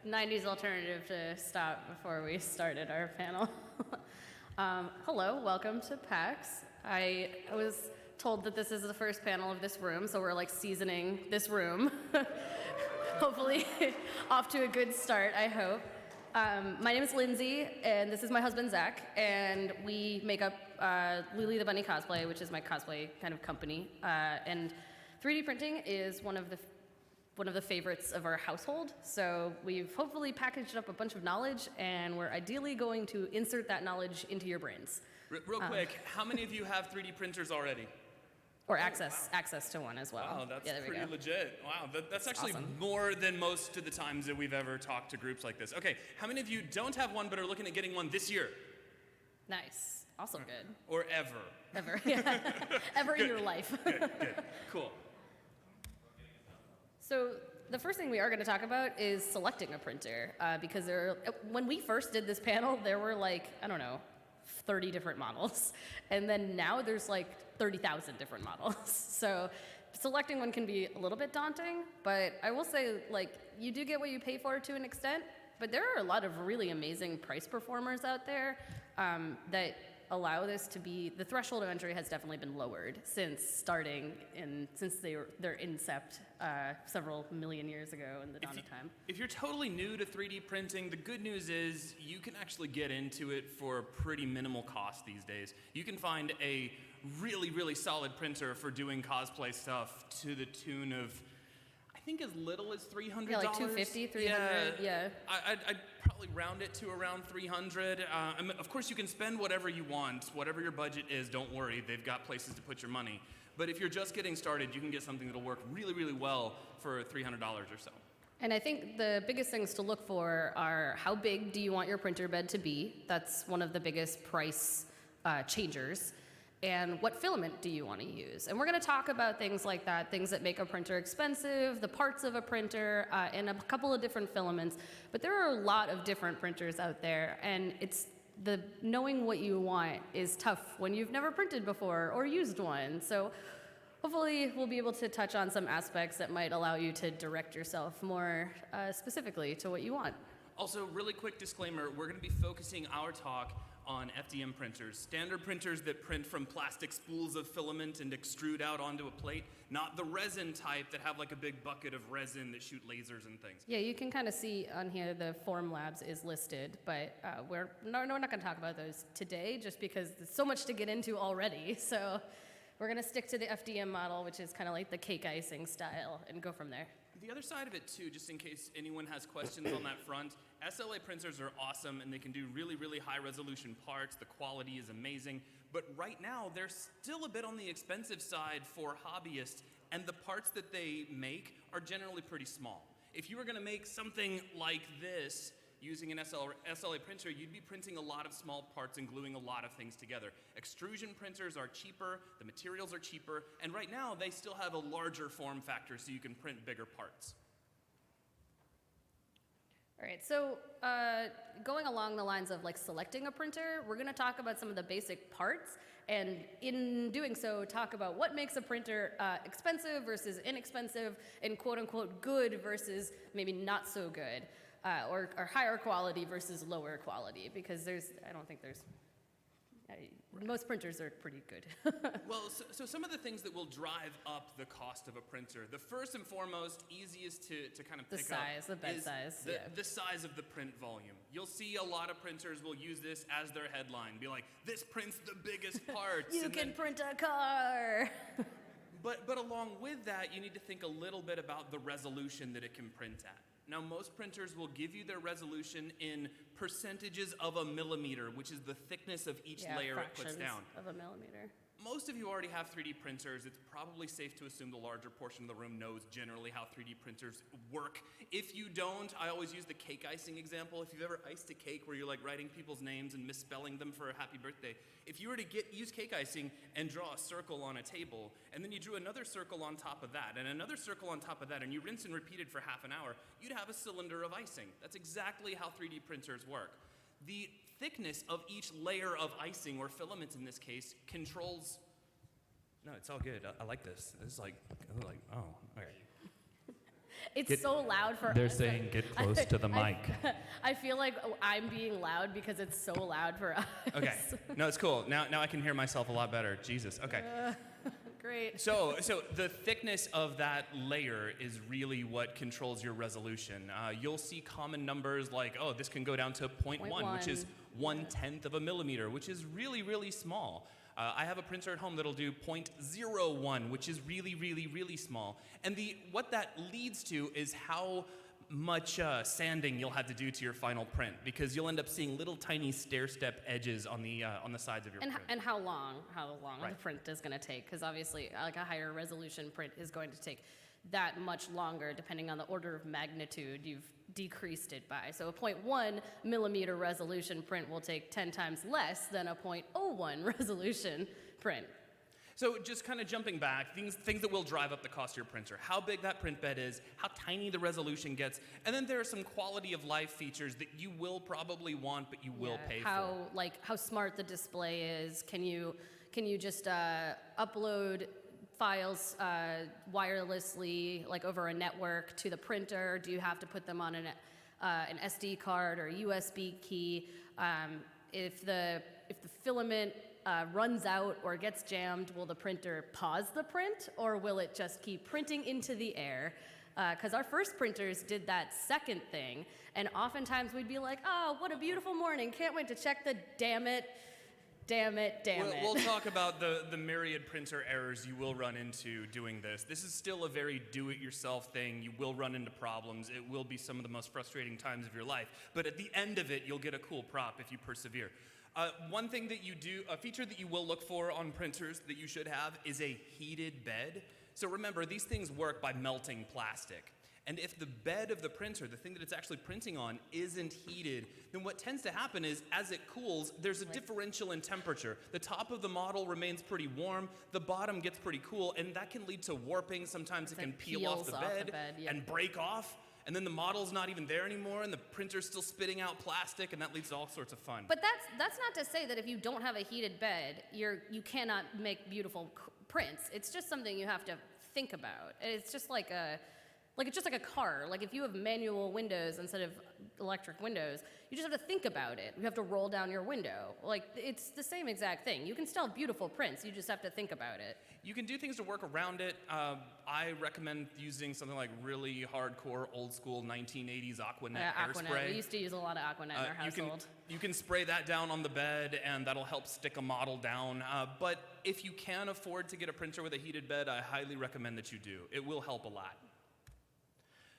90s alternative to stop before we started our panel. Hello, welcome to PAX. I was told that this is the first panel of this room, so we're like seasoning this room. Hopefully off to a good start, I hope. My name is Lindsay, and this is my husband, Zach, and we make up Lily the Bunny Cosplay, which is my cosplay kind of company. And 3D printing is one of the favorites of our household, so we've hopefully packaged up a bunch of knowledge, and we're ideally going to insert that knowledge into your brains. Real quick, how many of you have 3D printers already? Or access to one as well. Wow, that's pretty legit. Wow, that's actually awesome. More than most of the times that we've ever talked to groups like this. Okay, how many of you don't have one but are looking at getting one this year? Nice, also good. Or ever. Ever, yeah. Ever in your life. Good, cool. So the first thing we are going to talk about is selecting a printer, because when we first did this panel, there were like, I don't know, 30 different models. And then now there's like 30,000 different models. So selecting one can be a little bit daunting, but I will say, like, you do get what you pay for to an extent, but there are a lot of really amazing price performers out there that allow this to be, the threshold of entry has definitely been lowered since their incept several million years ago in the dawn of time. If you're totally new to 3D printing, the good news is you can actually get into it for a pretty minimal cost these days. You can find a really, really solid printer for doing cosplay stuff to the tune of, I think, as little as $300. Yeah, like $250, $300, yeah. I'd probably round it to around $300. Of course, you can spend whatever you want, whatever your budget is, don't worry, they've got places to put your money. But if you're just getting started, you can get something that'll work really, really well for $300 or so. And I think the biggest things to look for are how big do you want your printer bed to be? That's one of the biggest price changers. And what filament do you want to use? And we're going to talk about things like that, things that make a printer expensive, the parts of a printer, and a couple of different filaments. But there are a lot of different printers out there, and knowing what you want is tough when you've never printed before or used one. So hopefully we'll be able to touch on some aspects that might allow you to direct yourself more specifically to what you want. Also, really quick disclaimer, we're going to be focusing our talk on FDM printers, standard printers that print from plastic spools of filament and extrude out onto a plate, not the resin type that have like a big bucket of resin that shoot lasers and things. Yeah, you can kind of see on here the Formlabs is listed, but we're not going to talk about those today just because there's so much to get into already. So we're going to stick to the FDM model, which is kind of like the cake icing style, and go from there. The other side of it too, just in case anyone has questions on that front, SLA printers are awesome and they can do really, really high resolution parts. The quality is amazing, but right now they're still a bit on the expensive side for hobbyists, and the parts that they make are generally pretty small. If you were gonna make something like this using an SLA printer, you'd be printing a lot of small parts and gluing a lot of things together. Extrusion printers are cheaper, the materials are cheaper, and right now they still have a larger form factor so you can print bigger parts. All right, so going along the lines of like selecting a printer, we're gonna talk about some of the basic parts, and in doing so, talk about what makes a printer expensive versus inexpensive, and quote unquote good versus maybe not so good. Or higher quality versus lower quality, because most printers are pretty good. Well, so some of the things that will drive up the cost of a printer, the first and foremost, easiest to kind of pick up the bed is size, the size of the print volume. You'll see a lot of printers will use this as their headline, be like, this prints the biggest parts. You can print a car. But along with that, you need to think a little bit about the resolution that it can print at. Now, most printers will give you their resolution in percentages of a millimeter, which is the thickness of each layer it puts down. Of a millimeter. Most of you already have 3D printers. It's probably safe to assume the larger portion of the room knows generally how 3D printers work. If you don't, I always use the cake icing example. If you've ever iced a cake where you're like writing people's names and misspelling them for a happy birthday, if you were to use cake icing and draw a circle on a table, and then you drew another circle on top of that, and another circle on top of that, and you rinse and repeat it for half an hour, you'd have a cylinder of icing. That's exactly how 3D printers work. The thickness of each layer of icing, or filament in this case, controls... No, it's all good. I like this. It's like, oh, all right. It's so loud for They're us. saying get close to the mic. I feel like I'm being loud because it's so loud for us. Okay. No, it's cool. Now I can hear myself a lot better. Jesus. Okay. Great. So the thickness of that layer is really what controls your resolution. You'll see common numbers like, oh, this can go down to 0.1, which is 1/10 of a millimeter, which is really, really small. I have a printer at home that'll do 0.01, which is really, really, really small. And what that leads to is how much sanding you'll have to do to your final print, because you'll end up seeing little tiny stair-step edges on the sides of your print. And how long Right. the print is going to take, because obviously like a higher resolution print is going to take that much longer depending on the order of magnitude you've decreased it by. So a 0.1 millimeter resolution print will take 10 times less than a 0.01 resolution print. So just kind of jumping back, things that will drive up the cost of your printer. How big that print bed is, how tiny the resolution gets, and then there are some quality of life features that you will probably want, but you will pay for. How smart the display is. Can you just upload files wirelessly, like over a network, to the printer? Do you have to put them on an SD card or USB key? If the filament runs out or gets jammed, will the printer pause the print, or will it just keep printing into the air? Because our first printers did that second thing, and oftentimes we'd be like, oh, what a beautiful morning, can't wait to check the damn it. We'll talk about the myriad printer errors you will run into doing this. This is still a very do-it-yourself thing. You will run into problems. It will be some of the most frustrating times of your life. But at the end of it, you'll get a cool prop if you persevere. One thing that a feature that you will look for on printers that you should have is a heated bed. So remember, these things work by melting plastic. And if the bed of the printer, the thing that it's actually printing on, isn't heated, then what tends to happen is, as it cools, there's a differential in temperature. The top of the model remains pretty warm, the bottom gets pretty cool, and that can lead to warping. Sometimes it can peel off the bed and break off. And then the model's not even there anymore, and the printer's still spitting out plastic, and that leads to all sorts of fun. But that's not to say that if you don't have a heated bed, you cannot make beautiful prints. It's just something you have to think about. It's just like a car. Like if you have manual windows instead of electric windows, you just have to think about it. You have to roll down your window. Like it's the same exact thing. You can still have beautiful prints. You just have to think about it. You can do things to work around it. I recommend using something like really hardcore, old school 1980s Aquanet hairspray. We used to use a lot of Aquanet in our household. You can spray that down on the bed, and that'll help stick a model down. But if you can afford to get a printer with a heated bed, I highly recommend that you do. It will help a lot.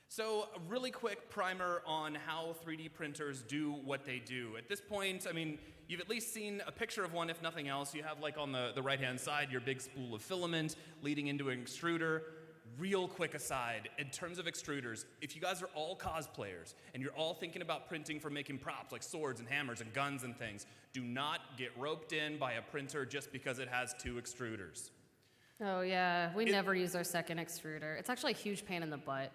So a really quick primer on how 3D printers do what they do. At this point, I mean, you've at least seen a picture of one, if nothing else. You have, like, on the right-hand side, your big spool of filament leading into an extruder. Real quick aside, in terms of extruders, if you guys are all cosplayers and you're all thinking about printing for making props like swords and hammers and guns and things, do not get roped in by a printer just because it has 2 extruders. Oh yeah, we never use our second extruder. It's actually a huge pain in the butt.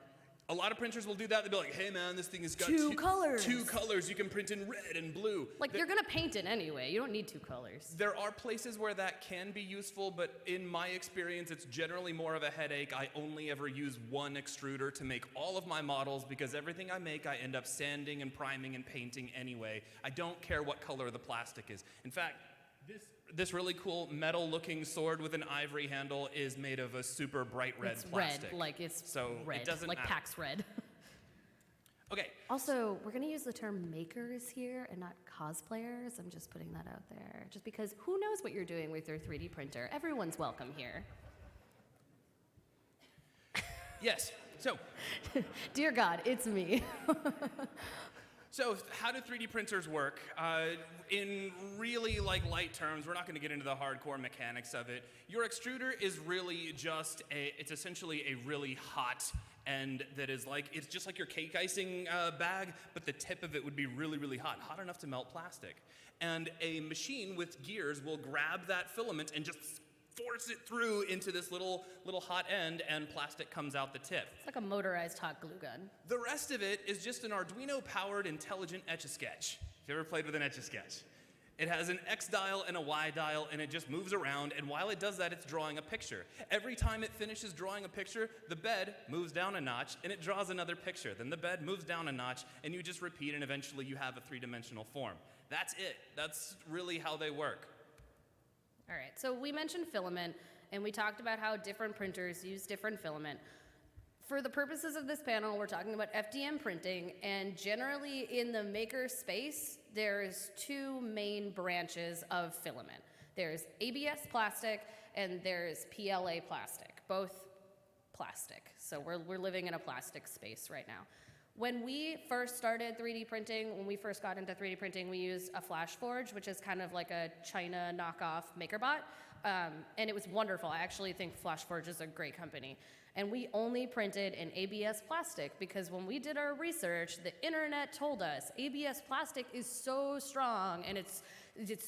A lot of printers will do that. They'll be like, hey man, this thing has got two colors. 2 colors. You can print in red and blue. Like you're gonna paint it anyway. You don't need 2 colors. There are places where that can be useful, but in my experience, it's generally more of a headache. I only ever use 1 extruder to make all of my models because everything I make, I end up sanding and priming and painting anyway. I don't care what color the plastic is. In fact, this really cool metal-looking sword with an ivory handle is made of a super bright red plastic. It's red, like it's so red, it doesn't like matter. PAX red. Okay. Also, we're gonna use the term makers here and not cosplayers. I'm just putting that out there, just because who knows what you're doing with your 3D printer. Everyone's welcome here. Yes. So. Dear God, it's me. So how do 3D printers work? In really light terms, we're not going to get into the hardcore mechanics of it. Your extruder is really just it's essentially a really hot end that is it's just like your cake icing bag, but the tip of it would be really, really hot enough to melt plastic. And a machine with gears will grab that filament and just force it through into this little hot end, and plastic comes out the tip. It's like a motorized hot glue gun. The rest of it is just an Arduino-powered intelligent Etch-a-Sketch. Have you ever played with an Etch-a-Sketch? It has an X dial and a Y dial, and it just moves around, and while it does that, it's drawing a picture. Every time it finishes drawing a picture, the bed moves down a notch, and it draws another picture. Then the bed moves down a notch, and you just repeat, and eventually you have a three-dimensional form. That's it. That's really how they work. All right, so we mentioned filament, and we talked about how different printers use different filament. For the purposes of this panel, we're talking about FDM printing, and generally in the maker space, there's two main branches of filament. There's ABS plastic and there's PLA plastic, both plastic. So we're living in a plastic space right now. When we first started 3D printing, when we first got into 3D printing, we used a Flash Forge, which is kind of like a China knockoff MakerBot, and it was wonderful. I actually think Flash Forge is a great company. And we only printed in ABS plastic because when we did our research, the internet told us ABS plastic is so strong and it's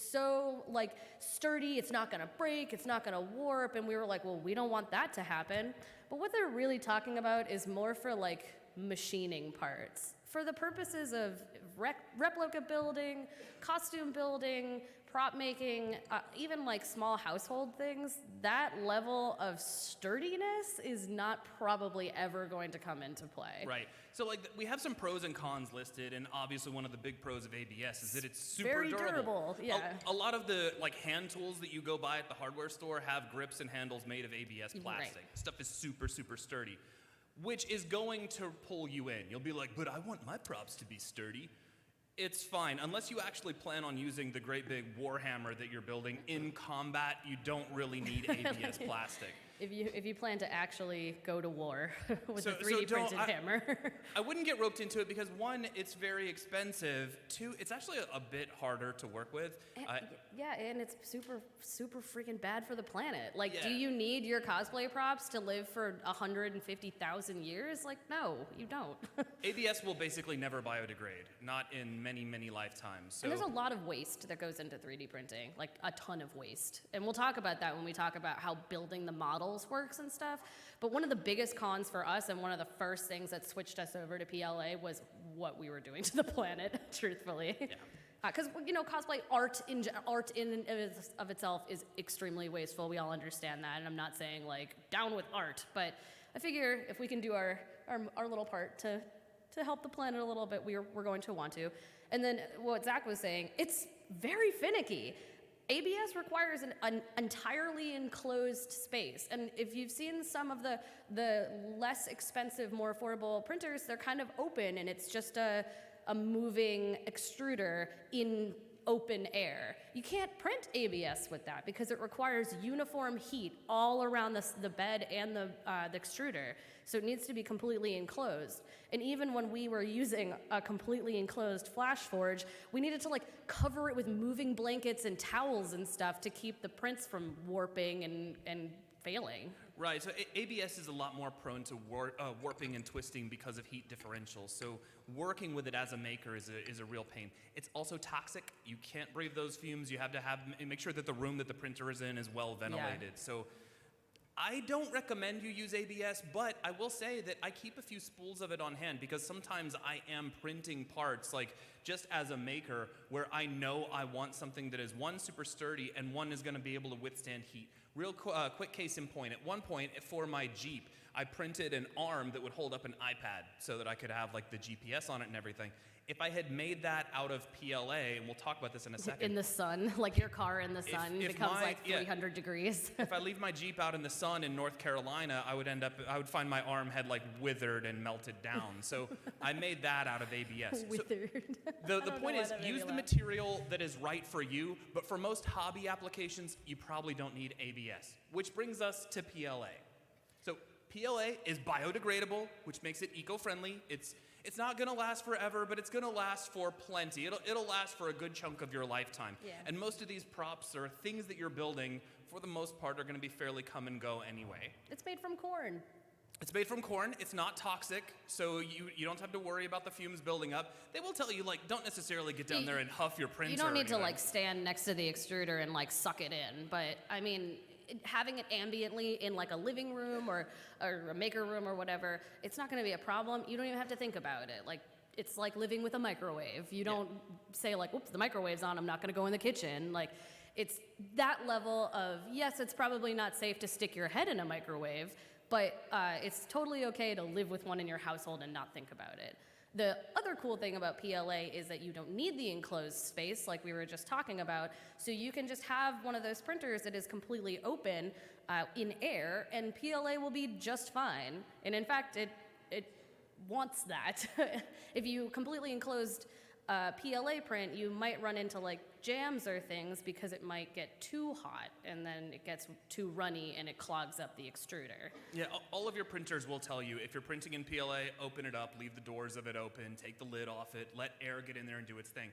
so like sturdy, it's not gonna break, it's not gonna warp, and we were like, well, we don't want that to happen. But what they're really talking about is more for like machining parts. For the purposes of replica building, costume building, prop making, even like small household things, that level of sturdiness is not probably ever going to come into play. Right. So like we have some pros and cons listed, and obviously one of the big pros of ABS is that it's super very durable. Yeah. A lot of the like hand tools that you go buy at the hardware store have grips and handles made of ABS plastic. Right. Stuff is super, super sturdy, which is going to pull you in. You'll be like, but I want my props to be sturdy. It's fine. Unless you actually plan on using the great big Warhammer that you're building in combat, you don't really need ABS plastic. If you plan to actually go to war with a 3D printed hammer. I wouldn't get roped into it because one, it's very expensive. Two, it's actually a bit harder to work with. Yeah, and it's super, super freaking bad for the planet. Like, Yeah. do you need your cosplay props to live for 150,000 years? Like, no, you don't. ABS will basically never biodegrade, not in many, many lifetimes. So And there's a lot of waste that goes into 3D printing, like a ton of waste. And we'll talk about that when we talk about how building the models works and stuff. But one of the biggest cons for us, and one of the first things that switched us over to PLA, was what we were doing to the planet, truthfully. Yeah. Because cosplay art in and of itself is extremely wasteful. We all understand that, and I'm not saying like down with art, but I figure if we can do our little part to help the planet a little bit, we're going to want to. And then what Zach was saying, it's very finicky. ABS requires an entirely enclosed space, and if you've seen some of the less expensive, more affordable printers, they're kind of open, and it's just a moving extruder in open air. You can't print ABS with that because it requires uniform heat all around the bed and the extruder. So it needs to be completely enclosed. And even when we were using a completely enclosed Flash Forge, we needed to like cover it with moving blankets and towels and stuff to keep the prints from warping and failing. Right, so ABS is a lot more prone to warping and twisting because of heat differentials. So working with it as a maker is a real pain. It's also toxic. You can't breathe those fumes. You have to make sure that the room that the printer is in is well ventilated. Yeah. So I don't recommend you use ABS, but I will say that I keep a few spools of it on hand because sometimes I am printing parts, like just as a maker, where I know I want something that is one, super sturdy, and one is gonna be able to withstand heat. Real quick case in point, at one point for my Jeep, I printed an arm that would hold up an iPad so that I could have like the GPS on it and everything. If I had made that out of PLA, and we'll talk about this in a second. In the sun, like your car in the sun becomes like 300 degrees. If I leave my Jeep out in the sun in North Carolina, I would find my arm had like withered and melted down. So I made that out of ABS. Withered. So the point is, use the material that is right for you, but for most hobby applications, you probably don't need ABS, which brings us to PLA. So PLA is biodegradable, which makes it eco-friendly. It's not gonna last forever, but it's gonna last for plenty. It'll last for a good chunk of your lifetime. Yeah. And most of these props or things that you're building, for the most part, are gonna be fairly come and go anyway. It's made from corn. It's made from corn, it's not toxic, so you don't have to worry about the fumes building up. They will tell you, like, don't necessarily get down there and huff your printer. You don't need to anything. like stand next to the extruder and like suck it in, but I mean, having it ambiently in like a living room or a maker room or whatever, it's not going to be a problem. You don't even have to think about it. Like, it's like living with a microwave. You don't say like, oops, the microwave's on, I'm not gonna go in the kitchen. Like, it's that level of, yes, it's probably not safe to stick your head in a microwave, but it's totally okay to live with one in your household and not think about it. The other cool thing about PLA is that you don't need the enclosed space like we were just talking about, so you can just have one of those printers that is completely open in air, and PLA will be just fine. And in fact, it wants that. If you completely enclosed PLA print, you might run into like jams or things because it might get too hot and then it gets too runny and it clogs up the extruder. Yeah, all of your printers will tell you if you're printing in PLA, open it up, leave the doors of it open, take the lid off it, let air get in there and do its thing.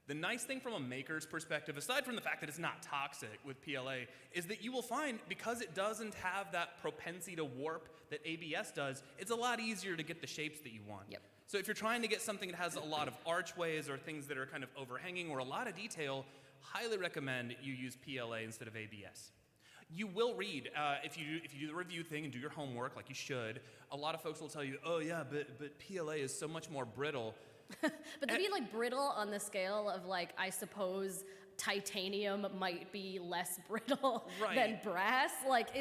The nice thing from a maker's perspective, aside from the fact that it's not toxic with PLA, is that you will find because it doesn't have that propensity to warp that ABS does, it's a lot easier to get the shapes that you want. Yep. So if you're trying to get something that has a lot of archways or things that are kind of overhanging or a lot of detail, highly recommend you use PLA instead of ABS. You will read, if you do the review thing and do your homework like you should, a lot of folks will tell you, oh yeah, but PLA is so much more brittle. But to be like brittle on the scale of like, I suppose titanium might be less brittle than brass. Like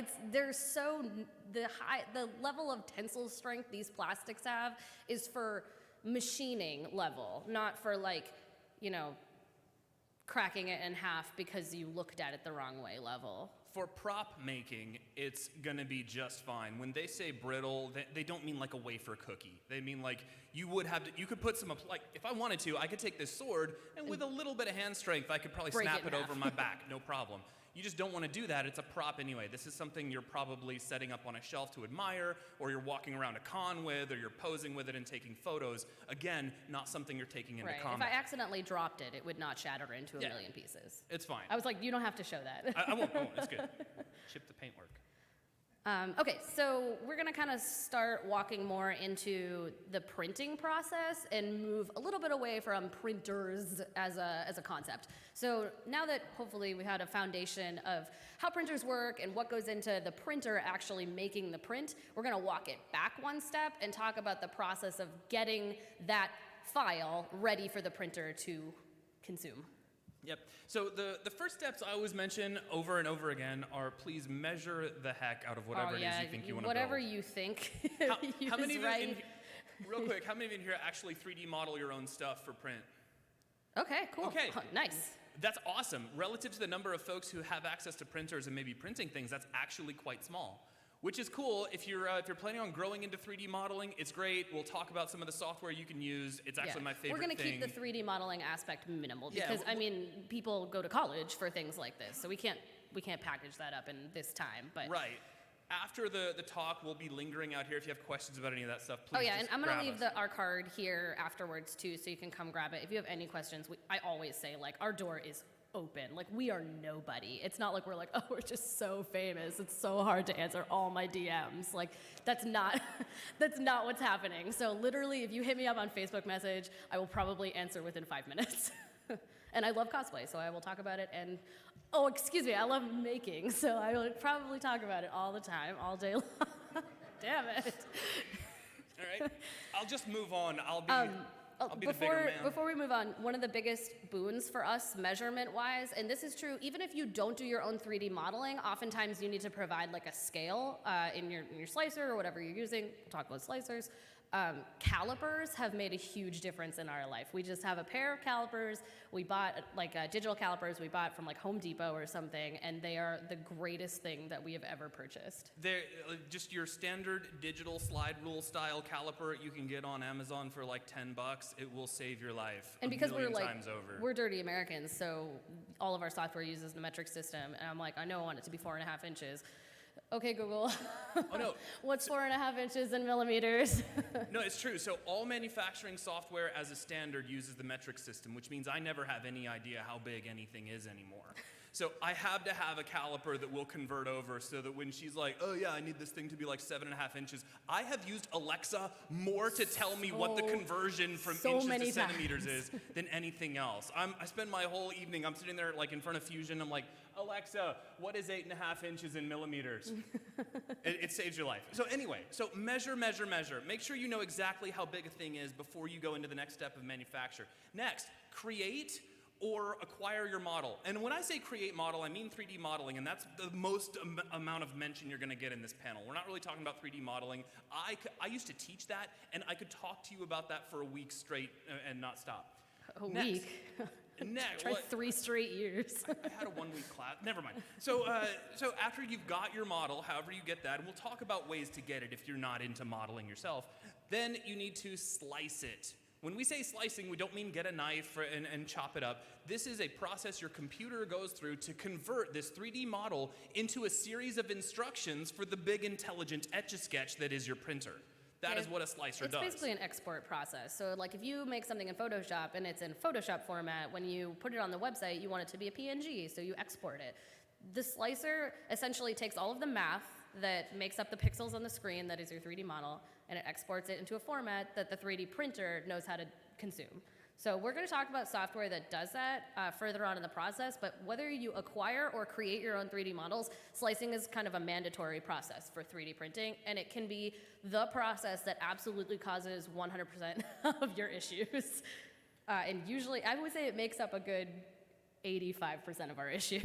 the level of tensile strength these plastics have is for machining level, not for like, you know, cracking it in half because you looked at it the wrong way level. For prop making, it's gonna be just fine. When they say brittle, they don't mean like a wafer cookie. They mean like you could put some, like if I wanted to, I could take this sword and with a little bit of hand strength, I could probably snap it over my back, no problem. You just don't want to do that. It's a prop anyway. This is something you're probably setting up on a shelf to admire, or you're walking around a con with, or you're posing with it and taking photos. Again, not something you're taking into combat. If I accidentally dropped it, it would not shatter into a million pieces. It's fine. I was like, you don't have to show that. I won't. It's good. Chip the paintwork. Okay, so we're gonna kind of start walking more into the printing process and move a little bit away from printers as a concept. So now that hopefully we had a foundation of how printers work and what goes into the printer actually making the print, we're gonna walk it back one step and talk about the process of getting that file ready for the printer to consume. Yep. So the first steps I always mention over and over again are please measure the heck out of whatever it is you think you want to build. Whatever you think how many is of right. Real quick, how many of you in here actually 3D model your own stuff for print? Okay, cool. Okay. Oh, nice. That's awesome. Relative to the number of folks who have access to printers and maybe printing things, that's actually quite small. Which is cool. If you're planning on growing into 3D modeling, it's great. We'll talk about some of the software you can use. It's actually my favorite thing. We're going to keep the 3D modeling aspect minimal because, I mean, people go to college for things like this, so we can't package that up in this time. But right. After the talk, we'll be lingering out here. If you have questions about any of that stuff, please. Oh yeah, and I'm gonna leave us. our card here afterwards too, so you can come grab it. If you have any questions, I always say like our door is open. Like we are nobody. It's not like we're like, oh, we're just so famous. It's so hard to answer all my DMs. Like that's not what's happening. So literally, if you hit me up on Facebook message, I will probably answer within 5 minutes. And I love cosplay, so I will talk about it. And oh, excuse me, I love making, so I will probably talk about it all the time, all day long. Damn it. All right, I'll just move on. I'll be the bigger man. Before we move on, one of the biggest boons for us measurement-wise, and this is true even if you don't do your own 3D modeling, oftentimes you need to provide like a scale in your slicer or whatever you're using. We'll talk about slicers. Calipers have made a huge difference in our life. We just have a pair of calipers. We bought like digital calipers we bought from like Home Depot or something, and they are the greatest thing that we have ever purchased. They're just your standard digital slide rule style caliper you can get on Amazon for like $10. It will save your life. And because we're dirty Americans, so all of our software uses the metric system, and I'm like, I know I want it to be 4.5 inches. Okay, Google. Oh, no. What's 4.5 inches in millimeters? No, it's true. So all manufacturing software as a standard uses the metric system, which means I never have any idea how big anything is anymore. So I have to have a caliper that will convert over so that when she's like, oh yeah, I need this thing to be like 7.5 inches, I have used Alexa more to tell me what the conversion from inches to centimeters is than anything else. I spend my whole evening, I'm sitting there like in front of Fusion, I'm like, Alexa, what is 8.5 inches in millimeters? It saves your life. So anyway, so measure, measure, measure. Make sure you know exactly how big a thing is before you go into the next step of manufacture. Next, create or acquire your model. And when I say create model, I mean 3D modeling, and that's the most amount of mention you're gonna get in this panel. We're not really talking about 3D modeling. I used to teach that, and I could talk to you about that for a week straight and not stop. A week? Next. Try 3 straight years. I had a 1-week class. Never mind. So after you've got your model, however you get that, and we'll talk about ways to get it if you're not into modeling yourself, then you need to slice it. When we say slicing, we don't mean get a knife and chop it up. This is a process your computer goes through to convert this 3D model into a series of instructions for the big intelligent Etch-a-Sketch that is your printer. That is what a slicer does. It's basically an export process. So like if you make something in Photoshop and it's in Photoshop format, when you put it on the website, you want it to be a PNG, so you export it. The slicer essentially takes all of the math that makes up the pixels on the screen that is your 3D model, and it exports it into a format that the 3D printer knows how to consume. So we're going to talk about software that does that further on in the process, but whether you acquire or create your own 3D models, slicing is kind of a mandatory process for 3D printing, and it can be the process that absolutely causes 100% of your issues. And usually, I would say it makes up a good 85% of our issues.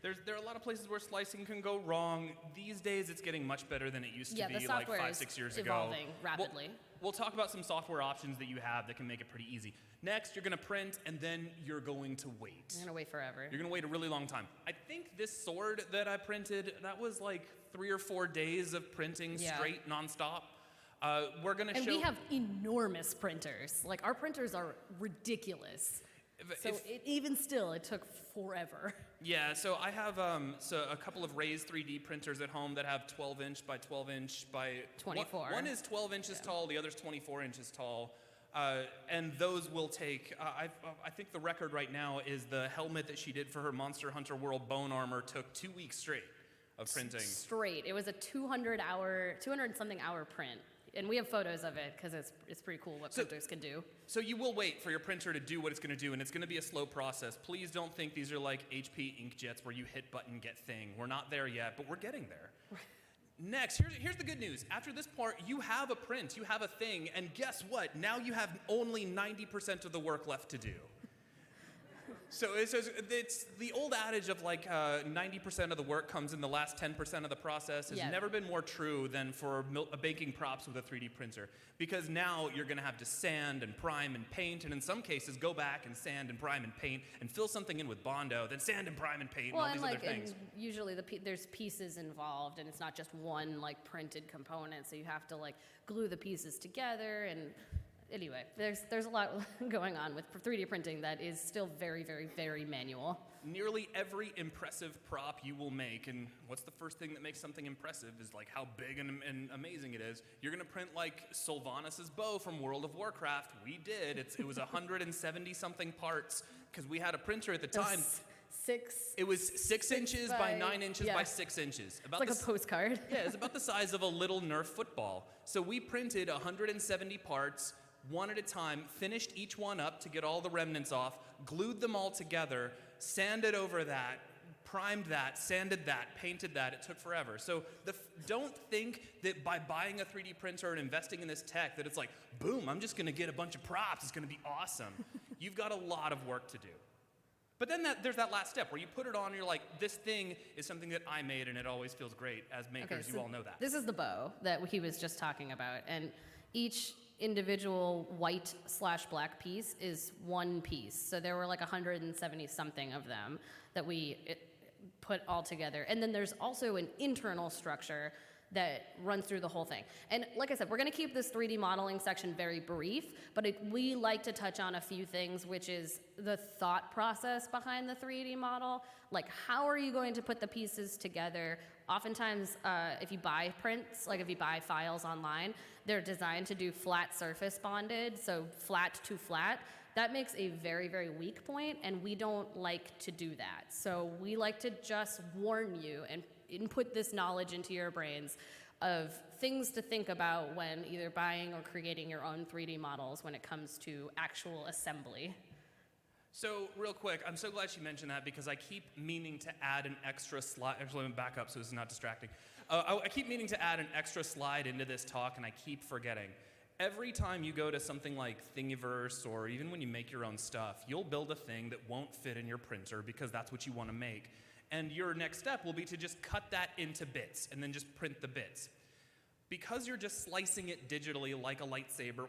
There are a lot of places where slicing can go wrong. These days, it's getting much better than it used to be like 5-6 years ago. Evolving rapidly. We'll talk about some software options that you have that can make it pretty easy. Next, you're going to print, and then you're going to wait. You're going to wait forever. You're going to wait a really long time. I think this sword that I printed, that was like 3 or 4 days of printing straight, nonstop. We're going to show... And we have enormous printers. Like, our printers are ridiculous. Even still, it took forever. Yeah, so I have a couple of Raise 3D printers at home that have 12-inch by 12-inch by... 24. One is 12 inches tall, the other's 24 inches tall. And those will take, I think the record right now is the helmet that she did for her Monster Hunter World bone armor took 2 weeks straight of printing. Straight. It was a 200-something hour print. And we have photos of it because it's pretty cool what printers can do. So you will wait for your printer to do what it's going to do, and it's going to be a slow process. Please don't think these are like HP inkjets where you hit button, get thing. We're not there yet, but we're getting there. Next, here's the good news. After this part, you have a print, you have a thing, and guess what? Now you have only 90% of the work left to do. So it's the old adage of like 90% of the work comes in the last 10% of the process has never been more true than for baking props with a 3D printer. Because now you're going to have to sand and prime and paint, and in some cases go back and sand and prime and paint and fill something in with Bondo, then sand and prime and paint and all these other things. And usually there's pieces involved, and it's not just one like printed component, so you have to like glue the pieces together and... Anyway, there's a lot going on with 3D printing that is still very, very, very manual. Nearly every impressive prop you will make, and what's the first thing that makes something impressive is like how big and amazing it is. You're gonna print like Sylvanas' bow from World of Warcraft. We did. It was 170 something parts because we had a printer at the time. It was 6 inches by 9 inches by 6 inches. It's like a postcard. Yeah, it's about the size of a little Nerf football. So we printed 170 parts, one at a time, finished each one up to get all the remnants off, glued them all together, sanded over that, primed that, sanded that, painted that. It took forever. So don't think that by buying a 3D printer and investing in this tech that it's like, boom, I'm just going to get a bunch of props. It's going to be awesome. You've got a lot of work to do. But then there's that last step where you put it on and you're like, this thing is something that I made and it always feels great. As makers, you all know that. This is the bow that he was just talking about. And each individual white/black piece is one piece. So there were like 170 something of them that we put all together. And then there's also an internal structure that runs through the whole thing. And like I said, we're gonna keep this 3D modeling section very brief, but we like to touch on a few things, which is the thought process behind the 3D model. Like, how are you going to put the pieces together? Oftentimes, if you buy prints, like if you buy files online, they're designed to do flat surface bonded, so flat to flat. That makes a very, very weak point, and we don't like to do that. So we like to just warn you and input this knowledge into your brains of things to think about when either buying or creating your own 3D models when it comes to actual assembly. So real quick, I'm so glad she mentioned that because I keep meaning to add an extra slide. Actually, let me back up so this is not distracting. I keep meaning to add an extra slide into this talk, and I keep forgetting. Every time you go to something like Thingiverse, or even when you make your own stuff, you'll build a thing that won't fit in your printer because that's what you want to make. And your next step will be to just cut that into bits and then just print the bits. Because you're just slicing it digitally like a lightsaber,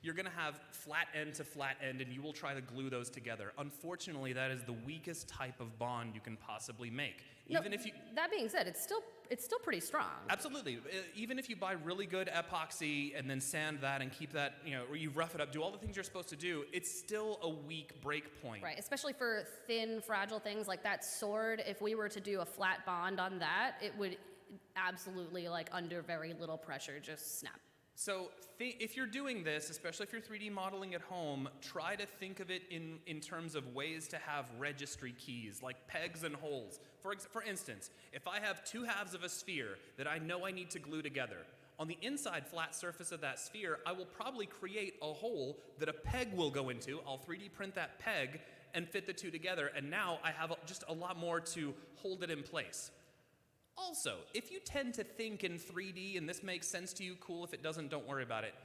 you're going to have flat end to flat end, and you will try to glue those together. Unfortunately, that is the weakest type of bond you can possibly make. Even if you, that being said, it's still pretty strong. Absolutely. Even if you buy really good epoxy and then sand that and keep that, or you rough it up, do all the things you're supposed to do, it's still a weak break point. Right, especially for thin, fragile things like that sword. If we were to do a flat bond on that, it would absolutely, like, under very little pressure, just snap. So if you're doing this, especially if you're 3D modeling at home, try to think of it in terms of ways to have registry keys, like pegs and holes. For instance, if I have two halves of a sphere that I know I need to glue together, on the inside flat surface of that sphere, I will probably create a hole that a peg will go into. I'll 3D print that peg and fit the two together, and now I have just a lot more to hold it in place. Also, if you tend to think in 3D, and this makes sense to you, cool. If it doesn't, don't worry about it.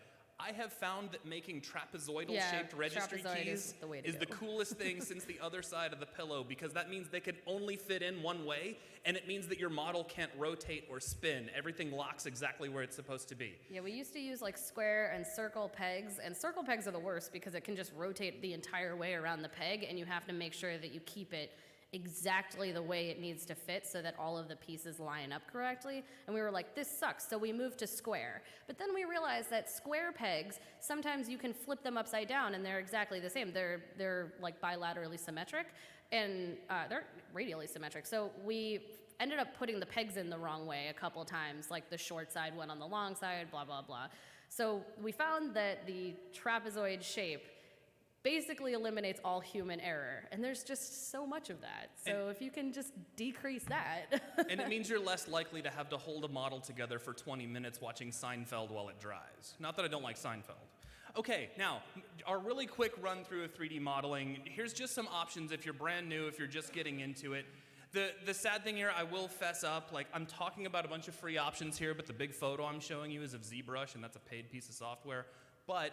I have found that making trapezoidal-shaped registry trapezoid keys is the coolest thing since the other side of the pillow, because that means they can only fit in one way, and it means that your model can't rotate or spin. Everything locks exactly where it's supposed to be. Yeah, we used to use like square and circle pegs, and circle pegs are the worst because it can just rotate the entire way around the peg, and you have to make sure that you keep it exactly the way it needs to fit so that all of the pieces line up correctly. And we were like, this sucks, so we moved to square. But then we realized that square pegs, sometimes you can flip them upside down and they're exactly the same. They're like bilaterally symmetric, and they're radially symmetric. So we ended up putting the pegs in the wrong way a couple times, like the short side went on the long side, blah, blah, blah. So we found that the trapezoid shape basically eliminates all human error, and there's just so much of that. So if you can just decrease that. And it means you're less likely to have to hold a model together for 20 minutes watching Seinfeld while it dries. Not that I don't like Seinfeld. Okay, now, our really quick run through of 3D modeling. Here's just some options if you're brand new, if you're just getting into it. The sad thing here, I will fess up, like, I'm talking about a bunch of free options here, but the big photo I'm showing you is of ZBrush, and that's a paid piece of software. But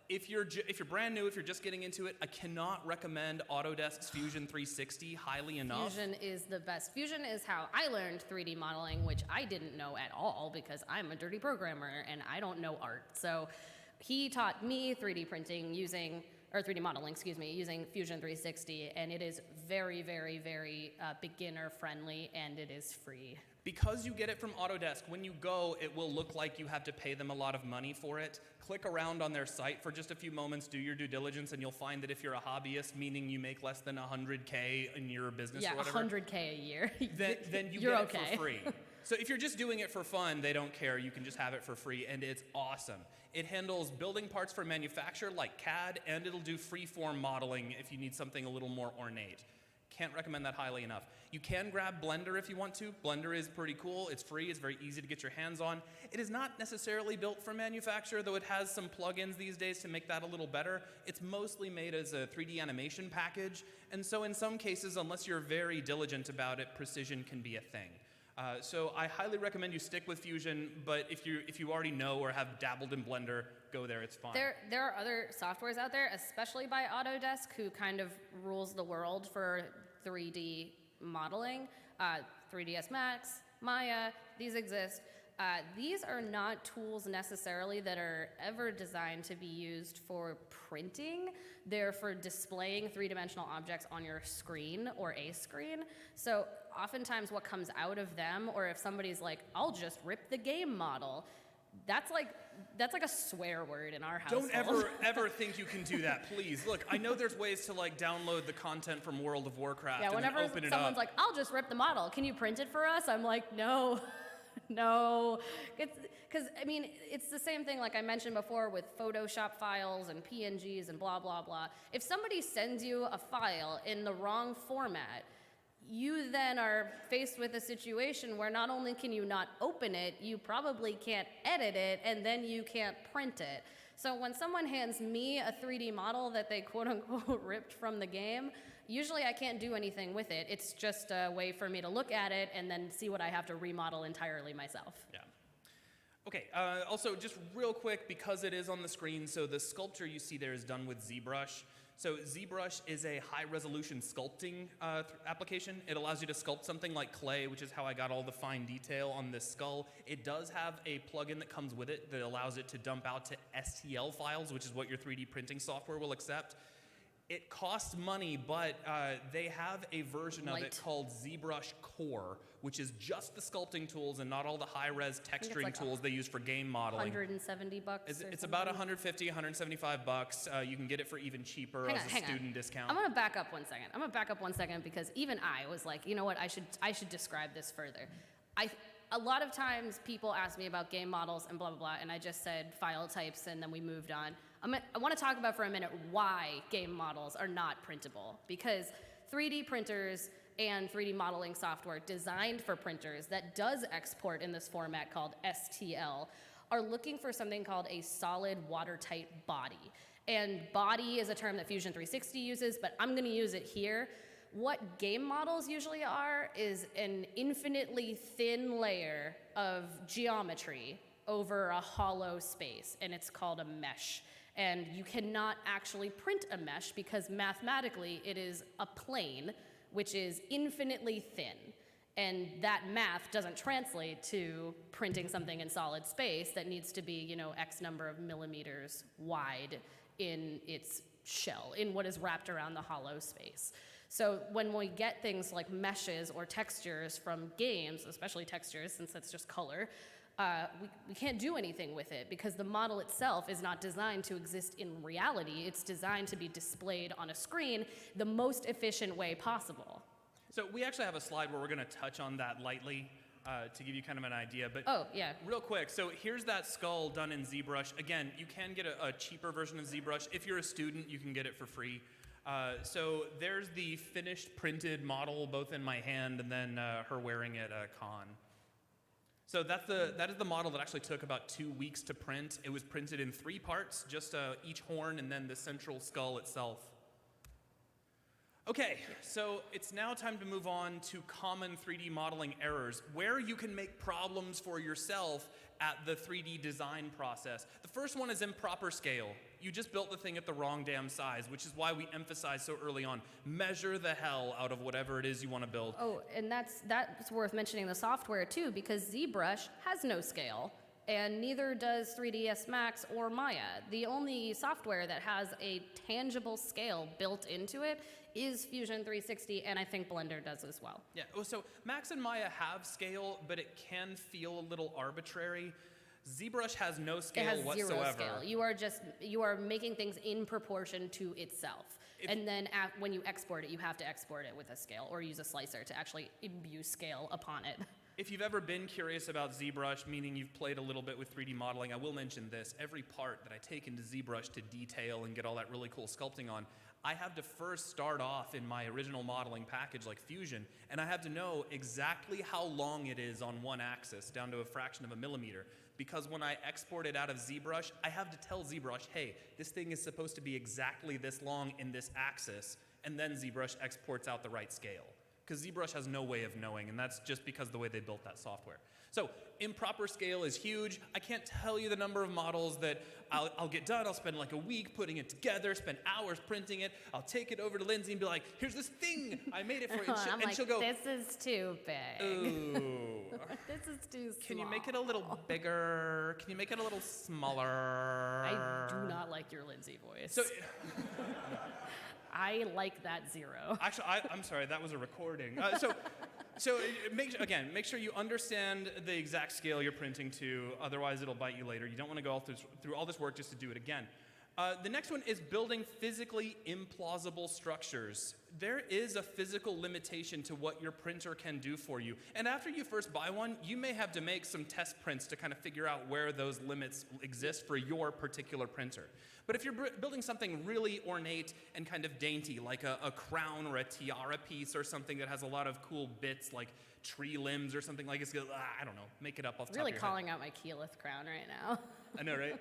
if you're brand new, if you're just getting into it, I cannot recommend Autodesk's Fusion 360 highly enough. Fusion is the best. Fusion is how I learned 3D modeling, which I didn't know at all because I'm a dirty programmer and I don't know art. So he taught me 3D printing using 3D modeling, using Fusion 360, and it is very, very, very beginner friendly, and it is free. Because you get it from Autodesk, when you go, it will look like you have to pay them a lot of money for it. Click around on their site for just a few moments, do your due diligence, and you'll find that if you're a hobbyist, meaning you make less than $100K in your business or whatever. Yeah, $100K a year. then you You're get it for free. So if you're just doing it for fun, they don't care. You can just have it for free, and it's awesome. It handles building parts for manufacture like CAD, and it'll do freeform modeling if you need something a little more ornate. Can't recommend that highly enough. You can grab Blender if you want to. Blender is pretty cool. It's free. It's very easy to get your hands on. It is not necessarily built for manufacture, though it has some plugins these days to make that a little better. It's mostly made as a 3D animation package, and so in some cases, unless you're very diligent about it, precision can be a thing. So I highly recommend you stick with Fusion, but if you already know or have dabbled in Blender, go there, it's fine. There are other softwares out there, especially by Autodesk, who kind of rules the world for 3D modeling. 3ds Max, Maya, these exist. These are not tools necessarily that are ever designed to be used for printing. They're for displaying three-dimensional objects on your screen or a screen. So oftentimes what comes out of them, or if somebody's like, I'll just rip the game model, that's like a swear word in our household. Don't ever think you can do that, please. Look, I know there's ways to like download the content from World of Warcraft and then open it up. Someone's like, I'll just rip the model. Can you print it for us? I'm like, no. No, because I mean, it's the same thing like I mentioned before with Photoshop files and PNGs and blah, blah, blah. If somebody sends you a file in the wrong format, you then are faced with a situation where not only can you not open it, you probably can't edit it, and then you can't print it. So when someone hands me a 3D model that they quote unquote ripped from the game, usually I can't do anything with it. It's just a way for me to look at it and then see what I have to remodel entirely myself. Yeah. Okay, also just real quick, because it is on the screen, so the sculpture you see there is done with ZBrush. So ZBrush is a high-resolution sculpting application. It allows you to sculpt something like clay, which is how I got all the fine detail on this skull. It does have a plugin that comes with it that allows it to dump out to STL files, which is what your 3D printing software will accept. It costs money, but they have a version of it called ZBrush Core, which is just the sculpting tools and not all the high-res texturing like tools they use for game modeling. $170 It's about $150, $175. You can get it for even cheaper as a student discount. I'm gonna back up 1 second. I'm gonna back up 1 second because even I was like, you know what? I should describe this further. A lot of times people ask me about game models and blah blah blah, and I just said file types, and then we moved on. I want to talk about for a minute why game models are not printable, because 3D printers and 3D modeling software designed for printers that does export in this format called STL are looking for something called a solid watertight body. And body is a term that Fusion 360 uses, but I'm going to use it here. What game models usually are is an infinitely thin layer of geometry over a hollow space, and it's called a mesh. And you cannot actually print a mesh because mathematically it is a plane which is infinitely thin. And that math doesn't translate to printing something in solid space that needs to be, you know, X number of millimeters wide in its shell, in what is wrapped around the hollow space. So when we get things like meshes or textures from games, especially textures since that's just color, we can't do anything with it because the model itself is not designed to exist in reality. It's designed to be displayed on a screen the most efficient way possible. So we actually have a slide where we're going to touch on that lightly to give you kind of an idea. But oh, yeah. Real quick, so here's that skull done in ZBrush. Again, you can get a cheaper version of ZBrush. If you're a student, you can get it for free. So there's the finished printed model, both in my hand and then her wearing it at a con. So that is the model that actually took about 2 weeks to print. It was printed in 3 parts, just each horn and then the central skull itself. Okay, so it's now time to move on to common 3D modeling errors, where you can make problems for yourself at the 3D design process. The first one is improper scale. You just built the thing at the wrong damn size, which is why we emphasize so early on, measure the hell out of whatever it is you want to build. Oh, and that's worth mentioning the software too, because ZBrush has no scale, and neither does 3ds Max or Maya. The only software that has a tangible scale built into it is Fusion 360, and I think Blender does as well. Yeah, so Max and Maya have scale, but it can feel a little arbitrary. ZBrush has no scale whatsoever. It has 0 scale. You are making things in proportion to itself. And then when you export it, you have to export it with a scale or use a slicer to actually imbue scale upon it. If you've ever been curious about ZBrush, meaning you've played a little bit with 3D modeling, I will mention this. Every part that I take into ZBrush to detail and get all that really cool sculpting on, I have to first start off in my original modeling package like Fusion, and I have to know exactly how long it is on one axis, down to a fraction of a millimeter. Because when I export it out of ZBrush, I have to tell ZBrush, hey, this thing is supposed to be exactly this long in this axis, and then ZBrush exports out the right scale. Because ZBrush has no way of knowing, and that's just because of the way they built that software. So improper scale is huge. I can't tell you the number of models that I'll get done. I'll spend like a week putting it together, spend hours printing it. I'll take it over to Lindsay and be like, here's this thing. I made it for you. And she'll go, this is too big. ooh. This is too small. Can you make it a little bigger? Can you make it a little smaller? I do not like your Lindsay voice. So, I like that 0. Actually, I'm sorry, that was a recording. So make sure you understand the exact scale you're printing to, otherwise it'll bite you later. You don't want to go through all this work just to do it again. The next one is building physically implausible structures. There is a physical limitation to what your printer can do for you. And after you first buy one, you may have to make some test prints to kind of figure out where those limits exist for your particular printer. But if you're building something really ornate and kind of dainty, like a crown or a tiara piece or something that has a lot of cool bits like tree limbs or something like this, I don't know, make it up off the top of your head. Really calling out my keyleth crown right now. I know, right?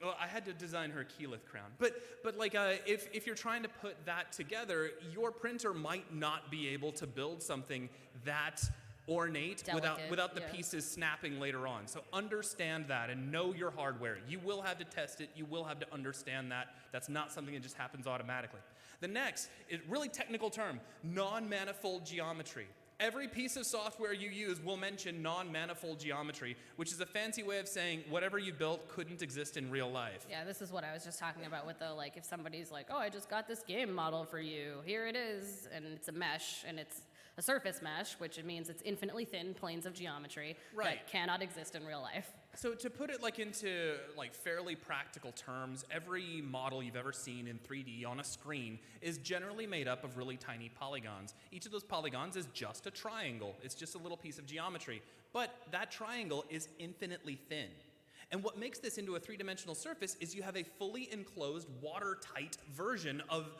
Well, I had to design her Keyleth crown. But like, if you're trying to put that together, your printer might not be able to build something that ornate without the pieces snapping later on. So understand that and know your hardware. You will have to test it. You will have to understand that. That's not something that just happens automatically. The next is really technical term, non-manifold geometry. Every piece of software you use will mention non-manifold geometry, which is a fancy way of saying whatever you built couldn't exist in real life. Yeah, this is what I was just talking about with the, like, if somebody's like, oh, I just got this game model for you, here it is, and it's a mesh, and it's a surface mesh, which means it's infinitely thin planes of geometry that cannot exist in real life. So to put it like into like fairly practical terms, every model you've ever seen in 3D on a screen is generally made up of really tiny polygons. Each of those polygons is just a triangle. It's just a little piece of geometry. But that triangle is infinitely thin. And what makes this into a three-dimensional surface is you have a fully enclosed, watertight version of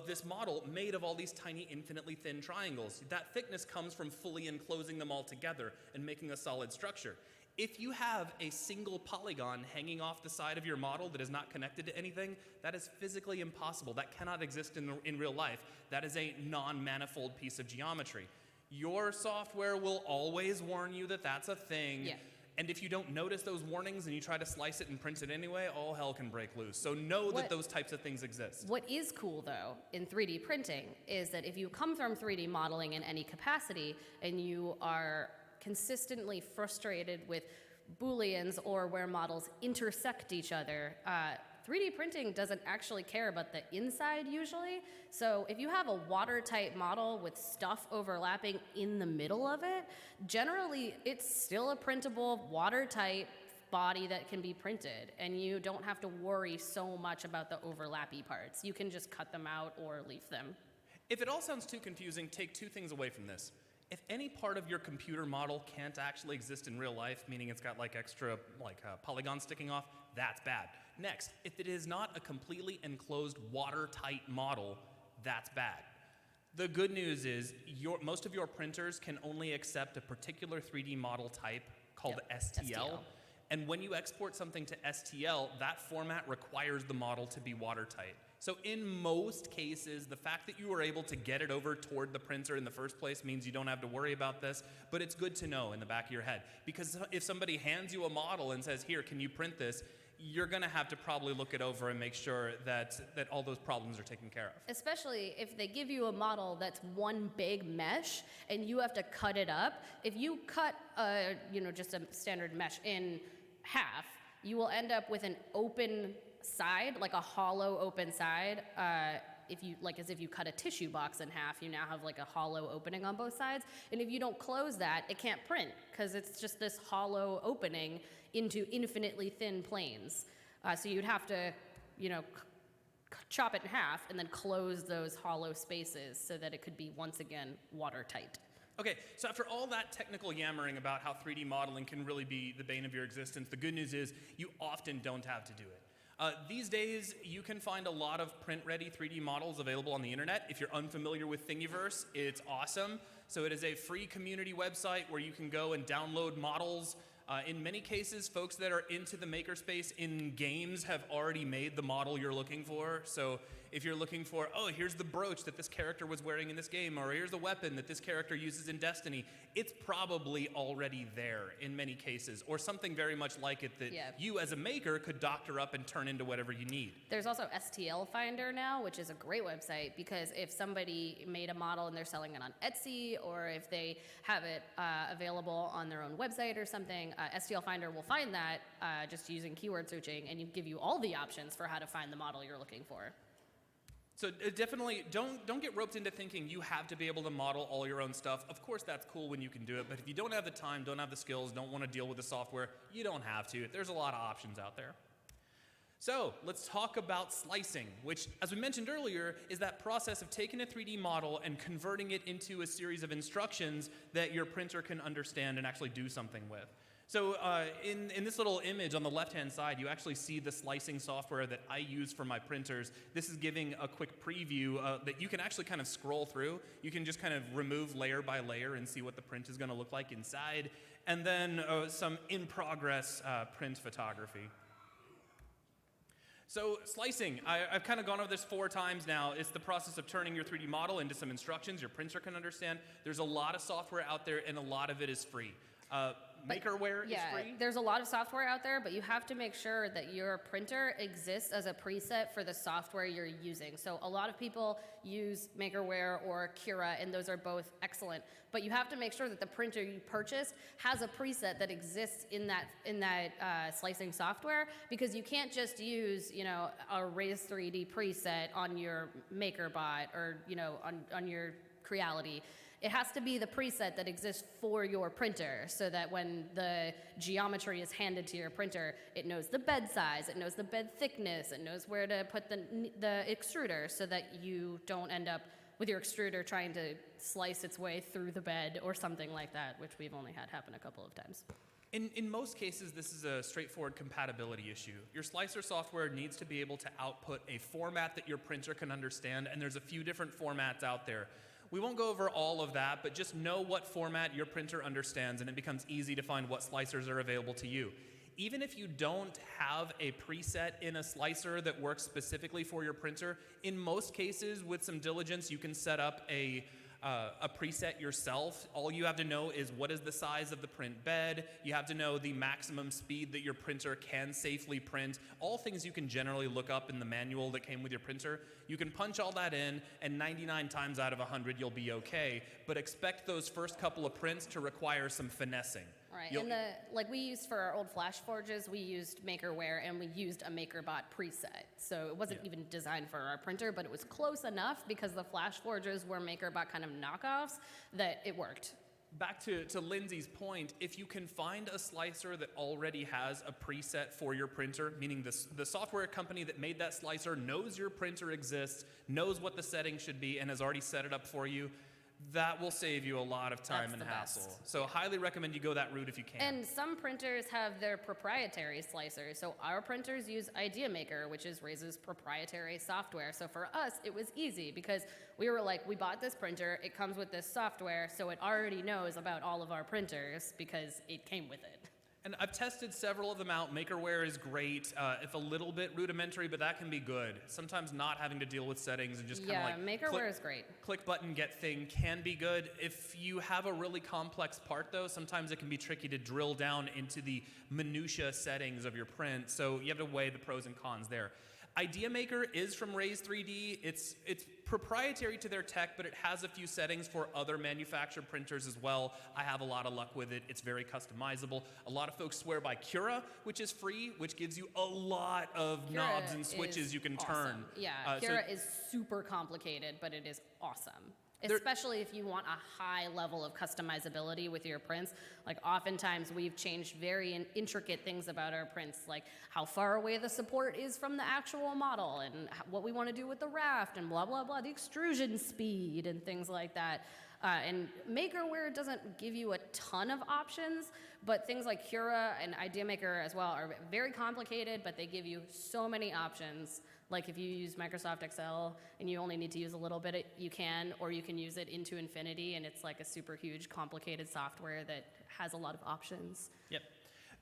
this model made of all these tiny, infinitely thin triangles. That thickness comes from fully enclosing them all together and making a solid structure. If you have a single polygon hanging off the side of your model that is not connected to anything, that is physically impossible. That cannot exist in real life. That is a non-manifold piece of geometry. Your software will always warn you that that's a thing. Yeah. And if you don't notice those warnings and you try to slice it and print it anyway, all hell can break loose. So know that those types of things exist. What is cool, though, in 3D printing is that if you come from 3D modeling in any capacity and you are consistently frustrated with Booleans or where models intersect each other, 3D printing doesn't actually care about the inside usually. So if you have a watertight model with stuff overlapping in the middle of it, generally it's still a printable, watertight body that can be printed, and you don't have to worry so much about the overlappy parts. You can just cut them out or leave them. If it all sounds too confusing, take two things away from this. If any part of your computer model can't actually exist in real life, meaning it's got like extra polygons sticking off, that's bad. Next, if it is not a completely enclosed watertight model, that's bad. The good news is most of your printers can only accept a particular 3D model type called STL. And when you export something to STL, that format requires the model to be watertight. So in most cases, the fact that you were able to get it over toward the printer in the first place means you don't have to worry about this, but it's good to know in the back of your head. Because if somebody hands you a model and says, here, can you print this? You're gonna have to probably look it over and make sure that all those problems are taken care of. Especially if they give you a model that's one big mesh and you have to cut it up. If you cut just a standard mesh in half, you will end up with an open side, like a hollow open side. As if you cut a tissue box in half, you now have like a hollow opening on both sides. And if you don't close that, it can't print because it's just this hollow opening into infinitely thin planes. So you'd have to, chop it in half and then close those hollow spaces so that it could be once again watertight. Okay, so after all that technical yammering about how 3D modeling can really be the bane of your existence, the good news is you often don't have to do it. These days, you can find a lot of print-ready 3D models available on the internet. If you're unfamiliar with Thingiverse, it's awesome. So it is a free community website where you can go and download models. In many cases, folks that are into the makerspace in games have already made the model you're looking for. So if you're looking for, oh, here's the brooch that this character was wearing in this game, or here's the weapon that this character uses in Destiny, it's probably already there in many cases, or something very much like it that you as a maker could doctor up and turn into whatever you need. There's also STL Finder now, which is a great website, because if somebody made a model and they're selling it on Etsy, or if they have it available on their own website or something, STL Finder will find that just using keyword searching, and give you all the options for how to find the model you're looking for. So definitely don't get roped into thinking you have to be able to model all your own stuff. Of course, that's cool when you can do it, but if you don't have the time, don't have the skills, don't want to deal with the software, you don't have to. There's a lot of options out there. So let's talk about slicing, which, as we mentioned earlier, is that process of taking a 3D model and converting it into a series of instructions that your printer can understand and actually do something with. So in this little image on the left-hand side, you actually see the slicing software that I use for my printers. This is giving a quick preview that you can actually kind of scroll through. You can just kind of remove layer by layer and see what the print is going to look like inside. And then some in-progress print photography. So slicing, I've kind of gone over this 4 times now. It's the process of turning your 3D model into some instructions your printer can understand. There's a lot of software out there, and a lot of it is free. Makerware is free. There's a lot of software out there, but you have to make sure that your printer exists as a preset for the software you're using. So a lot of people use Makerware or Cura, and those are both excellent. But you have to make sure that the printer you purchased has a preset that exists in that slicing software, because you can't just use a Raise 3D preset on your MakerBot or on your Creality. It has to be the preset that exists for your printer, so that when the geometry is handed to your printer, it knows the bed size, it knows the bed thickness, it knows where to put the extruder, so that you don't end up with your extruder trying to slice its way through the bed or something like that, which we've only had happen a couple of times. In most cases, this is a straightforward compatibility issue. Your slicer software needs to be able to output a format that your printer can understand, and there's a few different formats out there. We won't go over all of that, but just know what format your printer understands, and it becomes easy to find what slicers are available to you. Even if you don't have a preset in a slicer that works specifically for your printer, in most cases, with some diligence, you can set up a preset yourself. All you have to know is what is the size of the print bed. You have to know the maximum speed that your printer can safely print. All things you can generally look up in the manual that came with your printer. You can punch all that in, and 99 times out of 100 you'll be okay. But expect those first couple of prints to require some finessing. Right, and like we used for our old Flash Forges, we used Makerware and we used a MakerBot preset. So it wasn't even designed for our printer, but it was close enough because the Flash Forges were MakerBot kind of knockoffs that it worked. Back to Lindsay's point, if you can find a slicer that already has a preset for your printer, meaning the software company that made that slicer knows your printer exists, knows what the settings should be, and has already set it up for you, that will save you a lot of time and hassle. So highly recommend you go that route if you can. And some printers have their proprietary slicers. So our printers use IdeaMaker, which is Raise's proprietary software. So for us, it was easy because we were like, we bought this printer, it comes with this software, so it already knows about all of our printers because it came with it. And I've tested several of them out. Makerware is great. It's a little bit rudimentary, but that can be good. Sometimes not having to deal with settings and just kind of like Makerware is great. Click button, get thing can be good. If you have a really complex part though, sometimes it can be tricky to drill down into the minutia settings of your print. So you have to weigh the pros and cons there. IdeaMaker is from Raise 3D. It's proprietary to their tech, but it has a few settings for other manufactured printers as well. I have a lot of luck with it. It's very customizable. A lot of folks swear by Cura, which is free, which gives you a lot of knobs and switches you can turn. Yeah, Cura is super complicated, but it is awesome. Especially if you want a high level of customizability with your prints. Like oftentimes we've changed very intricate things about our prints, like how far away the support is from the actual model and what we want to do with the raft and blah, blah, blah, the extrusion speed and things like that. And Makerware doesn't give you a ton of options, but things like Cura and IdeaMaker as well are very complicated, but they give you so many options. Like if you use Microsoft Excel and you only need to use a little bit, you can, or you can use it into infinity, and it's like a super huge, complicated software that has a lot of options. Yep.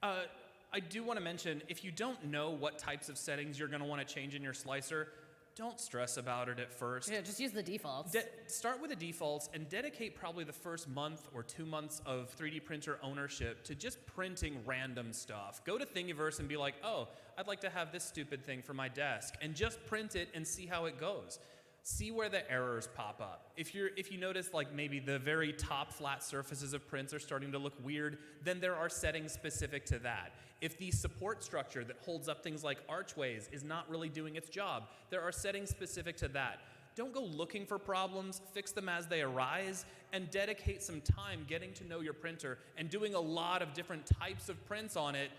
I do want to mention, if you don't know what types of settings you're going to want to change in your slicer, don't stress about it at first. Yeah, just use the defaults. Start with the defaults and dedicate probably the first month or 2 months of 3D printer ownership to just printing random stuff. Go to Thingiverse and be like, oh, I'd like to have this stupid thing for my desk, and just print it and see how it goes. See where the errors pop up. If you notice like maybe the very top flat surfaces of prints are starting to look weird, then there are settings specific to that. If the support structure that holds up things like archways is not really doing its job, there are settings specific to that. Don't go looking for problems, fix them as they arise, and dedicate some time getting to know your printer and doing a lot of different types of prints on it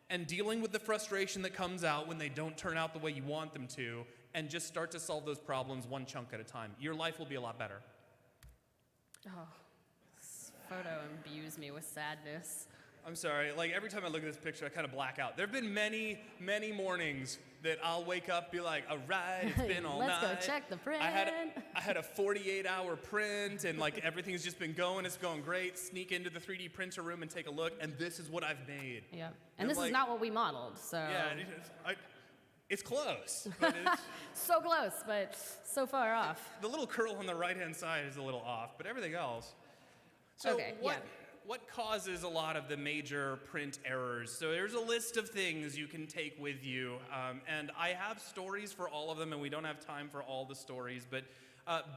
and dealing with the frustration that comes out when they don't turn out the way you want them to, and just start to solve those problems one chunk at a time. Your life will be a lot better. Oh, this photo imbues me with sadness. I'm sorry, like every time I look at this picture, I kind of black out. There have been many, many mornings that I'll wake up, be like, all right, it's been all night. Let's go check the print. I had a 48-hour print, and like everything's just been going, it's going great. Sneak into the 3D printer room and take a look, and this is what I've made. Yeah, and this is not what we modeled, so. Yeah, It's close, but it's, So close, but so far off. the little curl on the right-hand side is a little off, but everything else. So Okay, what causes a lot of the major print errors? So there's a list of things you can take with you, and I have stories for all of them, and we don't have time for all the stories, but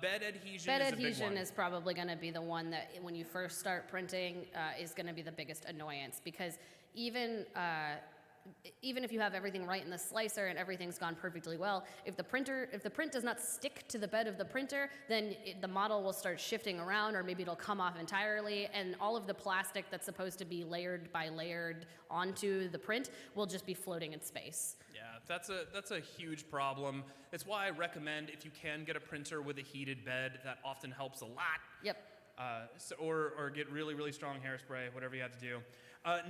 bed adhesion Bed is a big adhesion one. is probably going to be the one that, when you first start printing, is going to be the biggest annoyance, because even if you have everything right in the slicer and everything's gone perfectly well, if the print does not stick to the bed of the printer, then the model will start shifting around, or maybe it'll come off entirely, and all of the plastic that's supposed to be layered by layered onto the print will just be floating in space. Yeah, that's a huge problem. It's why I recommend, if you can get a printer with a heated bed, that often helps a lot. Yep. Or get really, really strong hairspray, whatever you have to do.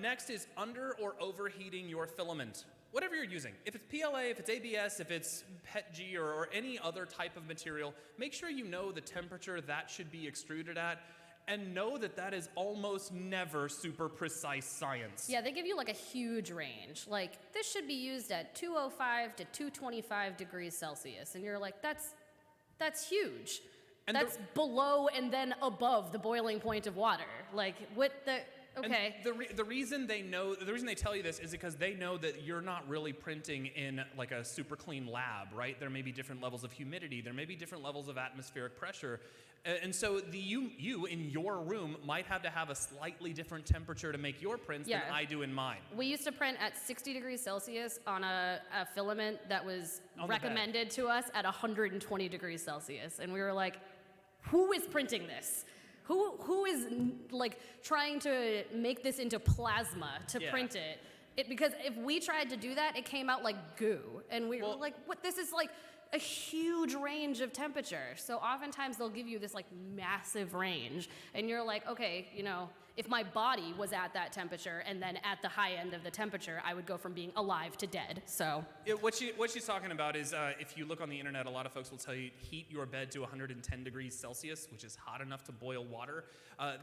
Next is under or overheating your filament. Whatever you're using. If it's PLA, if it's ABS, if it's PETG, or any other type of material, make sure you know the temperature that should be extruded at, and know that that is almost never super precise science. Yeah, they give you like a huge range. Like, this should be used at 205 to 225 degrees Celsius. And you're like, that's huge. And that's below and then above the boiling point of water. Like, what the... Okay. And the reason they tell you this is because they know that you're not really printing in like a super clean lab, right? There may be different levels of humidity, there may be different levels of atmospheric pressure, and so you in your room might have to have a slightly different temperature to make your prints than I do in mine. We used to print at 60 degrees Celsius on a filament that was recommended to us at 120 degrees Celsius, and we were like, who is printing this? Who is like trying to make this into plasma to print it? Because if we tried to do that, it came out like goo, and we were like, "What? This is like a huge range of temperature." So oftentimes they'll give you this like massive range, and you're like, "Okay, you know, if my body was at that temperature and then at the high end of the temperature, I would go from being alive to dead." So what she's talking about is if you look on the internet, a lot of folks will tell you heat your bed to 110 degrees Celsius, which is hot enough to boil water.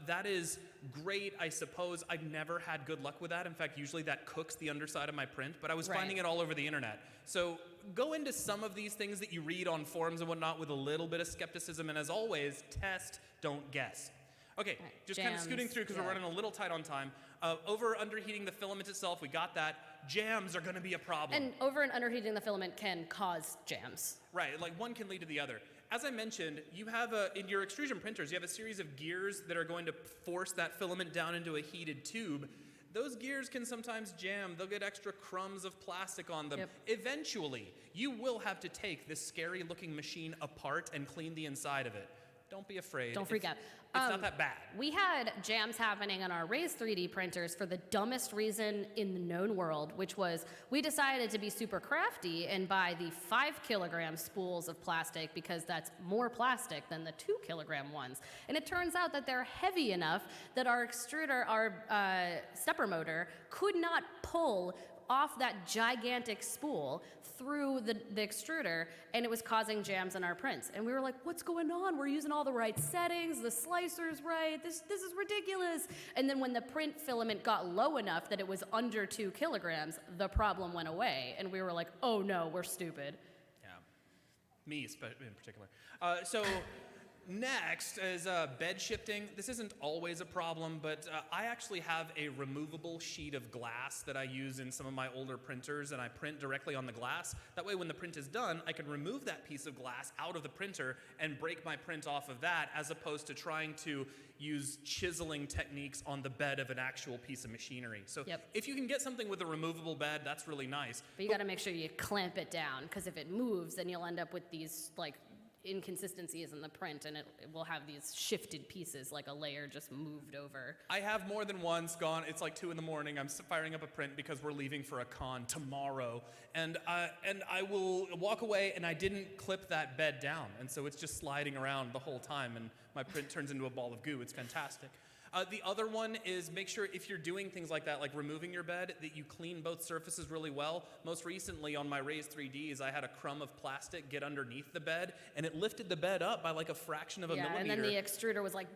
That is great, I suppose. I've never had good luck with that. In fact, usually that cooks the underside of my print, but I was finding it all over the internet. So go into some of these things that you read on forums and whatnot with a little bit of skepticism, and as always, test, don't guess. Okay, just kind of scooting through because we're running a little tight on time. Over underheating the filament itself, we got that. Jams are going to be a problem. And over and underheating the filament can cause jams. Right, like one can lead to the other. As I mentioned, you have in your extrusion printers, you have a series of gears that are going to force that filament down into a heated tube. Those gears can sometimes jam. They'll get extra crumbs of plastic on them. Yep. Eventually, you will have to take this scary-looking machine apart and clean the inside of it. Don't be afraid. Don't freak out. It's not that bad. We had jams happening on our Raise 3D printers for the dumbest reason in the known world, which was we decided to be super crafty and buy the 5 kilogram spools of plastic because that's more plastic than the 2 kilogram ones. And it turns out that they're heavy enough that our extruder, our stepper motor, could not pull off that gigantic spool through the extruder, and it was causing jams in our prints. And we were like, what's going on? We're using all the right settings, the slicer's right, this is ridiculous. And then when the print filament got low enough that it was under 2 kilograms, the problem went away, and we were like, oh no, we're stupid. Yeah, me in particular. So next is bed shifting. This isn't always a problem, but I actually have a removable sheet of glass that I use in some of my older printers, and I print directly on the glass. That way when the print is done, I can remove that piece of glass out of the printer and break my print off of that, as opposed to trying to use chiseling techniques on the bed of an actual piece of machinery. So if you can get something with a removable bed, that's really nice. But you gotta make sure you clamp it down, because if it moves, then you'll end up with these like inconsistencies in the print, and it will have these shifted pieces, like a layer just moved over. I have more than once gone, it's like 2 in the morning, I'm firing up a print because we're leaving for a con tomorrow, and I will walk away and I didn't clip that bed down, and so it's just sliding around the whole time, and my print turns into a ball of goo. It's fantastic. The other one is make sure if you're doing things like that, like removing your bed, that you clean both surfaces really well. Most recently on my Raise 3Ds, I had a crumb of plastic get underneath the bed, and it lifted the bed up by like a fraction of a millimeter. And then the extruder was like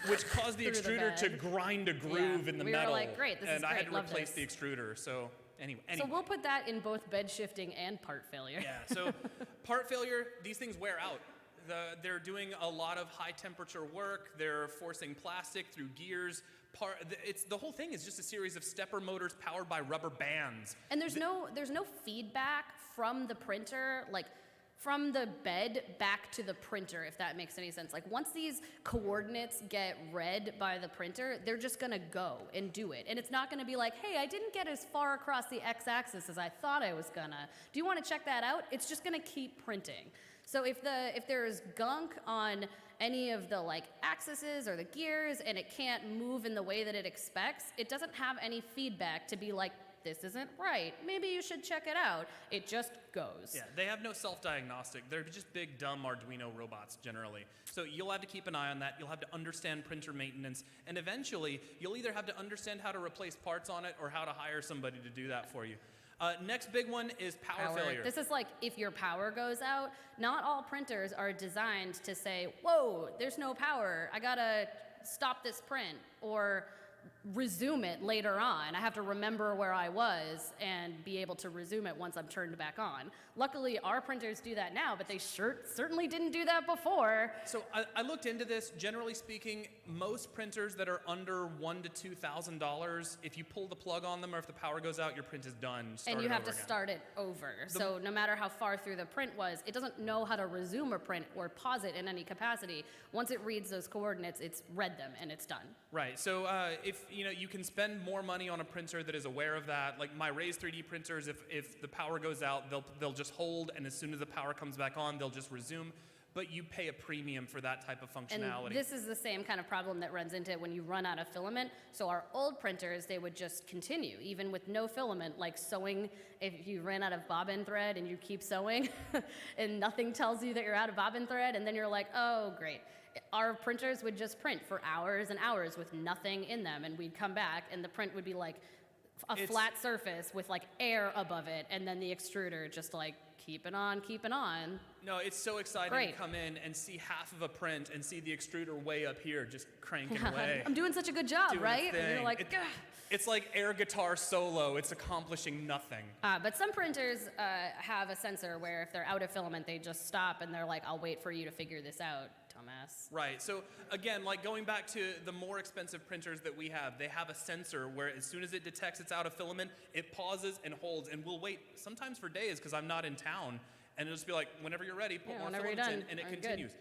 which caused the extruder to grind a groove in the metal. We were like, great, this is and great, I had to love replace this. the extruder, so Anyway. So we'll put that in both bed shifting and part failure. Yeah, so part failure, these things wear out. They're doing a lot of high temperature work. They're forcing plastic through gears. The whole thing is just a series of stepper motors powered by rubber bands. And there's no feedback from the printer, like from the bed back to the printer, if that makes any sense. Like once these coordinates get read by the printer, they're just gonna go and do it. And it's not gonna be like, hey, I didn't get as far across the x-axis as I thought I was gonna. Do you wanna check that out? It's just gonna keep printing. So if there's gunk on any of the like axes or the gears and it can't move in the way that it expects, it doesn't have any feedback to be like, this isn't right. Maybe you should check it out. It just goes. Yeah, they have no self-diagnostic. They're just big, dumb Arduino robots generally. So you'll have to keep an eye on that. You'll have to understand printer maintenance. And eventually, you'll either have to understand how to replace parts on it or how to hire somebody to do that for you. Next big one is power failure. This is like if your power goes out, not all printers are designed to say, whoa, there's no power. I gotta stop this print or resume it later on. I have to remember where I was and be able to resume it once I'm turned back on. Luckily, our printers do that now, but they certainly didn't do that before. So I looked into this. Generally speaking, most printers that are under $1,000 to $2,000, if you pull the plug on them or if the power goes out, your print is done. And you have to start it over. So no matter how far through the print was, it doesn't know how to resume a print or pause it in any capacity. Once it reads those coordinates, it's read them and it's done. Right. So if you can spend more money on a printer that is aware of that. Like my Raise 3D printers, if the power goes out, they'll just hold, and as soon as the power comes back on, they'll just resume. But you pay a premium for that type of functionality. And this is the same kind of problem that runs into it when you run out of filament. So our old printers, they would just continue, even with no filament, like sewing. If you ran out of bobbin thread and you keep sewing, and nothing tells you that you're out of bobbin thread, and then you're like, oh, great. Our printers would just print for hours and hours with nothing in them, and we'd come back, and the print would be like a flat surface with like air above it, and then the extruder just like keeping on. No, it's so exciting to come in and see half of a print and see the extruder way up here just cranking away. I'm doing such a good job, right? And you're like, it's like air guitar solo. It's accomplishing nothing. But some printers have a sensor where if they're out of filament, they just stop and they're like, I'll wait for you to figure this out, dumbass. Right. So again, like going back to the more expensive printers that we have, they have a sensor where as soon as it detects it's out of filament, it pauses and holds, and we'll wait sometimes for days because I'm not in town, and it'll just be like, whenever you're ready, put more filament in, and it continues.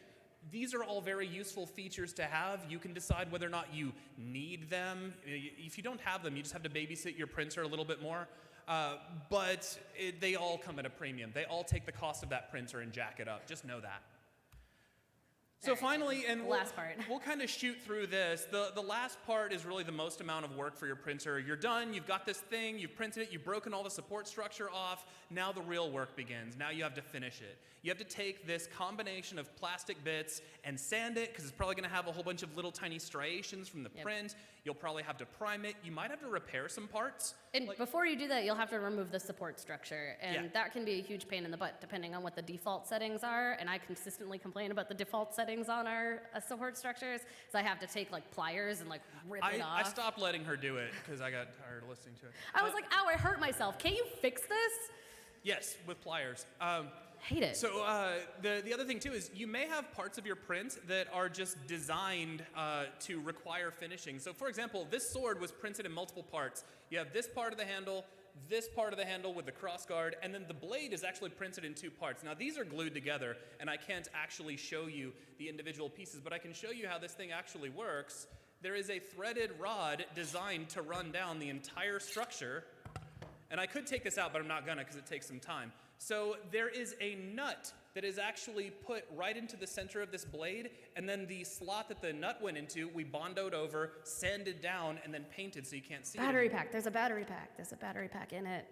These are all very useful features to have. You can decide whether or not you need them. If you don't have them, you just have to babysit your printer a little bit more. But they all come at a premium. They all take the cost of that printer and jack it up. Just know that. So finally, and we'll kind of shoot through this. The last part is really the most amount of work for your printer. You're done, you've got this thing, you've printed it, you've broken all the support structure off. Now the real work begins. Now you have to finish it. You have to take this combination of plastic bits and sand it, because it's probably going to have a whole bunch of little tiny striations from the print. You'll probably have to prime it. You might have to repair some parts. And before you do that, you'll have to remove the support structure. And that can be a huge pain in the butt, depending on what the default settings are. And I consistently complain about the default settings on our support structures. So I have to take like pliers and like rip it off. I stopped letting her do it because I got tired of listening to it. I was like, ow, I hurt myself. Can't you fix this? Yes, with pliers. Hate it. So the other thing too is you may have parts of your print that are just designed to require finishing. So for example, this sword was printed in multiple parts. You have this part of the handle, this part of the handle with the crossguard, and then the blade is actually printed in two parts. Now these are glued together, and I can't actually show you the individual pieces, but I can show you how this thing actually works. There is a threaded rod designed to run down the entire structure, and I could take this out, but I'm not gonna because it takes some time. So there is a nut that is actually put right into the center of this blade, and then the slot that the nut went into, we bondoed over, sanded down, and then painted so you can't see it. Battery pack. There's a battery pack. There's a battery pack in it.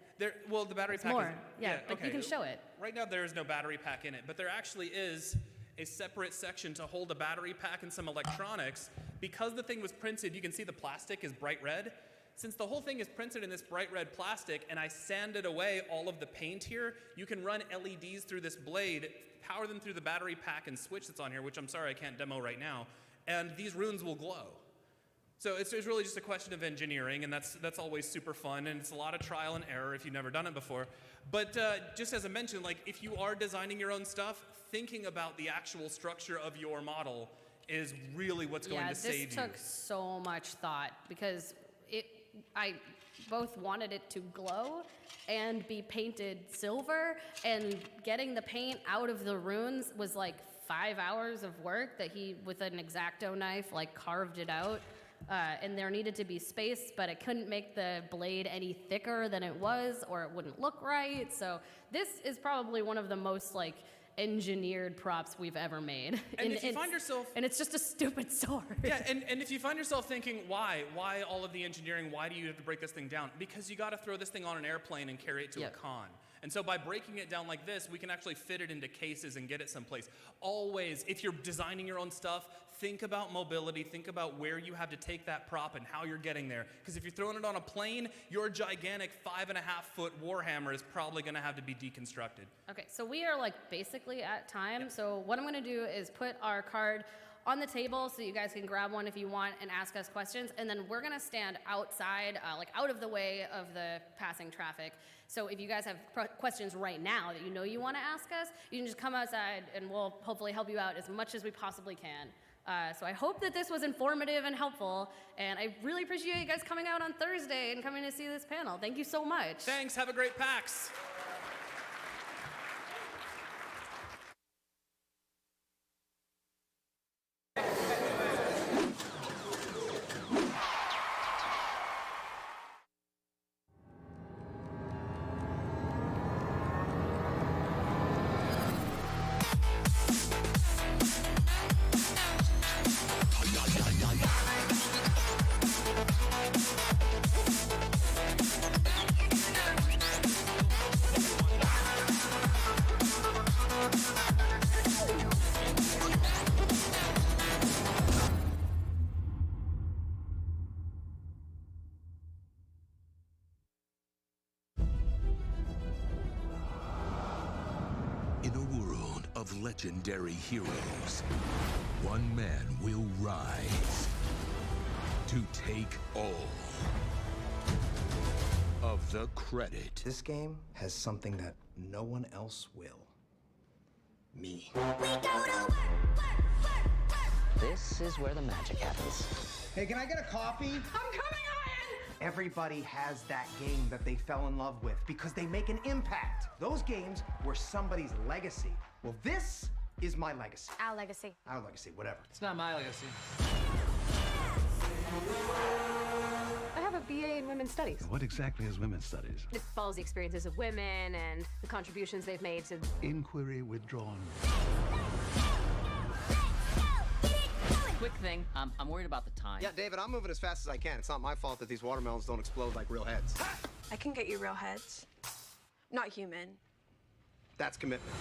Well, the battery pack more. is... Yeah, but okay. you can show it. Right now there is no battery pack in it, but there actually is a separate section to hold a battery pack and some electronics. Because the thing was printed, you can see the plastic is bright red. Since the whole thing is printed in this bright red plastic and I sanded away all of the paint here, you can run LEDs through this blade, power them through the battery pack and switch that's on here, which I'm sorry I can't demo right now, and these runes will glow. So it's really just a question of engineering, and that's always super fun, and it's a lot of trial and error if you've never done it before. But just as I mentioned, like if you are designing your own stuff, thinking about the actual structure of your model is really what's going to save you. Yeah, this took so much thought because I both wanted it to glow and be painted silver, and getting the paint out of the runes was like 5 hours of work that he, with an X-Acto knife, like carved it out. And there needed to be space, but it couldn't make the blade any thicker than it was, or it wouldn't look right. So this is probably one of the most like engineered props we've ever made. And if you find yourself... And it's just a stupid sword. Yeah, and if you find yourself thinking, why all of the engineering, why do you have to break this thing down? Because you gotta throw this thing on an airplane and carry it to a con. And so by breaking it down like this, we can actually fit it into cases and get it someplace. Always, if you're designing your own stuff, think about mobility, think about where you have to take that prop and how you're getting there. Because if you're throwing it on a plane, your gigantic 5.5-foot Warhammer is probably gonna have to be deconstructed. Okay, so we are like basically at time. So what I'm gonna do is put our card on the table so you guys can grab one if you want and ask us questions. And then we're gonna stand outside, like out of the way of the passing traffic. So if you guys have questions right now that you know you wanna ask us, you can just come outside and we'll hopefully help you out as much as we possibly can. So I hope that this was informative and helpful, and I really appreciate you guys coming out on Thursday and coming to see this panel. Thank you so much. Thanks, have a great PAX. In a world of legendary heroes, one man will rise to take all of the credit. This game has something that no one else will. Me. This is where the magic happens. Hey, can I get a coffee? I'm coming, Ian! Everybody has that game that they fell in love with because they make an impact. Those games were somebody's legacy. Well, this is my legacy. Our legacy. Our legacy, whatever. It's not my legacy. I have a BA in Women's Studies. What exactly is women's studies? It follows the experiences of women and the contributions they've made to... Inquiry withdrawn. Quick thing, I'm worried about the time. Yeah, David, I'm moving as fast as I can. It's not my fault that these watermelons don't explode like real heads. I can get you real heads. Not human. That's commitment.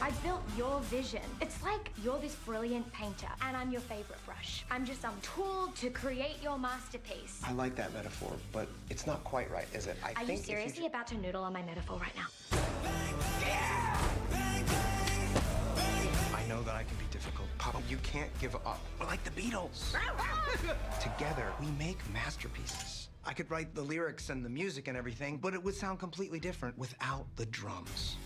I built your vision. It's like you're this brilliant painter, and I'm your favorite brush. I'm just some tool to create your masterpiece. I like that metaphor, but it's not quite right, is it? Are you seriously about to noodle on my metaphor right now? I know that I can be difficult. Papa, you can't give up. We're like the Beatles. Together, we make masterpieces. I could write the lyrics and the music and everything, but it would sound completely different without the drums.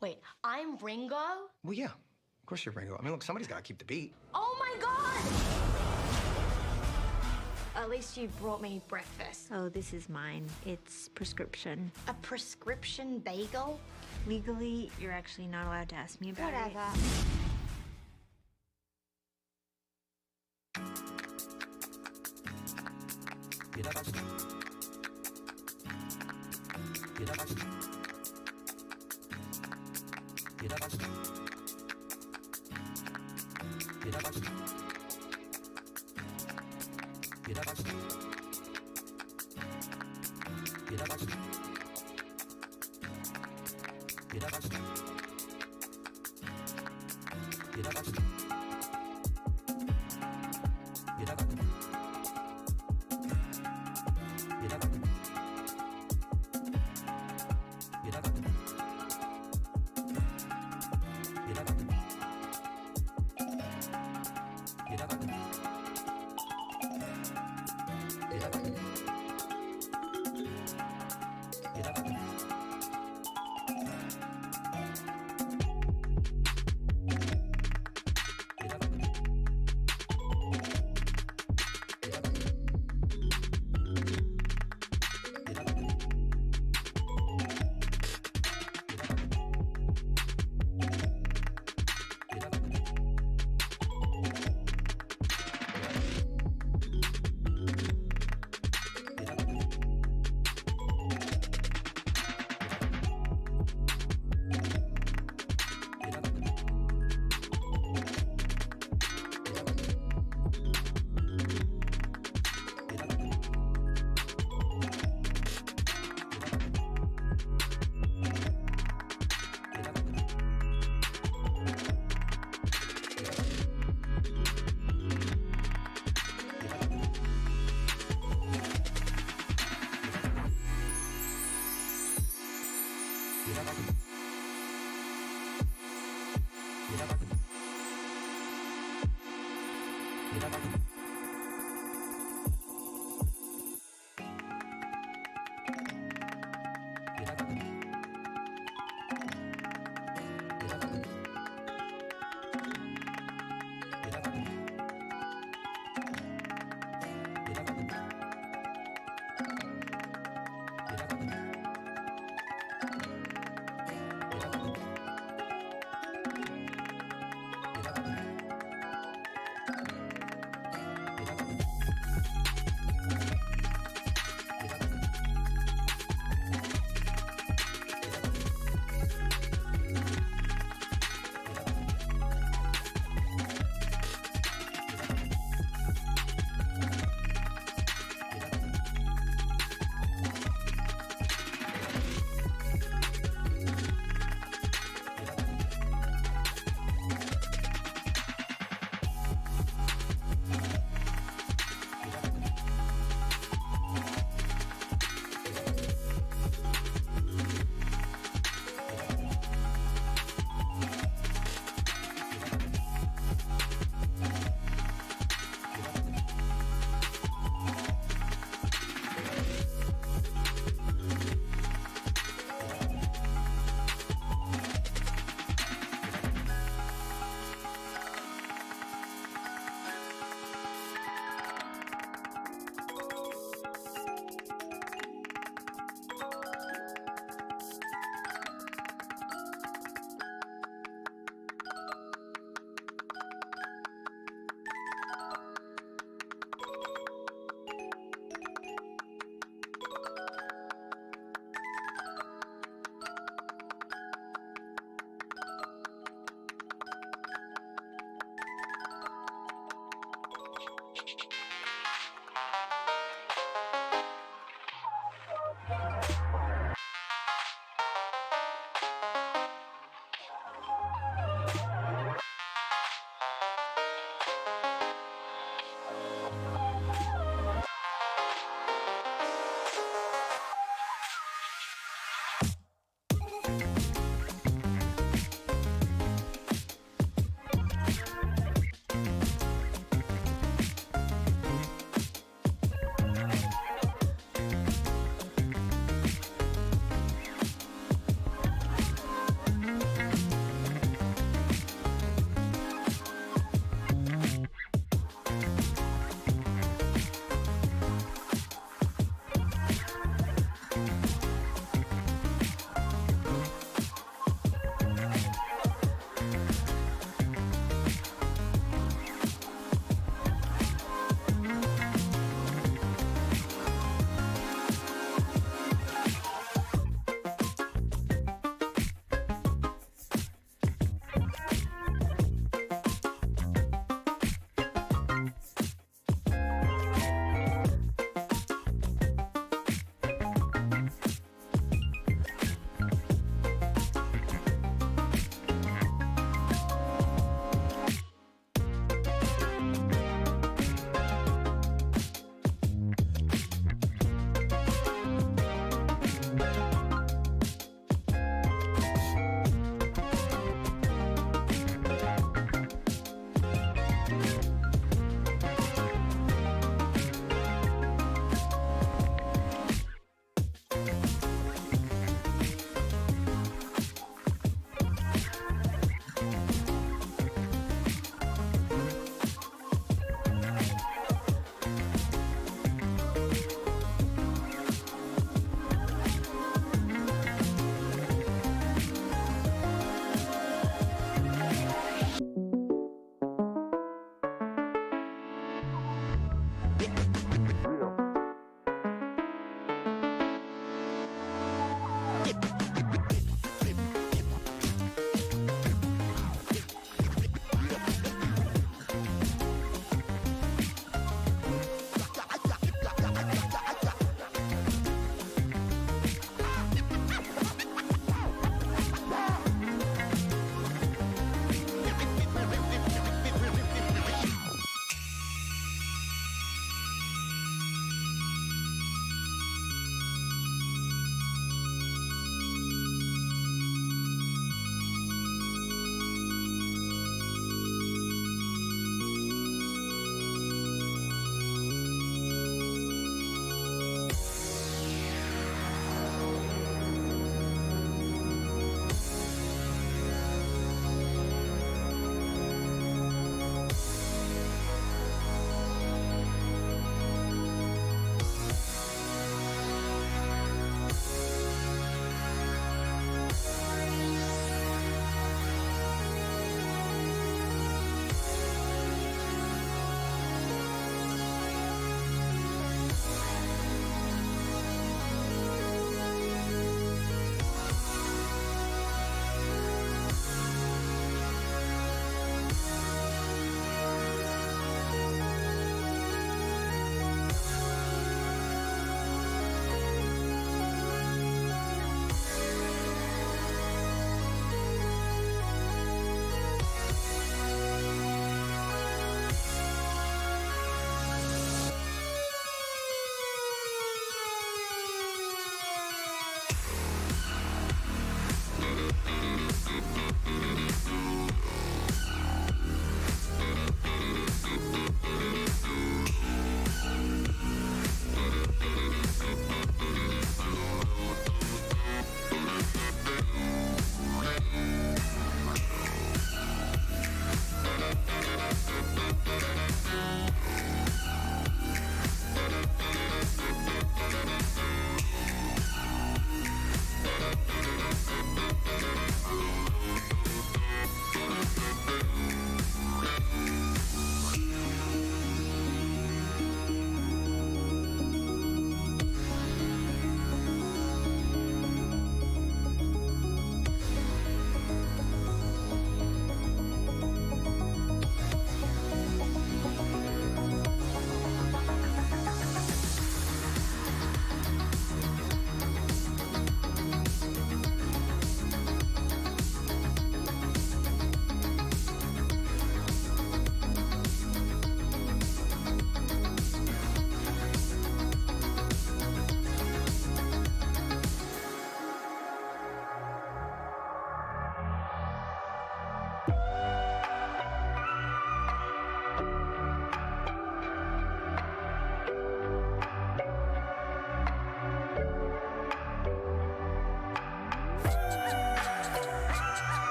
Wait, I'm Ringo? Well, yeah. Of course you're Ringo. I mean, look, somebody's got to keep the beat. Oh my God! At least you brought me breakfast. Oh, this is mine. It's prescription. A prescription bagel? Legally, you're actually not allowed to ask me about it. Whatever.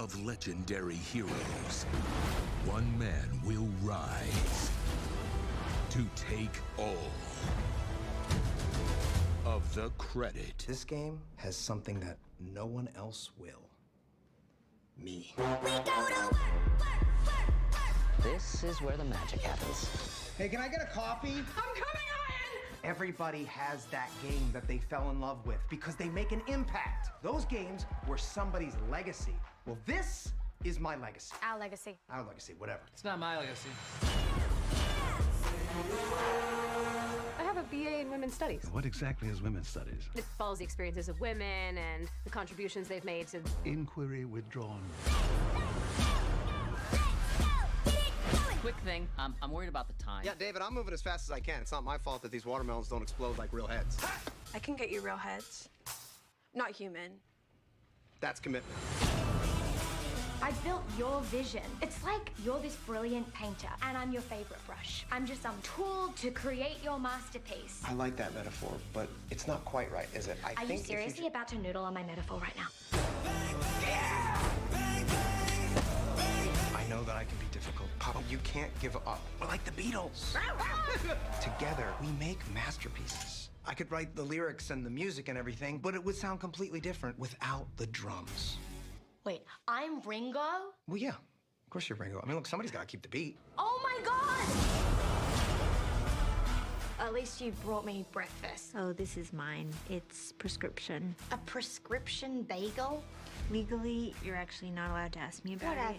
of legendary heroes. One man will rise to take all of the credit. This game has something that no one else will. Me. This is where the magic happens. Hey, can I get a coffee? I'm coming on! Everybody has that game that they fell in love with because they make an impact. Those games were somebody's legacy. Well, this is my legacy. Our legacy. Our legacy, whatever. It's not my legacy. I have a BA in Women's Studies. What exactly is women's studies? It follows the experiences of women and the contributions they've made to... Inquiry withdrawn. Quick thing, I'm worried about the time. Yeah, David, I'm moving as fast as I can. It's not my fault that these watermelons don't explode like real heads. I can get you real heads. Not human. That's commitment. I built your vision. It's like you're this brilliant painter, and I'm your favorite brush. I'm just some tool to create your masterpiece. I like that metaphor, but it's not quite right, is it? Are you seriously about to noodle on my metaphor right now? I know that I can be difficult. Papa, you can't give up. We're like the Beatles. Together, we make masterpieces. I could write the lyrics and the music and everything, but it would sound completely different without the drums. Wait, I'm Ringo? Well, yeah. Of course you're Ringo. I mean, look, somebody's got to keep the beat. Oh my God! At least you brought me breakfast. Oh, this is mine. It's prescription. A prescription bagel? Legally, you're actually not allowed to ask me about it.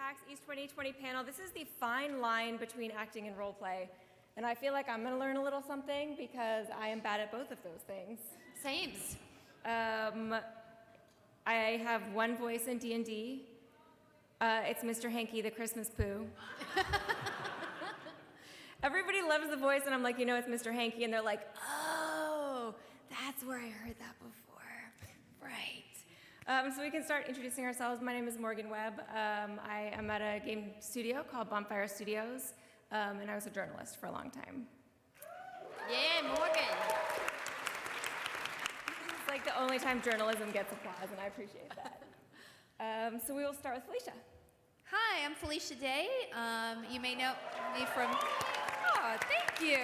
PAX East 2020 panel. This is the fine line between acting and role play. And I feel like I'm going to learn a little something because I am bad at both of those things. Sames. I have one voice in D&D. It's Mr. Hanky, the Christmas Pooh. Everybody loves the voice, and I'm like, it's Mr. Hanky, and they're like, oh, that's where I heard that before. Right. So we can start introducing ourselves. My name is Morgan Webb. I am at a game studio called Bonfire Studios, and I was a journalist for a long time. Yeah, Morgan. It's like the only time journalism gets applause, and I appreciate that. So we will start with Felicia. Hi, I'm Felicia Day. You may know me from... Oh, thank you.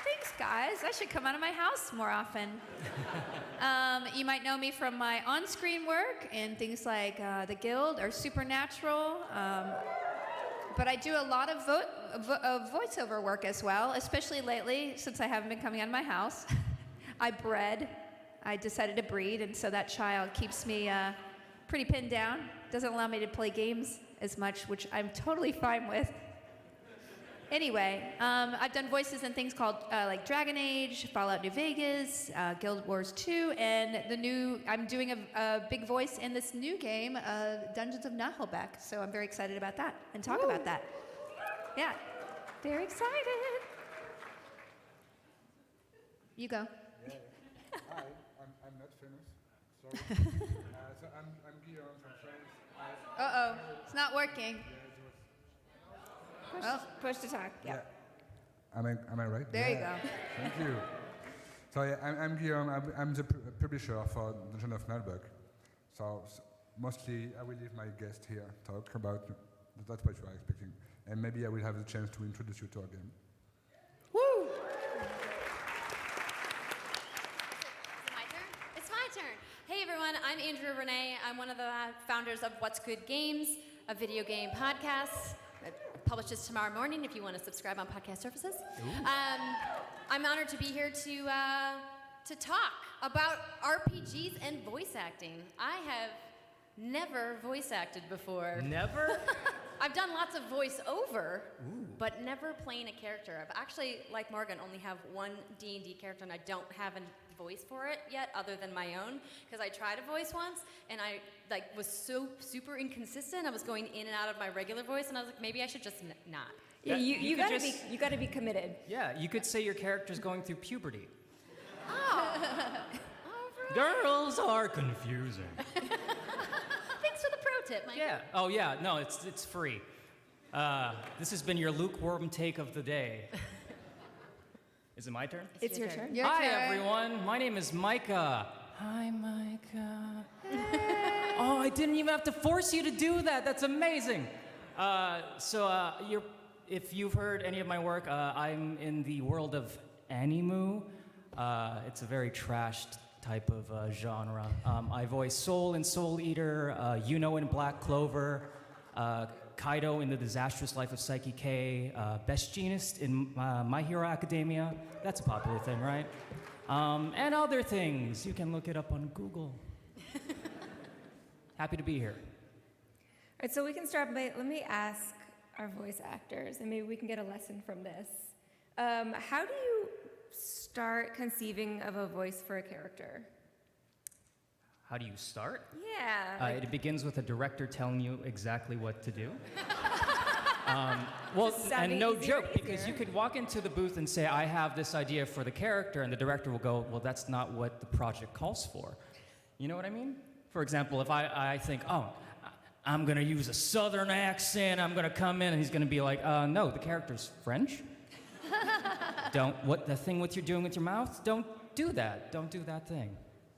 Thanks, guys. I should come out of my house more often. You might know me from my on-screen work in things like The Guild or Supernatural. But I do a lot of voiceover work as well, especially lately since I haven't been coming out of my house. I decided to breed, and so that child keeps me pretty pinned down. Doesn't allow me to play games as much, which I'm totally fine with. Anyway, I've done voices in things called like Dragon Age, Fallout New Vegas, Guild Wars 2, and I'm doing a big voice in this new game, Dungeons of Nahelbeck. So I'm very excited about that and talk about that. Yeah, very excited. You go. Yeah. Hi, I'm not famous. Sorry. So I'm Guillaume from France. Uh-oh, it's not working. Push to talk. Yeah. Am I right? There you go. Thank you. So yeah, I'm Guillaume. I'm the publisher for Dungeon of Nahelbeck. So mostly I will leave my guest here talk about. That's what you are expecting, and maybe I will have the chance to introduce you to our game. Woo! It's my turn. Hey everyone, I'm Andrea Renee. I'm one of the founders of What's Good Games, a video game podcast. It publishes tomorrow morning if you want to subscribe on podcast services. I'm honored to be here to to talk about RPGs and voice acting. I have never voice acted before. Never? I've done lots of voice-over, but never playing a character. I've actually, like Morgan, only have one D&D character, and I don't have a voice for it yet, other than my own, because I tried a voice once, and I was so super inconsistent. I was going in and out of my regular voice, and I was like, maybe I should just not. Yeah, you gotta be committed. Yeah, you could say your character's going through puberty. Oh. Girls are confusing. Thanks for the pro tip, Mike. Yeah. Oh, yeah. No, it's free. This has been your lukewarm take of the day. Is it my turn? It's your turn. Hi, everyone. My name is Micah. Hi, Micah. Oh, I didn't even have to force you to do that. That's amazing. If you've heard any of my work, I'm in the world of animu. It's a very trashed type of genre. I voice Soul in Soul Eater, Yuno in Black Clover, Kaido in The Disastrous Life of Psyche K, Best Jeanist in My Hero Academia. That's a popular thing, right? And other things. You can look it up on Google. Happy to be here. All right, so we can start by, let me ask our voice actors, and maybe we can get a lesson from this. How do you start conceiving of a voice for a character? How do you start? Yeah. It begins with a director telling you exactly what to do. And no joke, because you could walk into the booth and say, I have this idea for the character, and the director will go, well, that's not what the project calls for. You know what I mean? For example, if I think, I'm going to use a southern accent, I'm going to come in, and he's going to be like, no, the character's French. The thing you're doing with your mouth, don't do that. Don't do that thing.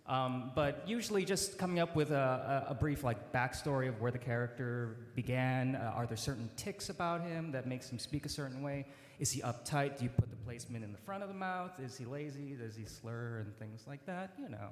But usually just coming up with a brief backstory of where the character began. Are there certain tics about him that makes him speak a certain way? Is he uptight? Do you put the placement in the front of the mouth? Is he lazy? Does he slur and things like that? You know,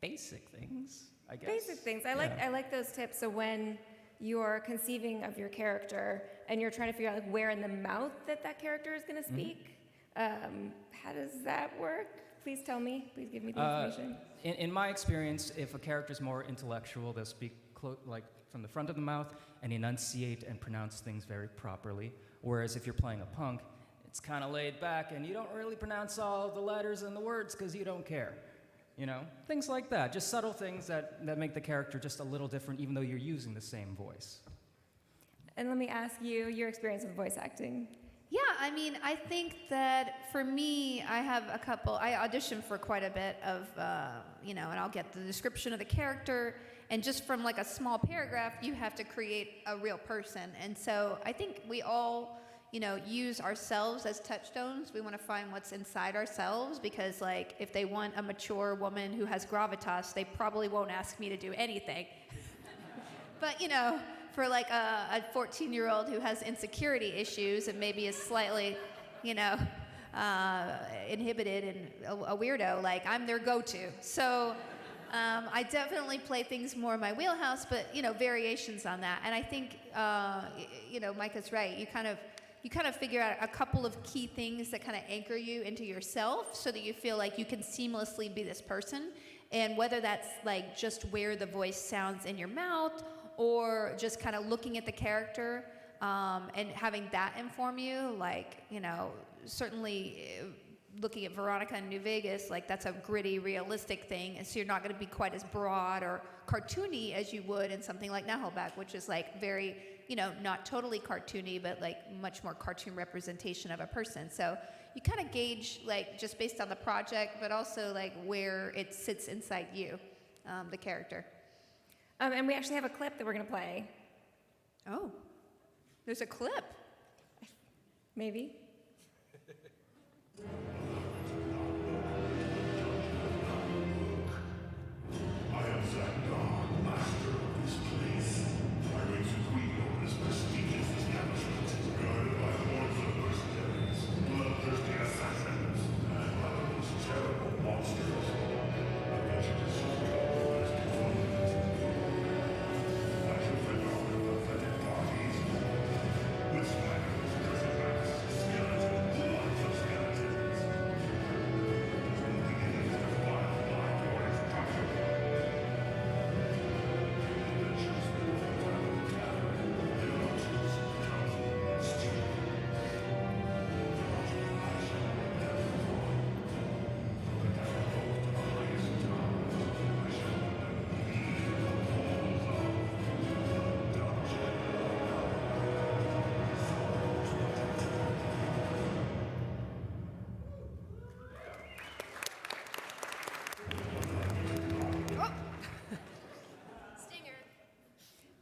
basic things, I guess. Basic things. I like those tips. So when you're conceiving of your character and you're trying to figure out where in the mouth that character is going to speak, how does that work? Please tell me. Please give me the information. In my experience, if a character is more intellectual, they'll speak from the front of the mouth and enunciate and pronounce things very properly. Whereas if you're playing a punk, it's kind of laid back and you don't really pronounce all the letters and the words because you don't care. You know, things like that. Just subtle things that make the character just a little different, even though you're using the same voice. And let me ask you your experience with voice acting. Yeah, I mean, I think that for me, I have a couple. I auditioned for quite a bit of, and I'll get the description of the character, and just from a small paragraph, you have to create a real person. And so I think we all, use ourselves as touchstones. We want to find what's inside ourselves because, if they want a mature woman who has gravitas, they probably won't ask me to do anything. But, for a 14-year-old who has insecurity issues and maybe is slightly, inhibited and a weirdo, I'm their go-to. So I definitely play things more in my wheelhouse, but, variations on that. And I think, Micah's right. You kind of figure out a couple of key things that kind of anchor you into yourself so that you feel like you can seamlessly be this person. And whether that's just where the voice sounds in your mouth or just kind of looking at the character and having that inform you, certainly looking at Veronica in New Vegas, that's a gritty, realistic thing, and so you're not going to be quite as broad or cartoony as you would in something like Nahelback, which is very, not totally cartoony, but much more cartoon representation of a person. So you kind of gauge just based on the project, but also where it sits inside you, the character. And we actually have a clip that we're going to play. Oh, there's a clip. Maybe. I am Zagdon, master of this place. I reign supreme over this prestigious establishment, guarded by hordes of mercenaries, bloodthirsty assassins, and by the most terrible monsters. I venture to seek your best confinement. I shall fend off the pathetic parties. With spiders, cursed rats, skeletons, lots of skeletons.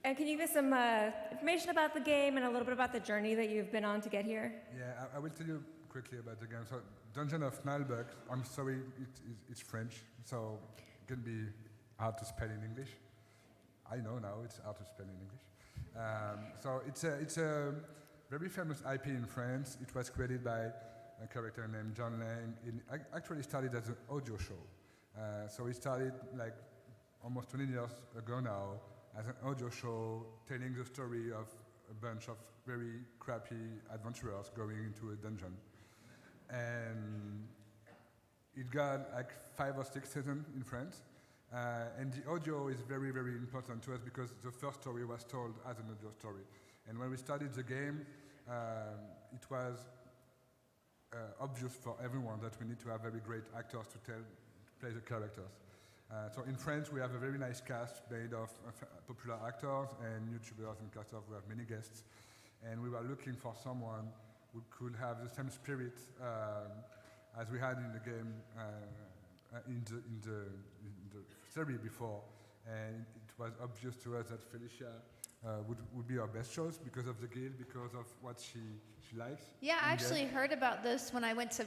And can you give us some information about the game and a little bit about the journey that you've been on to get here? Yeah, I will tell you quickly about the game. So, Dungeon of Nalbuck, I'm sorry, it's French, so it can be hard to spell in English. I know now it's hard to spell in English. So it's a very famous IP in France. It was created by a character named John Lang. It actually started as an audio show. So it started like almost 20 years ago now as an audio show telling the story of a bunch of very crappy adventurers going into a dungeon. And it got like 5 or 6 seasons in France. And the audio is very, very important to us because the first story was told as an audio story. And when we started the game, it was obvious for everyone that we need to have very great actors to play the characters. So in France, we have a very nice cast made of popular actors and YouTubers and casters. We have many guests. And we were looking for someone who could have the same spirit as we had in the game, in the series before. And it was obvious to us that Felicia would be our best choice because of the guild, because of what she likes. Yeah, I actually heard about this when I went to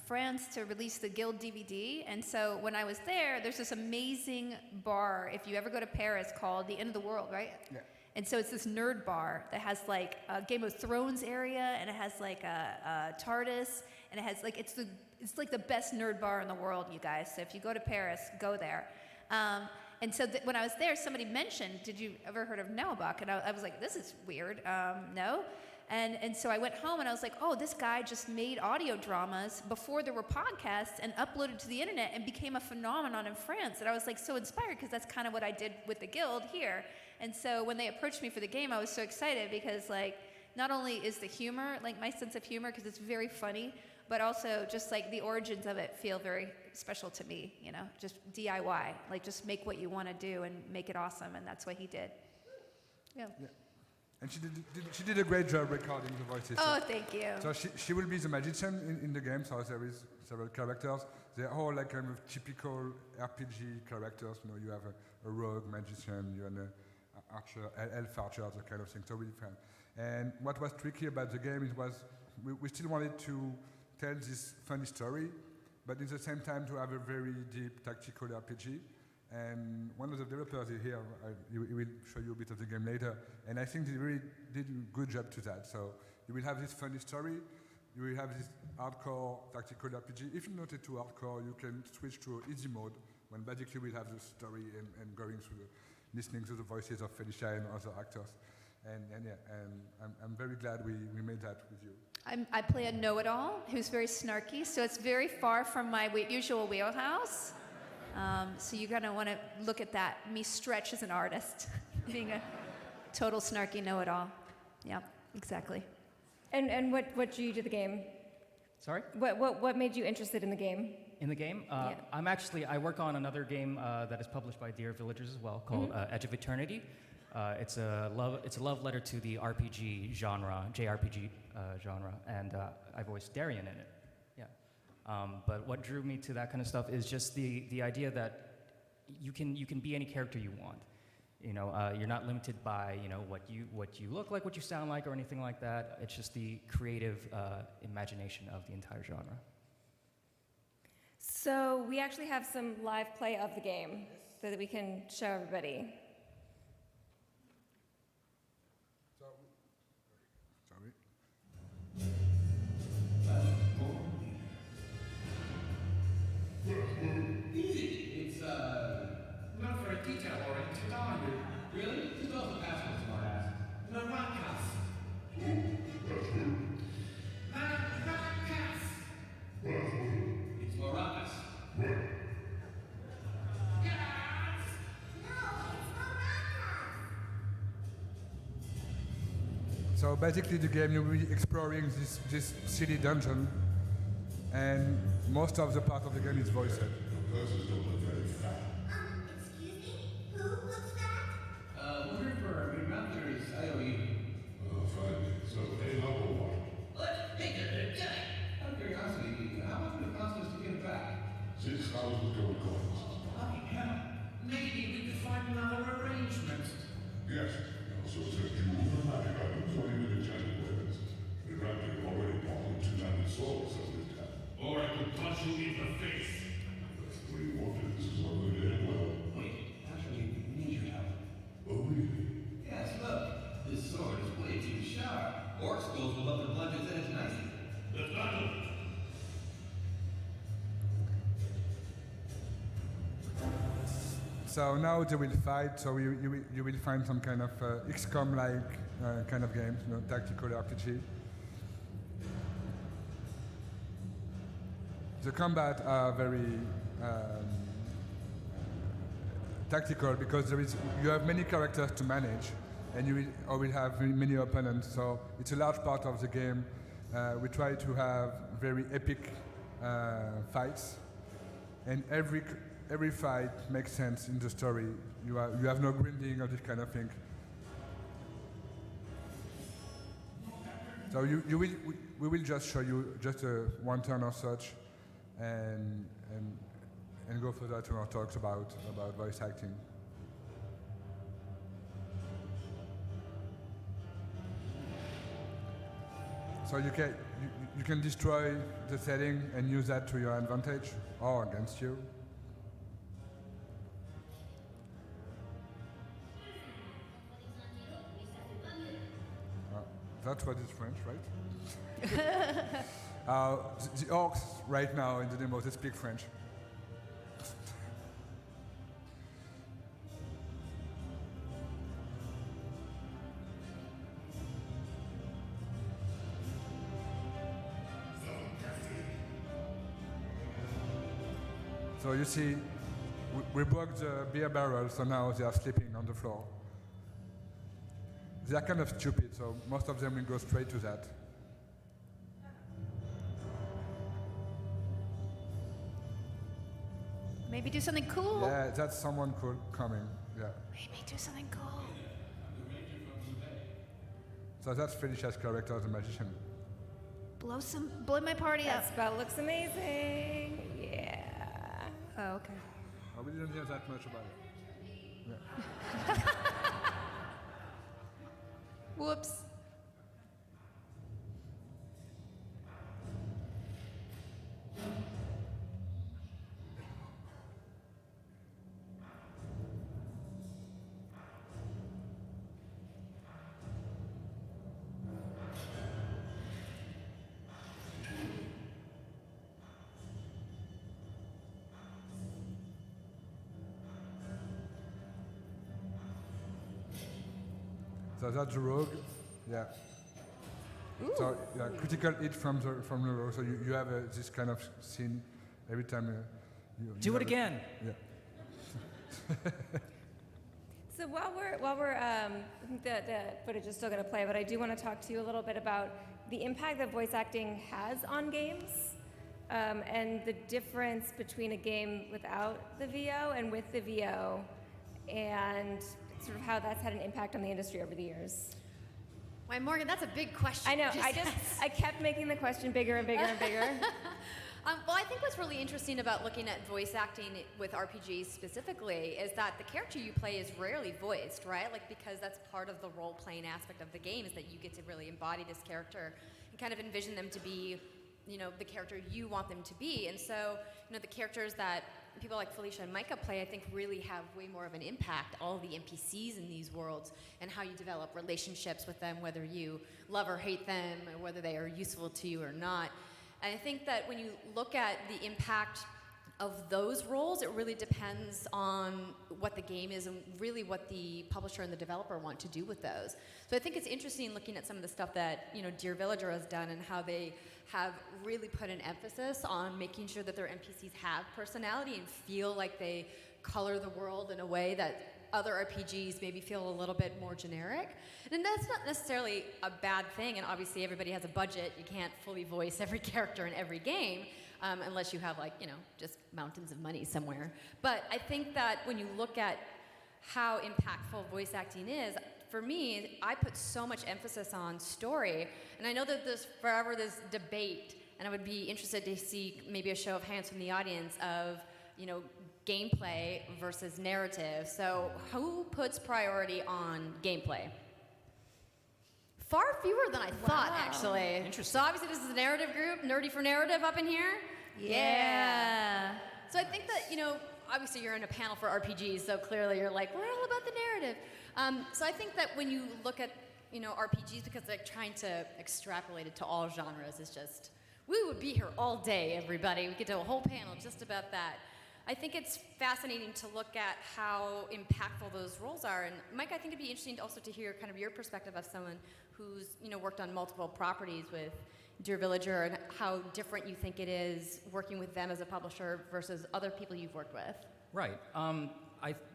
France to release the Guild DVD, and so when I was there, there's this amazing bar, if you ever go to Paris, called the End of the World, right? Yeah. And so it's this nerd bar that has like a Game of Thrones area, and it has like a TARDIS, and it has like it's like the best nerd bar in the world, you guys. So if you go to Paris, go there. And so when I was there, somebody mentioned, "Did you ever heard of Noahbuck?" And I was like, "This is weird. No." And so I went home and I was like, oh, this guy just made audio dramas before there were podcasts and uploaded to the internet and became a phenomenon in France. And I was like so inspired because that's kind of what I did with the guild here. And so when they approached me for the game, I was so excited because like not only is the humor, like my sense of humor, because it's very funny, but also just like the origins of it feel very special to me, you know, just DIY, like just make what you want to do and make it awesome. And that's what he did. Yeah. And she did a great job recording the voices. Oh, thank you. So she will be the magician in the game, so there is several characters. They're all like kind of typical RPG characters. You know, you have a rogue magician, you have an archer, elf archer, that kind of thing. So really fun. And what was tricky about the game is we still wanted to tell this funny story, but at the same time to have a very deep tactical RPG. And one of the developers is here, he will show you a bit of the game later, and I think they really did a good job to that. So you will have this funny story, you will have this hardcore tactical RPG. If you're not too hardcore, you can switch to easy mode, when basically we'll have the story and going through listening to the voices of Felicia and other actors. And I'm very glad we made that with you. I play a know-it-all who's very snarky, so it's very far from my usual wheelhouse. So you're going to want to look at that, me stretch as an artist, being a total snarky know-it-all. Yeah, exactly. And what drew you to the game? Sorry? What made you interested in the game? In the game? Yeah. I work on another game that is published by Dear Villagers as well, called Edge of Eternity. It's a love letter to the RPG genre, JRPG genre, and I voiced Darian in it. But what drew me to that kind of stuff is just the idea that you can be any character you want. You know, you're not limited by what you look like, what you sound like, or anything like that. It's just the creative imagination of the entire genre. So we actually have some live play of the game that we can show everybody. Easy. It's not very detail-oriented, are you? Really? Who does the password, smartass? Maracas. Maracas. It's maracas. Yes. No, it's maracas. So basically the game, you'll be exploring this city dungeon, and most of the part of the game is voiced. Excuse me? Who looks that? We're here for our adventures, IOE. Oh, fine. So, A-level one. Let's take it. Out of curiosity, how much would it cost us to get it back? 6,000 gold coins. Bloody hell. Maybe we could find another arrangement. Yes, he also said you were dramatic items, not even enchanted weapons. The Rampage already bought him 2 landed swords of this time. Or I could punch you in the face. That's the way you want it. This is not going to end well. Wait, actually, we need your help. Oh, really? Yes, look. This sword is way too sharp. Orc skulls will love their bludgeons at its nicest. Let's battle. So now they will fight. So you will find some kind of XCOM-like kind of games, tactical RPG. The combat are very tactical because you have many characters to manage, and you will have many opponents. So it's a large part of the game. We try to have very epic fights, and every fight makes sense in the story. You have no grinding or this kind of thing. So we will just show you just one turn or such, and go further to our talks about voice acting. So you can destroy the setting and use that to your advantage or against you. That's what is French, right? The orcs right now in the demo, they speak French. So you see, we broke the beer barrel, so now they are sleeping on the floor. They are kind of stupid, so most of them will go straight to that. Maybe do something cool. Yeah, that's someone cool coming. Yeah. Maybe do something cool. So that's Felicia's character as a magician. Blow my party That up. spell looks amazing. Yeah. Oh, okay. Oh, we didn't hear that much about it. Yeah. Whoops. So that's the rogue. Yeah. Ooh. So yeah, critical hit from the rogue. So you have this kind of scene every time you Do it again. Yeah. So while we're I think the footage is still going to play, but I do want to talk to you a little bit about the impact that voice acting has on games, and the difference between a game without the VO and with the VO, and sort of how that's had an impact on the industry over the years. Why, Morgan, that's a big question. I know. you just I kept making the question bigger and bigger and bigger. Well, I think what's really interesting about looking at voice acting with RPGs specifically is that the character you play is rarely voiced, right? Like, because that's part of the role-playing aspect of the game, is that you get to really embody this character and kind of envision them to be, the character you want them to be. And so, the characters that people like Felicia and Micah play, I think, really have way more of an impact, all the NPCs in these worlds, and how you develop relationships with them, whether you love or hate them, or whether they are useful to you or not. And I think that when you look at the impact of those roles, it really depends on what the game is and really what the publisher and the developer want to do with those. So I think it's interesting looking at some of the stuff that Dear Villager has done and how they have really put an emphasis on making sure that their NPCs have personality and feel like they color the world in a way that other RPGs maybe feel a little bit more generic. And that's not necessarily a bad thing, and obviously everybody has a budget. You can't fully voice every character in every game unless you have, just mountains of money somewhere. But I think that when you look at how impactful voice acting is, for me, I put so much emphasis on story, and I know that there's forever this debate, and I would be interested to see maybe a show of hands from the audience of, gameplay versus narrative. So who puts priority on gameplay? Far fewer than I thought, actually. Interesting. So obviously this is a narrative group, nerdy for narrative up in here. Yeah. So I think that, obviously you're in a panel for RPGs, so clearly you're like, we're all about the narrative. So I think that when you look at, RPGs, because like trying to extrapolate it to all genres is just, we would be here all day, everybody. We could do a whole panel just about that. I think it's fascinating to look at how impactful those roles are. And Mike, I think it'd be interesting also to hear kind of your perspective of someone who's, worked on multiple properties with Dear Villager, and how different you think it is working with them as a publisher versus other people you've worked with. Right.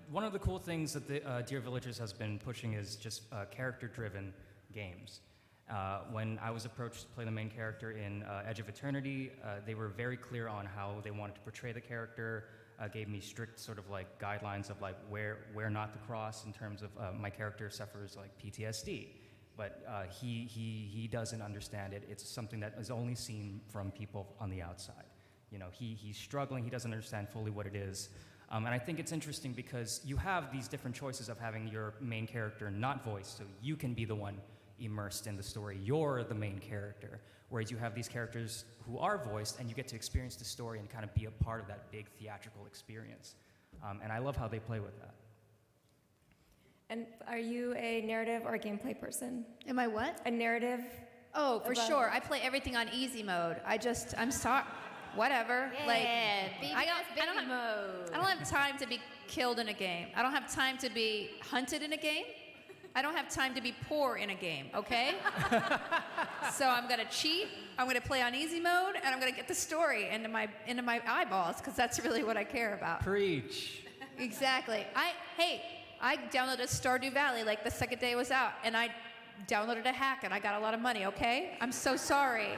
One of the cool things that the Dear Villagers has been pushing is just character-driven games. When I was approached to play the main character in Edge of Eternity, they were very clear on how they wanted to portray the character, gave me strict sort of like guidelines of like where not to cross in terms of my character suffers like PTSD. But he doesn't understand it. It's something that is only seen from people on the outside. He's struggling, he doesn't understand fully what it is. And I think it's interesting because you have these different choices of having your main character not voiced, so you can be the one immersed in the story. You're the main character. Whereas you have these characters who are voiced, and you get to experience the story and kind of be a part of that big theatrical experience. And I love how they play with that. And are you a narrative or a gameplay person? Am I what? A narrative? Oh, for sure. I play everything on easy mode. I'm sorry. Whatever. Yeah, I don't have time to be killed in a game. I don't have time to be hunted in a game. I don't have time to be poor in a game, okay? So I'm gonna cheat, I'm gonna play on easy mode, and I'm gonna get the story into my eyeballs, because that's really what I care about. Preach. Exactly. I downloaded Stardew Valley like the second day it was out, and I downloaded a hack, and I got a lot of money, okay? I'm so sorry.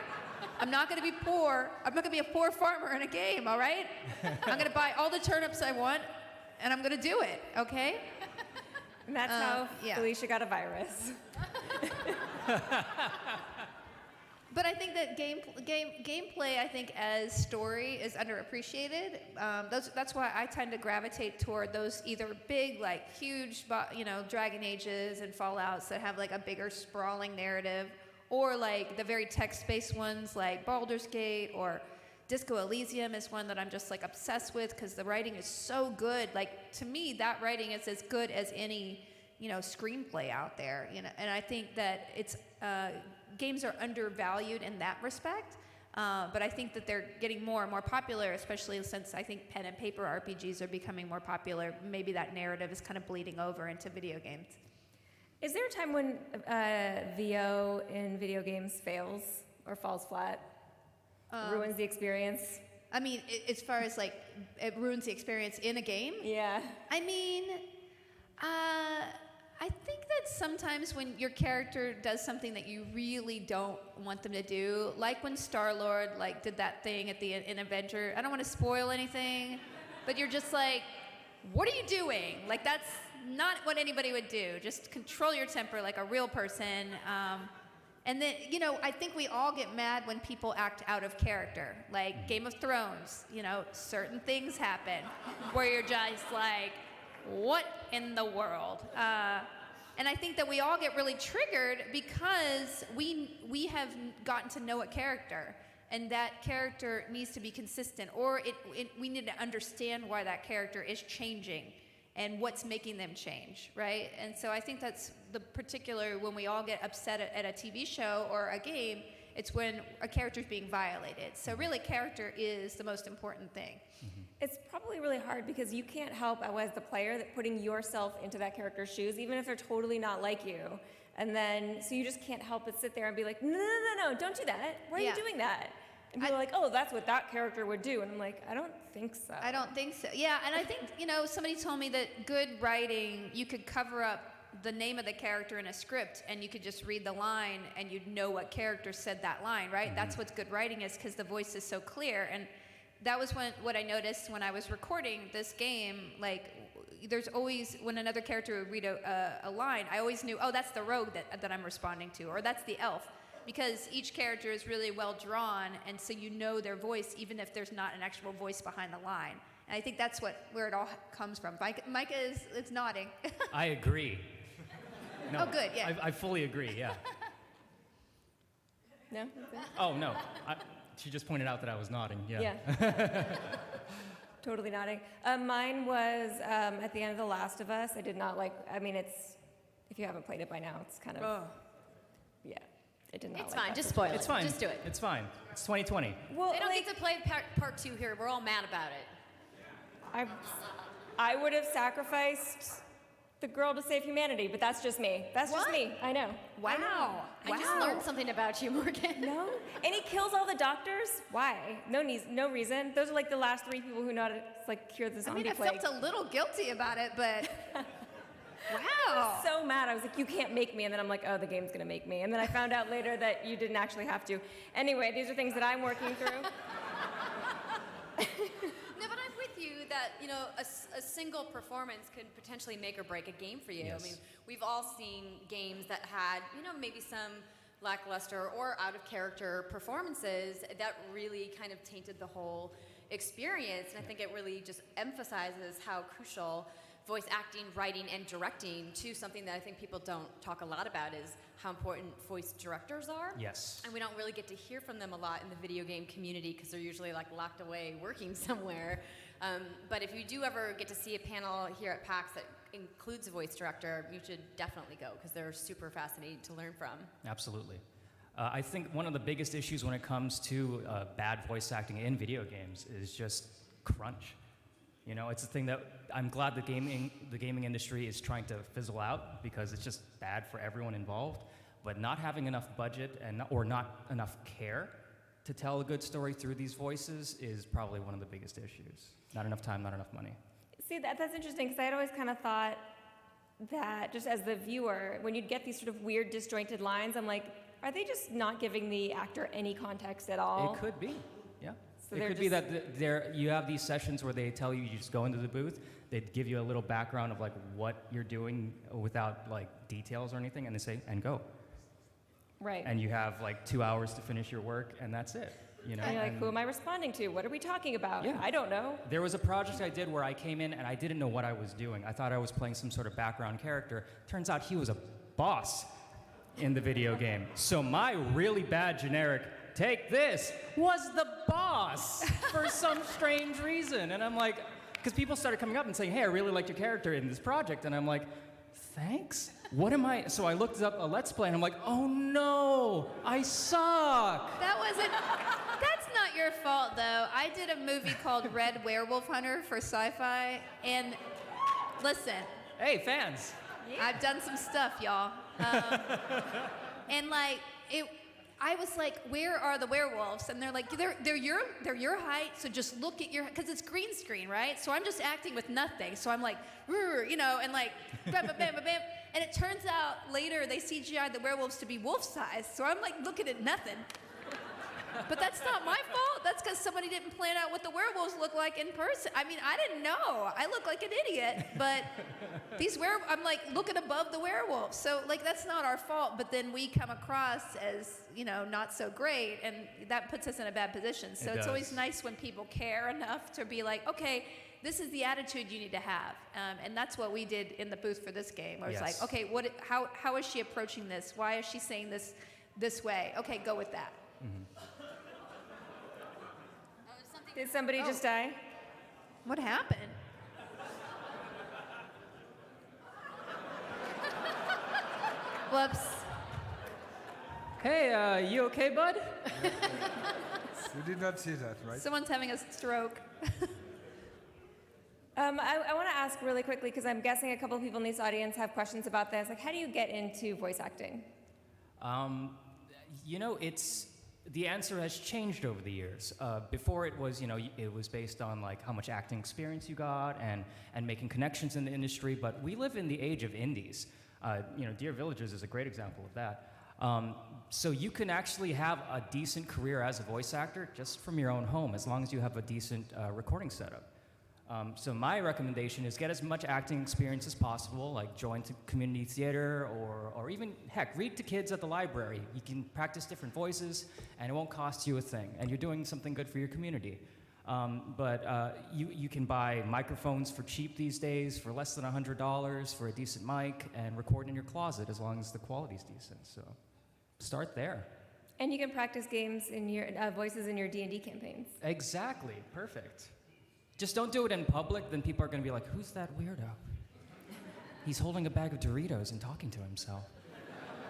I'm not gonna be poor. I'm not gonna be a poor farmer in a game, all right? I'm gonna buy all the turnips I want, and I'm gonna do it, okay? And that's how Felicia got a virus. But I think that gameplay, I think, as story is underappreciated. That's why I tend to gravitate toward those either big, like huge, Dragon Ages and Fallouts that have like a bigger, sprawling narrative, or like the very text-based ones like Baldur's Gate or Disco Elysium is one that I'm just like obsessed with because the writing is so good. Like to me, that writing is as good as any, screenplay out there. And I think that it's games are undervalued in that respect. But I think that they're getting more and more popular, especially since I think pen and paper RPGs are becoming more popular. Maybe that narrative is kind of bleeding over into video games. Is there a time when VO in video games fails or falls flat? Ruins the experience? I mean, as far as like, it ruins the experience in a game? Yeah. I mean, I think that sometimes when your character does something that you really don't want them to do, like when Star-Lord did that thing in Avenger, I don't want to spoil anything, but you're just like, what are you doing? Like, that's not what anybody would do. Just control your temper like a real person. And then, I think we all get mad when people act out of character. Like Game of Thrones, certain things happen where you're just like, what in the world? And I think that we all get really triggered because we have gotten to know a character, and that character needs to be consistent, or we need to understand why that character is changing and what's making them change, right? And so I think that's the particular when we all get upset at a TV show or a game, it's when a character's being violated. So really, character is the most important thing. Mm-hmm. It's probably really hard because you can't help, as the player, that putting yourself into that character's shoes, even if they're totally not like you. And then, so you just can't help but sit there and be like, no, don't do that. Why are you doing that? And people are like, oh, that's what that character would do. And I'm like, I don't think so. I don't think so. Yeah, and I think, somebody told me that good writing, you could cover up the name of the character in a script and you could just read the line and you'd know what character said that line, right? Mm-hmm. That's what good writing is, because the voice is so clear. And that was what I noticed when I was recording this game. Like, there's always, when another character would read a line, I always knew, oh, that's the rogue that I'm responding to, or that's the elf. Because each character is really well drawn, and so you know their voice, even if there's not an actual voice behind the line. And I think that's where it all comes from. Micah is nodding. I agree. No, Oh, good, yeah. I fully agree, yeah. No? Oh, no. She just pointed out that I was nodding, yeah. Totally nodding. Mine was at the end of The Last of Us. I did not like, it's, if you haven't played it by now, it's kind of, yeah. I did not It's like fine. that Just particular- spoil it. It's fine. Just do it. It's fine. It's 2020. Well, They don't get to play part 2 here. We're all mad about it. I would have sacrificed the girl to save humanity, but that's just me. That's just me. I know. Wow. I just learned something about you, Morgan. No? And he kills all the doctors? Why? No reason. Those are like the last 3 people who know how to cure the zombie I plague. felt a little guilty about it, but I wow. was so mad. I was like, you can't make me. And then I'm like, oh, the game's going to make me. And then I found out later that you didn't actually have to. Anyway, these are things that I'm working through. No, but I'm with you that, a single performance could potentially make or break a game for you. Yes. I mean, we've all seen games that had, maybe some lackluster or out of character performances that really kind of tainted the whole experience. And I think it really just emphasizes how crucial voice acting, writing, and directing to something that I think people don't talk a lot about is how important voice directors are. Yes. And we don't really get to hear from them a lot in the video game community because they're usually locked away working somewhere. But if you do ever get to see a panel here at PAX that includes a voice director, you should definitely go because they're super fascinating to learn from. Absolutely. I think one of the biggest issues when it comes to bad voice acting in video games is just crunch. It's a thing that I'm glad the gaming industry is trying to fizzle out because it's just bad for everyone involved. But not having enough budget or not enough care to tell a good story through these voices is probably one of the biggest issues. Not enough time, not enough money. See, that's interesting because I'd always kind of thought that just as the viewer, when you'd get these sort of weird disjointed lines, I'm like, are they just not giving the actor any context at all? It could be, yeah. So it they're could be that you have these sessions where they tell you just go into the booth, they give you a little background of what you're doing without details or anything, and they say, and go. Right. And you have 2 hours to finish your work, and that's it. And you're like, who am I responding to? What are we talking about? Yeah. I don't know. There was a project I did where I came in and I didn't know what I was doing. I thought I was playing some sort of background character. Turns out he was a boss in the video game. So my really bad generic, take this, was the boss for some strange reason. And I'm like, because people started coming up and saying, hey, I really liked your character in this project. And I'm like, thanks? What am I? So I looked up a Let's Play and I'm like, oh no, I suck. That's not your fault, though. I did a movie called Red Werewolf Hunter for Sci-Fi, and listen. Hey, fans. I've done some stuff, y'all. And I was like, where are the werewolves? And they're like, they're your height, so just look at because it's green screen, right? So I'm just acting with nothing. So I'm like, and bam, bam, bam, bam, bam. And it turns out later they CGI'd the werewolves to be wolf size. So I'm looking at nothing. But that's not my fault. That's because somebody didn't plan out what the werewolves look like in person. I didn't know. I look like an idiot. But I'm looking above the werewolves. So that's not our fault. But then we come across as, not so great. And that puts us in a bad position. So it's always nice when people care enough to be like, okay, this is the attitude you need to have. And that's what we did in the booth for this game. Where it's like, okay, how is she approaching this? Why is she saying this way? Okay, go with that. Mm-hmm. Did somebody just die? What happened? Whoops. Hey, you okay, bud? You did not see that, right? Someone's having a stroke. I want to ask really quickly, because I'm guessing a couple of people in this audience have questions about this. How do you get into voice acting? The answer has changed over the years. Before it was, it was based on how much acting experience you got and making connections in the industry. But we live in the age of indies. Dear Villagers is a great example of that. So you can actually have a decent career as a voice actor just from your own home, as long as you have a decent recording setup. So my recommendation is get as much acting experience as possible, join to community theater or even, heck, read to kids at the library. You can practice different voices and it won't cost you a thing. And you're doing something good for your community. But you can buy microphones for cheap these days, for less than $100 for a decent mic, and record in your closet as long as the quality's decent. So start there. And you can practice games in your voices in your D&D campaigns. Exactly, perfect. Just don't do it in public, then people are going to be like, who's that weirdo? He's holding a bag of Doritos and talking to himself.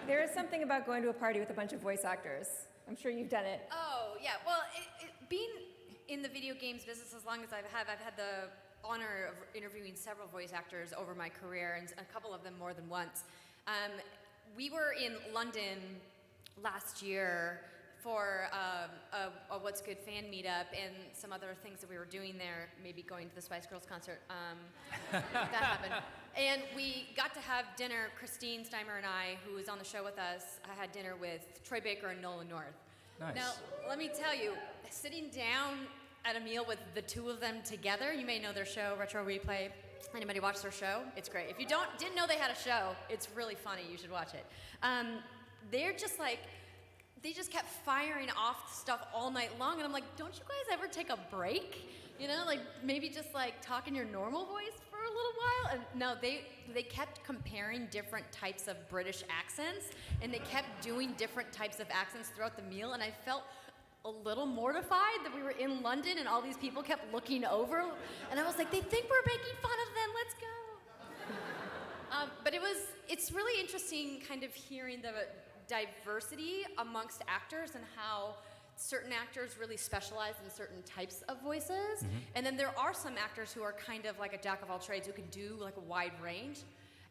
There is something about going to a party with a bunch of voice actors. I'm sure you've done it. Oh, yeah. Well, being in the video games business as long as I've had the honor of interviewing several voice actors over my career, and a couple of them more than once. We were in London last year for a What's Good fan meetup and some other things that we were doing there, maybe going to the Spice Girls concert. That happened. And we got to have dinner, Christine Steimer and I, who was on the show with us, I had dinner with Troy Baker and Nolan North. Nice. Now, let me tell you, sitting down at a meal with the two of them together, you may know their show, Retro Replay. Anybody watch their show? It's great. If you didn't know they had a show, it's really funny. You should watch it. They're just like, they just kept firing off stuff all night long, and I'm like, don't you guys ever take a break? You know, like maybe just like talk in your normal voice for a little while? And no, they kept comparing different types of British accents, and they kept doing different types of accents throughout the meal, and I felt a little mortified that we were in London and all these people kept looking over, and I was like, they think we're making fun of them, let's go. But it's really interesting kind of hearing the diversity amongst actors and how certain actors really specialize in certain types of voices. And then there are some actors who are kind of like a jack of all trades who can do like a wide range.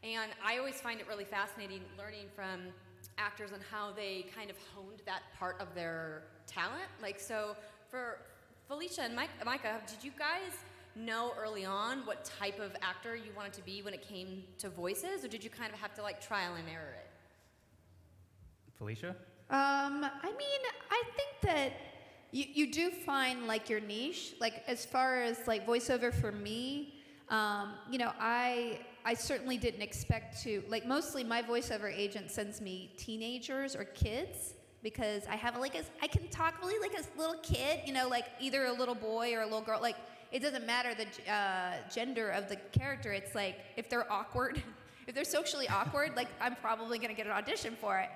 And I always find it really fascinating learning from actors and how they kind of honed that part of their talent. Like, so for Felicia and Micah, did you guys know early on what type of actor you wanted to be when it came to voices, or did you kind of have to like trial and error it? Felicia? I mean, I think that you do find like your niche. Like as far as like voiceover for me, you know, I certainly didn't expect to, like mostly my voiceover agent sends me teenagers or kids because I have like I can talk really like a little kid, you know, like either a little boy or a little girl. Like it doesn't matter the gender of the character. It's like if they're awkward, if they're socially awkward, like I'm probably gonna get an audition for it.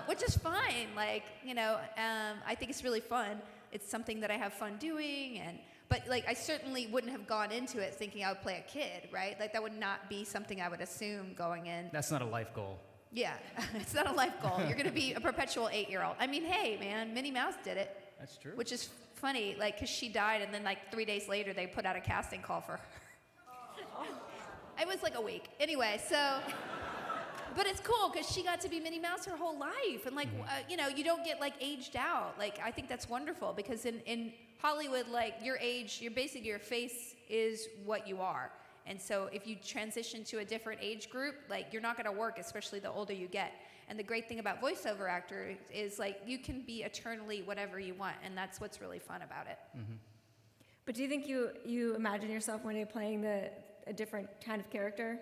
Which is fine, like, you know, I think it's really fun. It's something that I have fun doing, but like I certainly wouldn't have gone into it thinking I would play a kid, right? Like that would not be something I would assume going in. That's not a life goal. Yeah, it's not a life goal. You're gonna be a perpetual 8-year-old. I mean, hey man, Minnie Mouse did it. That's true. Which is funny, like, cause she died and then like 3 days later they put out a casting call for her. It was like a week. Anyway, so... But it's cool because she got to be Minnie Mouse her whole life, and like you know, you don't get like aged out. Like I think that's wonderful because in Hollywood, like your age, your face is what you are, and so if you transition to a different age group, like you're not going to work, especially the older you get. And the great thing about voiceover actor is like you can be eternally whatever you want, and that's what's really fun about it. But do you think you imagine yourself when you're playing a different kind of character,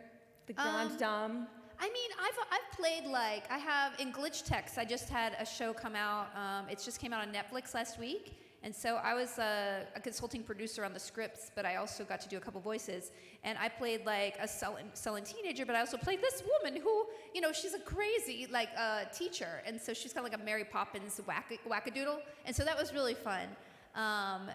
the Grand Dame? I mean, I've played like, I have in Glitch Text, I just had a show come out, it just came out on Netflix last week, and so I was a consulting producer on the scripts, but I also got to do a couple voices, and I played like a sullen teenager, but I also played this woman who, you know, she's a crazy like teacher, and so she's kind of like a Mary Poppins wackadoodle, and so that was really fun.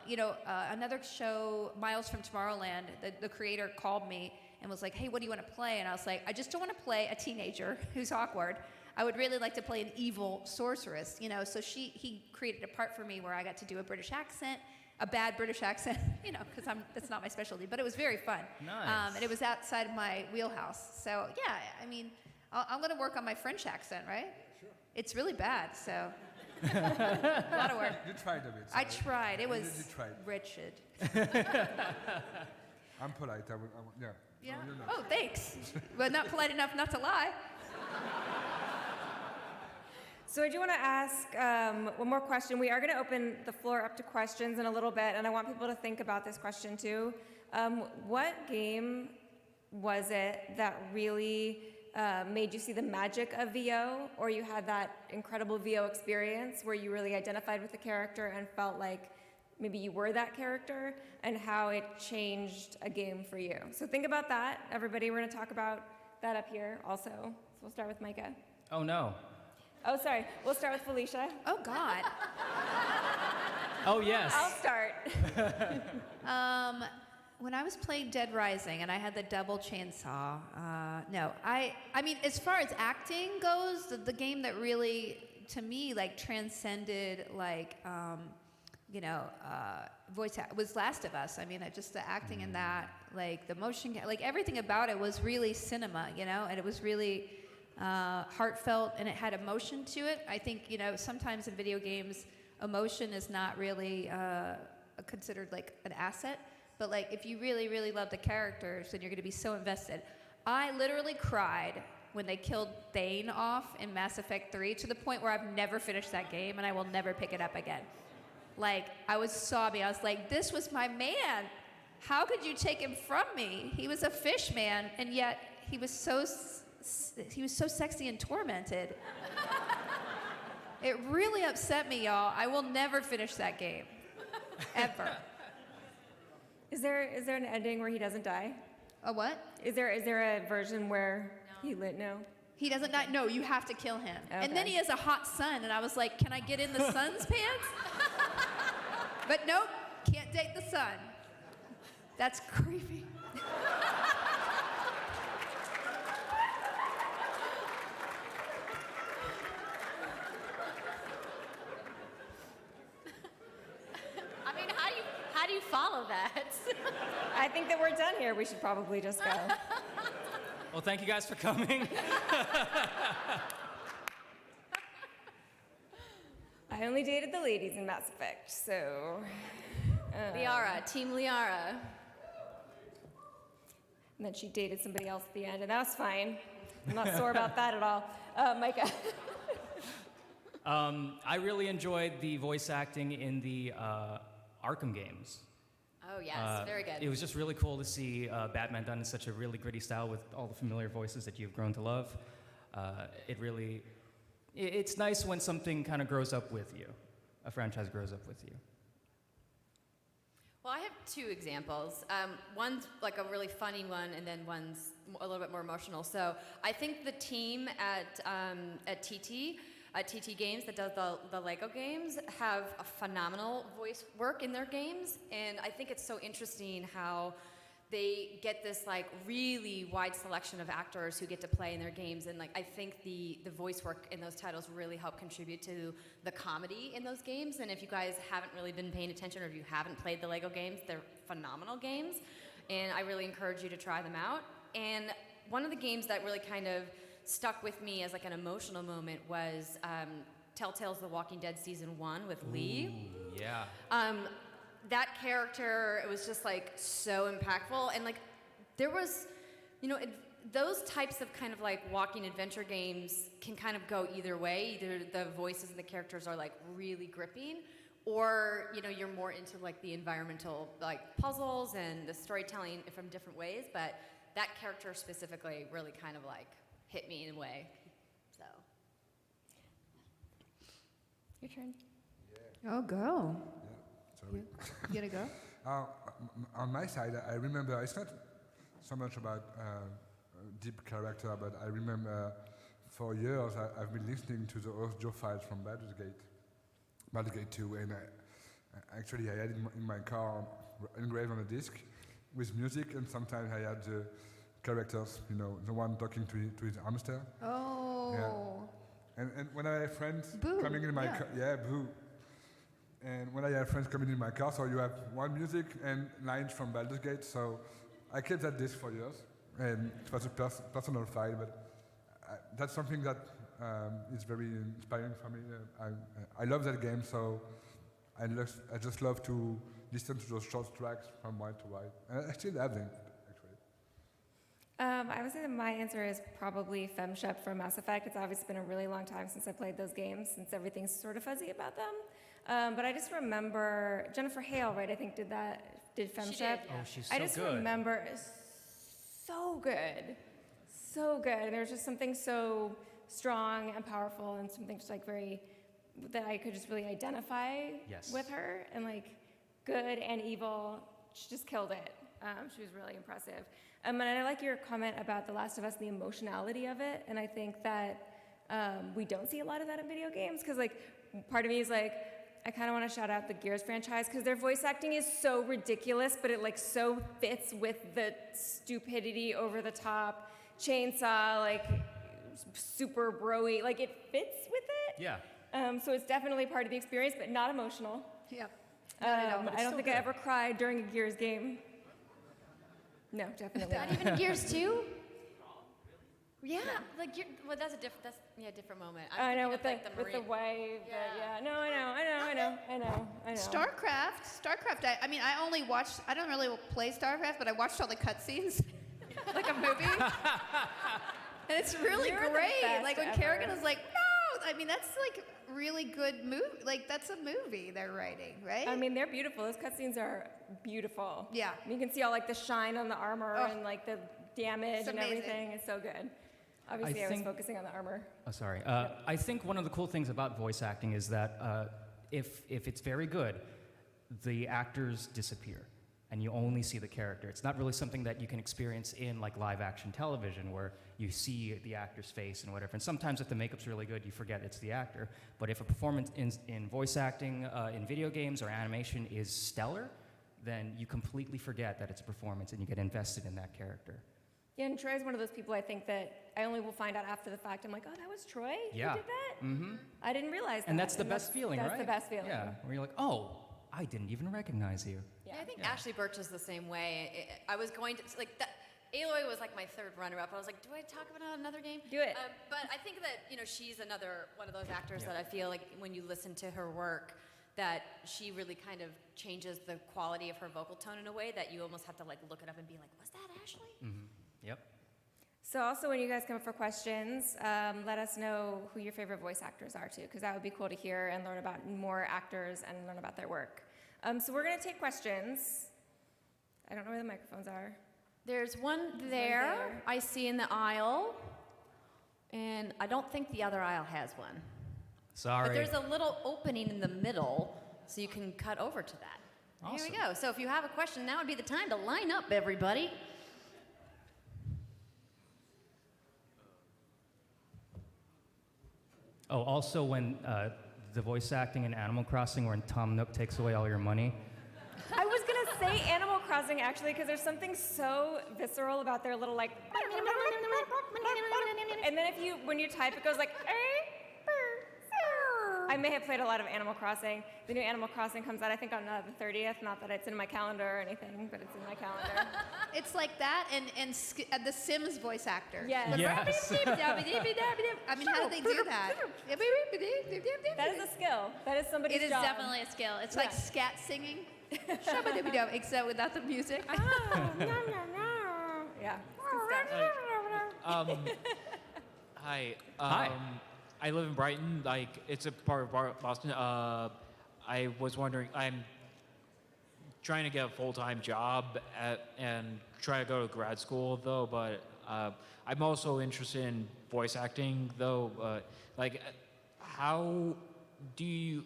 You know, another show, Miles from Tomorrowland, the creator called me and was like, hey, what do you want to play? And I was like, I just don't want to play a teenager who's awkward. I would really like to play an evil sorceress, you know. So he created a part for me where I got to do a British accent, a bad British accent, you know, because that's not my specialty. But it was very fun. Nice. And it was outside of my wheelhouse. So yeah, I mean, I'm going to work on my French accent, right? Sure. It's really bad, so. A lot of work. You tried a bit. I tried. It was You tried. wretched. I'm polite. Yeah. Yeah. No, you're not. Oh, thanks. But not polite enough not to lie. So I do want to ask one more question. We are going to open the floor up to questions in a little bit, and I want people to think about this question too. What game was it that really made you see the magic of VO, or you had that incredible VO experience where you really identified with the character and felt like maybe you were that character and how it changed a game for you. So think about that, everybody. We're going to talk about that up here also. So we'll start with Micah. Oh no. Oh, sorry. We'll start with Felicia. Oh, God. Oh yes. I'll start. When I was playing Dead Rising and I had the double chainsaw, no, I mean, as far as acting goes, the game that really, to me, like transcended, like, voice was Last of Us. I mean, just the acting in that, like the motion, like everything about it was really cinema, and it was really heartfelt and it had emotion to it. I think, sometimes in video games, emotion is not really considered like an asset. But like, if you really, really love the characters, then you're going to be so invested. I literally cried when they killed Thane off in Mass Effect 3 to the point where I've never finished that game and I will never pick it up again. Like, I was sobbing. I was like, this was my man. How could you take him from me? He was a fish man, and yet he was so sexy and tormented. It really upset me, y'all. I will never finish that game, ever. Is there an ending where he doesn't die? A what? Is there a version where he lit? No. He doesn't die. No, you have to kill him. Okay. And then he has a hot son, and I was like, can I get in the son's pants? But nope, can't date the son. That's creepy. I mean, how do you follow that? I think that we're done here. We should probably just go. Well, thank you guys for coming. I only dated the ladies in Mass Effect, so... Liara, Team Liara. And then she dated somebody else at the end, and that was fine. I'm not sore about that at all. Micah. I really enjoyed the voice acting in the Arkham games. Oh, yes, very good. It was just really cool to see Batman done in such a really gritty style with all the familiar voices that you've grown to love. It's nice when something kind of grows up with you, a franchise grows up with you. Well, I have two examples. One's like a really funny one, and then one's a little bit more emotional. So I think the team at TT Games that does the Lego games have a phenomenal voice work in their games, and I think it's so interesting how they get this like really wide selection of actors who get to play in their games, and like I think the voice work in those titles really help contribute to the comedy in those games. And if you guys haven't really been paying attention, or if you haven't played the Lego games, they're phenomenal games, and I really encourage you to try them out. And one of the games that really kind of stuck with me as like an emotional moment was Telltale's The Walking Dead Season 1 with Lee. Yeah. That character, it was just like so impactful, and like there was, those types of kind of like walking adventure games can kind of go either way. Either the voices and the characters are like really gripping, or you're more into like the environmental like puzzles and the storytelling from different ways. But that character specifically really kind of like hit me in a way. So your turn. Oh, go. Sorry. You gonna go? On my side, I remember, it's not so much about deep character, but I remember for years I've been listening to the Earth Joe files from Baldur's Gate 2, and actually I had it in my car engraved on a disc with music, and sometimes I had the characters, the one talking to his hamster. Oh. Yeah. And when I have friends Boo. coming in my car, Boo. And when I have friends coming in my car, so you have one music and lines from Baldur's Gate, so I kept that disc for years, and it was a personal file, but that's something that is very inspiring for me. I love that game, so I just love to listen to those short tracks from right to right, and I still have them, actually. I would say that my answer is probably FemShep from Mass Effect. It's obviously been a really long time since I played those games, since everything's sort of fuzzy about them. But I just remember Jennifer Hale, right? I think did FemShep. She did, yeah. Oh, she's so I just good. remember so good. And there was just something so strong and powerful, and something just like very that I could just really identify Yes. with her, and like good and evil. She just killed it. She was really impressive. And I like your comment about The Last of Us, the emotionality of it. And I think that we don't see a lot of that in video games. Because, like, part of me is like, I kind of want to shout out the Gears franchise because their voice acting is so ridiculous, but it, like, so fits with the stupidity, over the top, chainsaw, like, super bro-y. Like, it fits with it. Yeah. So it's definitely part of the experience, but not emotional. Yep. I don't think I ever cried during a Gears game. No, definitely Not even Gears 2? Yeah, like well, that's a different moment. I know, thinking with of, the like, with the wave. Yeah. No, I know. StarCraft. I mean, I only watched. I don't really play StarCraft, but I watched all the cutscenes, like a movie, and it's really You're the great. best Like when ever. Kerrigan was like, "No," I mean, that's like really good movie. Like that's a movie they're writing, right? I mean, they're beautiful. Those cutscenes are beautiful. Yeah. You can see all like the shine on the armor and like the damage It's and amazing. everything. It's so good. Obviously, I was focusing on the armor. Oh, sorry. I think one of the cool things about voice acting is that if it's very good, the actors disappear, and you only see the character. It's not really something that you can experience in like live action television, where you see the actor's face and whatever. And sometimes if the makeup's really good, you forget it's the actor. But if a performance in voice acting in video games or animation is stellar, then you completely forget that it's a performance and you get invested in that character. Yeah, and Troy's one of those people I think that I only will find out after the fact. I'm like, oh, that was Troy who did that? Mm-hmm. I didn't realize that. And that's the best feeling, right? That's the best feeling. Yeah, where you're like, oh, I didn't even recognize you. Yeah, I think Ashley Birch is the same way. I was going to like that. Aloy was like my third runner-up. I was like, do I talk about another game? Do it. But I think that she's another one of those actors that I feel like when you listen to her work, that she really kind of changes the quality of her vocal tone in a way that you almost have to like look it up and be like, was that Ashley? Mm-hmm. Yep. So also when you guys come up for questions, let us know who your favorite voice actors are too, because that would be cool to hear and learn about more actors and learn about their work. So we're gonna take questions. I don't know where the microphones are. There's one there I see in the aisle, and I don't think the other aisle has one. Sorry. But there's a little opening in the middle, so you can cut over to that. Awesome. Here we go. So if you have a question, now would be the time to line up, everybody. Oh, also when the voice acting in Animal Crossing, when Tom Nook takes away all your money. I was gonna say Animal Crossing actually, because there's something so visceral about their little like, and then when you type, it goes like. I may have played a lot of Animal Crossing. The new Animal Crossing comes out, I think, on the 30th. Not that it's in my calendar or anything, but it's in my calendar. It's like that and the Sims voice actor. Yes. Yes. I mean, how do they do that? That is a skill. That is somebody's It is job. definitely a skill. It's like scat singing, except without the music. Yeah. It's good stuff. Hi. Hi. I live in Brighton. Like, it's a part of Boston. I was wondering, I'm trying to get a full-time job and try to go to grad school, though, but I'm also interested in voice acting, though. Like, how do you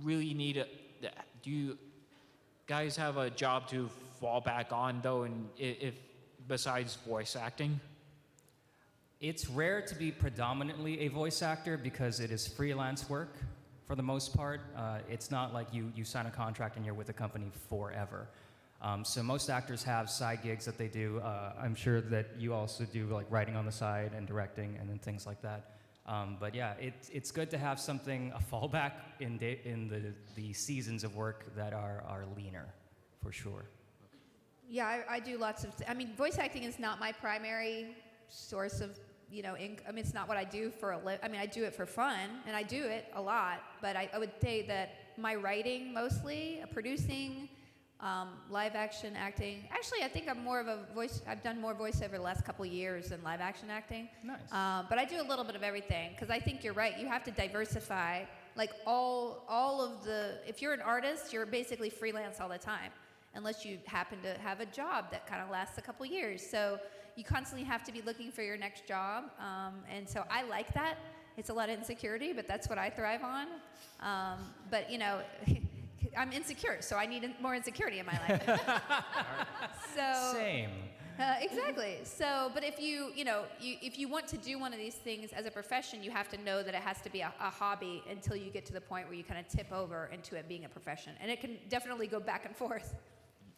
really need do you guys have a job to fall back on, though, and if besides voice acting? It's rare to be predominantly a voice actor because it is freelance work for the most part. It's not like you sign a contract and you're with a company forever. So most actors have side gigs that they do. I'm sure that you also do like writing on the side and directing and then things like that. But yeah, it's good to have something, a fallback in the seasons of work that are leaner, for sure. Yeah, I do lots of. I mean, voice acting is not my primary source of income. I mean, it's not what I do for a living. I mean, I do it for fun, and I do it a lot. But I would say that my writing mostly, producing, live action acting. Actually, I think I'm more of a voice. I've done more voiceover the last couple of years than live action acting. Nice. But I do a little bit of everything because I think you're right. You have to diversify. Like all of the. If you're an artist, you're basically freelance all the time, unless you happen to have a job that kind of lasts a couple years. So you constantly have to be looking for your next job. And so I like that. It's a lot of insecurity, but that's what I thrive on. But I'm insecure, so I need more insecurity in my life. So Same. exactly. So, but if if you want to do one of these things as a profession, you have to know that it has to be a hobby until you get to the point where you kind of tip over into it being a profession, and it can definitely go back and forth.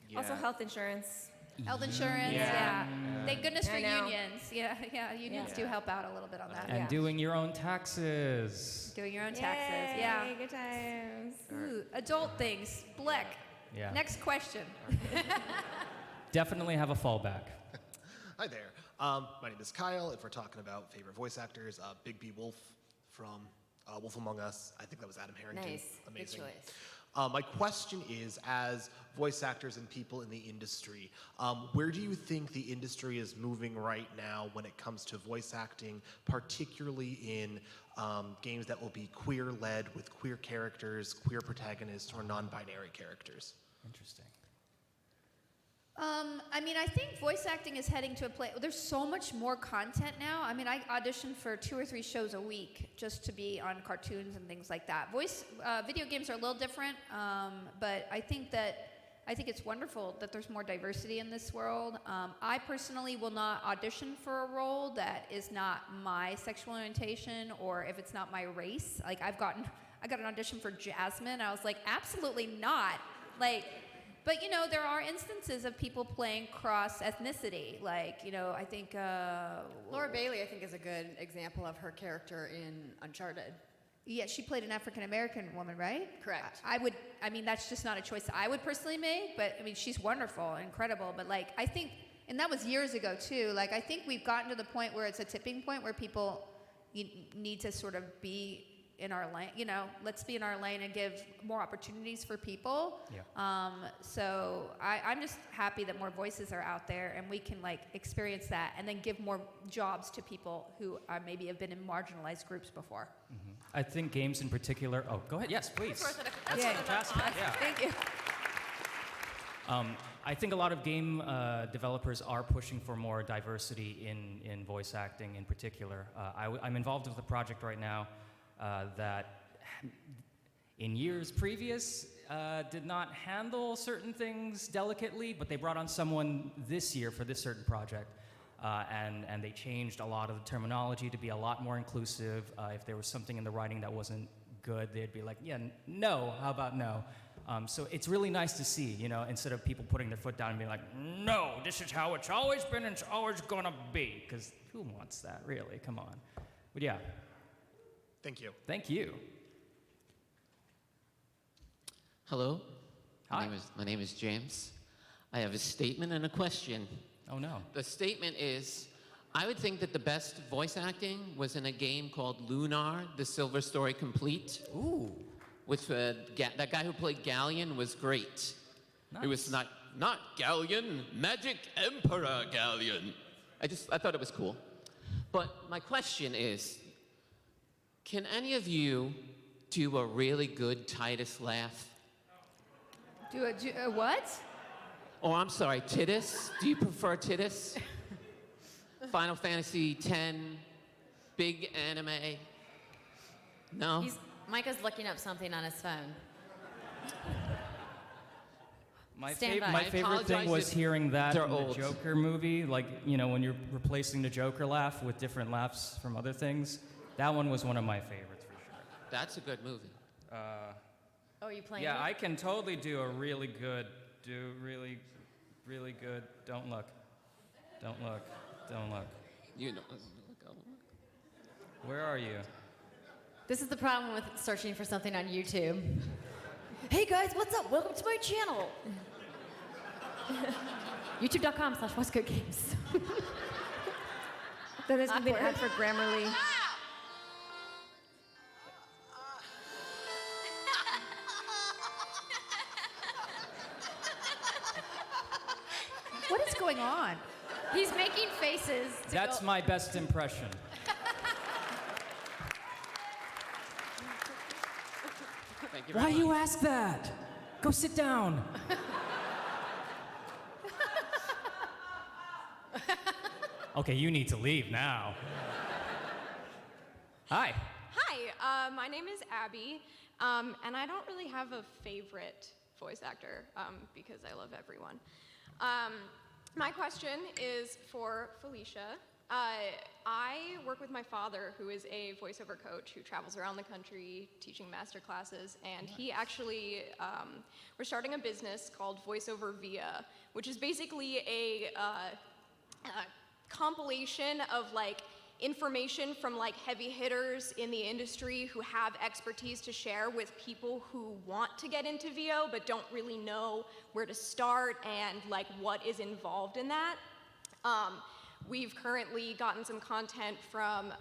Yeah. Also, health insurance. Health insurance, yeah. Thank goodness for I know. unions. Yeah, unions do help out a little bit on that. And doing your own taxes. Doing your own taxes, yeah. Good times. Ooh, adult things. Bleck. Yeah. Next question. Definitely have a fallback. Hi there. My name is Kyle. If we're talking about favorite voice actors, Big B Wolf from Wolf Among Us. I think that was Adam Harrington. Nice. Amazing. Good choice. My question is, as voice actors and people in the industry, where do you think the industry is moving right now when it comes to voice acting, particularly in games that will be queer-led with queer characters, queer protagonists, or non-binary characters? Interesting. I mean, I think voice acting is heading to a place. There's so much more content now. I mean, I audition for 2 or 3 shows a week just to be on cartoons and things like that. Video games are a little different, but I think it's wonderful that there's more diversity in this world. I personally will not audition for a role that is not my sexual orientation or if it's not my race. Like I got an audition for Jasmine. I was like, absolutely not. But there are instances of people playing cross ethnicity. I think Laura Bailey, I think, is a good example of her character in Uncharted. Yeah, she played an African American woman, right? Correct. I mean, that's just not a choice I would personally make. But I mean, she's wonderful, incredible. But I think, and that was years ago too. I think we've gotten to the point where it's a tipping point where people need to sort of be in our lane, let's be in our lane and give more opportunities for people. Yeah. So I'm just happy that more voices are out there and we can experience that and then give more jobs to people who maybe have been in marginalized groups before. Mm-hmm. I think games in particular. Oh, go ahead. Yes, please. That's Yeah. fantastic. Yeah. Thank you. I think a lot of game developers are pushing for more diversity in voice acting in particular. I'm involved with a project right now that in years previous did not handle certain things delicately, but they brought on someone this year for this certain project, and they changed a lot of the terminology to be a lot more inclusive. If there was something in the writing that wasn't good, they'd be like, yeah, no, how about no? So it's really nice to see, instead of people putting their foot down and being like, no, this is how it's always been and it's always gonna be, because who wants that, really? Come on. But yeah. Thank you. Thank you. Hello. Hi. My name is James. I have a statement and a question. Oh no. The statement is, I would think that the best voice acting was in a game called Lunar: The Silver Story Complete. Ooh. Which that guy who played Galleon was great. Nice. It was not Galleon, Magic Emperor Galleon. I thought it was cool. But my question is, can any of you do a really good Titus laugh? Do a what? Oh, I'm sorry, Titus? Do you prefer Titus? Final Fantasy X, big anime? No? Micah's looking up something on his phone. My Stand by. favorite thing apologize was if hearing that they're in the old. Joker movie, when you're replacing the Joker laugh with different laughs from other things. That one was one of my favorites for sure. That's a good movie. Oh, are you playing Yeah, it? I can totally do a really good, really good. Don't look. Don't look. Don't look. You know. Where are you? This is the problem with searching for something on YouTube. Hey guys, what's up? Welcome to my channel. YouTube.com/what'sgoodgames. Then there's gonna be an ad for Grammarly. What is going on? He's making faces. That's my best impression. Thank you Why very do you much. ask that? Go sit down. Okay, you need to leave now. Hi. Hi, my name is Abby. And I don't really have a favorite voice actor because I love everyone. My question is for Felicia. I work with my father, who is a voiceover coach who travels around the country teaching master classes, and he actually, we're starting a business called Voiceover Via, which is basically a compilation of like information from like heavy hitters in the industry who have expertise to share with people who want to get into VO but don't really know where to start and like what is involved in that. We've currently gotten some content from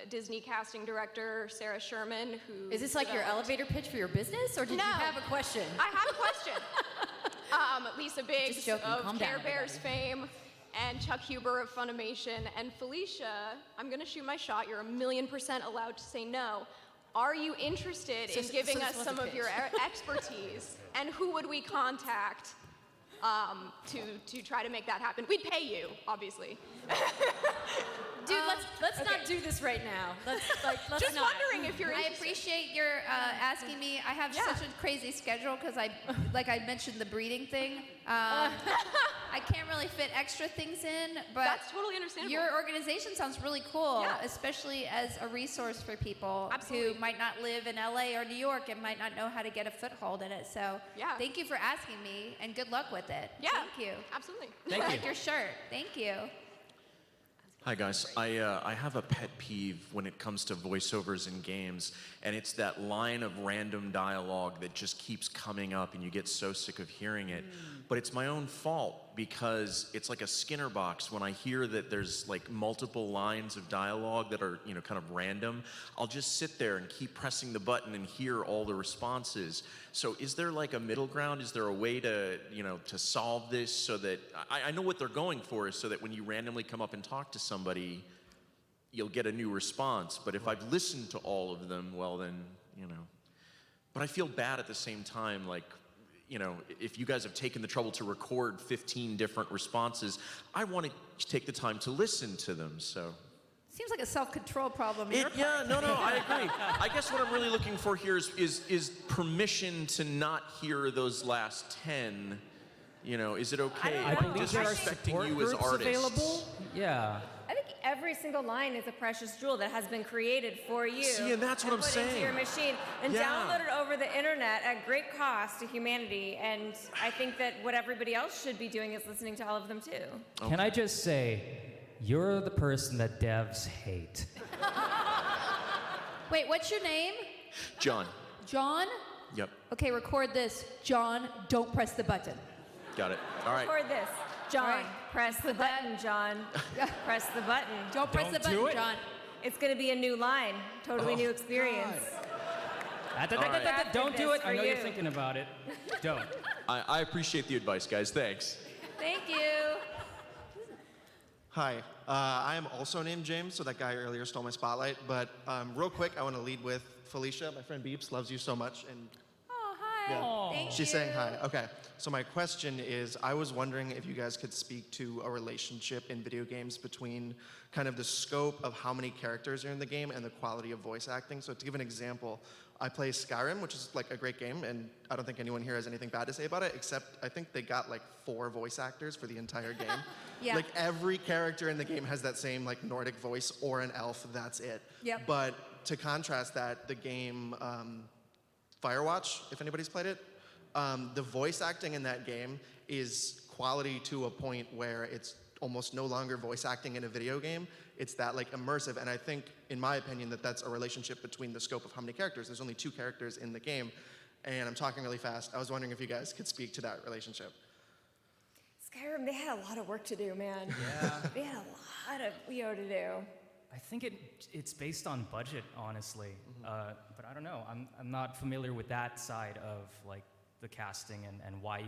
Disney casting director Sarah Sherman, who Is this like your elevator pitch for your business, or did No. you have a question? I have a question. Lisa Biggs Just joking. of Calm down, Care Bears everybody. fame, and Chuck Huber of Funimation, and Felicia, I'm gonna shoot my shot. You're 1,000,000% allowed to say no. Are you interested in giving this us was some a of your expertise? And who would we contact to try to make that happen? We'd pay you, obviously. Dude, let's not do this right now. Let's Just not. wondering if you're I interested. appreciate your asking me. I have such a crazy schedule because like I mentioned the breeding thing. I can't really fit extra things in, but That's totally understandable. your organization sounds really cool, Yeah. especially as a resource for people Absolutely. who might not live in LA or New York and might not know how to get a foothold in it. So Yeah. thank you for asking me, and good luck with it. Yeah. Thank you. Absolutely. I like your shirt. Thank you. Hi guys, I have a pet peeve when it comes to voiceovers in games, and it's that line of random dialogue that just keeps coming up and you get so sick of hearing it. But it's my own fault because it's like a Skinner box. When I hear that there's like multiple lines of dialogue that are, kind of random, I'll just sit there and keep pressing the button and hear all the responses. So is there like a middle ground? Is there a way to, to solve this so that, I know what they're going for is so that when you randomly come up and talk to somebody, you'll get a new response. But if I've listened to all of them, well then, But I feel bad at the same time, like, if you guys have taken the trouble to record 15 different responses, I want to take the time to listen to them, so. Seems like a self-control problem. Yeah, no, I agree. I guess what I'm really looking for here is permission to not hear those last 10. Is it okay? I Am I believe there are disrespecting support you as groups artists? available. Yeah. I think every single line is a precious jewel that has been created for you. See, and that's what I'm put into saying. your machine and Yeah. downloaded over the internet at great cost to humanity. And I think that what everybody else should be doing is listening to all of them too. Can I just say, you're the person that devs hate. Wait, what's your name? John. John? Yep. Okay, record this. John, don't press the button. Got it. All right. Record this. John, All right. press the button, John. Press the button. Don't press the button, John. It's going to be a new line, totally new experience. Don't do it. I know you're you. thinking about it. Don't. I appreciate the advice, guys. Thanks. Thank you. Hi, I am also named James, so that guy earlier stole my spotlight. But real quick, I want to lead with Felicia. My friend Beeps loves you so much, and Oh, hi. yeah, Thank she's you. saying hi. Okay, so my question is, I was wondering if you guys could speak to a relationship in video games between kind of the scope of how many characters are in the game and the quality of voice acting. So to give an example, I play Skyrim, which is like a great game, and I don't think anyone here has anything bad to say about it, except I think they got like 4 voice actors for the entire game. Yeah. Like every character in the game has that same like Nordic voice or an elf, that's it. Yep. But to contrast that, the game Firewatch, if anybody's played it, the voice acting in that game is quality to a point where it's almost no longer voice acting in a video game. It's that like immersive, and I think, in my opinion, that that's a relationship between the scope of how many characters. There's only 2 characters in the game, and I'm talking really fast. I was wondering if you guys could speak to that relationship. Skyrim, they had a lot of work to do, man. Yeah. They had a lot of EO to do. I think it's based on budget, honestly. But I don't know. I'm not familiar with that side of like the casting and why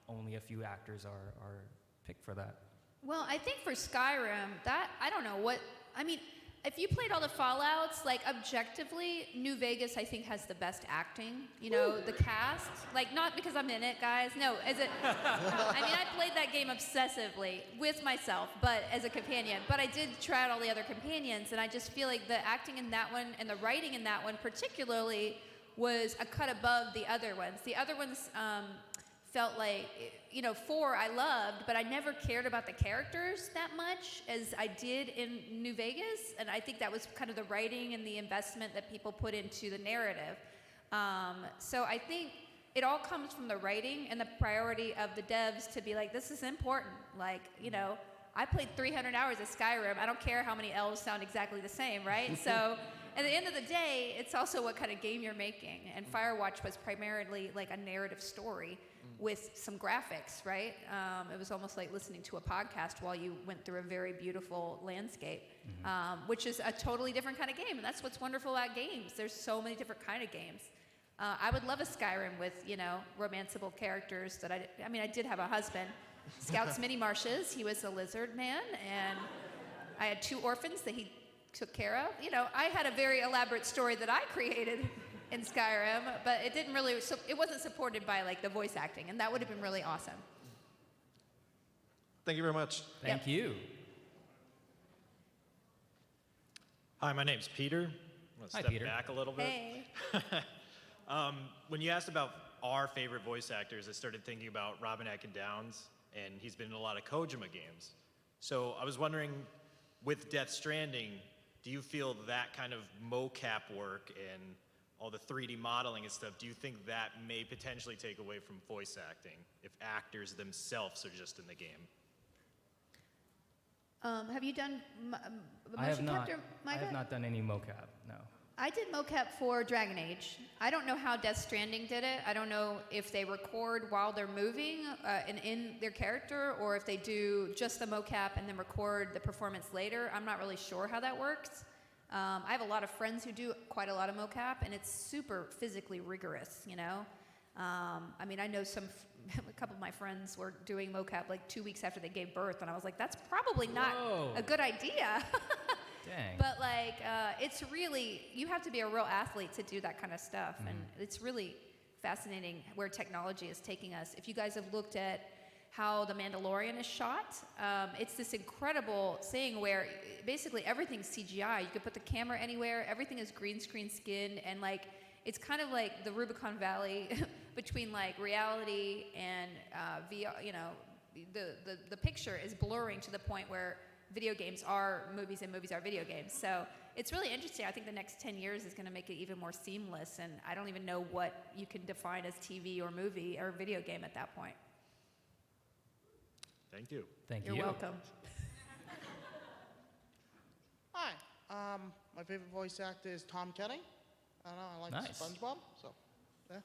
only a few actors are picked for that. Well, I think for Skyrim, I don't know what, I mean, if you played all the Fallouts, like objectively, New Vegas, I think, has the best acting. The cast. Like, not because I'm in it, guys. No, I mean, I played that game obsessively with myself, but as a companion. But I did try out all the other companions, and I just feel like the acting in that one and the writing in that one particularly was a cut above the other ones. The other ones felt like, 4 I loved, but I never cared about the characters that much as I did in New Vegas, and I think that was kind of the writing and the investment that people put into the narrative. So I think it all comes from the writing and the priority of the devs to be like, this is important. Like, I played 300 hours of Skyrim. I don't care how many elves sound exactly the same, right? So at the end of the day, it's also what kind of game you're making. And Firewatch was primarily like a narrative story with some graphics, right? It was almost like listening to a podcast while you went through a very beautiful landscape, which is a totally different kind of game. And that's what's wonderful about games. There's so many different kind of games. I would love a Skyrim with, romanceable characters that I did have a husband. Scouts Mini Marshes, he was a lizard man, and I had 2 orphans that he took care of. I had a very elaborate story that I created in Skyrim, but it didn't really, it wasn't supported by like the voice acting, and that would have been really awesome. Thank you very much. Thank you. Hi, my name's Peter. I'm going to Hi, step Peter. back a little bit. Hey. When you asked about our favorite voice actors, I started thinking about Robin Atkin-Downs, and he's been in a lot of Kojima games. So I was wondering, with Death Stranding, do you feel that kind of mocap work and all the 3D modeling and stuff, do you think that may potentially take away from voice acting if actors themselves are just in the game? Have you done I have motion not. capture, I Micah? have not done any mocap. No. I did mocap for Dragon Age. I don't know how Death Stranding did it. I don't know if they record while they're moving and in their character, or if they do just the mocap and then record the performance later. I'm not really sure how that works. I have a lot of friends who do quite a lot of mocap, and it's super physically rigorous, I know a couple of my friends were doing mocap like 2 weeks after they gave birth, and I was like, that's probably not a good idea. Dang. But it's really, you have to be a real athlete to do that kind of stuff. And it's really fascinating where technology is taking us. If you guys have looked at how The Mandalorian is shot, it's this incredible thing where basically everything's CGI. You could put the camera anywhere, everything is green screen skinned, and it's kind of like the Rubicon Valley between reality and VR, the picture is blurring to the point where video games are movies and movies are video games. So it's really interesting. I think the next 10 years is going to make it even more seamless, and I don't even know what you can define as TV or movie or video game at that point. Thank you. Thank You're you. welcome. Hi. My favorite voice actor is Tom Kenny. I don't know, I like Nice. SpongeBob, so yeah.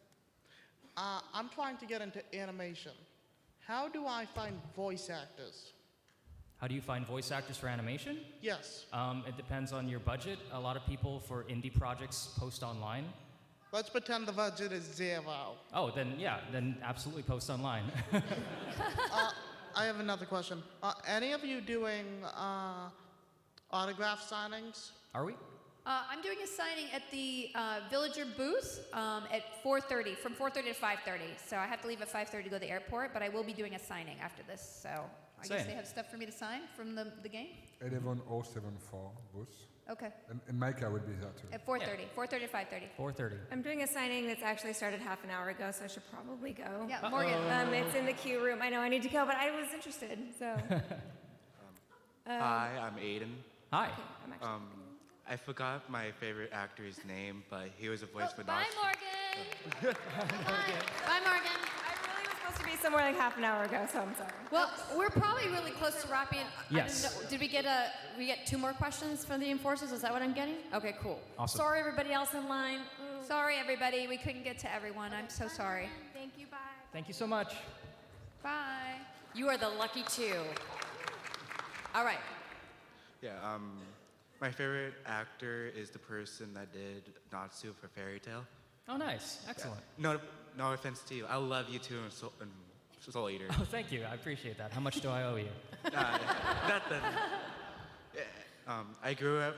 I'm trying to get into animation. How do I find voice actors? How do you find voice actors for animation? Yes. It depends on your budget. A lot of people for indie projects post online. Let's pretend the budget is 0. Oh, then absolutely post online. I have another question. Any of you doing autograph signings? Are we? I'm doing a signing at the Villager booth at 4:30, from 4:30 to 5:30. So I have to leave at 5:30 to go to the airport, but I will be doing a signing after this. So I guess Same. they have stuff for me to sign from the game? 11074 booth. Okay. And Micah will be there too. At 4:30, 4:30 to 5:30. 4:30. I'm doing a signing that's actually started half an hour ago, so I should probably go. Yeah, Morgan. It's in the queue room. I know I need to go, but I was interested, so. Hi, I'm Aiden. Hi. I'm actually I forgot my favorite actor's name, but he was a voice for Bye, Nas. Morgan. Bye, Morgan. I really was supposed to be somewhere like half an hour ago, so I'm sorry. Well, we're probably really close to wrapping. Yes. I didn't know, did we get 2 more questions from the enforcers? Is that what I'm getting? Okay, cool. Awesome. Sorry, everybody else in line. Sorry, everybody. We couldn't get to everyone. I'm so sorry. Thank you, bye. Thank you so much. Bye. You are the lucky 2. All right. Yeah, my favorite actor is the person that did Natsu for Fairy Tail. Oh, nice. Excellent. No offense to you. I love you too in Soul Eater. Oh, thank you. I appreciate that. How much do I owe you? Nothing. Yeah, I grew up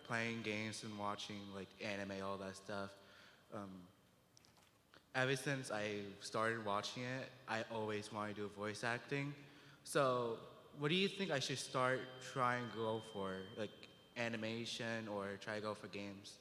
playing games and watching anime, all that stuff. Ever since I started watching it, I always wanted to do voice acting. So, what do you think I should start trying to go for, animation or try to go for games?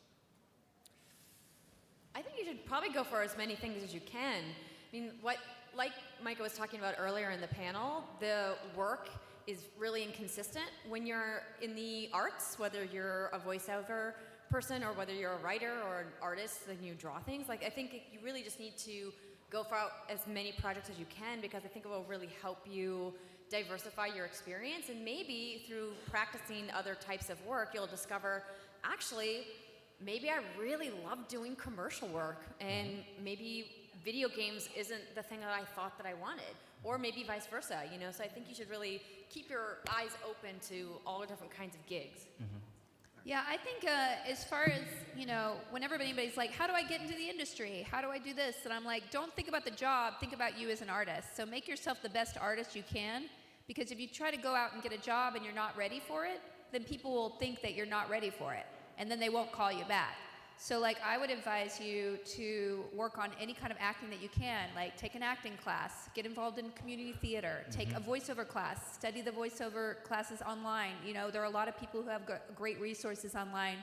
I think you should probably go for as many things as you can. I mean, like Micah was talking about earlier in the panel, the work is really inconsistent when you're in the arts, whether you're a voiceover person or whether you're a writer or an artist and you draw things. Like, I think you really just need to go for out as many projects as you can, because I think it will really help you diversify your experience, and maybe through practicing other types of work, you'll discover, actually, maybe I really love doing commercial work, and maybe video games isn't the thing that I thought that I wanted, or maybe vice versa, you know? So I think you should really keep your eyes open to all the different kinds of gigs. Yeah, I think as far as, you know, whenever anybody's like, how do I get into the industry? How do I do this? And I'm like, don't think about the job, think about you as an artist. So make yourself the best artist you can, because if you try to go out and get a job and you're not ready for it, then people will think that you're not ready for it, and then they won't call you back. So like, I would advise you to work on any kind of acting that you can, like take an acting class, get involved in community theater, take a voiceover class, study the voiceover classes online. You know, there are a lot of people who have great resources online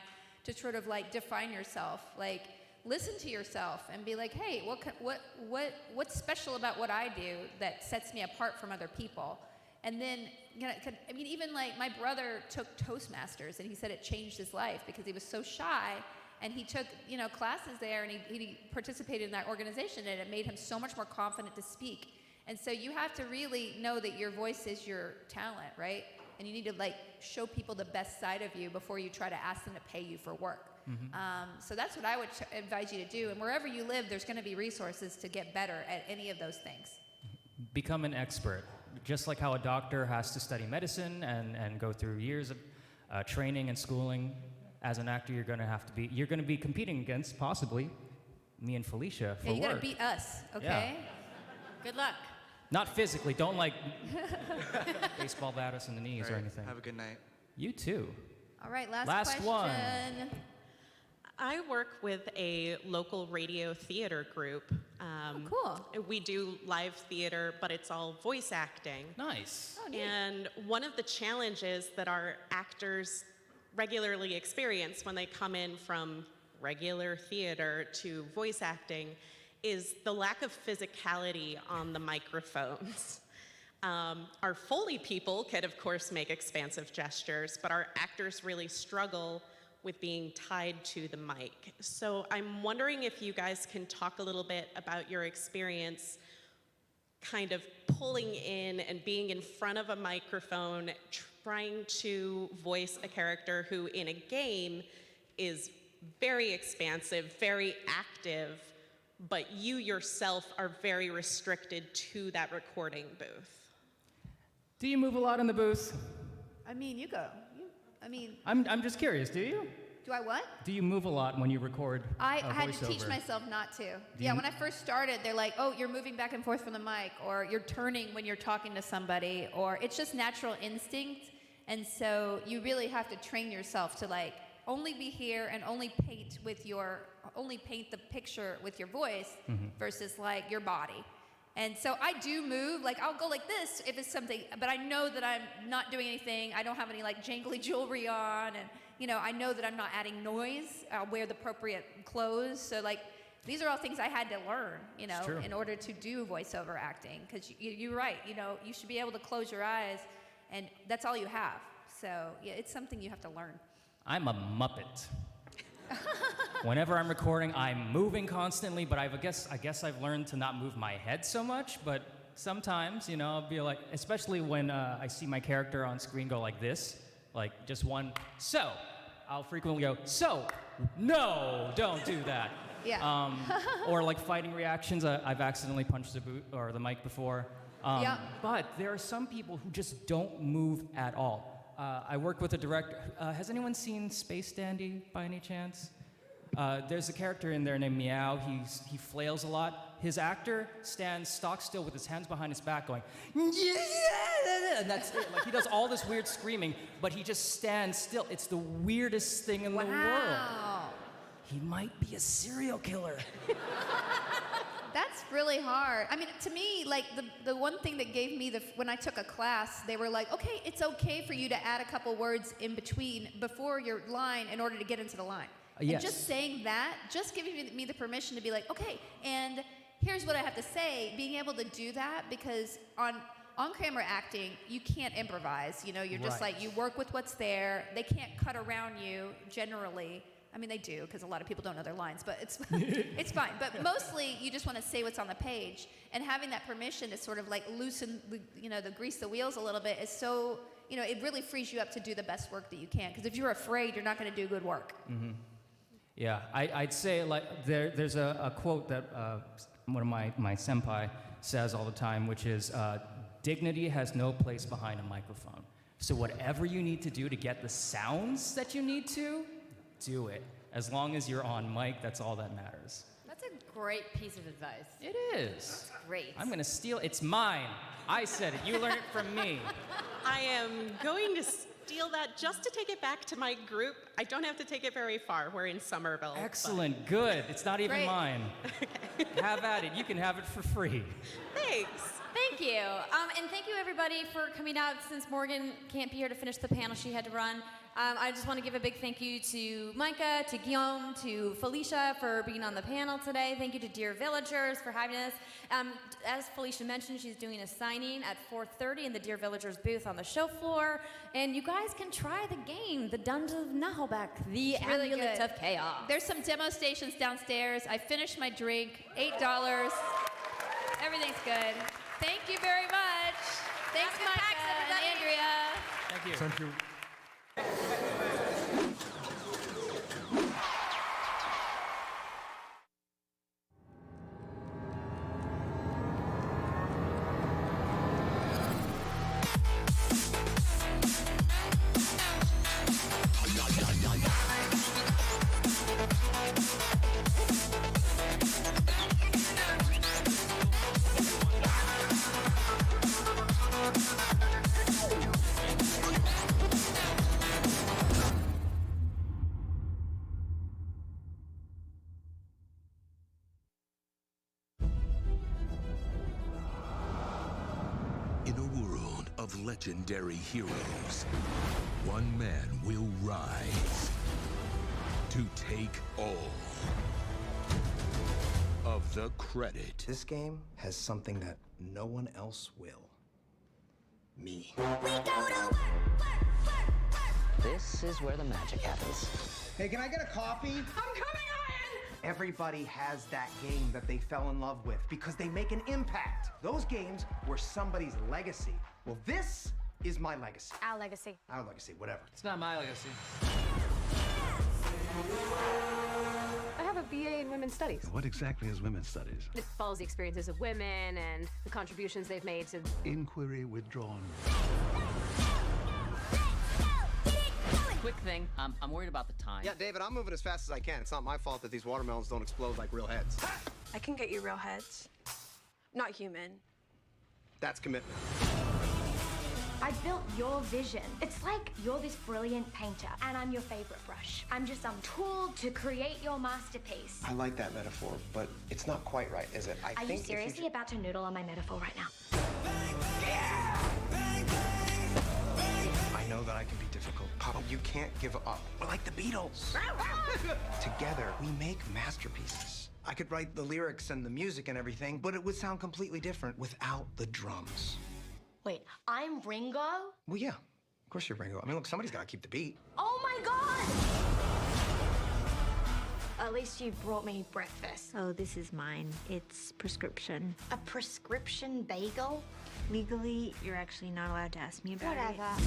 to sort of like define yourself. Like, listen to yourself and be like, hey, what's special about what I do that sets me apart from other people? And then, you know, I mean, even like my brother took Toastmasters, and he said it changed his life because he was so shy. And he took, you know, classes there, and he participated in that organization, and it made him so much more confident to speak. And so you have to really know that your voice is your talent, right? And you need to like show people the best side of you before you try to ask them to pay you for work. So that's what I would advise you to do. And wherever you live, there's going to be resources to get better at any of those things. Become an expert. Just like how a doctor has to study medicine and go through years of training and schooling, as an actor, you're going to be competing against, possibly, me and Felicia for you got to work. beat us, okay? Yeah. Good luck. Not physically. Don't like baseball bat us in the knees or anything. Have a good night. You too. All right, last Last question. one. I work with a local radio theater group. Cool. We do live theater, but it's all voice acting. Nice. Oh, neat. And one of the challenges that our actors regularly experience when they come in from regular theater to voice acting is the lack of physicality on the microphones. Our Foley people can, of course, make expansive gestures, but our actors really struggle with being tied to the mic. So I'm wondering if you guys can talk a little bit about your experience kind of pulling in and being in front of a microphone, trying to voice a character who in a game is very expansive, very active, but you yourself are very restricted to that recording booth. Do you move a lot in the booth? I mean, you go. I'm just curious, do you? Do I what? Do you move a lot when you record I a had to teach voiceover? myself not to. Yeah, when I first started, they're like, oh, you're moving back and forth from the mic, or you're turning when you're talking to somebody, or it's just natural instinct. And so you really have to train yourself to like only be here and only paint the picture with your voice versus like your body. And so I do move, like I'll go like this if it's something, but I know that I'm not doing anything. I don't have any like jangly jewelry on, and you know, I know that I'm not adding noise. I'll wear the appropriate clothes. So like, these are all things I had to learn, you know, in order to do voiceover acting. Because you're right, you know, you should be able to close your eyes, and that's all you have. So yeah, it's something you have to learn. I'm a Muppet. Whenever I'm recording, I'm moving constantly, but I guess I've learned to not move my head so much, but sometimes, you know, I'll be like, especially when I see my character on screen go like this, like just one, so, I'll frequently go, so, no, don't do that. Yeah. Or like fighting reactions, I've accidentally punched the mic before. But there are some people who just don't move at all. I work with a director. Has anyone seen Space Dandy by any chance? There's a character in there named Meow. He flails a lot. His actor stands stock still with his hands behind his back going, yeah, and that's it. Like he does all this weird screaming, but he just stands still. It's the weirdest thing in the world. He might be a serial killer. That's really hard. I mean, to me, like the one thing that gave me when I took a class, they were like, okay, it's okay for you to add a couple words in between before your line in order to get into the line. And Yes. just saying that, just giving me the permission to be like, okay, and here's what I have to say, being able to do that, because on-camera acting, you can't improvise. You know, you're just Right. like, you work with what's there. They can't cut around you generally. I mean, they do, because a lot of people don't know their lines, but it's it's fine. But mostly, you just want to say what's on the page. And having that permission to sort of like loosen, the grease the wheels a little bit is so, it really frees you up to do the best work that you can. Because if you're afraid, you're not going to do good work. Mm-hmm. Yeah, I'd say like there's a quote that one of my senpai says all the time, which is, dignity has no place behind a microphone. So whatever you need to do to get the sounds that you need to, do it. As long as you're on mic, that's all that matters. That's a great piece of advice. It is. Great. I'm gonna steal, it's mine. I said it, you learned it from me. I am going to steal that just to take it back to my group. I don't have to take it very far. We're in Somerville. but- Excellent, good. It's not even Great. mine. Have at it, you can have it for free. Thanks. Thank you. And thank you, everybody, for coming out. Since Morgan can't be here to finish the panel, she had to run. I just want to give a big thank you to Micah, to Guillaume, to Felicia for being on the panel today. Thank you to Dear Villagers for having us. As Felicia mentioned, she's doing a signing at 4:30 in the Dear Villagers booth on the show floor. And you guys can try the game, The Dungeon of Nahalbek, the It's really Amulet good. of Chaos. There's some demo stations downstairs. I finished my drink, $8. Everything's good. Thank you very much. Thanks, Happy PAX, Micah and everybody. Andrea. Thank you. Thank you. In a world of legendary heroes, one man will rise to take all of the credit. This game has something that no one else will. Me. This is where the magic happens. Hey, can I get a coffee? I'm coming, Ian! Everybody has that game that they fell in love with because they make an impact. Those games were somebody's legacy. Well, this is my legacy. Our legacy. Our legacy, whatever. It's not my legacy. I have a BA in Women's Studies. What exactly is women's studies? It follows the experiences of women and the contributions they've made to... Inquiry withdrawn. Quick thing, I'm worried about the time. Yeah, David, I'm moving as fast as I can. It's not my fault that these watermelons don't explode like real heads. I can get you real heads. Not human. That's commitment. I built your vision. It's like you're this brilliant painter, and I'm your favorite brush. I'm just some tool to create your masterpiece. I like that metaphor, but it's not quite right, is it? Are you seriously about to noodle on my metaphor right now? I know that I can be difficult. Papa, you can't give up. We're like the Beatles. Together, we make masterpieces. I could write the lyrics and the music and everything, but it would sound completely different without the drums. Wait, I'm Ringo? Well, yeah, of course you're Ringo. I mean, look, somebody's got to keep the beat. Oh my god! At least you brought me breakfast. Oh, this is mine. It's prescription. A prescription bagel? Legally, you're actually not allowed to ask me about it. Whatever.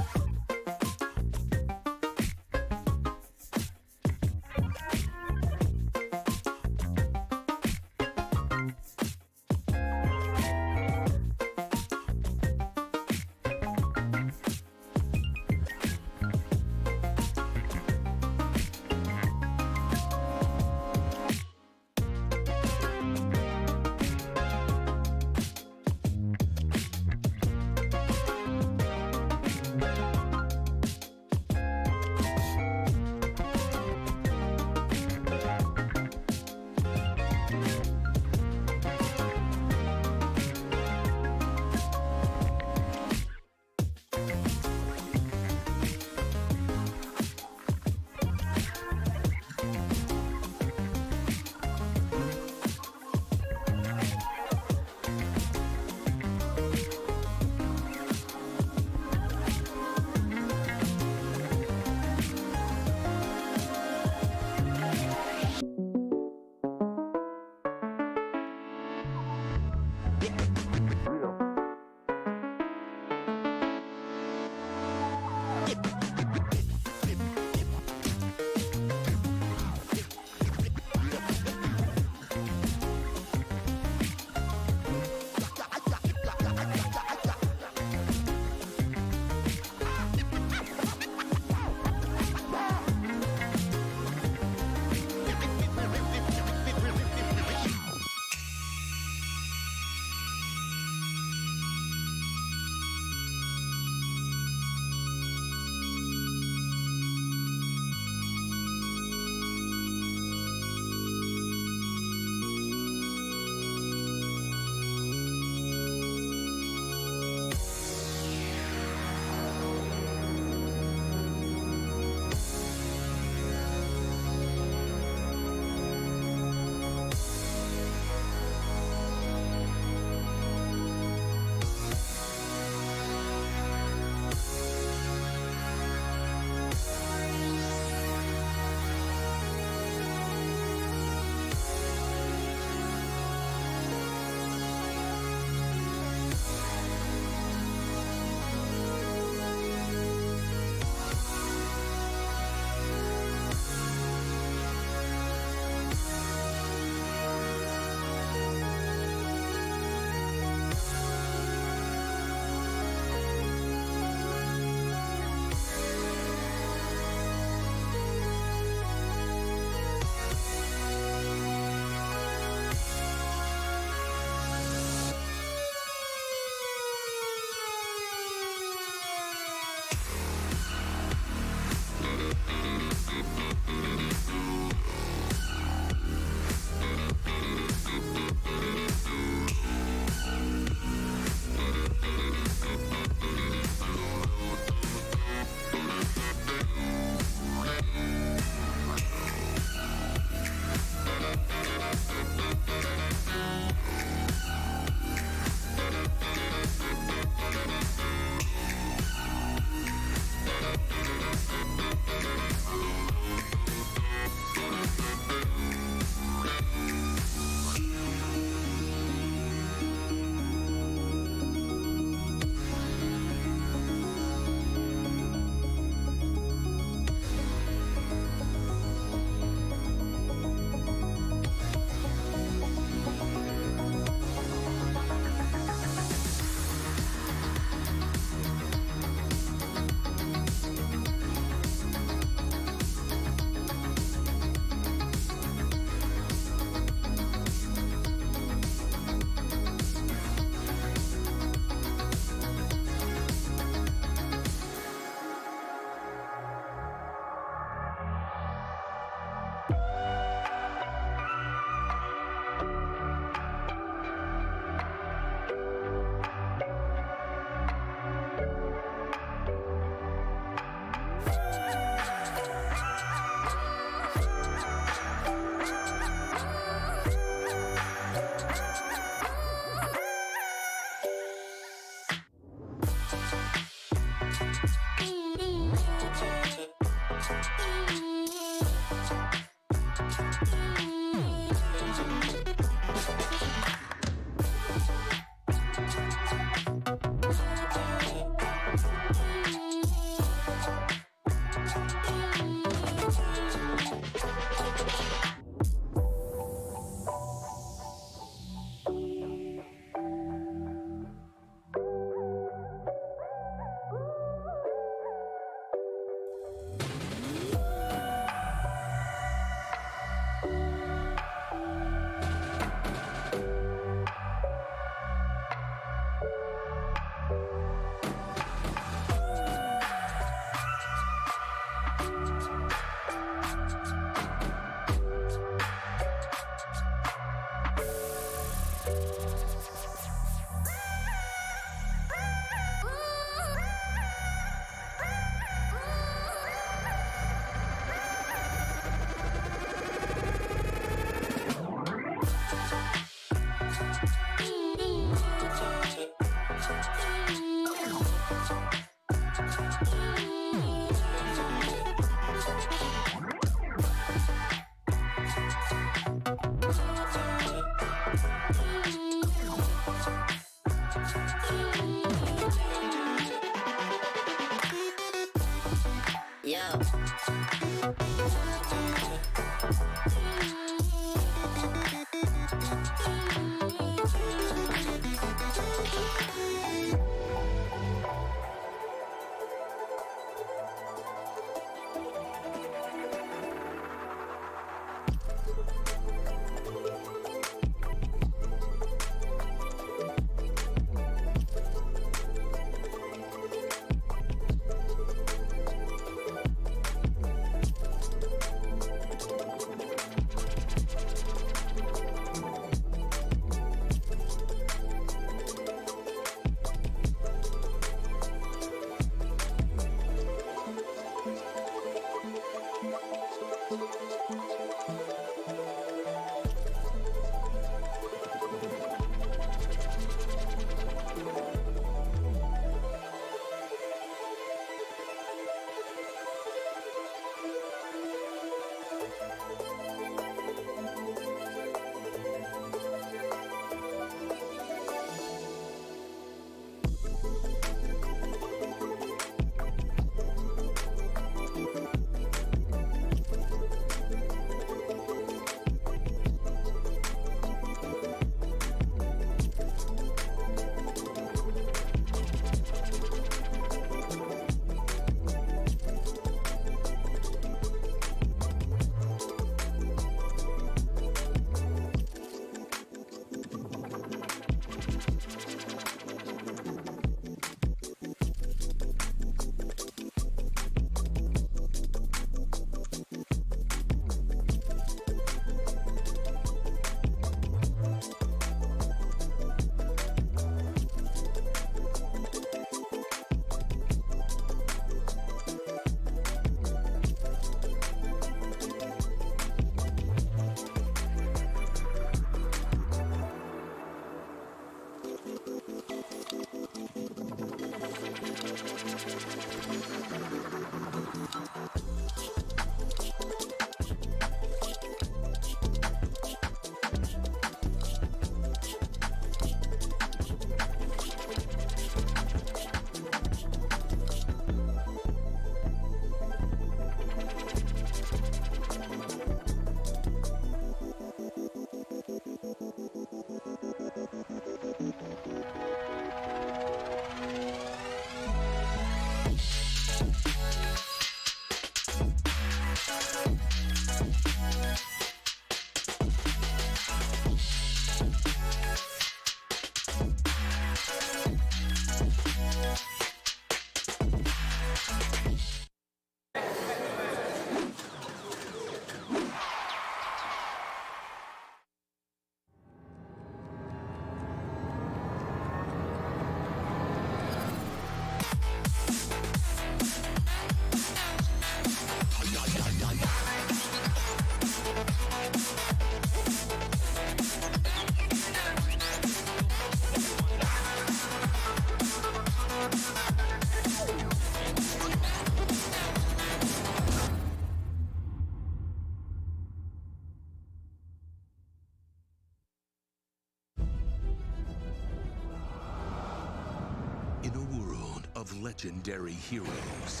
of legendary heroes,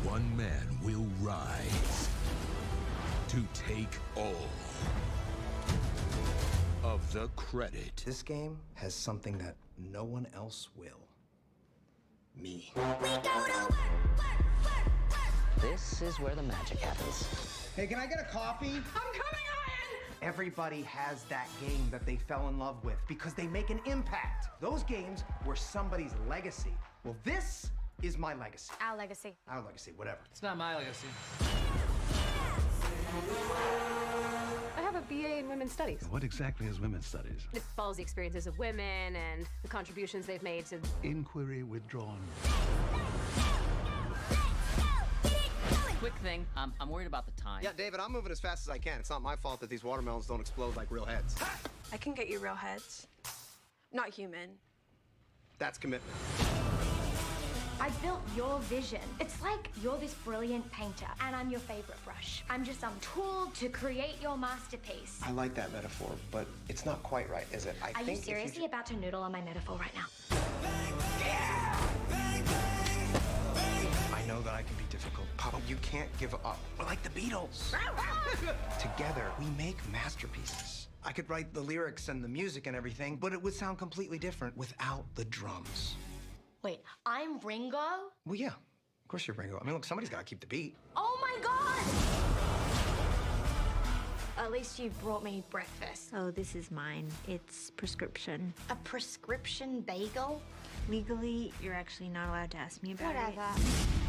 one man will rise to take all of the credit. This game has something that no one else will. Me. This is where the magic happens. Hey, can I get a coffee? I'm coming on! Everybody has that game that they fell in love with because they make an impact. Those games were somebody's legacy. Well, this is my legacy. Our legacy. Our legacy, whatever. It's not my legacy. I have a BA in Women's Studies. What exactly is women's studies? It follows the experiences of women and the contributions they've made to... Inquiry withdrawn. Quick thing, I'm worried about the time. Yeah, David, I'm moving as fast as I can. It's not my fault that these watermelons don't explode like real heads. I can get you real heads. Not human. That's commitment. I built your vision. It's like you're this brilliant painter, and I'm your favorite brush. I'm just some tool to create your masterpiece. I like that metaphor, but it's not quite right, is it? Are you seriously about to noodle on my metaphor right now? I know that I can be difficult, Papa. You can't give up. We're like the Beatles. Together, we make masterpieces. I could write the lyrics and the music and everything, but it would sound completely different without the drums. Wait, I'm Ringo? Well, yeah. Of course you're Ringo. I mean, look, somebody's got to keep the beat. Oh my God! At least you brought me breakfast. Oh, this is mine. It's prescription. A prescription bagel? Legally, you're actually not allowed to ask me about Whatever. it.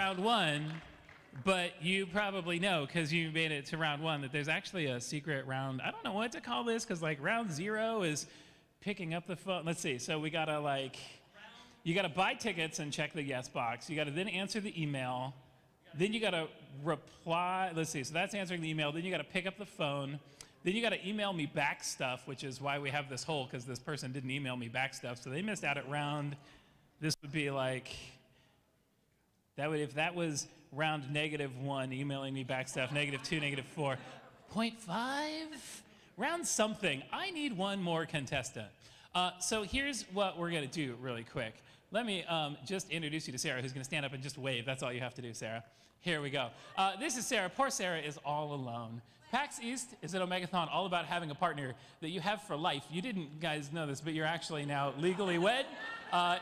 round one, but you probably know, because you made it to round one, that there's actually a secret round. I don't know what to call this, because like round 0 is picking up the phone. Let's see. So we got to you got to buy tickets and check the yes box. You got to then answer the email. Then you got to reply. Let's see. So that's answering the email. Then you got to pick up the phone. Then you got to email me back stuff, which is why we have this hole, because this person didn't email me back stuff. So they missed out at round. This would be like, if that was round -1, emailing me back stuff, -2, -4, 0.5? Round something. I need one more contestant. So here's what we're going to do really quick. Let me just introduce you to Sarah, who's going to stand up and just wave. That's all you have to do, Sarah. Here we go. This is Sarah. Poor Sarah is all alone. PAX East is an Omegathon all about having a partner that you have for life. You didn't guys know this, but you're actually now legally wed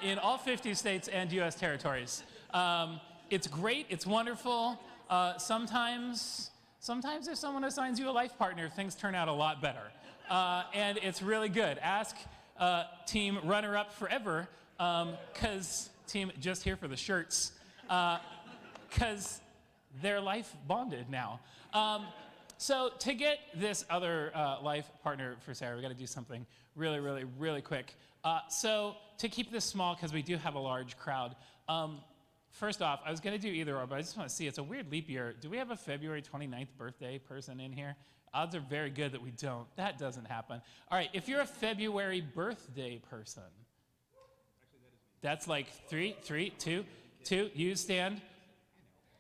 in all 50 states and U.S. territories. It's great. It's wonderful. Sometimes if someone assigns you a life partner, things turn out a lot better. And it's really good. Ask team runner-up forever, because team just here for the shirts, because they're life bonded now. So to get this other life partner for Sarah, we got to do something really, really, really quick. So to keep this small, because we do have a large crowd, first off, I was going to do either or, but I just want to see. It's a weird leap year. Do we have a February 29th birthday person in here? Odds are very good that we don't. That doesn't happen. All right, if you're a February birthday person, that's like 3, 2. You stand.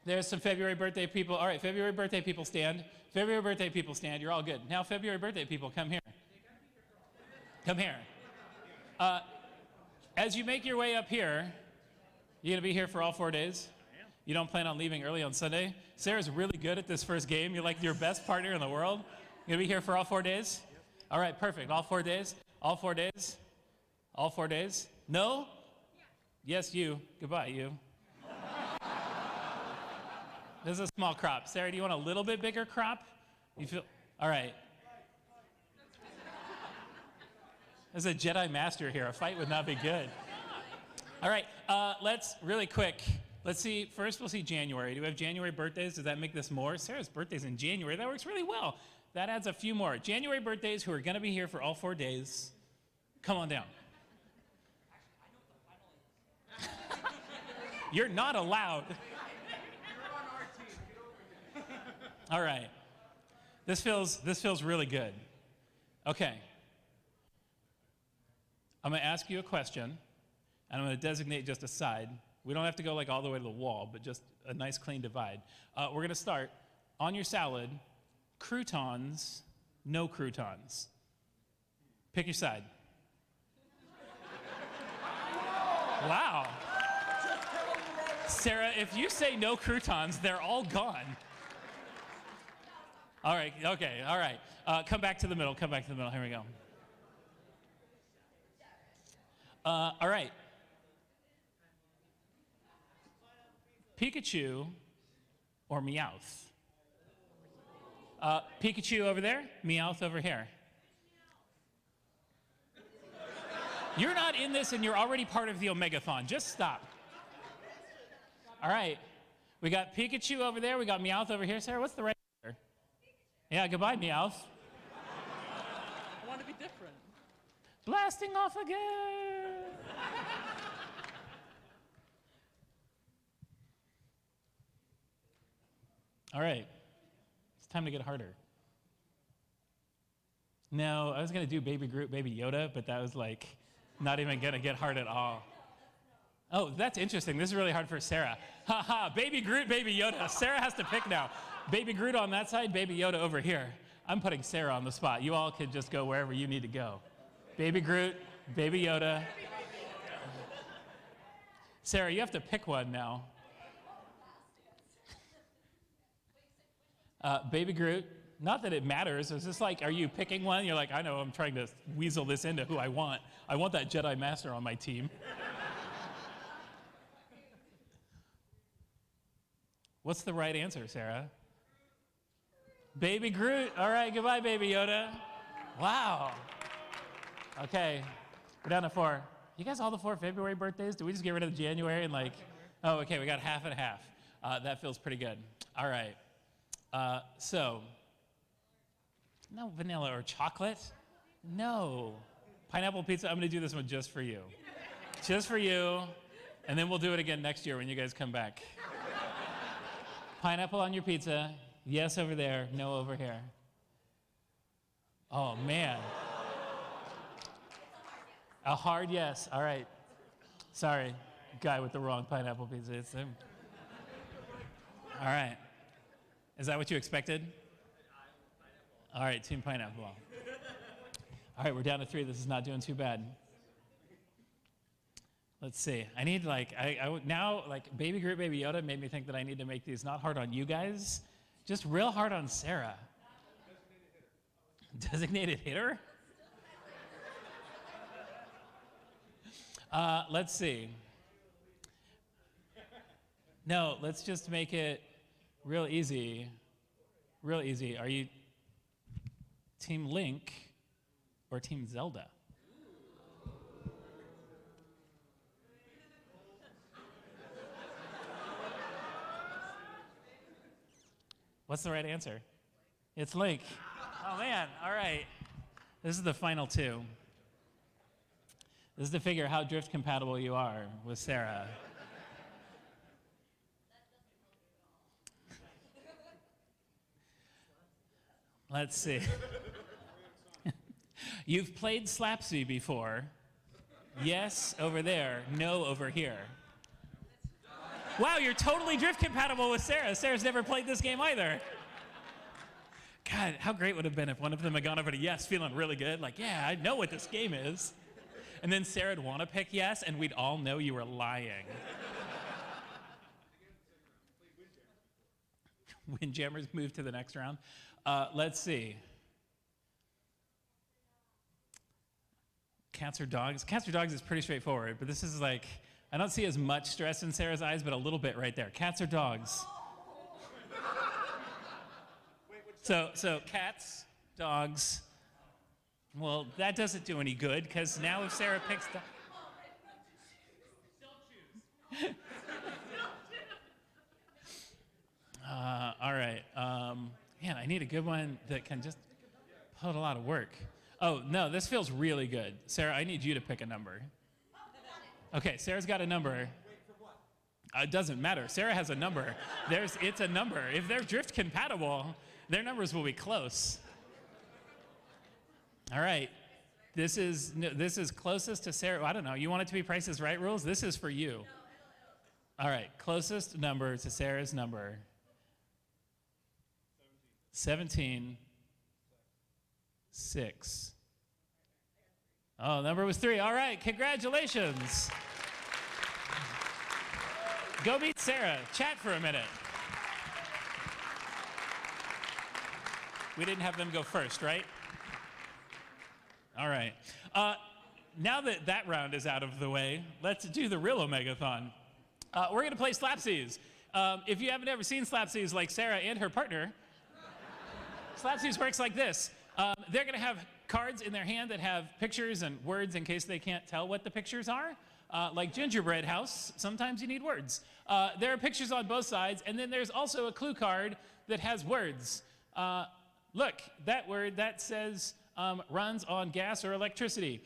There's some February birthday people. All right, February birthday people stand. February birthday people stand. You're all good. Now, February birthday people, come here. Come here. As you make your way up here, you gonna be here for all 4 days? You don't plan on leaving early on Sunday? Sarah's really good at this first game. You're like your best partner in the world. You gonna be here for all 4 days? All right, perfect. All 4 days? All 4 days? All 4 days? No? Yes, you. Goodbye, you. This is a small crop. Sarah, do you want a little bit bigger crop? You feel, all right. There's a Jedi Master here. A fight would not be good. All right, let's really quick. Let's see, first we'll see January. Do we have January birthdays? Does that make this more? Sarah's birthday's in January. That works really well. That adds a few more. January birthdays who are gonna be here for all 4 days. Come on down. You're not allowed. All right. This feels really good. Okay. I'm going to ask you a question, and I'm going to designate just a side. We don't have to go like all the way to the wall, but just a nice clean divide. We're going to start on your salad, croutons, no croutons. Pick your side. Wow. Sarah, if you say no croutons, they're all gone. All right, okay, all right. Come back to the middle, come back to the middle. Here we go. All right. Pikachu or Meowth? Pikachu over there, Meowth over here. You're not in this and you're already part of the Omegathon. Just stop. All right. We got Pikachu over there. We got Meowth over here. Sarah, what's the right answer? Yeah, goodbye, Meowth. I want to be different. Blasting off again. All right. It's time to get harder. No, I was going to do Baby Groot, Baby Yoda, but that was like not even going to get hard at all. Oh, that's interesting. This is really hard for Sarah. Ha ha, Baby Groot, Baby Yoda. Sarah has to pick now. Baby Groot on that side, Baby Yoda over here. I'm putting Sarah on the spot. You all could just go wherever you need to go. Baby Groot, Baby Yoda. Sarah, you have to pick one now. Baby Groot, not that it matters. It's just like, are you picking one? You're like, I know, I'm trying to weasel this into who I want. I want that Jedi Master on my team. What's the right answer, Sarah? Baby Groot. All right, goodbye, Baby Yoda. Wow. Okay, we're down to 4. You guys all the 4 February birthdays? Did we just get rid of January and like, oh, okay, we got half and half. That feels pretty good. All right. So, no vanilla or chocolate? No. Pineapple pizza, I'm going to do this one just for you. Just for you, and then we'll do it again next year when you guys come back. Pineapple on your pizza. Yes over there, no over here. Oh, man. A hard yes. All right. Sorry, guy with the wrong pineapple pizza. It's him. All right. Is that what you expected? All right, team pineapple. All right, we're down to 3. This is not doing too bad. Let's see. I need now Baby Groot, Baby Yoda made me think that I need to make these not hard on you guys, just real hard on Sarah. Designated hitter? Let's see. No, let's just make it real easy. Real easy. Are you Team Link or Team Zelda? What's the right answer? It's Link. Oh, man. All right. This is the final 2. This is to figure how drift compatible you are with Sarah. Let's see. You've played Slapsy before. Yes, over there. No, over here. Wow, you're totally drift compatible with Sarah. Sarah's never played this game either. God, how great would it have been if one of them had gone over to yes, feeling really good, like, yeah, I know what this game is. And then Sarah'd want to pick yes, and we'd all know you were lying. Windjammers move to the next round. Let's see. Cats or dogs? Cats or dogs is pretty straightforward, but this is like, I don't see as much stress in Sarah's eyes, but a little bit right there. Cats or dogs? So cats, dogs. Well, that doesn't do any good, because now if Sarah picks all right. Man, I need a good one that can just put a lot of work. Oh, no, this feels really good. Sarah, I need you to pick a number. Okay, Sarah's got a number. It doesn't matter. Sarah has a number. It's a number. If they're drift compatible, their numbers will be close. All right. This is closest to Sarah. I don't know. You want it to be Price is Right rules? This is for you. All right. Closest number to Sarah's number. 17. 6. Oh, number was 3. All right. Congratulations. Go meet Sarah. Chat for a minute. We didn't have them go first, right? All right. Now that that round is out of the way, let's do the real Omegathon. We're going to play Slapsies. If you haven't ever seen Slapsies like Sarah and her partner, Slapsies works like this. They're going to have cards in their hand that have pictures and words in case they can't tell what the pictures are. Like Gingerbread House, sometimes you need words. There are pictures on both sides, and then there's also a clue card that has words. Look, that word that says runs on gas or electricity.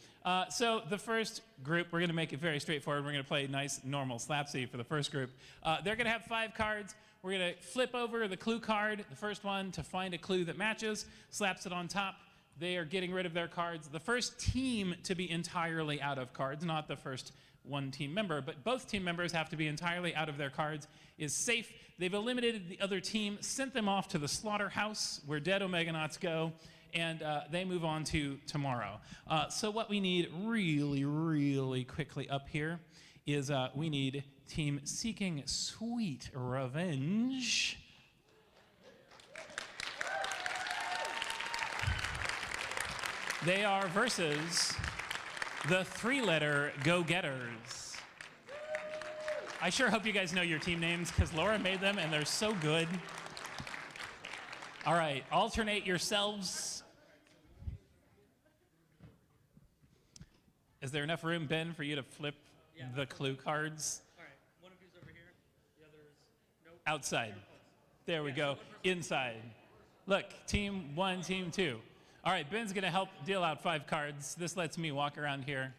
So the first group, we're going to make it very straightforward. We're going to play nice, normal Slapsy for the first group. They're going to have 5 cards. We're going to flip over the clue card, the first one, to find a clue that matches, slaps it on top. They are getting rid of their cards. The first team to be entirely out of cards, not the first one team member, but both team members have to be entirely out of their cards, is safe. They've eliminated the other team, sent them off to the slaughterhouse where dead Omeganauts go, and they move on to tomorrow. So what we need really, really quickly up here is we need Team Seeking Sweet Revenge. They are versus the 3-letter Go-Getters. I sure hope you guys know your team names, because Laura made them, and they're so good. All right, alternate yourselves. Is there enough room, Ben, for you to flip the clue cards? All right, one of you's over here, the other is nope. Outside. There we go. Inside. Look, team 1, team 2. All right, Ben's going to help deal out 5 cards. This lets me walk around here,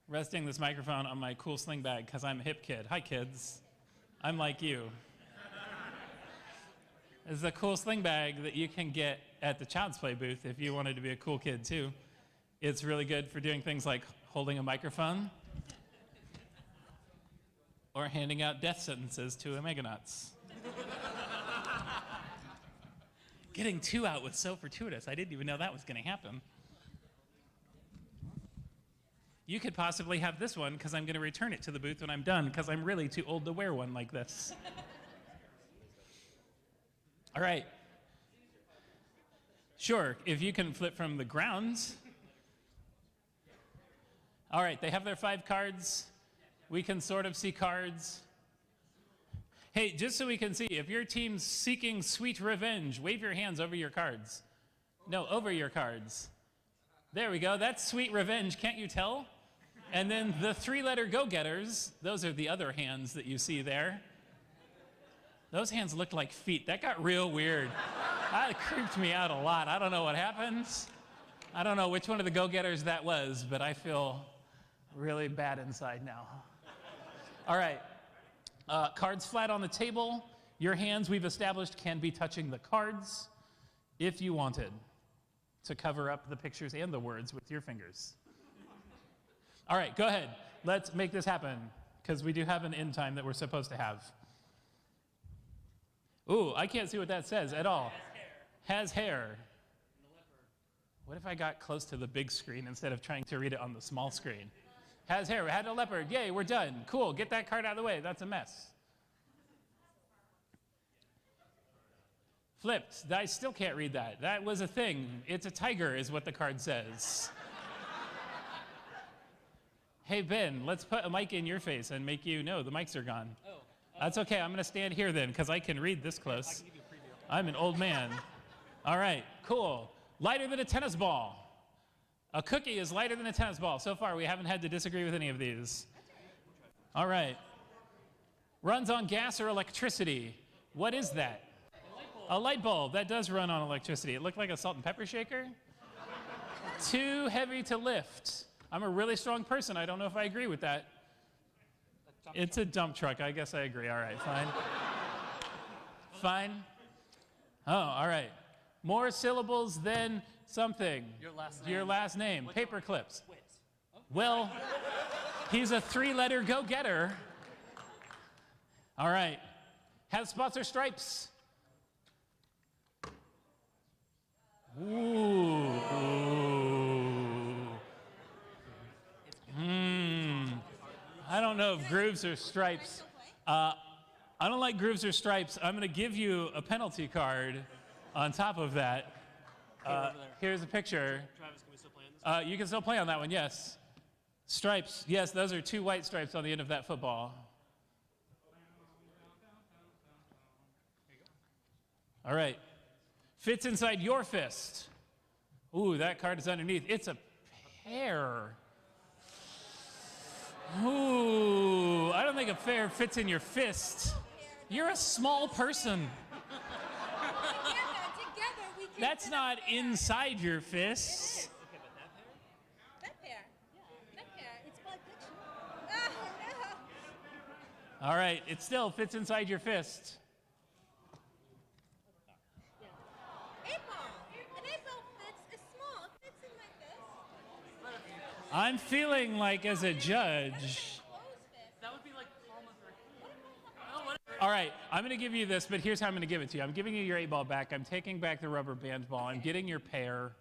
resting this microphone on my cool sling bag because I'm a hip kid. Hi, kids. I'm like you. This is a cool sling bag that you can get at the Child's Play booth if you wanted to be a cool kid, too. It's really good for doing things like holding a microphone or handing out death sentences to Omeganauts. Getting 2 out was so fortuitous. I didn't even know that was going to happen. You could possibly have this one because I'm going to return it to the booth when I'm done because I'm really too old to wear one like this. All right. Sure, if you can flip from the ground. All right, they have their 5 cards. We can sort of see cards. Hey, just so we can see, if your team's seeking sweet revenge, wave your hands over your cards. No, over your cards. There we go, that's sweet revenge, can't you tell? And then the 3-letter go-getters, those are the other hands that you see there. Those hands looked like feet. That got real weird. That creeped me out a lot. I don't know what happened. I don't know which one of the go-getters that was, but I feel really bad inside now. All right. Cards flat on the table. Your hands, we've established, can be touching the cards if you wanted to cover up the pictures and the words with your fingers. All right, go ahead. Let's make this happen because we do have an end time that we're supposed to have. Ooh, I can't see what that says at all. Has hair. What if I got close to the big screen instead of trying to read it on the small screen? Has hair, had a leopard, yay, we're done. Cool, get that card out of the way, that's a mess. Flipped, I still can't read that. That was a thing. It's a tiger is what the card says. Hey Ben, let's put a mic in your face and make you know the mics are gone. That's okay, I'm gonna stand here then because I can read this close. I'm an old man. All right, cool. Lighter than a tennis ball. A cookie is lighter than a tennis ball. So far, we haven't had to disagree with any of these. All right. Runs on gas or electricity. What is that? A light bulb. That does run on electricity. It looked like a salt and pepper shaker. Too heavy to lift. I'm a really strong person. I don't know if I agree with that. It's a dump truck. I guess I agree. All right, fine. Fine. Oh, all right. More syllables than something. Your last name. Paper clips. Well, he's a 3-letter go-getter. All right. Has spots or stripes. Ooh. I don't know if grooves or stripes. I don't like grooves or stripes. I'm going to give you a penalty card on top of that. Here's a picture. Travis, can we still play on this? You can still play on that one, yes. Stripes, yes, those are 2 white stripes on the end of that football. All right. Fits inside your fist. Ooh, that card is underneath. It's a pear. Ooh, I don't think a pear fits in your fist. You're a small person. That's not inside your fists. That pair. It's Pulp Fiction. Oh, no. All right, it still fits inside your fist. An 8-ball fits. It's small. It fits in my fist. I'm feeling like as a judge. That would be like palm of her. All right, I'm going to give you this, but here's how I'm going to give it to you. I'm giving you your 8-ball back. I'm taking back the rubber band ball. I'm getting your pair.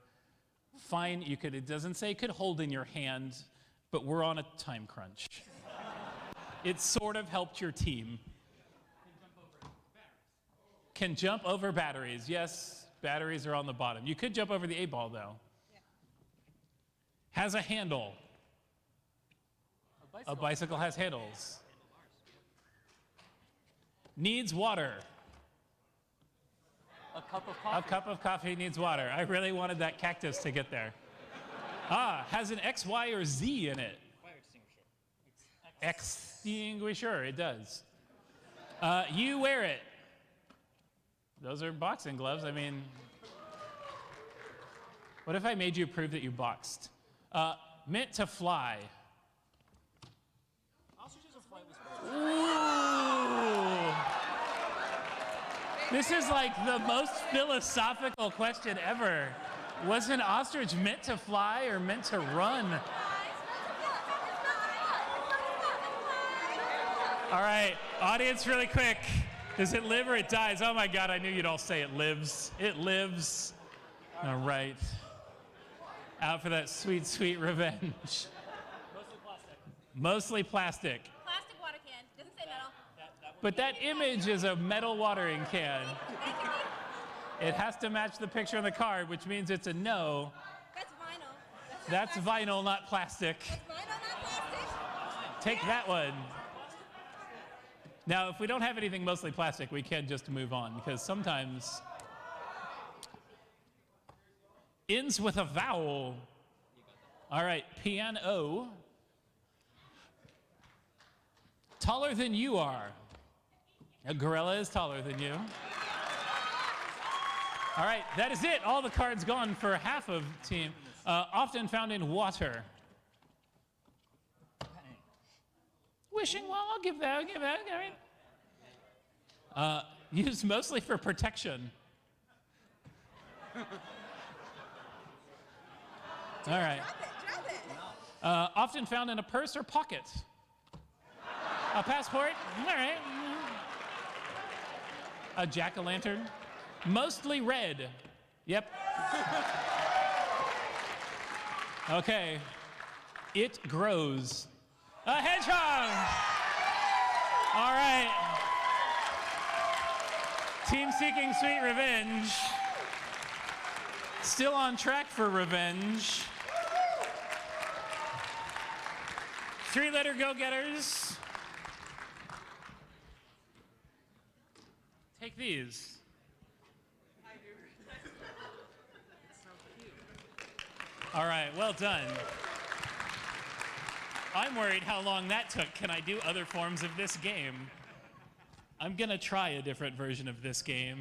Fine, you could. It doesn't say could hold in your hand, but we're on a time crunch. It sort of helped your team. Can jump over batteries. Yes, batteries are on the bottom. You could jump over the 8-ball, though. Has a handle. A bicycle has handles. Needs water. A cup of coffee. A cup of coffee needs water. I really wanted that cactus to get there. Has an X, Y, or Z in it. Fire extinguisher. Extinguisher, it does. You wear it. Those are boxing gloves. I mean, what if I made you prove that you boxed? Meant to fly. Ooh. This is like the most philosophical question ever. Was an ostrich meant to fly or meant to run? All right, audience, really quick. Does it live or it dies? Oh my God, I knew you'd all say it lives. It lives. All right. Out for that sweet, sweet revenge. Mostly plastic. Mostly plastic. Plastic water can. Doesn't say metal. But that image is a metal watering can. It has to match the picture on the card, which means it's a no. That's vinyl. That's vinyl, not plastic. That's vinyl, not plastic. Take that one. Now, if we don't have anything mostly plastic, we can just move on, because sometimes ends with a vowel. All right, piano. Taller than you are. A gorilla is taller than you. All right, that is it. All the cards gone for half of team. Often found in water. Wishing well, I'll give that. All right. Used mostly for protection. All right. Drop it. Often found in a purse or pocket. A passport. All right. A jack-o'-lantern. Mostly red. Yep. Okay. It grows. A hedgehog! All right. Team seeking sweet revenge. Still on track for revenge. Three-letter go-getters. Take these. All right, well done. I'm worried how long that took. Can I do other forms of this game? I'm gonna try a different version of this game.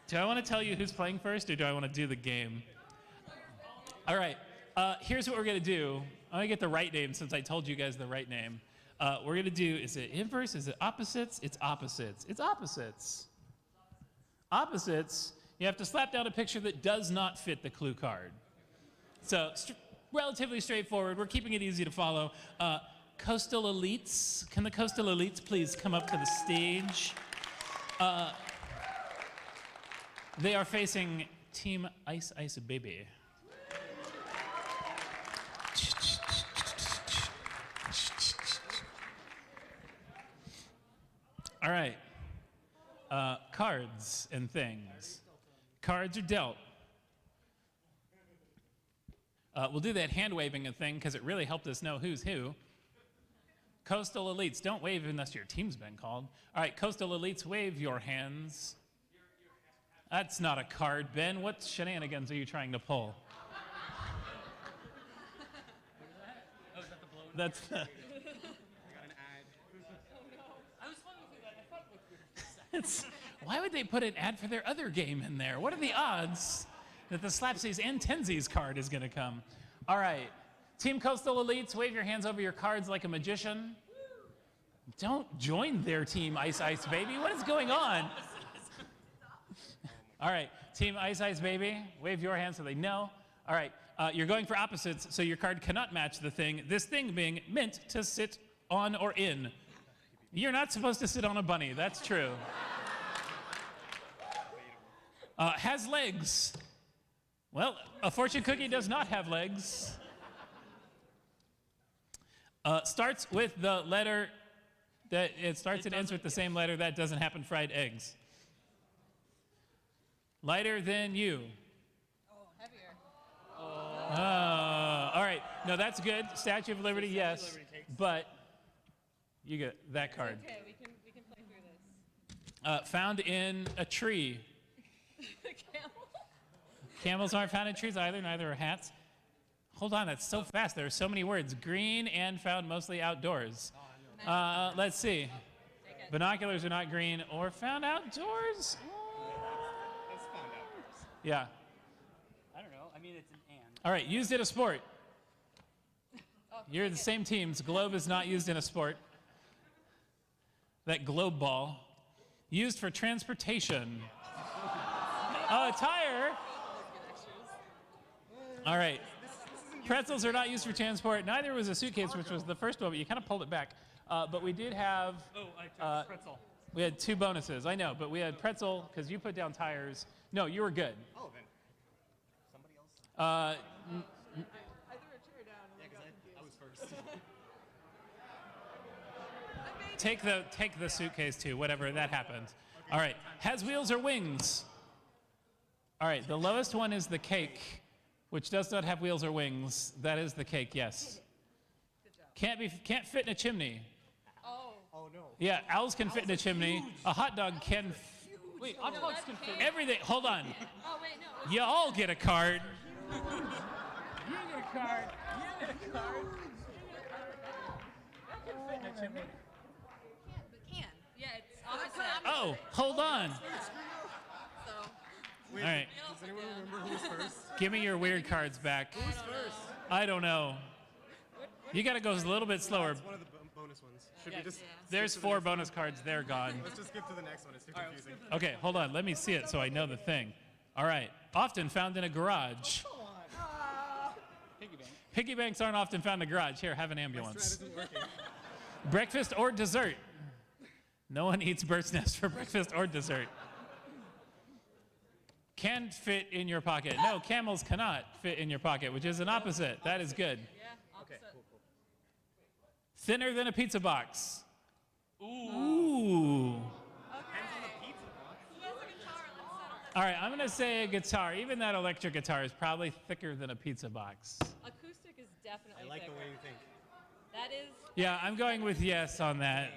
Do I want to tell you who's playing first, or do I want to do the game? All right, here's what we're gonna do. I'm gonna get the right name since I told you guys the right name. We're gonna do, is it inverse, is it opposites? It's opposites, it's opposites. Opposites, you have to slap down a picture that does not fit the clue card. So, relatively straightforward. We're keeping it easy to follow. Coastal elites. Can the coastal elites please come up to the stage? They are facing Team Ice Ice Baby. All right. Cards and things. Cards are dealt. We'll do that hand-waving thing because it really helped us know who's who. Coastal elites, don't wave unless your team's been called. All right, coastal elites, wave your hands. That's not a card, Ben. What shenanigans are you trying to pull? That's. Why would they put an ad for their other game in there? What are the odds that the Slapsies and Tensies card is going to come? All right. Team Coastal Elites, wave your hands over your cards like a magician. Don't join their team, Ice Ice Baby. What is going on? All right. Team Ice Ice Baby, wave your hands so they know. All right. You're going for opposites, so your card cannot match the thing. This thing being meant to sit on or in. You're not supposed to sit on a bunny. That's true. Has legs. Well, a fortune cookie does not have legs. Starts with the letter that it starts and ends with the same letter. That doesn't happen. Fried eggs. Lighter than you. Oh, heavier. All right. No, that's good. Statue of Liberty, yes. But you get that card. Okay, we can play through this. Found in a tree. Camel? Camels aren't found in trees either, neither are hats. Hold on, that's so fast. There are so many words. Green and found mostly outdoors. Let's see. Binoculars are not green or found outdoors? It's found outdoors. Yeah. I don't know. I mean, it's an and. All right, used in a sport. You're the same teams. Globe is not used in a sport. That globe ball. Used for transportation. A tire. All right. Pretzels are not used for transport. Neither was a suitcase, which was the first one, but you kind of pulled it back. But we did have... Oh, I took pretzel. We had 2 bonuses. I know, but we had pretzel, because you put down tires. No, you were good. Oh, then. Somebody else? I threw a chair down and I was first. Take the suitcase too, whatever, that happened. All right, has wheels or wings? All right, the lowest one is the cake, which does not have wheels or wings. That is the cake, yes. Can't fit in a chimney. Oh, no. Yeah, owls can fit in a chimney. A hot dog can. Wait, hot dogs can fit. Everything. Hold on. Oh, wait, no. You all get a card. You get a card. You get a card. That can fit in a chimney. Yeah, it's opposite. Oh, hold on. So. All right. Does anyone remember who was first? Give me your weird cards back. Who's first? I don't know. You got to go a little bit slower. It's one of the bonus ones. Should we just? There's 4 bonus cards. They're gone. Let's just skip to the next one. It's too confusing. Okay, hold on. Let me see it so I know the thing. All right. Often found in a garage. Piggy bank. Piggy banks aren't often found in a garage. Here, have an My ambulance. strat isn't working. Breakfast or dessert? No one eats bird's nest for breakfast or dessert. Can fit in your pocket. No, camels cannot fit in your pocket, which is an opposite. That is good. Yeah, opposite. Okay, cool. Thinner than a pizza box. Ooh. Depends on the pizza box. Who has a guitar? Let's settle. All right, I'm going to say a guitar. Even that electric guitar is probably thicker than a pizza box. Acoustic is definitely I like thicker. the way you think. That is. Yeah, I'm going with yes on that.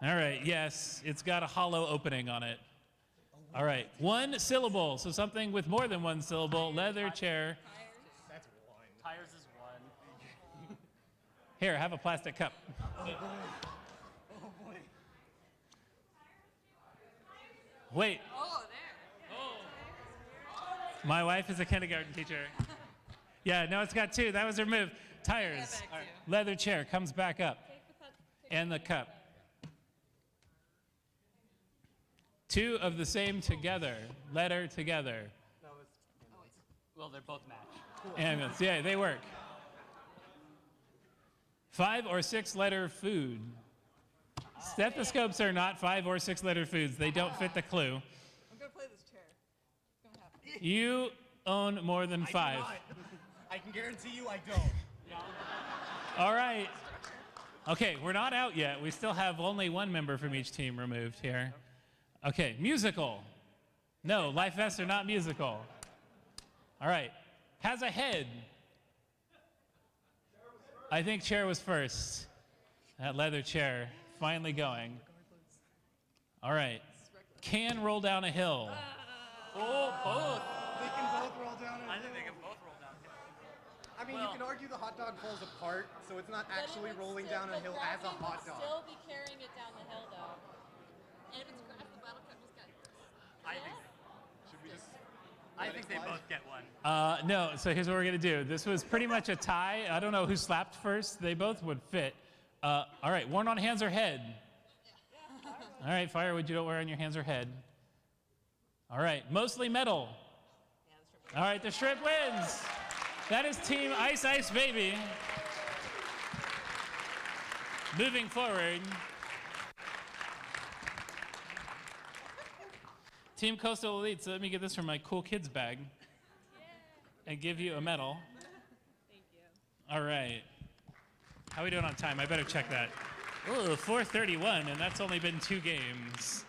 All right, yes. It's got a hollow opening on it. All right, 1 syllable. So something with more than 1 syllable. Leather chair. That's one. Tires is one. Here, have a plastic cup. Oh boy. Oh boy. Wait, Oh, there. my wife is a kindergarten teacher. Yeah, no, it's got 2. That was her move. Tires. All right. Leather chair comes back up. And the cup. 2 of the same together. Letter together. No, it's. Well, they're both match. Ambulance. Yeah, they work. 5 or 6 letter food. Stethoscopes are not 5 or 6 letter foods. They don't fit the clue. I'm gonna play this chair. It's gonna happen. You own more than 5. I can guarantee you I don't. All right. Okay, we're not out yet. We still have only 1 member from each team removed here. Okay, musical. No, life vests are not musical. All right. Has a head. I think chair was first. That leather chair finally going. All right. Can roll down a hill. Oh, both. They can both roll down a hill. I think they can both roll down a hill. I mean, you can argue the hot dog falls apart, so it's not actually rolling down a hill as a hot dog. Still be carrying it down the hill though. And if it's grass, the bottle cup just got. Should we just? I think they both get one. No, so here's what we're going to do. This was pretty much a tie. I don't know who slapped first. They both would fit. All right, worn on hands or head? All right, firewood you don't wear on your hands or head. All right, mostly metal. All right, the strip wins. That is Team Ice Ice Baby. Moving forward. Team Coastal Elite, so let me get this from my cool kids bag and give you a medal. Thank you. All right. How are we doing on time? I better check that. Oh, 4:31, and that's only been 2 games.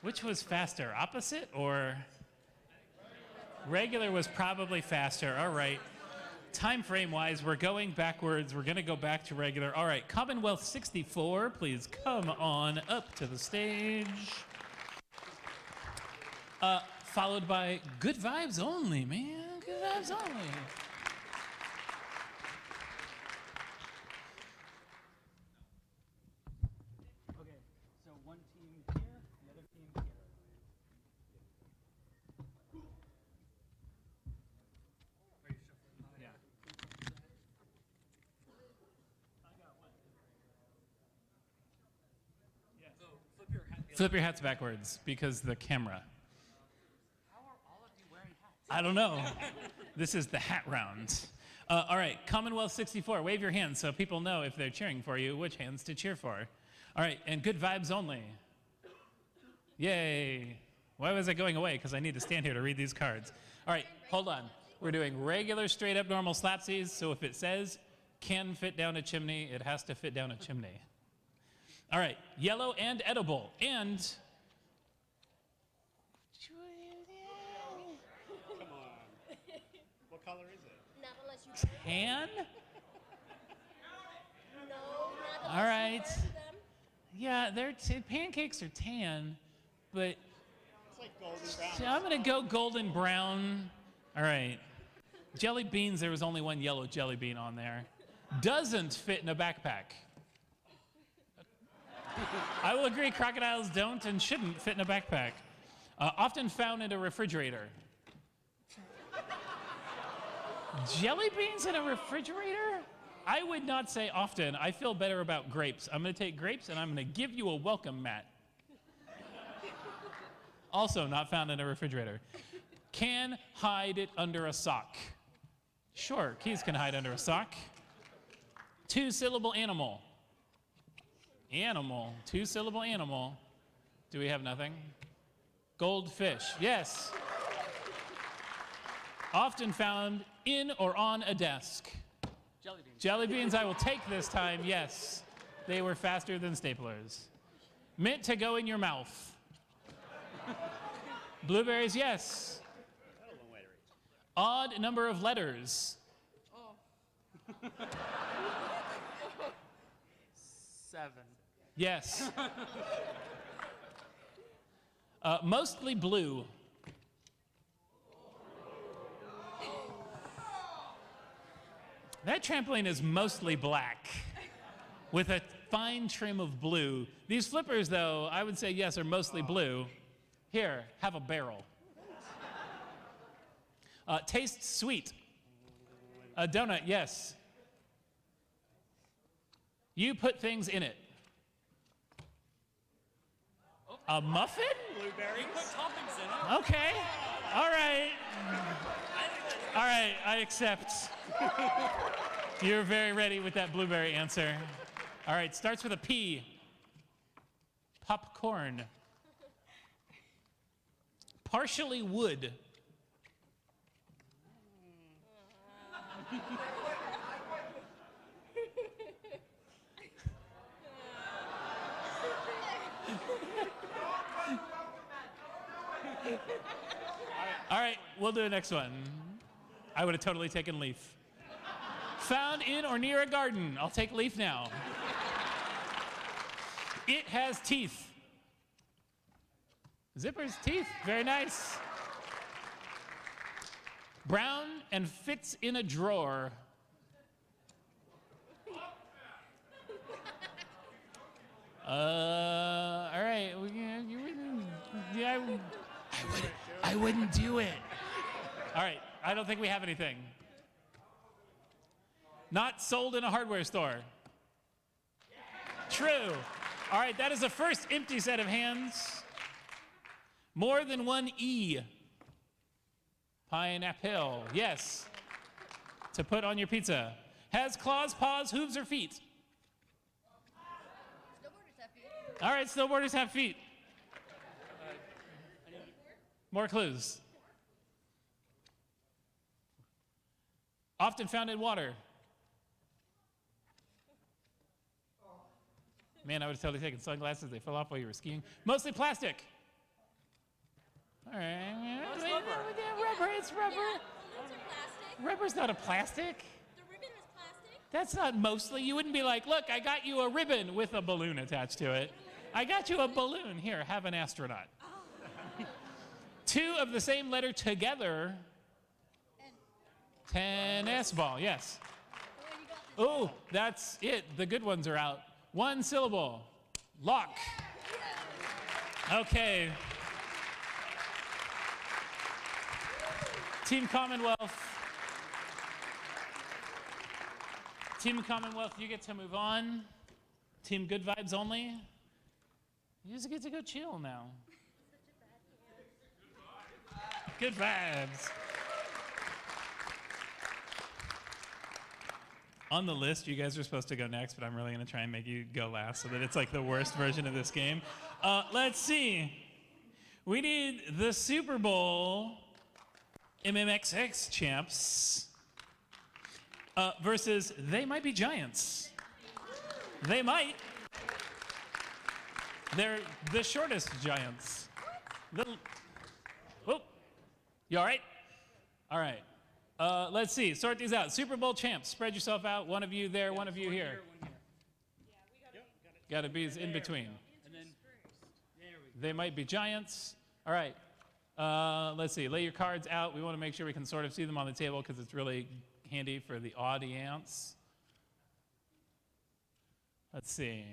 Which was faster, opposite or? Regular was probably faster. All right. Time frame wise, we're going backwards. We're going to go back to regular. All right. Commonwealth 64, please come on up to the stage. Followed by Good Vibes Only, man. Good Vibes Only. Okay, so Flip your hats backwards because the camera. I don't know. This is the hat round. All right, Commonwealth 64, wave your hands so people know if they're cheering for you, which hands to cheer for. All right, and good vibes only. Yay. Why was I going away? Because I need to stand here to read these cards. All right, hold on. We're doing regular, straight up, normal slapsies, so if it says can fit down a chimney, it has to fit down a chimney. All right, yellow and edible, and Come on. What color is it? Not unless you tan? No, not All right. Yeah, pancakes are tan, but It's like golden brown. I'm gonna go golden brown. All right. Jelly beans, there was only one yellow jelly bean on there. Doesn't fit in a backpack. I will agree, crocodiles don't and shouldn't fit in a backpack. Often found in a refrigerator. Jelly beans in a refrigerator? I would not say often. I feel better about grapes. I'm gonna take grapes and I'm gonna give you a welcome mat. Also not found in a refrigerator. Can hide it under a sock. Sure, keys can hide under a sock. 2-syllable animal. Animal, 2-syllable animal. Do we have nothing? Goldfish, yes. Often found in or on a desk. Jelly beans. Jelly beans I will take this time, yes. They were faster than staplers. Mint to go in your mouth. Blueberries, yes. Odd number of letters. Oh. 7. Yes. Mostly blue. That trampoline is mostly black with a fine trim of blue. These flippers, though, I would say yes, are mostly blue. Here, have a barrel. Tastes sweet. A donut, yes. You put things in it. A muffin? Blueberries. Put toppings in it. Okay. All right. All right, I accept. You're very ready with that blueberry answer. All right, starts with a P. Popcorn. Partially wood. All right, we'll do the next one. I would have totally taken leaf. Found in or near a garden. I'll take leaf now. It has teeth. Zipper's teeth, very nice. Brown and fits in a drawer. All right. Yeah, I wouldn't do it. All right, I don't think we have anything. Not sold in a hardware store. True. All right, that is the first empty set of hands. More than one E. Pineapple, yes. To put on your pizza. Has claws, paws, hooves, or feet? Snowboarders have feet. All right, snowboarders have feet. More clues. Often found in water. Man, I would have totally taken sunglasses. They fell off while you were skiing. Mostly plastic. All right. It's rubber. Rubber, it's rubber. Yeah, balloons are plastic. Rubber's not a plastic. The ribbon is plastic. That's not mostly. You wouldn't be like, look, I got you a ribbon with a balloon attached to it. I got you a balloon. Here, have an astronaut. Oh. Two of the same letter together. Tennis ball, yes. Oh, that's it. The good ones are out. 1 syllable. Lock. Okay. Team Commonwealth. Team Commonwealth, you get to move on. Team Good Vibes only. You just get to go chill now. Good vibes. On the list, you guys are supposed to go next, but I'm really going to try and make you go last so that it's like the worst version of this game. Let's see. We need the Super Bowl MMXX champs versus They Might Be Giants. They might. They're the shortest giants. Oh, you all right? All right. Let's see. Sort these out. Super Bowl champs. Spread yourself out. One of you there, one of you here. Got to be in between. They might be giants. All right. Let's see. Lay your cards out. We want to make sure we can sort of see them on the table because it's really handy for the audience. Let's see.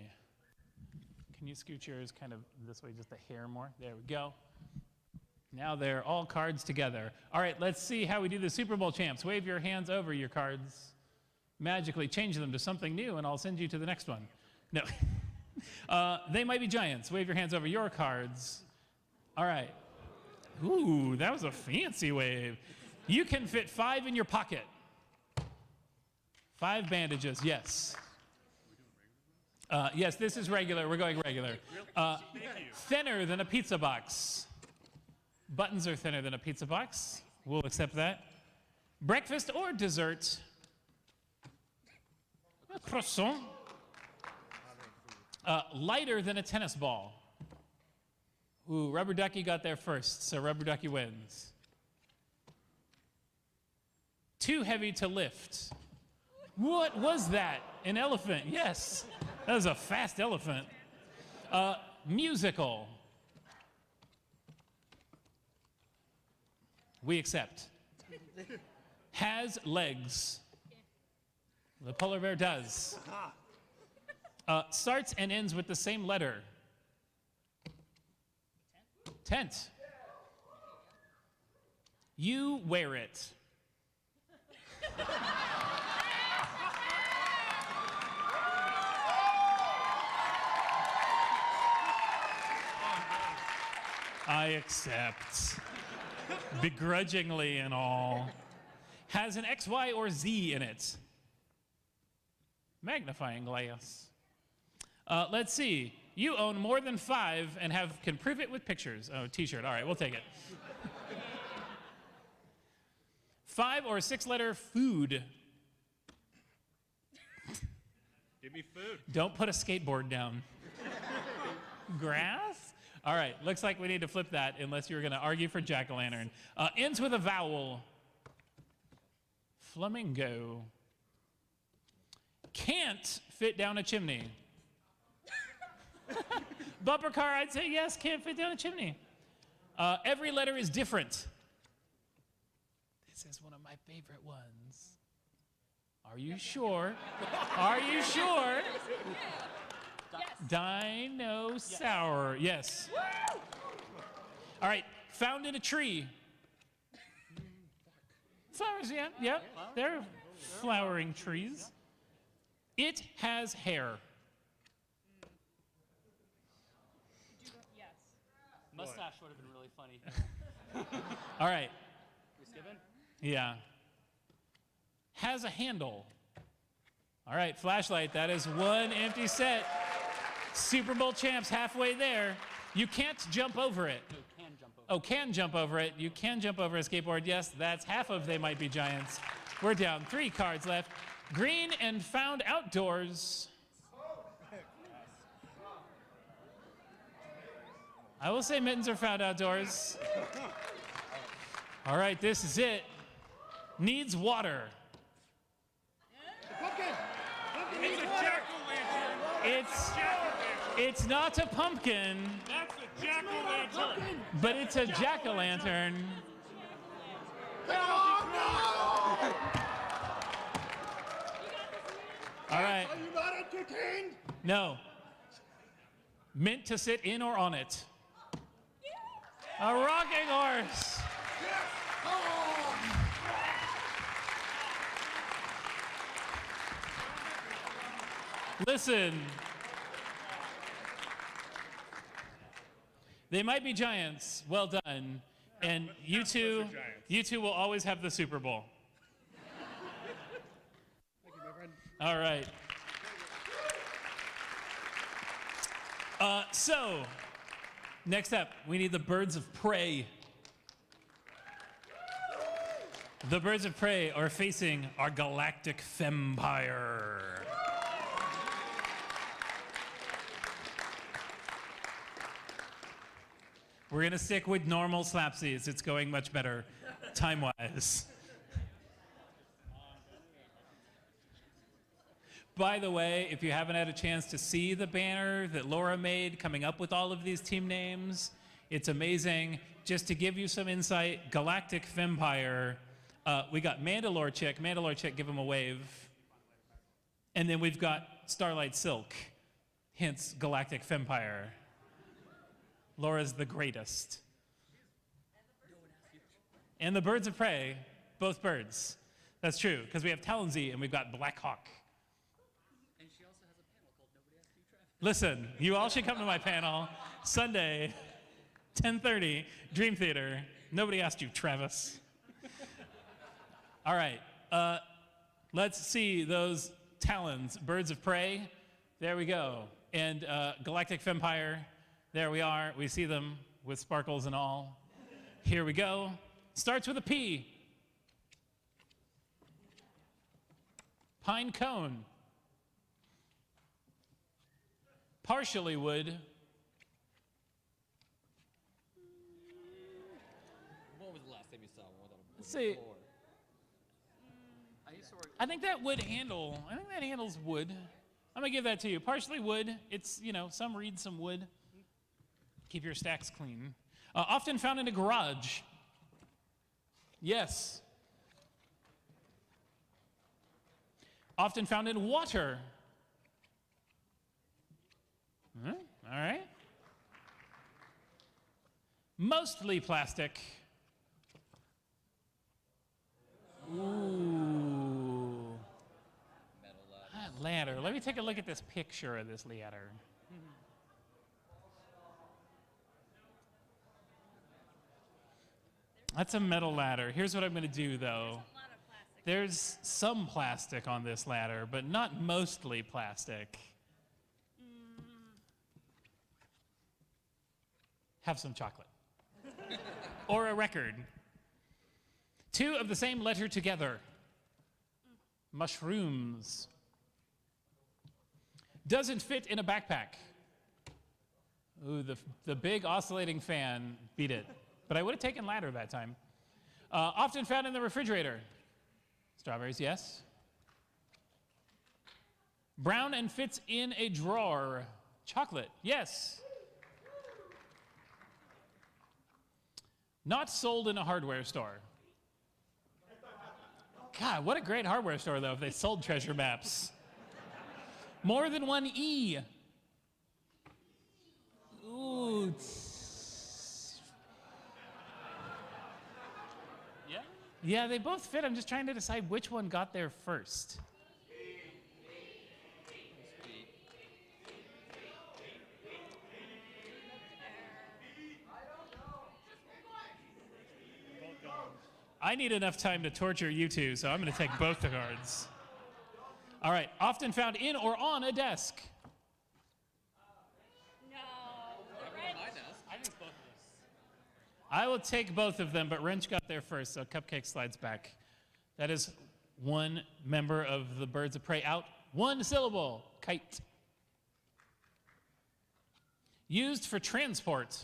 Can you scoot yours kind of this way, just a hair more? There we go. Now they're all cards together. All right, let's see how we do the Super Bowl champs. Wave your hands over your cards. Magically change them to something new, and I'll send you to the next one. No. They might be giants. Wave your hands over your cards. All right. Ooh, that was a fancy wave. You can fit 5 in your pocket. 5 bandages, yes. Yes, this is regular. We're going regular. Thinner than a pizza box. Buttons are thinner than a pizza box. We'll accept that. Breakfast or dessert? A croissant. Lighter than a tennis ball. Ooh, Rubber Ducky got there first, so Rubber Ducky wins. Too heavy to lift. What was that? An elephant, yes. That was a fast elephant. Musical. We accept. Has legs. The polar bear does. Starts and ends with the same letter. Tent. You wear it. I accept. Begrudgingly and all. Has an X, Y, or Z in it. Magnifying glass. Let's see. You own more than 5 and can prove it with pictures. Oh, t-shirt. All right, we'll take it. 5 or 6 letter food. Give me food. Don't put a skateboard down. Grass? All right, looks like we need to flip that unless you're going to argue for jack-o'-lantern. Ends with a vowel. Flamingo. Can't fit down a chimney. Bumper car, I'd say yes, can't fit down a chimney. Every letter is different. This is one of my favorite ones. Are you sure? Are you sure? Dinosaur. Yes. All right. Found in a tree. Flowers, yeah. They're flowering trees. It has hair. Yes. Mustache would have been really funny. All right. We skipping? Yeah. Has a handle. All right, flashlight. That is 1 empty set. Super Bowl champs halfway there. You can't jump over it. No, can jump over. Oh, can jump over it. You can jump over a skateboard. Yes, that's half of They Might Be Giants. We're down 3 cards left. Green and found outdoors. I will say mittens are found outdoors. All right, this is it. Needs water. It's a jack-o'-lantern. It's not a pumpkin. That's a jack-o'-lantern. But it's a jack-o'-lantern. All right. Are you not entertained? No. Meant to sit in or on it. A rocking horse. Listen. They might be giants. Well done. And you two will always have the Super Bowl. Thank you, my friend. All right. So, next up, we need the birds of prey. The birds of prey are facing our galactic fempire. We're going to stick with normal slapsies. It's going much better time-wise. By the way, if you haven't had a chance to see the banner that Laura made coming up with all of these team names, it's amazing. Just to give you some insight, Galactic Fempire, we got Mandalore Chick. Mandalore Chick, give him a wave. And then we've got Starlight Silk, hence Galactic Fempire. Laura's the greatest. And the birds of prey, both birds. That's true, because we have Talonzy and we've got Black Hawk. And she also has a panel called Nobody Asked You, Travis. Listen, you all should come to my panel Sunday, 10:30, Dream Theater. Nobody asked you, Travis. All right, let's see those talons, birds of prey. There we go. And Galactic Fempire. There we are. We see them with sparkles and all. Here we go. Starts with a P. Pine cone. Partially wood. What was the last time you saw one? Let's see. I think that wood handle, I think that handles wood. I'm gonna give that to you. Partially wood. It's, you know, some read some wood. Keep your stacks clean. Often found in a garage. Yes. Often found in water. All right. Mostly plastic. Ooh. That ladder. Let me take a look at this picture of this ladder. That's a metal ladder. Here's what I'm going to do, though. There's some plastic on this ladder, but not mostly plastic. Have some chocolate. Or a record. Two of the same letter together. Mushrooms. Doesn't fit in a backpack. Ooh, the big oscillating fan beat it. But I would have taken ladder that time. Often found in the refrigerator. Strawberries, yes. Brown and fits in a drawer. Chocolate, yes. Not sold in a hardware store. God, what a great hardware store, though, if they sold treasure maps. More than one E. Ooh. Yeah, they both fit. I'm just trying to decide which one got there first. I need enough time to torture you two, so I'm going to take both the cards. All right, often found in or on a desk. I will take both of them, but Wrench got there first, so Cupcake slides back. That is one member of the birds of prey out. One syllable, kite. Used for transport.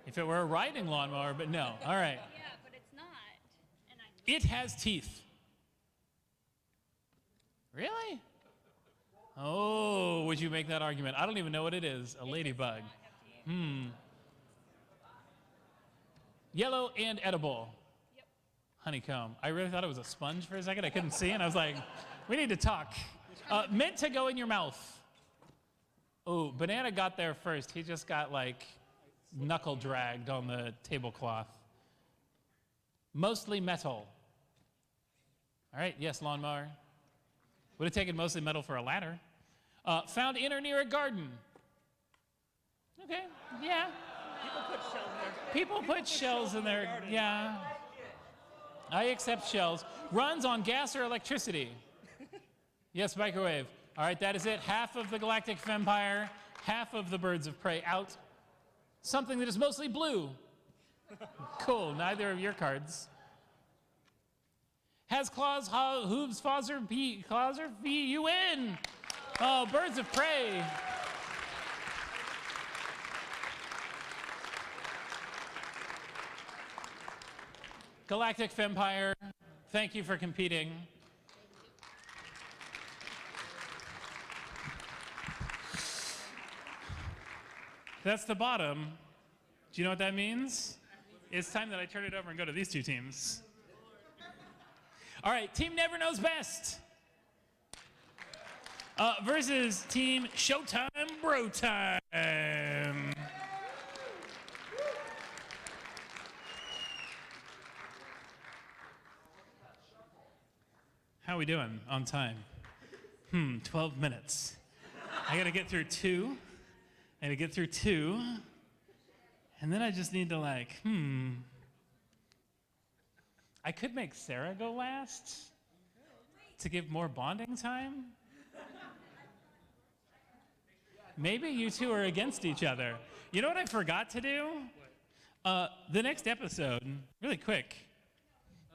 If it were a riding lawnmower, but no. All right. Yeah, but it's not. And It has teeth. Really? Oh, would you make that argument? I don't even know what it is. A ladybug. Yellow and edible. Yep. Honeycomb. I really thought it was a sponge for a second. I couldn't see, and I was like, we need to talk. Meant to go in your mouth. Oh, Banana got there first. He just got like knuckle dragged on the tablecloth. Mostly metal. All right, yes, lawnmower. Would have taken mostly metal for a ladder. Found in or near a garden. Okay, yeah. People put shells in their, yeah. I accept shells. Runs on gas or electricity. Yes, microwave. All right, that is it. Half of the galactic vampire, half of the birds of prey out. Something that is mostly blue. Cool, neither of your cards. Has claws, hooves, claws or feet, you win. Oh, birds of prey. Galactic Vampire, thank you for competing. That's the bottom. Do you know what that means? It's time that I turn it over and go to these two teams. All right, Team Never Knows Best versus Team Showtime Bro Time. How are we doing on time? 12 minutes. I gotta get through two. And then I just need to I could make Sarah go last to give more bonding time. Maybe you two are against each other. You know what I forgot to do? The next episode, really quick,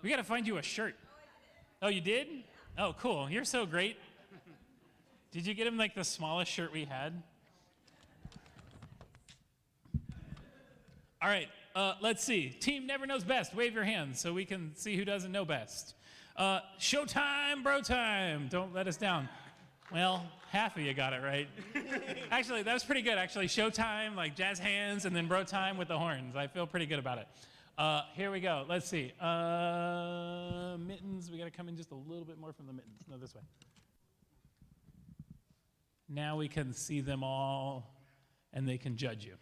we gotta find you a shirt. Oh, you did? Oh, cool. You're so great. Did you get him like the smallest shirt we had? All right, let's see. Team Never Knows Best. Wave your hands so we can see who doesn't know best. Showtime, bro time. Don't let us down. Well, half of you got it right. Actually, that was pretty good. Actually, Showtime, like jazz hands, and then bro time with the horns. I feel pretty good about it. Here we go. Let's see. Mittens. We got to come in just a little bit more from the mittens. No, this way. Now we can see them all, and they can judge you.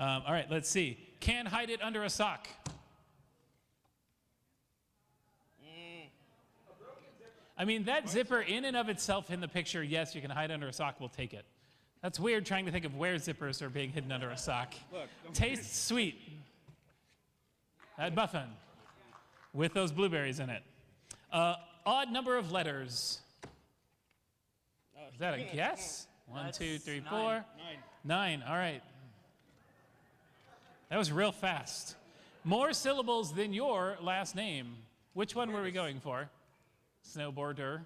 All right, let's see. Can hide it under a sock. I mean, that zipper in and of itself in the picture, yes, you can hide under a sock, we'll take it. That's weird trying to think of where zippers are being hidden under a sock. Tastes sweet. That muffin with those blueberries in it. Odd number of letters. Is that a guess? 1, 2, 3, 4. 9, all right. That was real fast. More syllables than your last name. Which one were we going for? Snowboarder.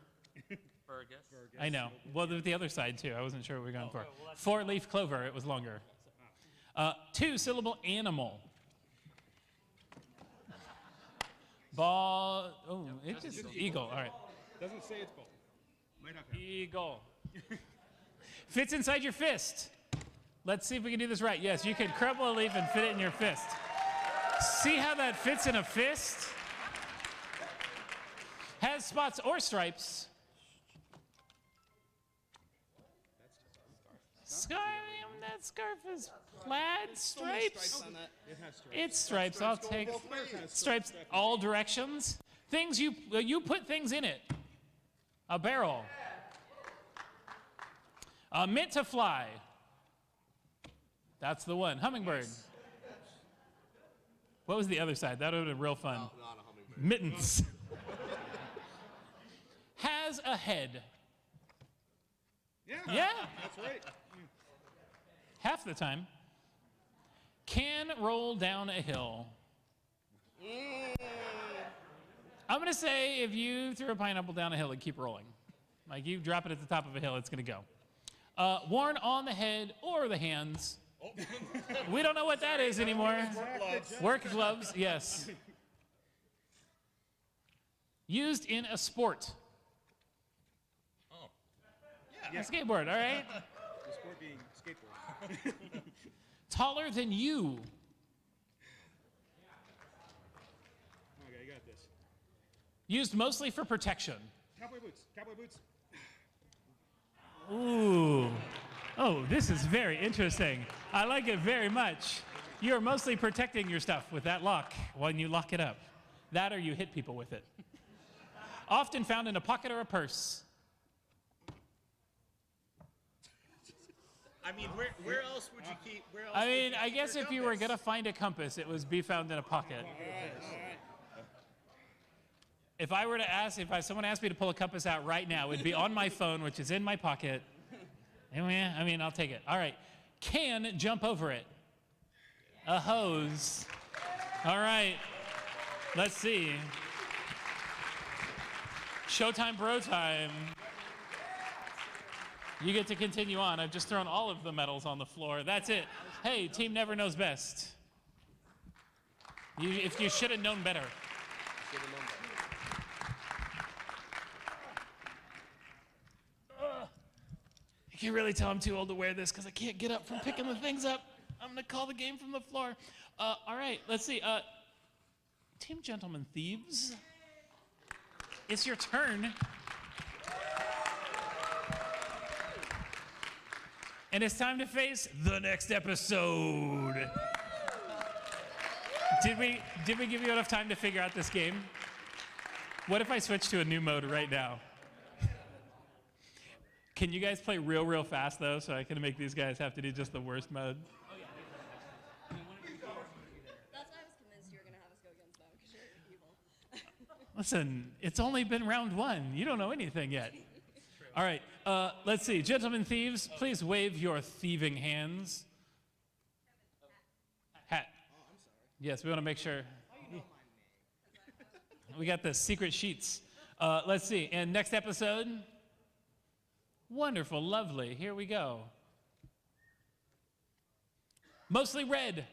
Fergus. I know. Well, the other side too. I wasn't sure what we were going for. Well, 4-leaf clover. It was longer. 2-syllable animal. Ball. Oh, it's just eagle. All right. Doesn't say it's ball. Might not count. Eagle. Fits inside your fist. Let's see if we can do this right. Yes, you can crumble a leaf and fit it in your fist. See how that fits in a fist? Has spots or stripes. That scarf is plaid stripes. It's stripes. I'll take stripes all directions. Things you put things in it. A barrel. Meant to fly. That's the one. Hummingbird. What was the other side? That would have been real fun. Not a hummingbird. Mittens. Has a head. Yeah. That's right. Half the time. Can roll down a hill. I'm going to say if you threw a pineapple down a hill, it'd keep rolling. Like you drop it at the top of a hill, it's going to go. Worn on the head or the hands. We don't know what that is anymore. Work gloves, yes. Used in a sport. Oh. Yeah. A skateboard, all right? The sport being skateboard. Taller than you. Okay, I got this. Used mostly for protection. Cowboy boots. Cowboy boots. Ooh. Oh, this is very interesting. I like it very much. You're mostly protecting your stuff with that lock when you lock it up. That or you hit people with it. Often found in a pocket or a purse. I mean, where else would you keep? Where else I would mean, you I keep guess your if you were compass? gonna find a compass, it was be found in a pocket. If I were to ask, someone asked me to pull a compass out right now, it would be on my phone, which is in my pocket. Anyway, I mean, I'll take it. All right. Can jump over it. A hose. All right. Let's see. Showtime, bro time. You get to continue on. I've just thrown all of the medals on the floor. That's it. Hey, team never knows best. If you should have known better. You can really tell I'm too old to wear this because I can't get up from picking the things up. I'm going to call the game from the floor. All right, let's see. Team Gentlemen Thieves, it's your turn. And it's time to face the next episode. Did we give you enough time to figure out this game? What if I switch to a new mode right now? Can you guys play real fast though, so I can make these guys have to do just the worst mode? That's why I was convinced you were going to have us go against them, because you're evil. Listen, it's only been round 1. You don't know anything yet. All right, let's see. Gentlemen Thieves, please wave your thieving hands. Hat. Yes, we want to make sure. We got the secret sheets. Let's see. And next episode. Wonderful, lovely. Here we go. Mostly red.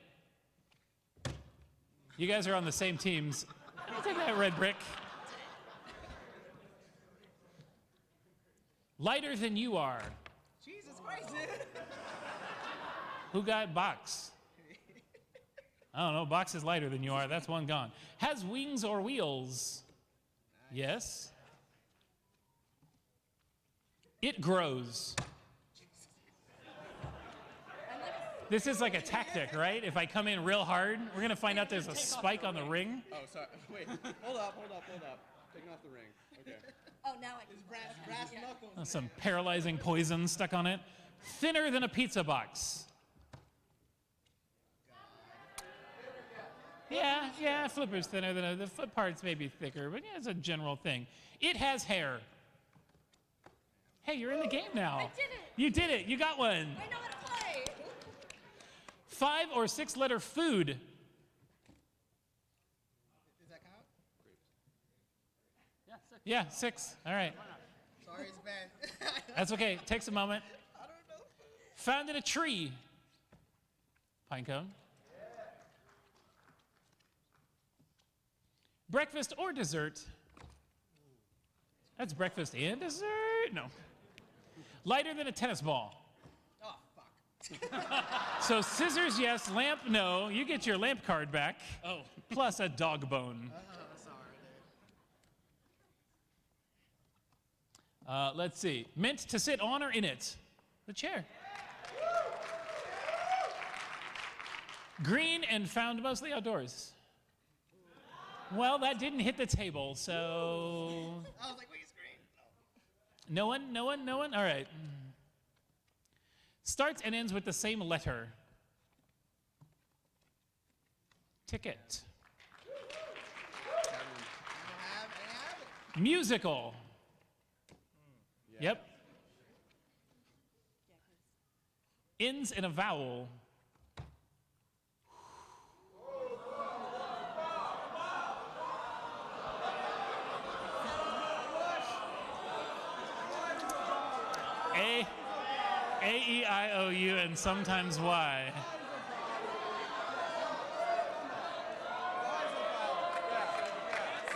You guys are on the same teams. I'll take that red brick. Lighter than you are. Jesus Christ, dude. Who got box? I don't know. Box is lighter than you are. That's one gone. Has wings or wheels? Nice. Yes. It grows. This is like a tactic, right? If I come in real hard, we're going to find out there's a spike on the ring. Oh, sorry. Wait. Hold up. Taking off the ring. Okay. Oh, now I can. Brass knuckles. Some paralyzing poison stuck on it. Thinner than a pizza box. Yeah, flipper's thinner than the foot parts may be thicker, but yeah, it's a general thing. It has hair. Hey, you're in the game now. I did it. You did it. You got one. I know how to play. 5 or 6 letter food. Does that count? Yeah, 6. All right. Sorry, it's bad. That's okay. Takes a moment. I don't know. Found in a tree. Pine cone. Breakfast or dessert? That's breakfast and dessert? No. Lighter than a tennis ball. Oh, fuck. So scissors, yes. Lamp, no. You get your lamp card back. Oh. Plus a dog bone. Sorry. Let's see. Meant to sit on or in it? The chair. Green and found mostly outdoors. Well, that didn't hit the table, so... I was like, wait, it's green. No one? All right. Starts and ends with the same letter. Ticket. Musical. Yep. Ends in a vowel. A-E-I-O-U, and sometimes Y.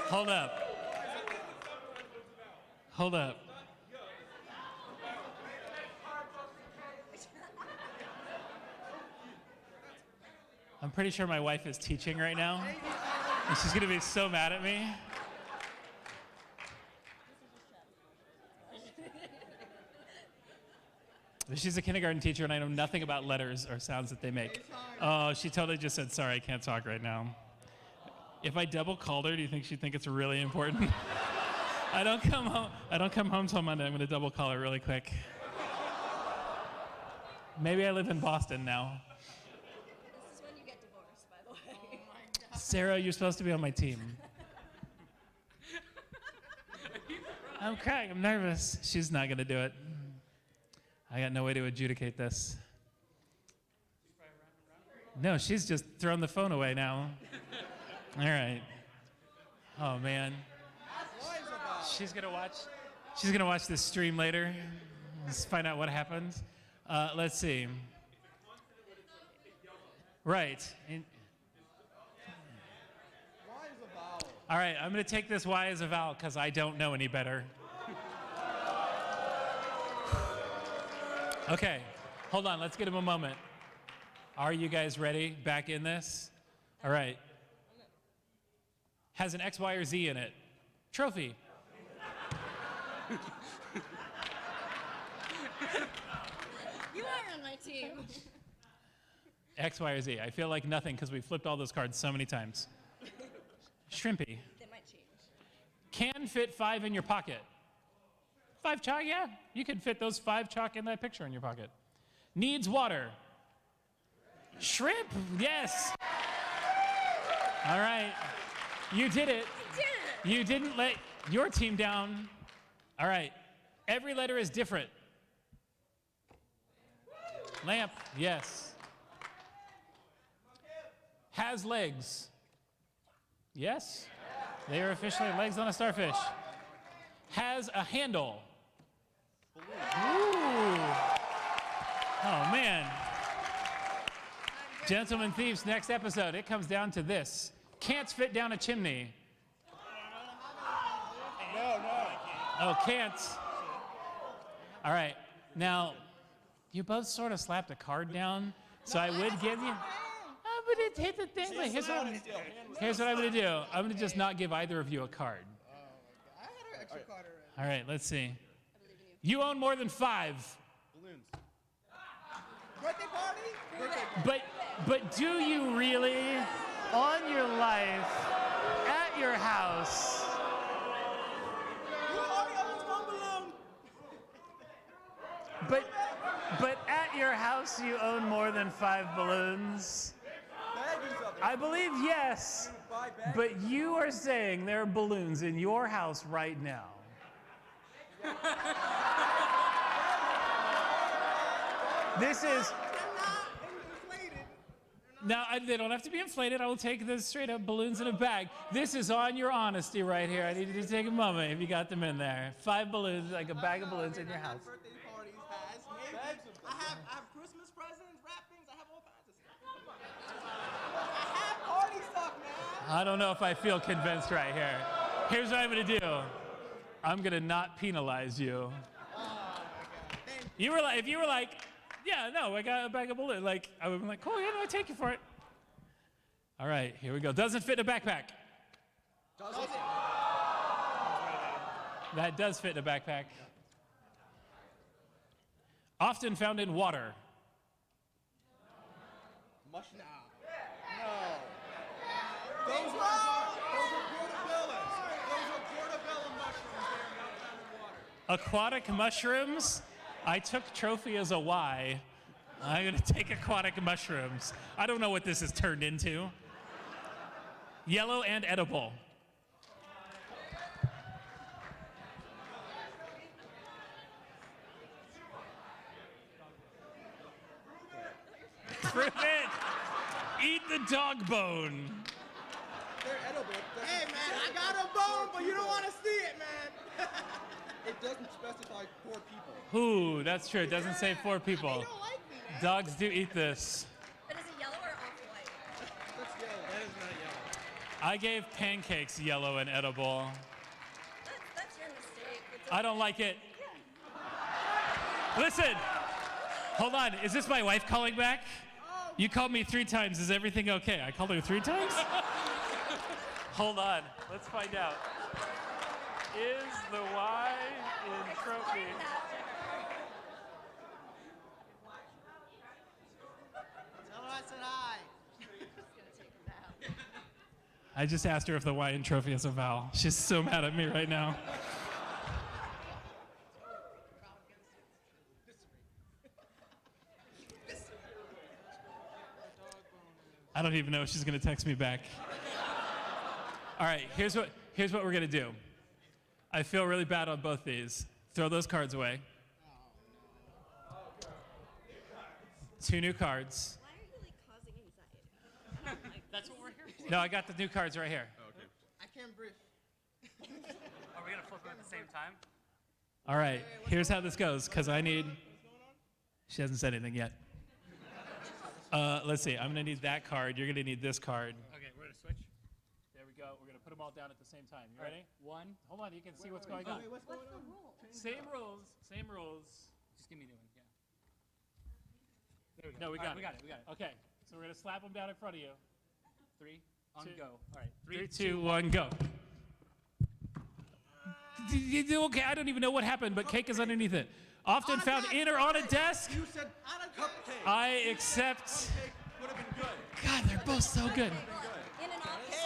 Hold up. I'm pretty sure my wife is teaching right now, and she's gonna be so mad at me. She's a kindergarten teacher, and I know nothing about letters or sounds that they make. Oh, she totally just said, sorry, I can't talk right now. If I double called her, do you think she'd think it's really important? I don't come home till Monday. I'm going to double call her really quick. Maybe I live in Boston now. This is when you get divorced, by the way. Oh my God. Sarah, you're supposed to be on my team. Okay, I'm nervous. She's not going to do it. I got no way to adjudicate this. No, she's just thrown the phone away now. All right. Oh, man. She's going to watch this stream later. Let's find out what happened. Let's see. Right. All right, I'm going to take this Y as a vowel because I don't know any better. Okay, hold on. Let's give him a moment. Are you guys ready? Back in this? All right. Has an X, Y, or Z in it. Trophy. You are on my team. X, Y, or Z. I feel like nothing because we flipped all those cards so many times. Shrimpy. They might change. Can fit 5 in your pocket. 5 chalk, yeah. You can fit those 5 chalk in that picture in your pocket. Needs water. Shrimp, yes. All right. You did it. I did it. You didn't let your team down. All right. Every letter is different. Lamp, yes. Has legs. Yes. They are officially legs on a starfish. Has a handle. Ooh. Oh, man. Gentlemen Thieves, next episode, it comes down to this. Can't fit down a chimney. No. Oh, can't. All right. Now, you both sort of slapped a card down, so I would give you... Oh, but it hit the thing. Like, here's what I'm going to do. I'm going to just not give either of you a card. I had an extra card already. All right, let's see. You own more than 5. Balloons. Birthday party? But do you really, on your life, at your house? You only owns 1 balloon. But at your house you own more than 5 balloons? I believe yes, but you are saying there are balloons in your house right now. This is... Now, they don't have to be inflated. I will take the straight up balloons in a bag. This is on your honesty right here. I need you to take a moment if you got them in there. 5 balloons, like a bag of balloons in your house. Birthday parties has maybe. I have Christmas presents, wrappings. I have all kinds of stuff. I have party stuff, man. I don't know if I feel convinced right here. Here's what I'm going to do. I'm going to not penalize you. Oh, my God. You were like, if you were like, yeah, no, I got a bag of balloons. Like, I would be like, cool, yeah, no, I'll take you for it. All right, here we go. Doesn't fit in a backpack. Does it? That does fit in a backpack. Often found in water. Mushroom. No. Those are portobellos. Those are portobello mushrooms. They're not found in water. Aquatic mushrooms. I took trophy as a Y. I'm going to take aquatic mushrooms. I don't know what this has turned into. Yellow and edible. Prove it. Eat the dog bone. They're edible. Hey, man, I got a bone, but you don't want to see it, man. It doesn't specify 4 people. Ooh, that's true. It doesn't say 4 people. They don't like me, man. Dogs do eat this. But is it yellow or off-white? That's yellow. That is not yellow. I gave pancakes yellow and edible. That's your mistake. I don't like it. Listen, hold on. Is this my wife calling back? You called me 3 times. Is everything okay? I called her 3 times? Hold on. Let's find out. Is the Y in trophy? Tell her I said hi. I just asked her if the Y in trophy is a vowel. She's so mad at me right now. I don't even know if she's gonna text me back. All right, here's what we're gonna do. I feel really bad on both these. Throw those cards away. 2 new cards. Why are you like causing anxiety? That's what we're here for. No, I got the new cards right here. Okay. I can't breathe. Are we gonna flip them at the same time? All right, here's how this goes, because I need... She hasn't said anything yet. Let's see, I'm gonna need that card. You're gonna need this card. Okay, we're gonna switch. There we go. We're gonna put them all down at the same time. You All ready? right, 1. Hold on, you can see what's going on. What's going on? Same rules, same rules. Just give me a new one. Yeah. There we go. No, we got it. We got it. We got it. Okay, so we're gonna slap them down in front of you. 3 on 2. go. All right. 3, 2, 1, go. Okay, I don't even know what happened, but cake is underneath it. Often found in or on a desk. You said on a cupcake. I accept. Cupcake would have been good. God, they're both so good. In an office,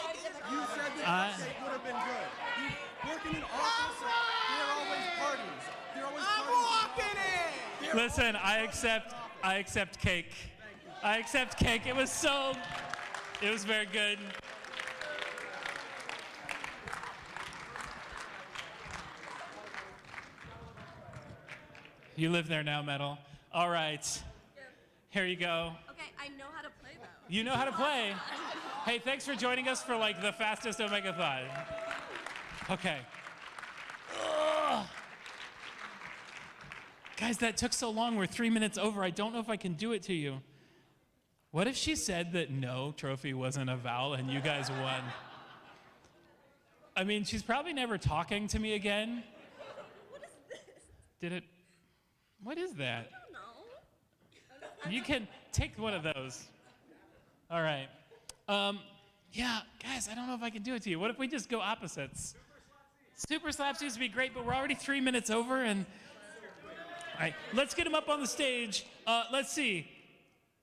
You said the cupcake would have been good. You work in an office, there are always parties. There are always parties. Listen, I accept cake. I accept cake. It was very good. You live there now, Metal. All right. Here you go. Okay, I know how to play though. You know how to play. Hey, thanks for joining us for like the fastest Omegathon. Okay. Ugh. Guys, that took so long. We're 3 minutes over. I don't know if I can do it to you. What if she said that no trophy wasn't a vowel and you guys won? I mean, she's probably never talking to me again. What is this? Did it? What is that? I don't know. You can take one of those. All right. Yeah, guys, I don't know if I can do it to you. What if we just go opposites? Super Slaps used to be great, but we're already 3 minutes over. And all right, let's get them up on the stage. Let's see.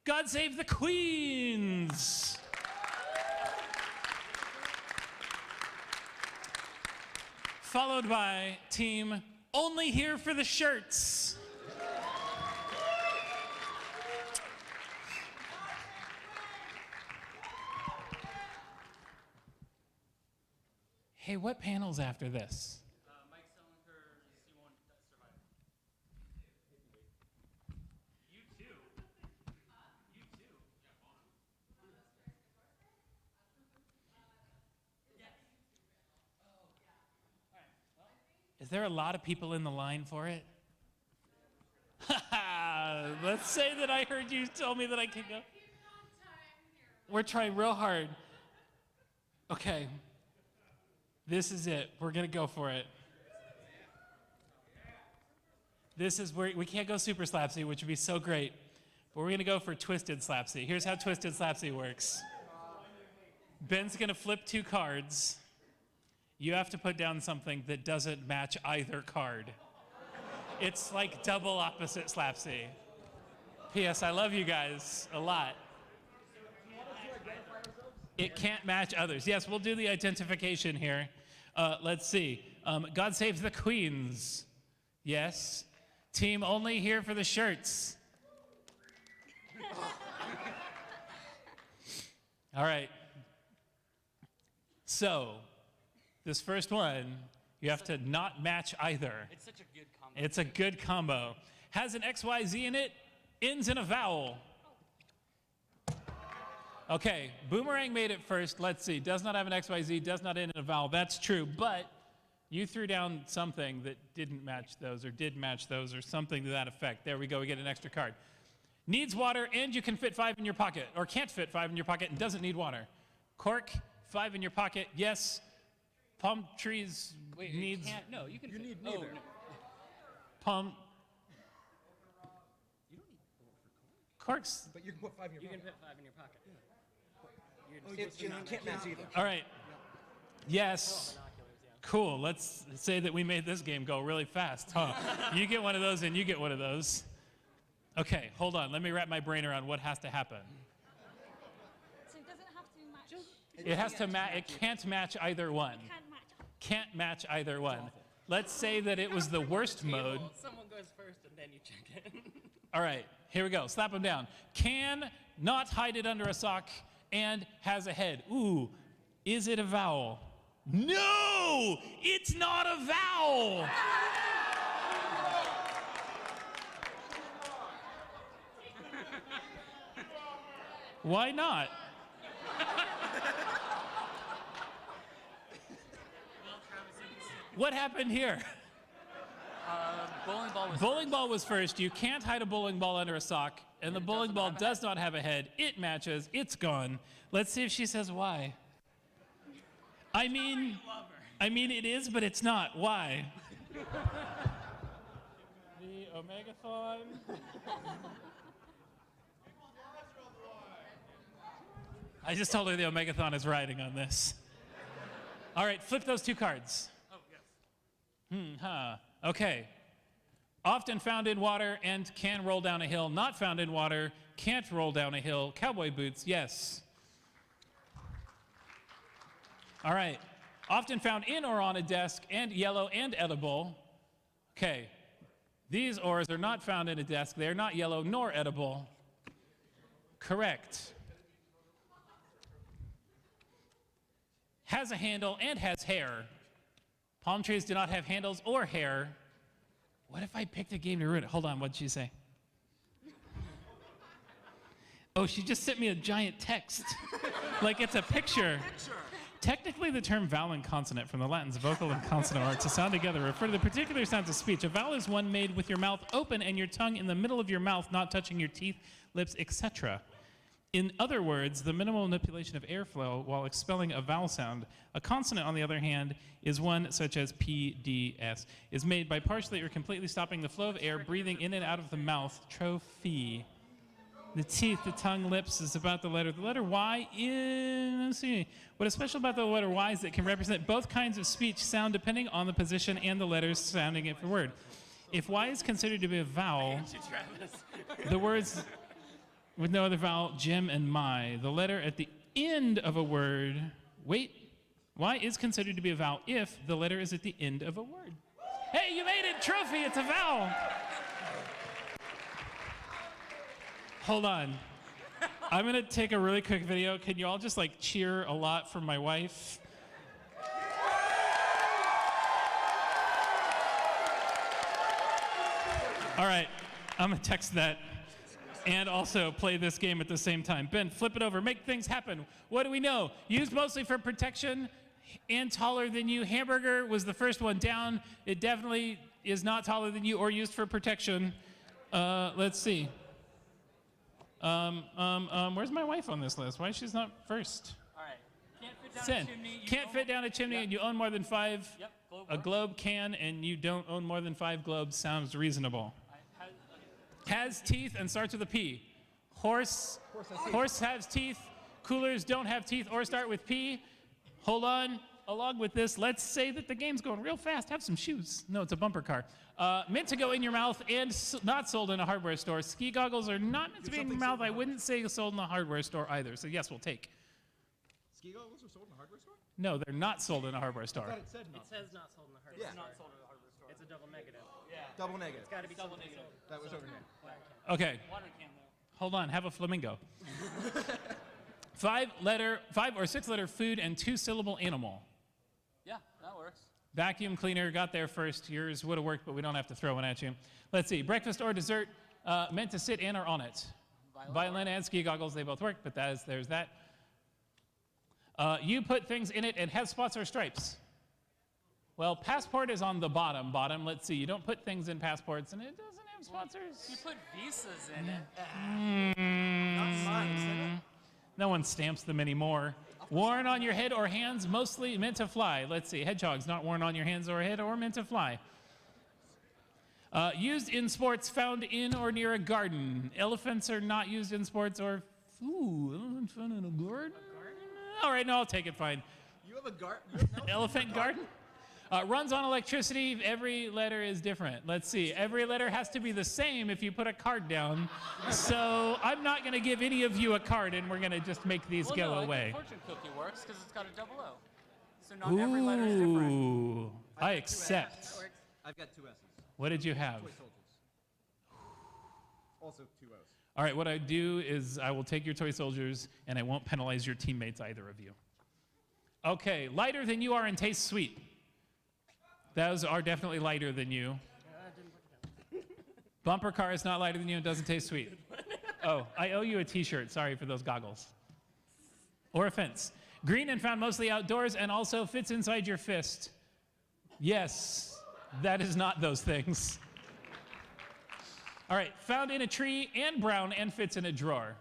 God Save the Queens. Followed by team Only Here for the Shirts. Hey, what panel's after this? Mike Selinker's C1 Survivor. You too. You too. Is there a lot of people in the line for it? Let's say that I heard you tell me that I can go. We're trying real hard. Okay. This is it. We're going to go for it. This is where we can't go super slapsy, which would be so great. But we're going to go for twisted slapsy. Here's how twisted slapsy works. Ben's going to flip 2 cards. You have to put down something that doesn't match either card. It's like double opposite slapsy. P.S. I love you guys a lot. It can't match others. Yes, we'll do the identification here. Let's see. God Save the Queens. Yes. Team Only Here for the Shirts. All right. So, this first one, you have to not match either. It's such a good combo. It's a good combo. Has an XYZ in it, ends in a vowel. Okay, Boomerang made it first. Let's see. Does not have an XYZ, does not end in a vowel. That's true, but you threw down something that didn't match those or did match those or something to that effect. There we go. We get an extra card. Needs water and you can fit 5 in your pocket, or can't fit 5 in your pocket and doesn't need water. Cork, 5 in your pocket, yes. Palm trees needs... No, you can You fit. need neither. No. Palm... You don't need Corks... But you can put 5 in your You can pocket. fit 5 in your pocket. You can't match either. All right. Yes. Cool. Let's say that we made this game go really fast, huh? You get one of those and you get one of those. Okay, hold on. Let me wrap my brain around what has to happen. So it doesn't have to match. It has to match. It can't match either one. Can't match. Can't match either one. Let's say that it was the worst mode. Someone goes first and then you check it. All right, here we go. Slap them down. Can not hide it under a sock and has a head. Ooh, is it a vowel? No, it's not a vowel. Why not? What happened here? Bowling ball was first. You can't hide a bowling ball under a sock, and the bowling ball does not have a head. It matches. It's gone. Let's see if she says why. I mean, it is, but it's not. Why? The Omegathon. I just told her the Omegathon is riding on this. All right, flip those 2 cards. Oh, yes. Okay. Often found in water and can roll down a hill. Not found in water, can't roll down a hill. Cowboy boots, yes. All right. Often found in or on a desk and yellow and edible. Okay. These ores are not found in a desk. They are not yellow nor edible. Correct. Has a handle and has hair. Palm trees do not have handles or hair. What if I picked a game to ruin it? Hold on, what did she say? Oh, she just sent me a giant text. Like it's a picture. Technically, the term vowel and consonant from the Latins vocal and consonant are to sound together refer to the particular sounds of speech. A vowel is one made with your mouth open and your tongue in the middle of your mouth, not touching your teeth, lips, etc. In other words, the minimal manipulation of airflow while expelling a vowel sound. A consonant, on the other hand, is one such as P, D, S, is made by partially or completely stopping the flow of air, breathing in and out of the mouth. Trophy. The teeth, the tongue, lips is about the letter. The letter Y is, let's see. What is special about the letter Y is that it can represent both kinds of speech sound depending on the position and the letters sounding it for word. If Y is considered to be a vowel, the words with no other vowel, Jim and my. The letter at the end of a word, wait, Y is considered to be a vowel if the letter is at the end of a word. Hey, you made it, trophy, it's a vowel. Hold on. I'm gonna take a really quick video. Can you all just like cheer a lot for my wife? All right, I'm gonna text that and also play this game at the same time. Ben, flip it over, make things happen. What do we know? Used mostly for protection and taller than you. Hamburger was the first one down. It definitely is not taller than you or used for protection. Let's see. Where's my wife on this list? Why is she not first? All right. Can't fit down Sin. a chimney. Can't fit down a chimney and you own more than 5. Yep. A globe can and you don't own more than 5 globes sounds reasonable. Has teeth and starts with a P. Horse has teeth. Coolers don't have teeth or start with P. Hold on. Along with this, let's say that the game's going real fast. Have some shoes. No, it's a bumper car. Meant to go in your mouth and not sold in a hardware store. Ski goggles are not meant to be in your mouth. I wouldn't say sold in a hardware store either. So yes, we'll take. Ski goggles are sold in a hardware store? No, they're not sold in a hardware store. I thought it said not. It says not sold in the hardware store. It's not sold in the hardware store. It's a double negative. Yeah. Double negative. It's got to be double negative. That was over here. Okay. Water can though. Hold on. Have a flamingo. 5 or 6 letter food and 2 syllable animal. Yeah, that works. Vacuum cleaner got there first. Yours would have worked, but we don't have to throw one at you. Let's see. Breakfast or dessert meant to sit in or on it. Violin and ski goggles, they both work, but there's that. You put things in it and has spots or stripes. Well, passport is on the bottom. Let's see. You don't put things in passports, and it doesn't have spots or... You put visas in it. No one stamps them anymore. Worn on your head or hands, mostly meant to fly. Let's see. Hedgehogs, not worn on your hands or head or meant to fly. Used in sports, found in or near a garden. Elephants are not used in sports or... elephant found in a garden? All right, no, I'll take it, fine. You have a garden? Elephant garden? Runs on electricity. Every letter is different. Let's see. Every letter has to be the same if you put a card down. So I'm not going to give any of you a card, and we're going to just make these go away. The fortune cookie works because it's got a double O. So not every letter is different. Ooh, I accept. I've got 2 S's. What did you have? Toy soldiers. Also 2 O's. All right, what I do is I will take your toy soldiers, and I won't penalize your teammates, either of you. Okay, lighter than you are and taste sweet. Those are definitely lighter than you. Bumper car is not lighter than you and doesn't taste sweet. Oh, I owe you a t-shirt. Sorry for those goggles. Or a fence. Green and found mostly outdoors and also fits inside your fist. Yes, that is not those things. All right, found in a tree and brown and fits in a drawer.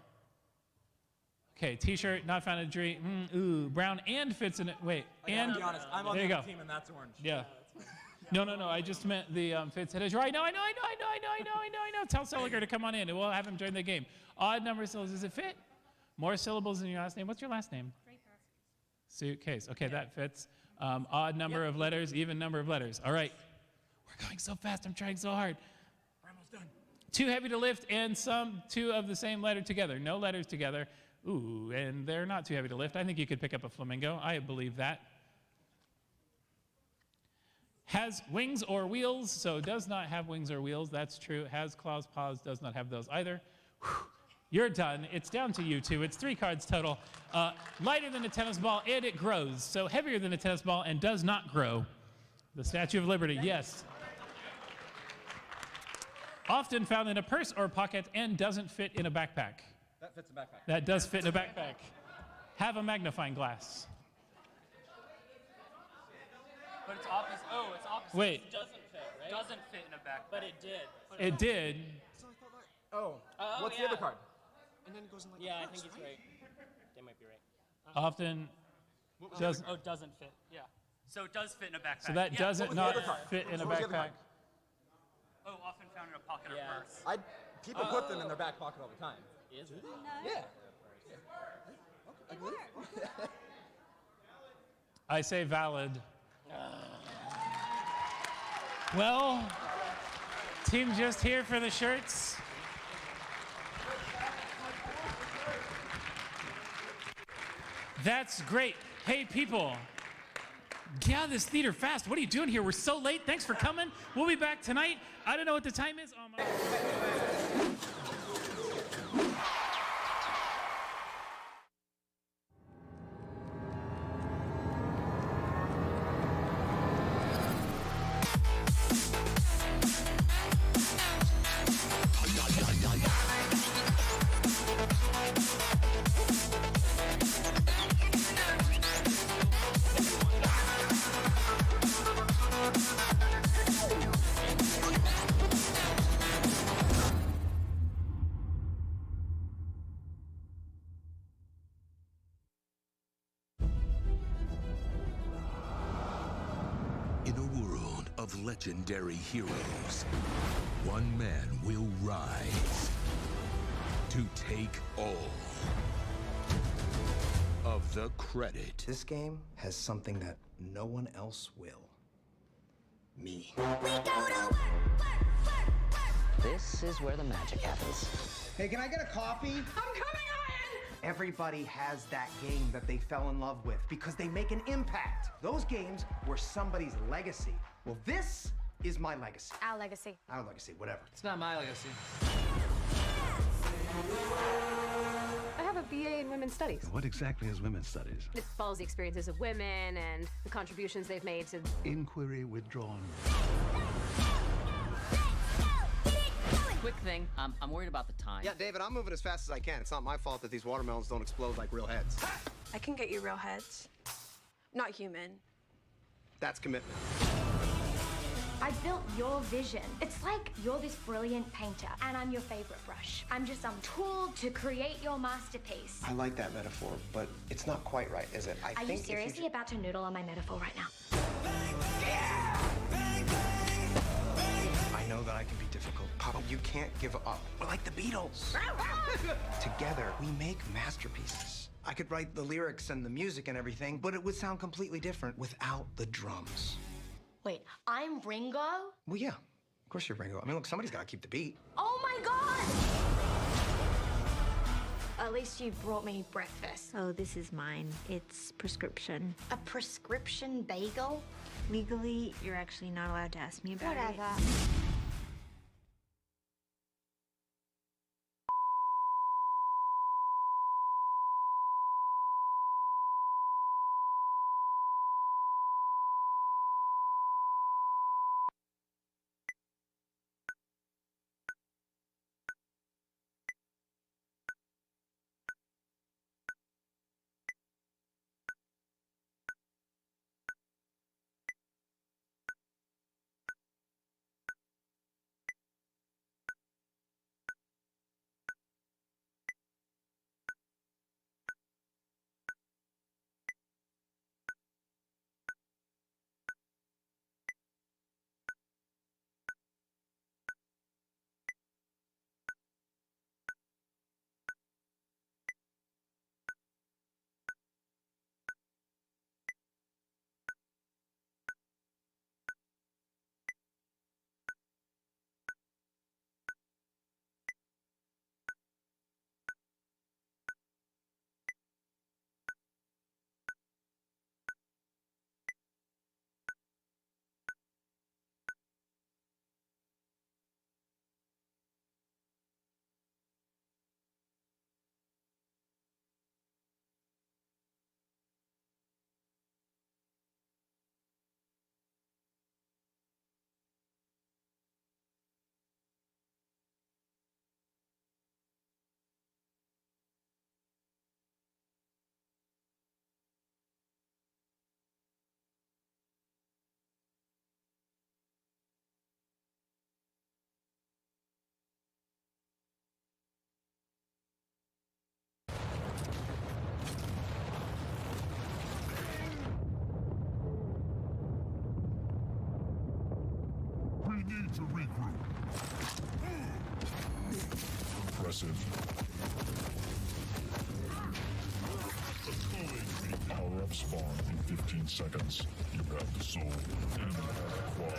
Okay, t-shirt, not found in a tree. Ooh, brown and fits in it. Wait, and I'll be honest, I'm on there the you other go. team and that's orange. Yeah. No. I just meant the fits in a drawer. I know. Tell Soliger to come on in and we'll have him join the game. Odd number of syllables. Does it fit? More syllables than your last name. What's your last name? Suitcase. Okay, that fits. Odd number of letters, even number of letters. All right. We're going so fast. I'm trying so hard. We're almost done. Too heavy to lift and some two of the same letter together. No letters together. Ooh, and they're not too heavy to lift. I think you could pick up a flamingo. I believe that. Has wings or wheels, so does not have wings or wheels. That's true. Has claws, paws, does not have those either. Whew. You're done. It's down to you two. It's 3 cards total. Lighter than a tennis ball, and it grows. So heavier than a tennis ball and does not grow. The Statue of Liberty, yes. Often found in a purse or pocket and doesn't fit in a backpack. That fits a backpack. That does fit in a backpack. Have a magnifying glass. But it's opposite. Oh, it's opposite. Wait. It doesn't fit, right? Doesn't fit in a backpack. But it did. It did. So I thought that. Oh, what's the other card? And then it goes in like Yeah, a I purse, think he's right. They might be right. Often doesn't. Oh, doesn't fit. Yeah. So it does fit in a backpack. So that yeah. doesn't not fit in a What was the other backpack. Oh, often found in a pocket or purse. People put them in their back pocket all the time. Is it? Yeah. I say valid. Well, team just here for the shirts. That's great. Hey, people. Get out of this theater fast. What are you doing here? We're so late. Thanks for coming. We'll be back tonight. I don't know what the time is. Oh, my. In a world of legendary heroes, one man will rise to take all of the credit. This game has something that no one else will. Me. This is where the magic happens. Hey, can I get a coffee? I'm coming on! Everybody has that game that they fell in love with because they make an impact. Those games were somebody's legacy. Well, this is my legacy. Our legacy. Our legacy, whatever. It's not my legacy. I have a BA in Women's Studies. What exactly is women's studies? It follows the experiences of women and the contributions they've made to... Inquiry withdrawn. Quick thing, I'm worried about the time. Yeah, David, I'm moving as fast as I can. It's not my fault that these watermelons don't explode like real heads. I can get you real heads. Not human. That's commitment. I built your vision. It's like you're this brilliant painter, and I'm your favorite brush. I'm just some tool to create your masterpiece. I like that metaphor, but it's not quite right, is it? Are you seriously about to noodle on my metaphor right now? I know that I can be difficult. Papa, you can't give up. We're like the Beatles. Together, we make masterpieces. I could write the lyrics and the music and everything, but it would sound completely different without the drums. Wait, I'm Ringo? Well, yeah. Of course you're Ringo. I mean, look, somebody's got to keep the beat. Oh my God! At least you brought me breakfast. Oh, this is mine. It's prescription. A prescription bagel? Legally, you're actually not allowed to ask me about it. Whatever. to regroup. Impressive. Power-up spawn in 15 seconds. You have the soul. Enemy has the quad.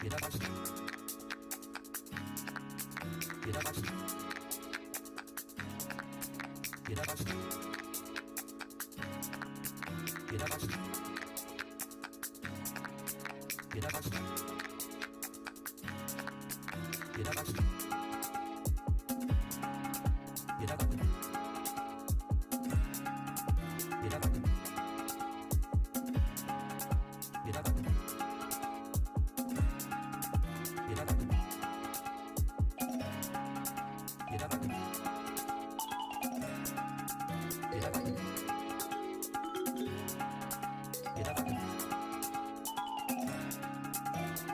And I put you down.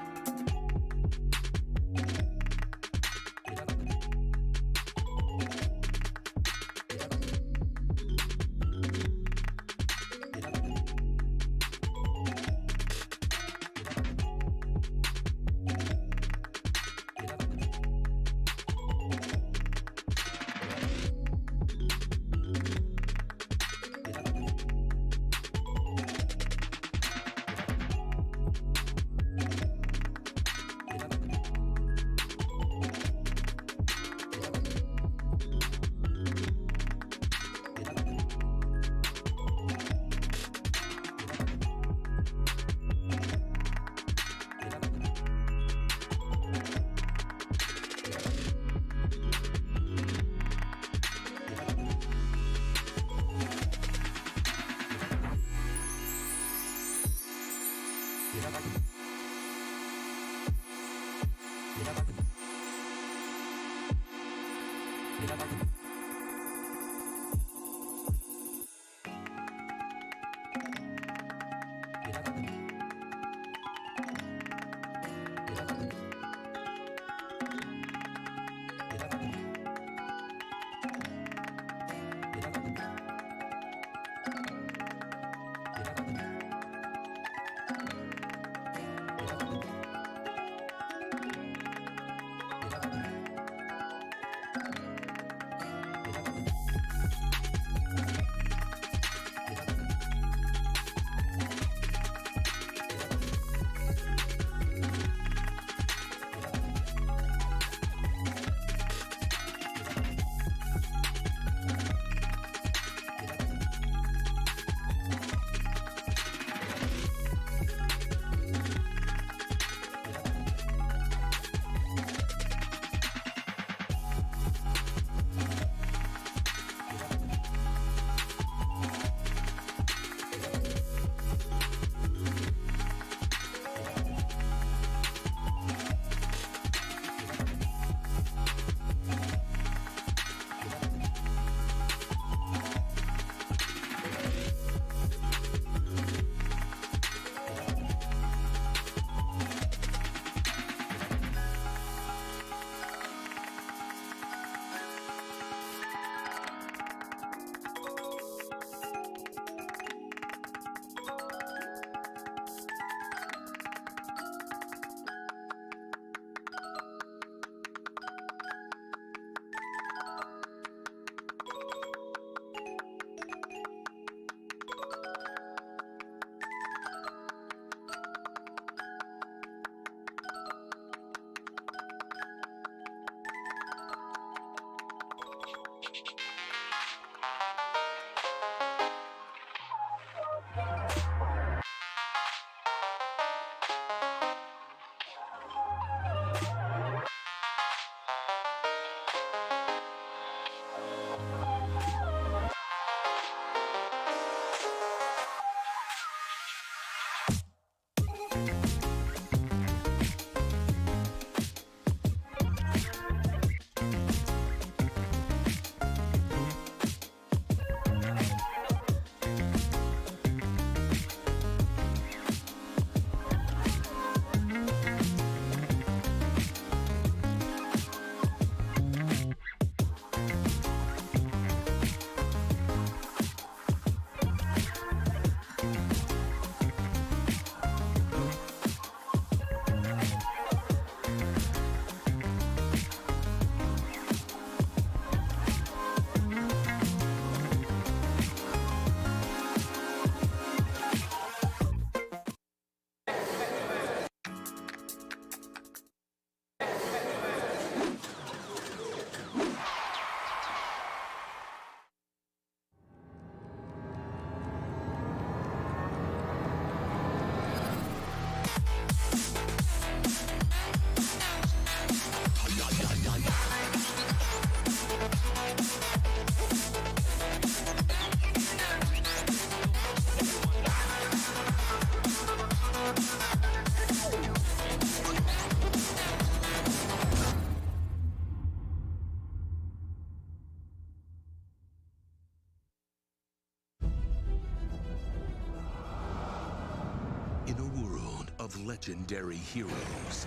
In a world of legendary heroes,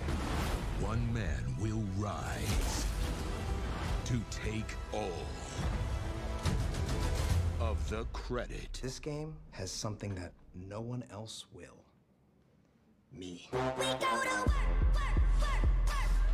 one man will rise to take all of the credit. This game has something that no one else will. Me.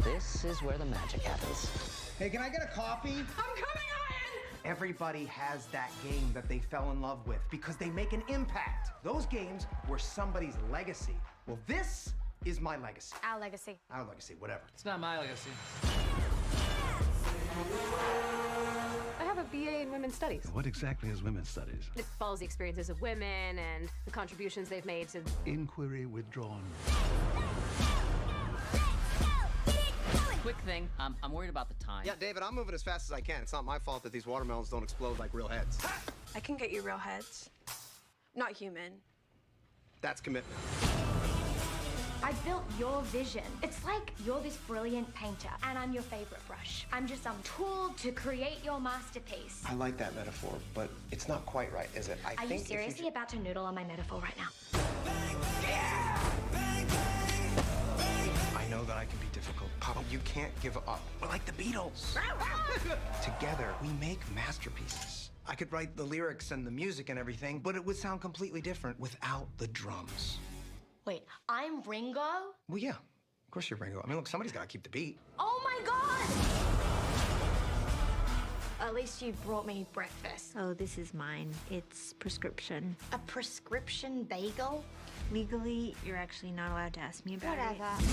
This is where the magic happens. Hey, can I get a coffee? I'm coming, Ian! Everybody has that game that they fell in love with because they make an impact. Those games were somebody's legacy. Well, this is my legacy. Our legacy. Our legacy, whatever. It's not my legacy. I have a BA in Women's Studies. What exactly is women's studies? It follows the experiences of women and the contributions they've made to... Inquiry withdrawn. Quick thing, I'm worried about the time. Yeah, David, I'm moving as fast as I can. It's not my fault that these watermelons don't explode like real heads. I can get you real heads. Not human. That's commitment. I built your vision. It's like you're this brilliant painter, and I'm your favorite brush. I'm just some tool to create your masterpiece. I like that metaphor, but it's not quite right, is it? Are you seriously about to noodle on my metaphor right now? I know that I can be difficult, Papa. You can't give up. We're like the Beatles. Together, we make masterpieces. I could write the lyrics and the music and everything, but it would sound completely different without the drums. Wait, I'm Ringo? Well, yeah. Of course you're Ringo. I mean, look, somebody's got to keep the beat. Oh my God! At least you brought me breakfast. Oh, this is mine. It's prescription. A prescription bagel? Legally, you're actually not allowed to ask me about Whatever. it.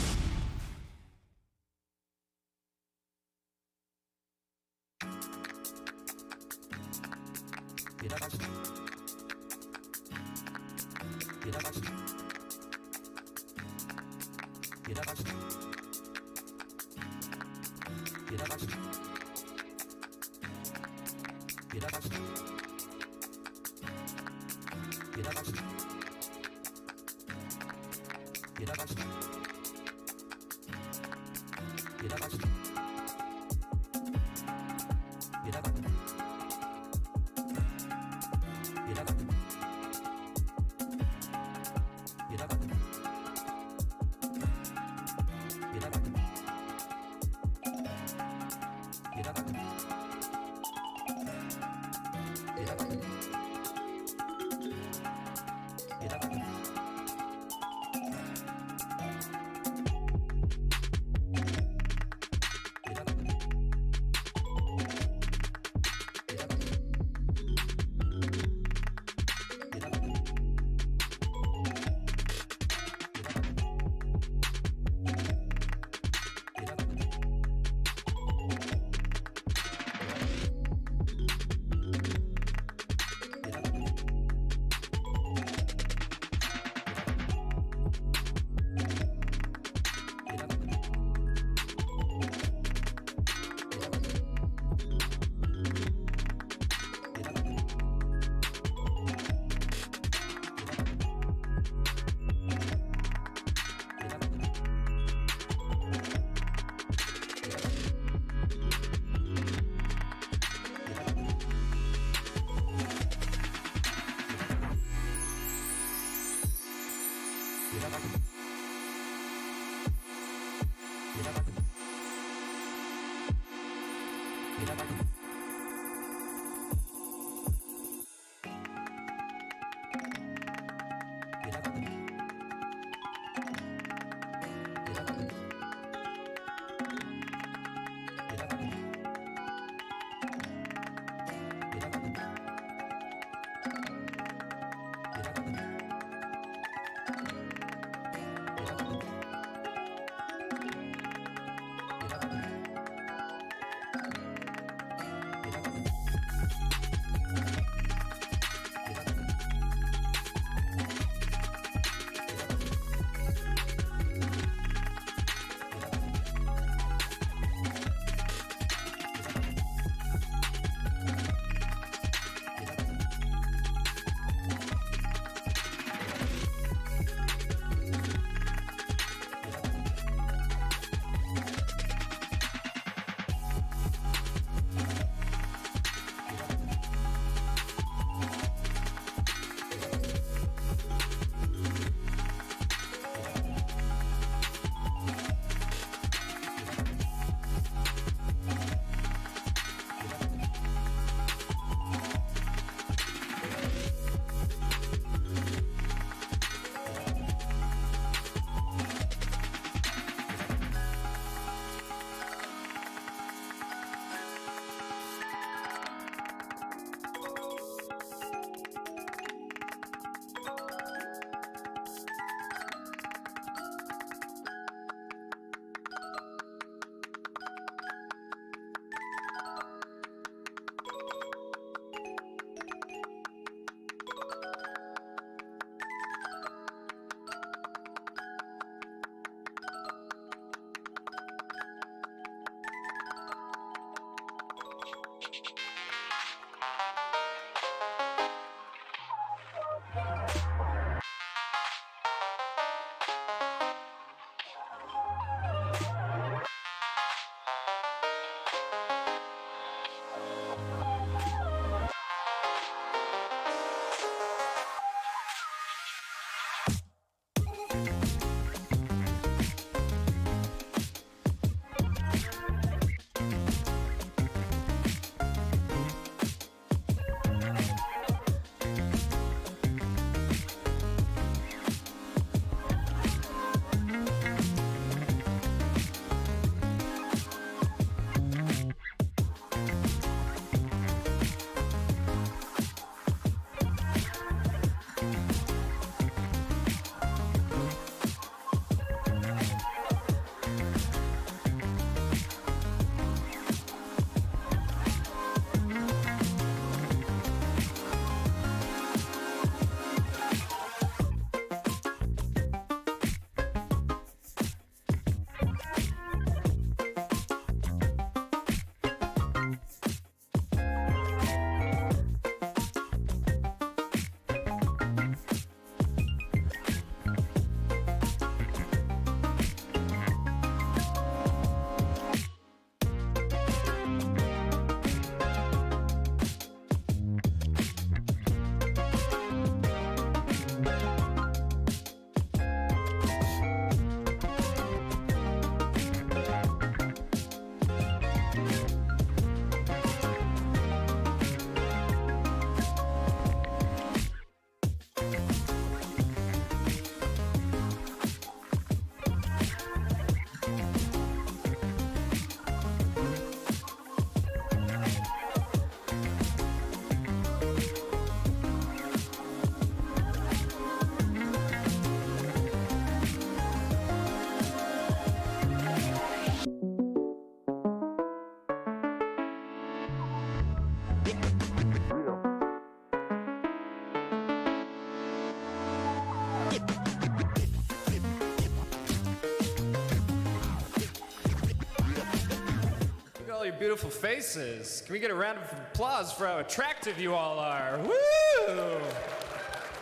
beautiful faces. Can we get a round of applause for how attractive you all are? Woo!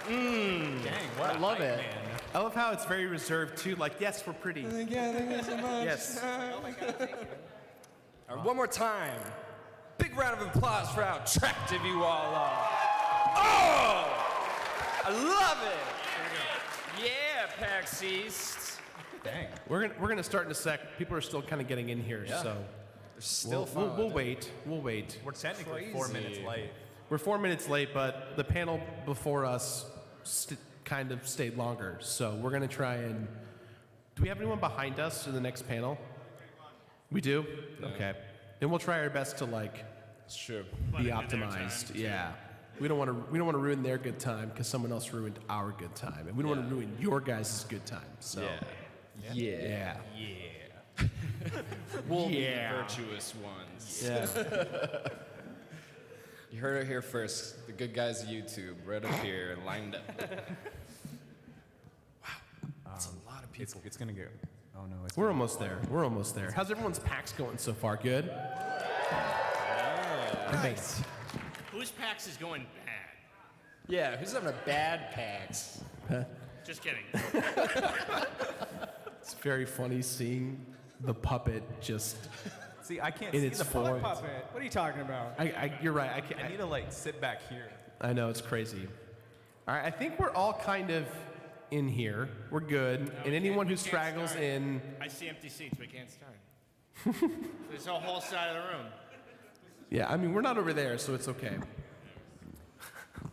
Dang, what I love it. I love how it's very reserved too. Like, yes, we're pretty. Yeah, thank you so much. Yes. All right, one more time. Big round of applause for how attractive you all are. Oh! I love it. Yeah, PAX East. Dang. We're gonna start in a sec. People are still kind of getting in here, Yeah. so There's still we'll wait. We'll wait. We're technically 4 minutes late. We're 4 minutes late, but the panel before us kind of stayed longer. So we're gonna try and. Do we have anyone behind us in the next panel? We do. Okay. Then we'll try our best to like. It's true. Be optimized. Yeah. We don't want to ruin their good time because someone else ruined our good time, and we don't want to ruin your guys' good time. So. Yeah. We'll be the virtuous ones. Yeah. You heard it here first. The good guys of YouTube, right up here, lined up. Wow, that's a lot of people. It's gonna get. Oh no, it's. We're almost there. We're almost there. How's everyone's PAX going so far? Good. Nice. Whose PAX is going bad? Yeah, who's having a bad PAX? Just kidding. It's very funny seeing the puppet just. See, I can't in see its the form. puppet. What are you talking about? You're right. I can't. I need to like sit back here. I know it's crazy. All right, I think we're all kind of in here. We're good. And anyone who straggles in. I see empty seats. We can't start. There's a whole side of the room. Yeah, I mean we're not over there, so it's okay.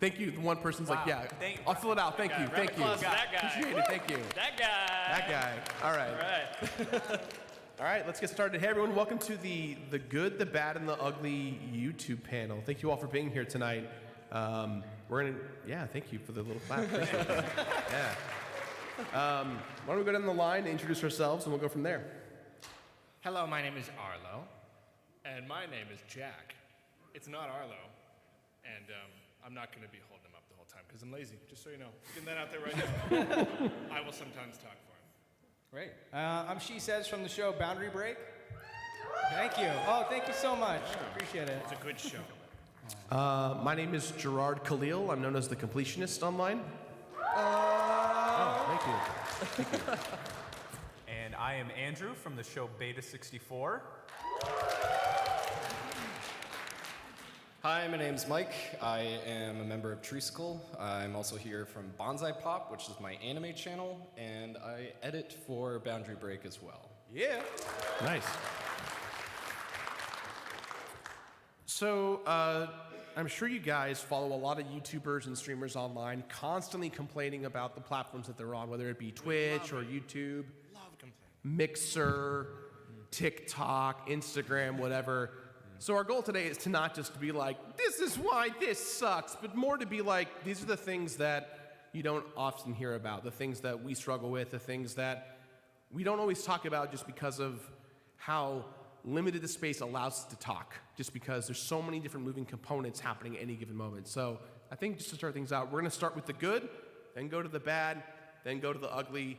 Thank you. The one person's like, yeah, I'll fill it out. Thank you. Thank you. That guy. Appreciate it. Thank you. That guy. That guy. All right. All right, let's get started. Hey, everyone, welcome to the good, the bad, and the ugly YouTube panel. Thank you all for being here tonight. Thank you for the little clap. Appreciate it. Yeah. Why don't we go down the line and introduce ourselves, and we'll go from there. Hello, my name is Arlo. And my name is Jack. It's not Arlo. And I'm not going to be holding him up the whole time because I'm lazy, just so you know. Getting that out there right now. I will sometimes talk for him. Great. I'm She Says from the show Boundary Break. Thank you. Oh, thank you so much. Appreciate it. It's a good show. My name is Gerard Khalil. I'm known as the Completionist online. Thank you. Thank you. And I am Andrew from the show Beta 64. Hi, my name's Mike. I am a member of Treesicle. I'm also here from Bonsai Pop, which is my anime channel, and I edit for Boundary Break as well. Yeah. Nice. So, I'm sure you guys follow a lot of YouTubers and streamers online constantly complaining about the platforms that they're on, whether it be Twitch or YouTube, Mixer, TikTok, Instagram, whatever. So our goal today is to not just be like, this is why this sucks, but more to be like, these are the things that you don't often hear about, the things that we struggle with, the things that we don't always talk about just because of how limited the space allows us to talk, just because there's so many different moving components happening at any given moment. So I think just to start things out, we're gonna start with the good, then go to the bad, then go to the ugly.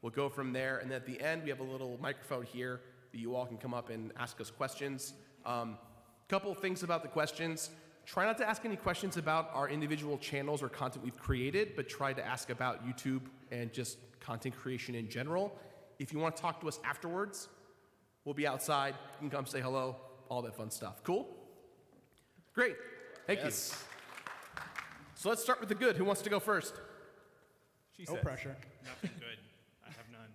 We'll go from there, and at the end, we have a little microphone here that you all can come up and ask us questions. Couple of things about the questions. Try not to ask any questions about our individual channels or content we've created, but try to ask about YouTube and just content creation in general. If you want to talk to us afterwards, we'll be outside. You can come say hello, all that fun stuff. Cool? Great. Thank you. So let's start with the good. Who wants to go first? No pressure. Nothing good. I have none.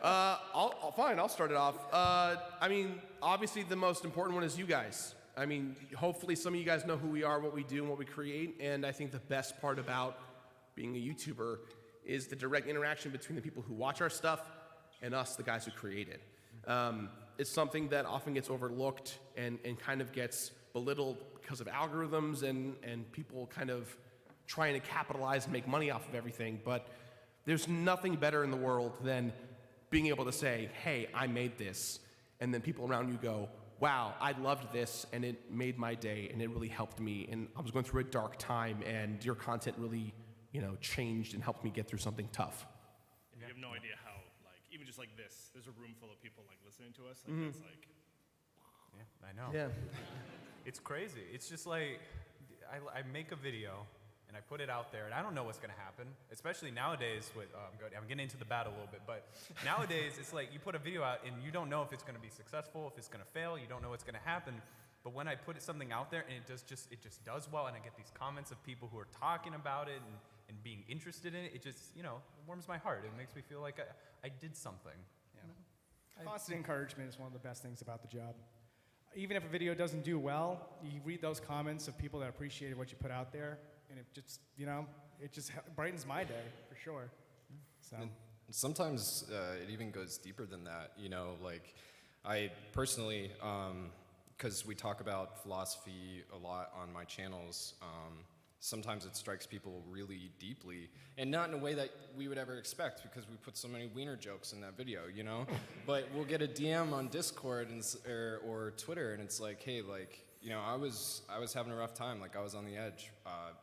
I'll start it off. I mean, obviously the most important one is you guys. I mean, hopefully some of you guys know who we are, what we do, and what we create, and I think the best part about being a YouTuber is the direct interaction between the people who watch our stuff and us, the guys who create it. It's something that often gets overlooked and kind of gets belittled because of algorithms and people kind of trying to capitalize and make money off of everything, but there's nothing better in the world than being able to say, hey, I made this, and then people around you go, wow, I loved this, and it made my day, and it really helped me, and I was going through a dark time, and your content really, changed and helped me get through something tough. You have no idea how, even just like this, there's a room full of people listening to us. Mhm. That's Yeah, I know. Yeah. It's crazy. It's just like, I make a video, and I put it out there, and I don't know what's going to happen, especially nowadays with, I'm getting into the battle a little bit, but nowadays it's like you put a video out, and you don't know if it's going to be successful, if it's going to fail, you don't know what's going to happen. But when I put something out there, and it just does well, and I get these comments of people who are talking about it and being interested in it, it just, it warms my heart. It makes me feel like I did something. Constant encouragement is one of the best things about the job. Even if a video doesn't do well, you read those comments of people that appreciated what you put out there, and it just, it just brightens my day, for sure. So. And sometimes it even goes deeper than that, like I personally, because we talk about philosophy a lot on my channels, sometimes it strikes people really deeply, and not in a way that we would ever expect because we put so many wiener jokes in that video, But we'll get a DM on Discord or Twitter, and it's like, hey, like, I was having a rough time, like I was on the edge,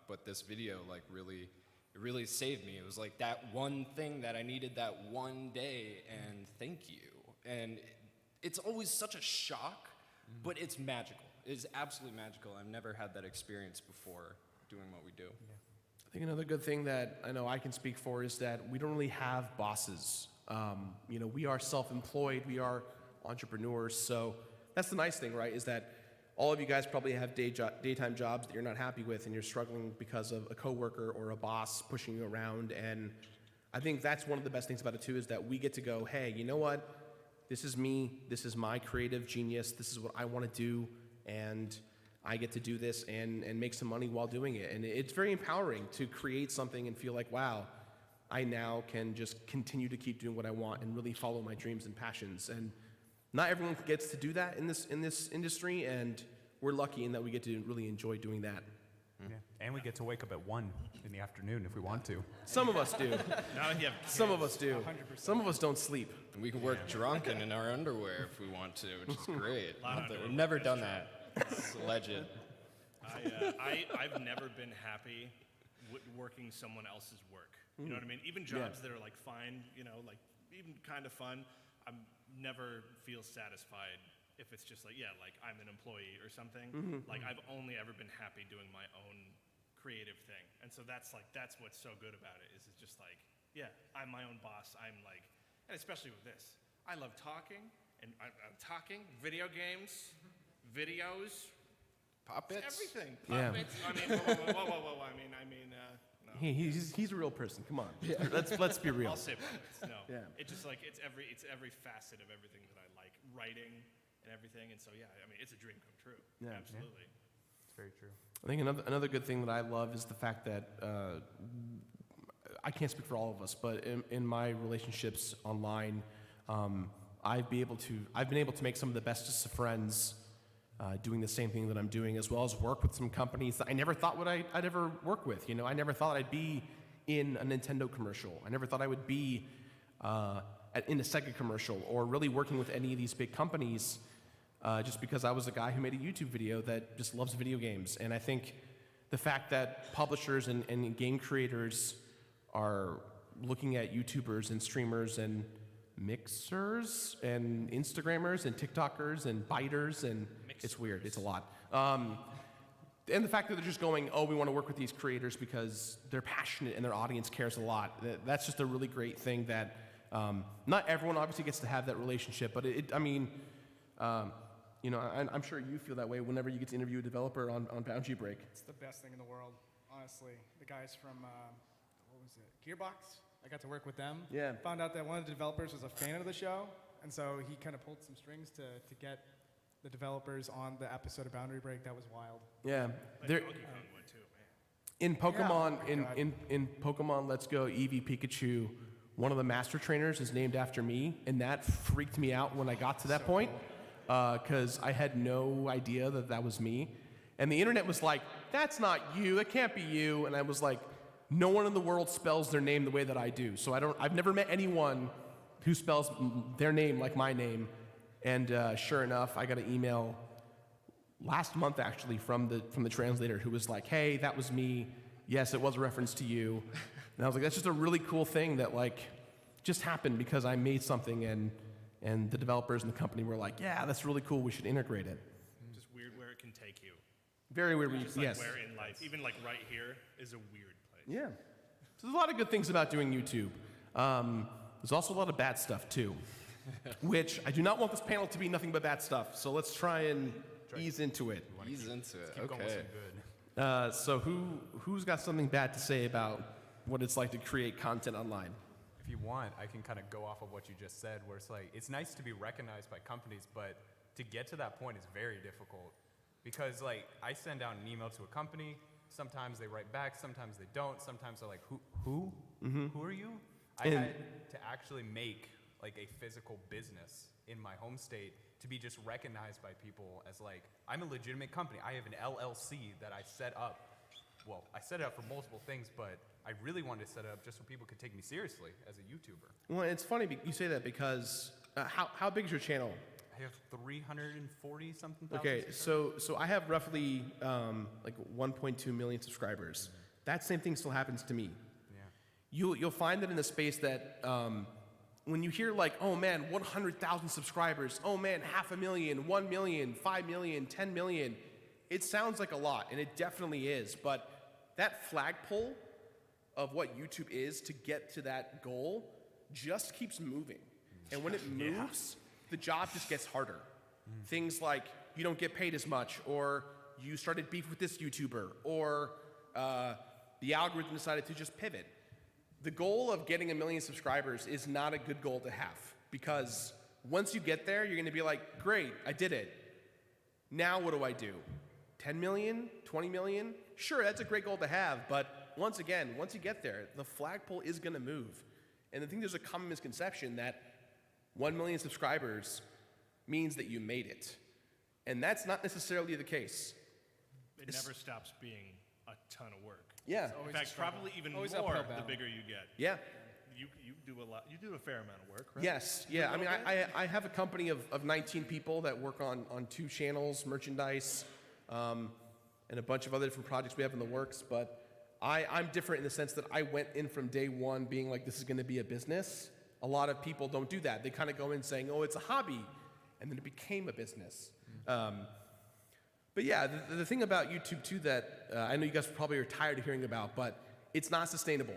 but this video like really saved me. It was like that one thing that I needed that one day, and thank you. And it's always such a shock, but it's magical. It is absolutely magical. I've never had that experience before doing what we do. I think another good thing that I know I can speak for is that we don't really have bosses. We are self-employed, we are entrepreneurs, so that's the nice thing, right, is that all of you guys probably have daytime jobs that you're not happy with and you're struggling because of a coworker or a boss pushing you around, and I think that's one of the best things about it too, is that we get to go, hey, you know what, this is me, this is my creative genius, this is what I want to do, and I get to do this and make some money while doing it. And it's very empowering to create something and feel like, wow, I now can just continue to keep doing what I want and really follow my dreams and passions. And not everyone gets to do that in this industry, and we're lucky in that we get to really enjoy doing that. Yeah. And we get to wake up at 1 in the afternoon if we want to. Some of us do. Now you have Some of us do. 100%. Some of us don't sleep. And we can work drunk and in our underwear if we want to, which is great. Lot of We've never done that. It's a legend. I've never been happy working someone else's work. You know what I mean? Even jobs that are like fine, like even kind of fun, I never feel satisfied if it's just like, like I'm an employee or something. Like I've only ever been happy doing my own creative thing. And so that's what's so good about it, is it's just like, I'm my own boss. I'm like, and especially with this, I love talking, and I'm talking, video games, videos, puppets, everything. Yeah. Puppets. I mean, whoa. No. He's a real person. Come on. Let's be real. I'll say puppets. No. Yeah. It's just like it's every facet of everything that I like, writing and everything. And so it's a dream come true. Yeah. Absolutely. It's very true. I think another good thing that I love is the fact that I can't speak for all of us, but in my relationships online, I've been able to make some of the bestest of friends doing the same thing that I'm doing, as well as work with some companies that I never thought I'd ever work with. I never thought I'd be in a Nintendo commercial. I never thought I would be in a Sega commercial, or really working with any of these big companies, just because I was a guy who made a YouTube video that just loves video games. And I think the fact that publishers and game creators are looking at YouTubers and streamers and mixers and Instagrammers and TikTokers and biters, and it's weird, it's a lot. And the fact that they're just going, we want to work with these creators because they're passionate and their audience cares a lot. That's just a really great thing that not everyone obviously gets to have that relationship, but I'm sure you feel that way whenever you get to interview a developer on Boundary Break. It's the best thing in the world, honestly. The guys from, Gearbox, I got to work with them. Yeah. Found out that one of the developers was a fan of the show, and so he kind of pulled some strings to get the developers on the episode of Boundary Break. That was wild. Yeah. Donkey Kong one too, man. In Pokemon, in Pokemon Let's Go Eevee Pikachu, one of the master trainers is named after me, and that freaked me out when I got to that point, because I had no idea that was me. And the internet was like, that's not you, that can't be you. And I was like, no one in the world spells their name the way that I do. So I've never met anyone who spells their name like my name. And sure enough, I got an email last month actually from the translator who was like, hey, that was me. Yes, it was a reference to you. And I was like, that's just a really cool thing that just happened because I made something, and and the developers and the company were like, yeah, that's really cool, we should integrate it. Just weird where it can take you. Very weird, Just like yes. where in life, even like right here, is a weird place. Yeah. So there's a lot of good things about doing YouTube. There's also a lot of bad stuff too, which I do not want this panel to be nothing but bad stuff. So let's try and ease into it. Ease into it. Keep going with Okay. some good. So who's got something bad to say about what it's like to create content online? If you want, I can kind of go off of what you just said, where it's like, it's nice to be recognized by companies, but to get to that point is very difficult. Because like, I send out an email to a company, sometimes they write back, sometimes they don't, sometimes they're like, who? Who are you? I had to actually make like a physical business in my home state to be just recognized by people as like, I'm a legitimate company. I have an LLC that I set up. Well, I set it up for multiple things, but I really wanted to set it up just so people could take me seriously as a YouTuber. Well, it's funny you say that because how big is your channel? I have 340 something thousand. Okay, so I have roughly like 1.2 million subscribers. That same thing still happens to me. Yeah. You'll find that in the space that when you hear like, oh man, 100,000 subscribers, oh man, 500,000, 1 million, 5 million, 10 million, it sounds like a lot, and it definitely is, but that flagpole of what YouTube is to get to that goal just keeps moving. And when it moves, the job just gets harder. Things like you don't get paid as much, or you started beef with this YouTuber, or the algorithm decided to just pivot. The goal of getting 1 million subscribers is not a good goal to have, because once you get there, you're gonna be like, great, I did it. Now what do I do? 10 million, 20 million? Sure, that's a great goal to have, but once again, once you get there, the flagpole is gonna move. And I think there's a common misconception that 1 million subscribers means that you made it. And that's not necessarily the case. It never stops being a ton of work. Yeah. In fact, probably even more uphill the battle. bigger you get. Yeah. You do a lot. You do a fair amount of work, right? Yes, yeah. I mean, I have a company of 19 people that work on 2 channels, merchandise, and a bunch of other different projects we have in the works. But I'm different in the sense that I went in from day one being like, this is going to be a business. A lot of people don't do that. They kind of go in saying, oh, it's a hobby, and then it became a business. But yeah, the thing about YouTube too that I know you guys probably are tired of hearing about, but it's not sustainable.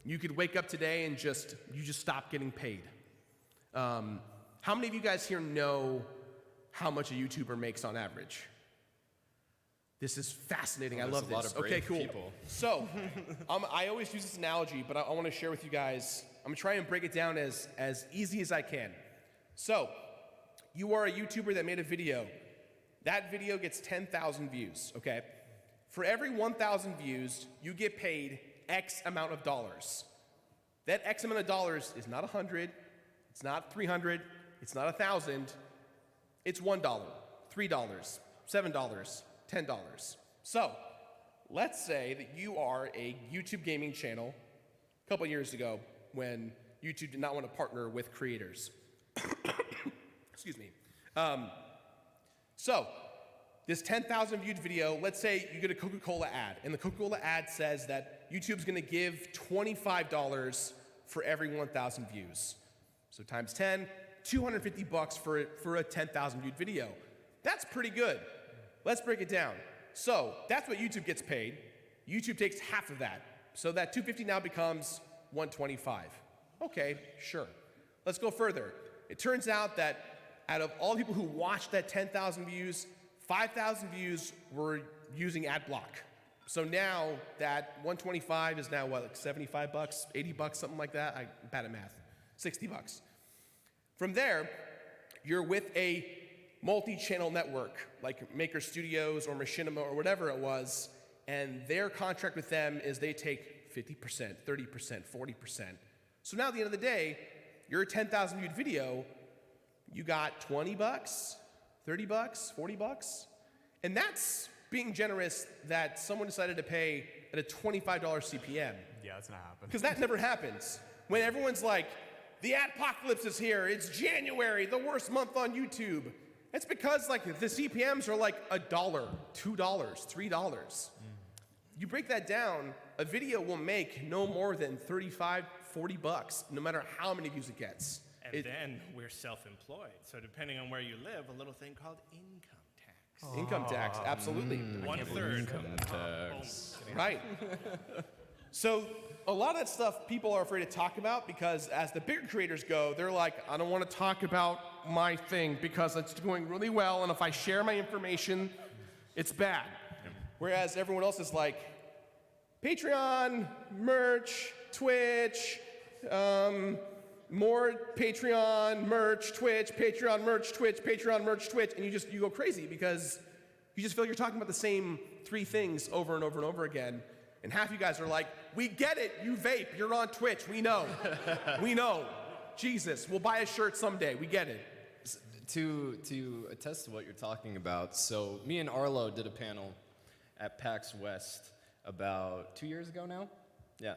You could wake up today and just stop getting paid. How many of you guys here know how much a YouTuber makes on average? This is fascinating. I love There's a lot this. of brave Okay, cool. people. So, I always use this analogy, but I want to share with you guys. I'm gonna try and break it down as easy as I can. So, you are a YouTuber that made a video. That video gets 10,000 views, okay? For every 1,000 views, you get paid X amount of dollars. That X amount of dollars is not 100, it's not 300, it's not 1,000, it's $1, $3, $7, $10. So, let's say that you are a YouTube gaming channel a couple years ago when YouTube did not want to partner with creators. Excuse me. So, this 10,000 viewed video, let's say you get a Coca-Cola ad, and the Coca-Cola ad says that YouTube's gonna give $25 for every 1,000 views. So times 10, $250 for a 10,000 viewed video. That's pretty good. Let's break it down. So, that's what YouTube gets paid. YouTube takes half of that. So that $250 now becomes $125. Okay, sure. Let's go further. It turns out that out of all the people who watched that 10,000 views, 5,000 views were using ad block. So now that 125 is now what, like 75 bucks, 80 bucks, something like that? I'm bad at math. 60 bucks. From there, you're with a multi-channel network like Maker Studios or Machinima or whatever it was, and their contract with them is they take 50%, 30%, 40%. So now at the end of the day, your 10,000 viewed video, you got 20 bucks, 30 bucks, 40 bucks. And that's being generous that someone decided to pay at a $25 CPM. Yeah, that's not happening. Because that never happens. When everyone's like, the adpocalypse is here, it's January, the worst month on YouTube. It's because like the CPMs are like $1, $2, $3. You break that down, a video will make no more than 35, 40 bucks, no matter how many views it gets. And then we're self-employed. So depending on where you live, a little thing called income tax. Income tax, absolutely. 1/3. Income tax. Right. So a lot of that stuff people are afraid to talk about because as the bigger creators go, they're like, I don't want to talk about my thing because it's doing really well, and if I share my information, it's bad. Whereas everyone else is like, Patreon, merch, Twitch, more Patreon, merch, Twitch, Patreon, merch, Twitch, Patreon, merch, Twitch, and you go crazy because you just feel like you're talking about the same 3 things over and over and over again. And half you guys are like, we get it, you vape, you're on Twitch, we know. We know. Jesus, we'll buy a shirt someday, we get it. To attest to what you're talking about, so me and Arlo did a panel at PAX West about 2 years ago now? Yeah.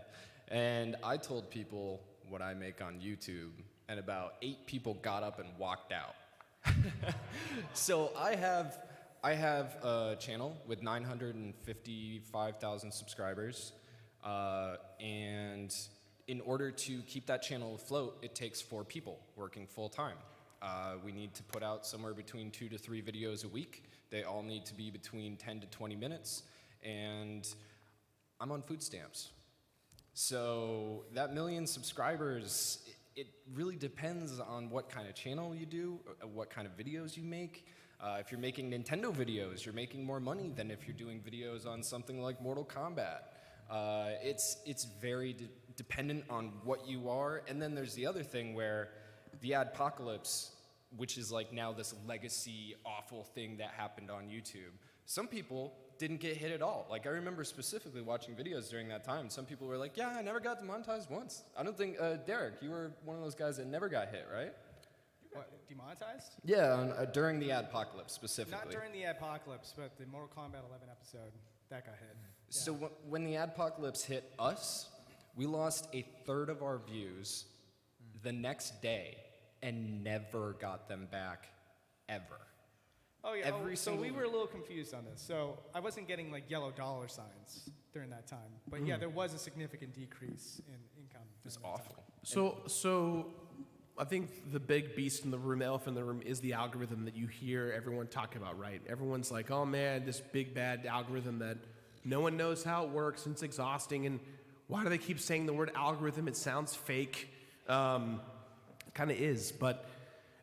And I told people what I make on YouTube, and about 8 people got up and walked out. So I have a channel with 955,000 subscribers, and in order to keep that channel afloat, it takes 4 people working full time. We need to put out somewhere between 2 to 3 videos a week. They all need to be between 10 to 20 minutes, and I'm on food stamps. So that 1 million subscribers, it really depends on what kind of channel you do, what kind of videos you make. If you're making Nintendo videos, you're making more money than if you're doing videos on something like Mortal Kombat. It's very dependent on what you are. And then there's the other thing where the adpocalypse, which is like now this legacy awful thing that happened on YouTube, some people didn't get hit at all. Like I remember specifically watching videos during that time. Some people were like, yeah, I never got demonetized once. I don't think, Derek, you were one of those guys that never got hit, right? What, demonetized? Yeah, during the adpocalypse specifically. Not during the adpocalypse, but the Mortal Kombat 11 episode, that got hit. So when the adpocalypse hit us, we lost 1/3 of our views the next day and never got them back, ever. Oh yeah, so we single- were a little confused on this. So I wasn't getting like yellow dollar signs during that time. But yeah, there was a significant decrease in income. It's awful. So I think the big beast in the room, the elephant in the room, is the algorithm that you hear everyone talk about, right? Everyone's like, oh man, this big bad algorithm that no one knows how it works and it's exhausting. And why do they keep saying the word algorithm? It sounds fake. Kind of is. But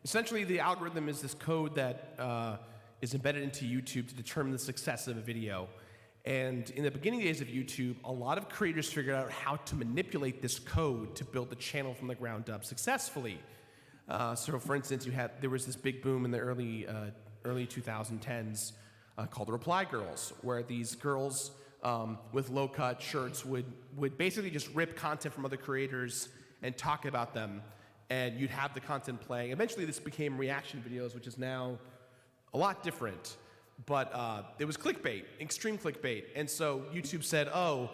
essentially the algorithm is this code that is embedded into YouTube to determine the success of a video. And in the beginning days of YouTube, a lot of creators figured out how to manipulate this code to build the channel from the ground up successfully. So for instance, there was this big boom in the early 2010s called the Reply Girls, where these girls with low-cut shirts would basically just rip content from other creators and talk about them, and you'd have the content playing. Eventually this became reaction videos, which is now a lot different. But it was clickbait, extreme clickbait. And so YouTube said, oh,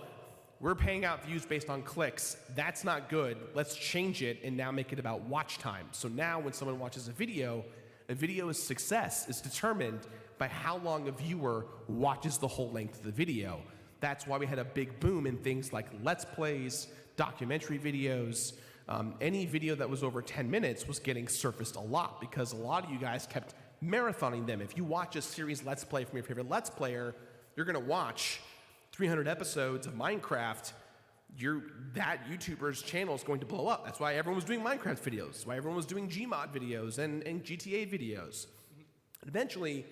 we're paying out views based on clicks. That's not good. Let's change it and now make it about watch time. So now when someone watches a video's success is determined by how long a viewer watches the whole length of the video. That's why we had a big boom in things like Let's Plays, documentary videos. Any video that was over 10 minutes was getting surfaced a lot because a lot of you guys kept marathoning them. If you watch a series Let's Play from your favorite Let's Player, you're gonna watch 300 episodes of Minecraft. That YouTuber's channel is going to blow up. That's why everyone was doing Minecraft videos. That's why everyone was doing Gmod videos and GTA videos. Eventually,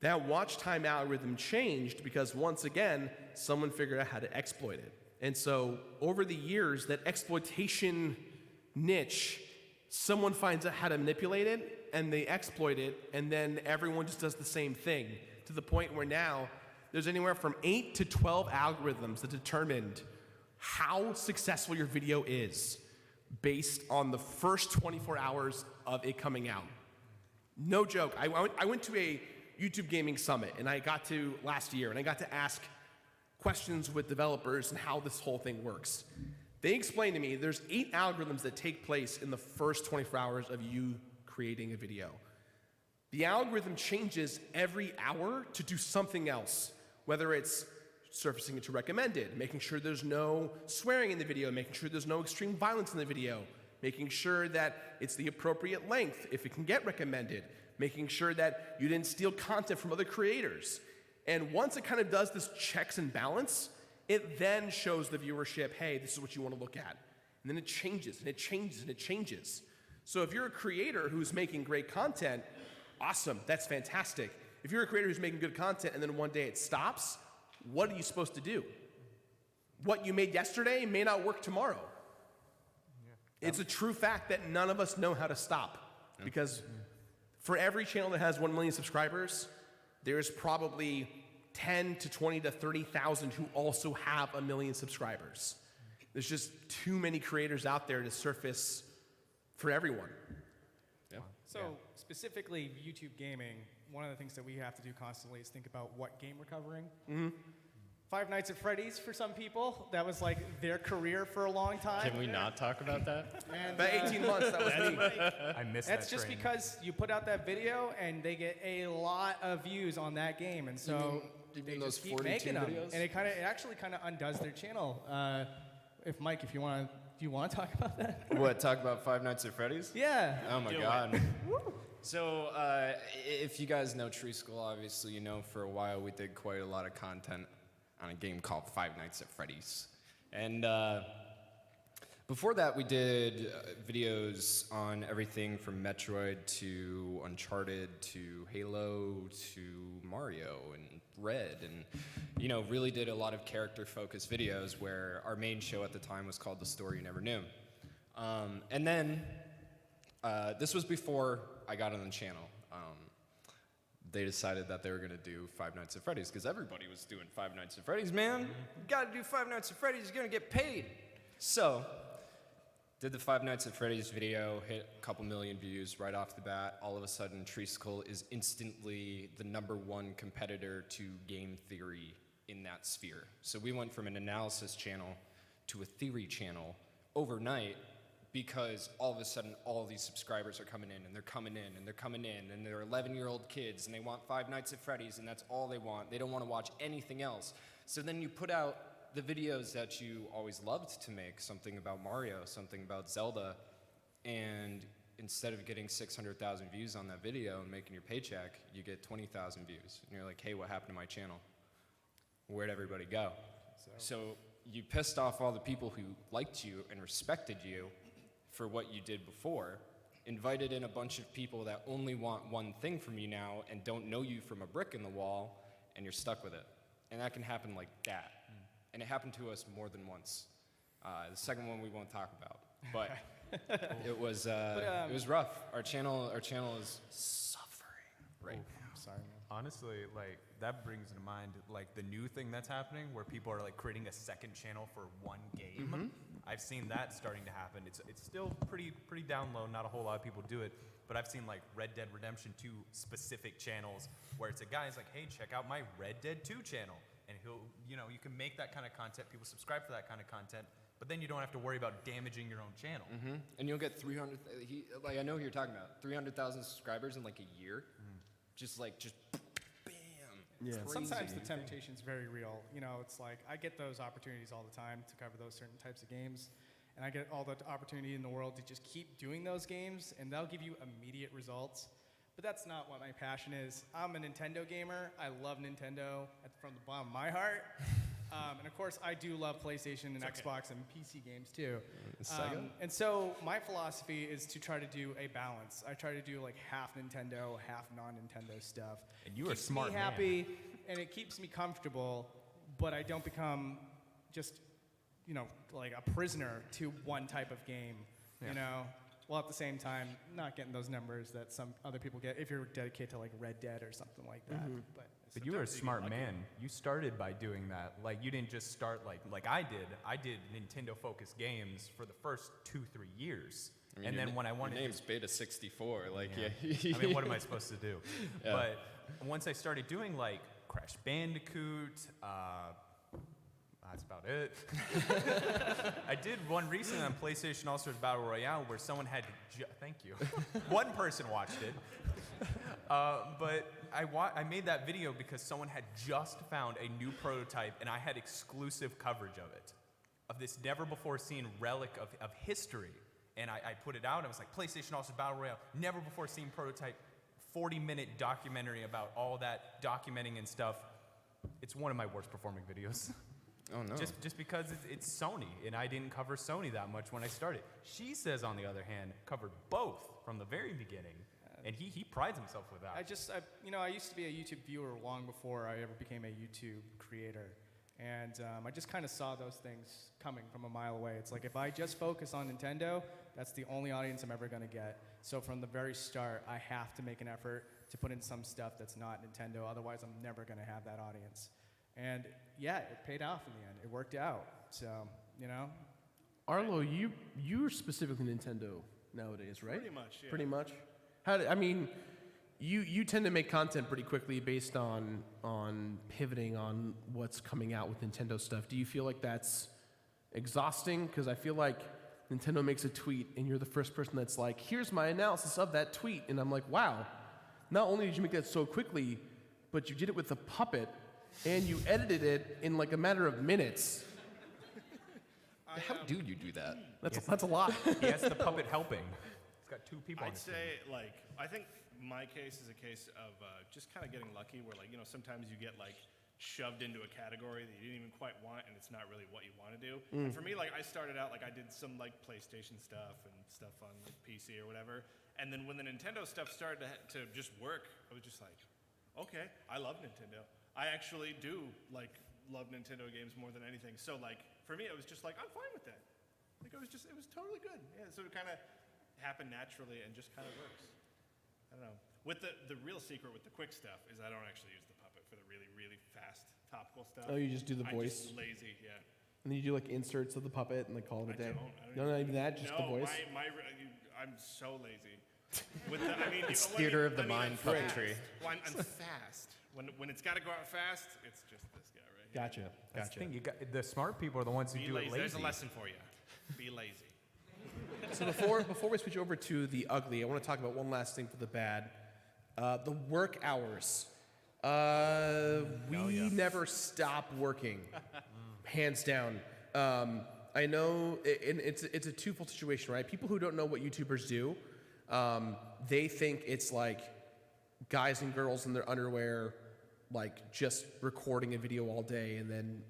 that watch time algorithm changed because once again, someone figured out how to exploit it. And so over the years, that exploitation niche, someone finds out how to manipulate it and they exploit it, and then everyone just does the same thing to the point where now there's anywhere from 8 to 12 algorithms that determined how successful your video is based on the first 24 hours of it coming out. No joke. I went to a YouTube gaming summit and I got to last year and I got to ask questions with developers and how this whole thing works. They explained to me there's 8 algorithms that take place in the first 24 hours of you creating a video. The algorithm changes every hour to do something else, whether it's surfacing it to recommended, making sure there's no swearing in the video, making sure there's no extreme violence in the video, making sure that it's the appropriate length if it can get recommended, making sure that you didn't steal content from other creators. And once it kind of does this checks and balance, it then shows the viewership, hey, this is what you want to look at. And then it changes, and it changes, and it changes. So if you're a creator who's making great content, awesome, that's fantastic. If you're a creator who's making good content and then one day it stops, what are you supposed to do? What you made yesterday may not work tomorrow. It's a true fact that none of us know how to stop. Because for every channel that has 1 million subscribers, there's probably 10 to 20 to 30,000 who also have 1 million subscribers. There's just too many creators out there to surface for everyone. So specifically YouTube gaming, one of the things that we have to do constantly is think about what game we're covering. Five Nights at Freddy's for some people, that was like their career for a long time. Can we not talk about that? And, about 18 months, that was me. I missed That's that just train. because you put out that video and they get a lot of views on that game, and so You they mean just those keep 42 making them, videos? and it actually kind of undoes their channel. If Mike, if you want to, do you want to talk about that? What, talk about Five Nights at Freddy's? Yeah. Oh my Do it. God. So, if you guys know Tree School, obviously, you know for a while we did quite a lot of content on a game called Five Nights at Freddy's. And before that, we did videos on everything from Metroid to Uncharted to Halo to Mario and Red, and you know, really did a lot of character-focused videos where our main show at the time was called The Story You Never Knew. And then, this was before I got on the channel. They decided that they were gonna do Five Nights at Freddy's because everybody was doing Five Nights at Freddy's, man. You gotta do Five Nights at Freddy's, you're gonna get paid. So, did the Five Nights at Freddy's video, hit a couple million views right off the bat. All of a sudden, Treeskull is instantly the #1 competitor to game theory in that sphere. So we went from an analysis channel to a theory channel overnight because all of a sudden all these subscribers are coming in and they're coming in and they're coming in and they're 11-year-old kids and they want Five Nights at Freddy's and that's all they want. They don't want to watch anything else. So then you put out the videos that you always loved to make, something about Mario, something about Zelda, and instead of getting 600,000 views on that video and making your paycheck, you get 20,000 views. And you're like, hey, what happened to my channel? Where'd everybody go? So you pissed off all the people who liked you and respected you for what you did before, invited in a bunch of people that only want one thing from you now and don't know you from a brick in the wall, and you're stuck with it. And that can happen like that. And it happened to us more than once. The second one we won't talk about, but it was rough. Our channel is suffering right now. Sorry, man. Honestly, like that brings to mind like the new thing that's happening where people are like creating a second channel for one game. I've seen that starting to happen. It's still pretty down low. Not a whole lot of people do it, but I've seen like Red Dead Redemption 2 specific channels where it's a guy's like, hey, check out my Red Dead 2 channel, and he'll, you know, you can make that kind of content. People subscribe for that kind of content, but then you don't have to worry about damaging your own channel. And you'll get 300. Like I know who you're talking about. 300,000 subscribers in like a year. Just bam. Yeah. Sometimes the temptation's very real. You know, it's like I get those opportunities all the time to cover those certain types of games, and I get all the opportunity in the world to just keep doing those games, and they'll give you immediate results. But that's not what my passion is. I'm a Nintendo gamer. I love Nintendo from the bottom of my heart. And of course, I do love PlayStation and Xbox and PC games too. And so my philosophy is to try to do a balance. I try to do like half Nintendo, half non-Nintendo stuff. And you are Keeps smart me man. happy, and it keeps me comfortable, but I don't become just, you know, like a prisoner to one type of game, you know? While at the same time, not getting those numbers that some other people get if you're dedicated to like Red Dead or something like that. But you were a smart man. You started by doing that. Like you didn't just start like I did. I did Nintendo-focused games for the first 2-3 years, I mean, and then when I wanted, your name's Beta 64. Like yeah. I mean, what am I supposed to do? Yeah. But once I started doing like Crash Bandicoot, that's about it. I did one recently on PlayStation All-Stars Battle Royale where someone had thank you. One person watched it. But I made that video because someone had just found a new prototype and I had exclusive coverage of it. Of this never-before-seen relic of history. and I put it out. I was like, PlayStation All-Stars Battle Royale, never before seen prototype, 40-minute documentary about all that documenting and stuff. It's one of my worst performing videos. Oh no. Just because it's Sony, and I didn't cover Sony that much when I started. She says, on the other hand, covered both from the very beginning, and he prides himself with that. I used to be a YouTube viewer long before I ever became a YouTube creator, and I just kind of saw those things coming from a mile away. It's like, if I just focus on Nintendo, that's the only audience I'm ever going to get. So from the very start, I have to make an effort to put in some stuff that's not Nintendo, otherwise I'm never going to have that audience. And yeah, it paid off in the end. It worked out. So, Arlo, you're specifically Nintendo nowadays, right? Pretty much, yeah. Pretty much. You tend to make content pretty quickly based on pivoting on what's coming out with Nintendo stuff. Do you feel like that's exhausting? Because I feel like Nintendo makes a tweet and you're the first person that's like, here's my analysis of that tweet. And I'm like, wow, not only did you make that so quickly, but you did it with a puppet and you edited it in like a matter of minutes. How do you do that? That's a lot. He has the puppet helping. He's got two people on I'd his team. say, I think my case is a case of just kind of getting lucky where, sometimes you get, shoved into a category that you didn't even quite want, and it's not really what you want to do. And for me, I started out, I did some, PlayStation stuff and stuff on, PC or whatever. And then when the Nintendo stuff started to just work, I was just like, okay, I love Nintendo. I actually do, love Nintendo games more than anything. So, for me, it was just I'm fine with that. It was totally good. Yeah, so it kind of happened naturally and just kind of works. I don't know. With the real secret with the quick stuff is I don't actually use the puppet for the really, really fast topical stuff. Oh, you just do the voice? I'm just lazy, yeah. And then you do inserts of the puppet and call it a day. I No, not even that, just the voice. I'm so lazy. It's theater of the mind puppetry. Well, I'm fast. When it's got to go out fast, it's just this guy right here. Gotcha. That's the thing. The smart people are the ones who do it lazy. There's a lesson for you. Be lazy. So before we switch over to the ugly, I want to talk about one last thing for the bad. The work hours. We never stop working, hands down. I know it's a twofold situation, right? People who don't know what YouTubers do, they think it's like guys and girls in their underwear, just recording a video all day and then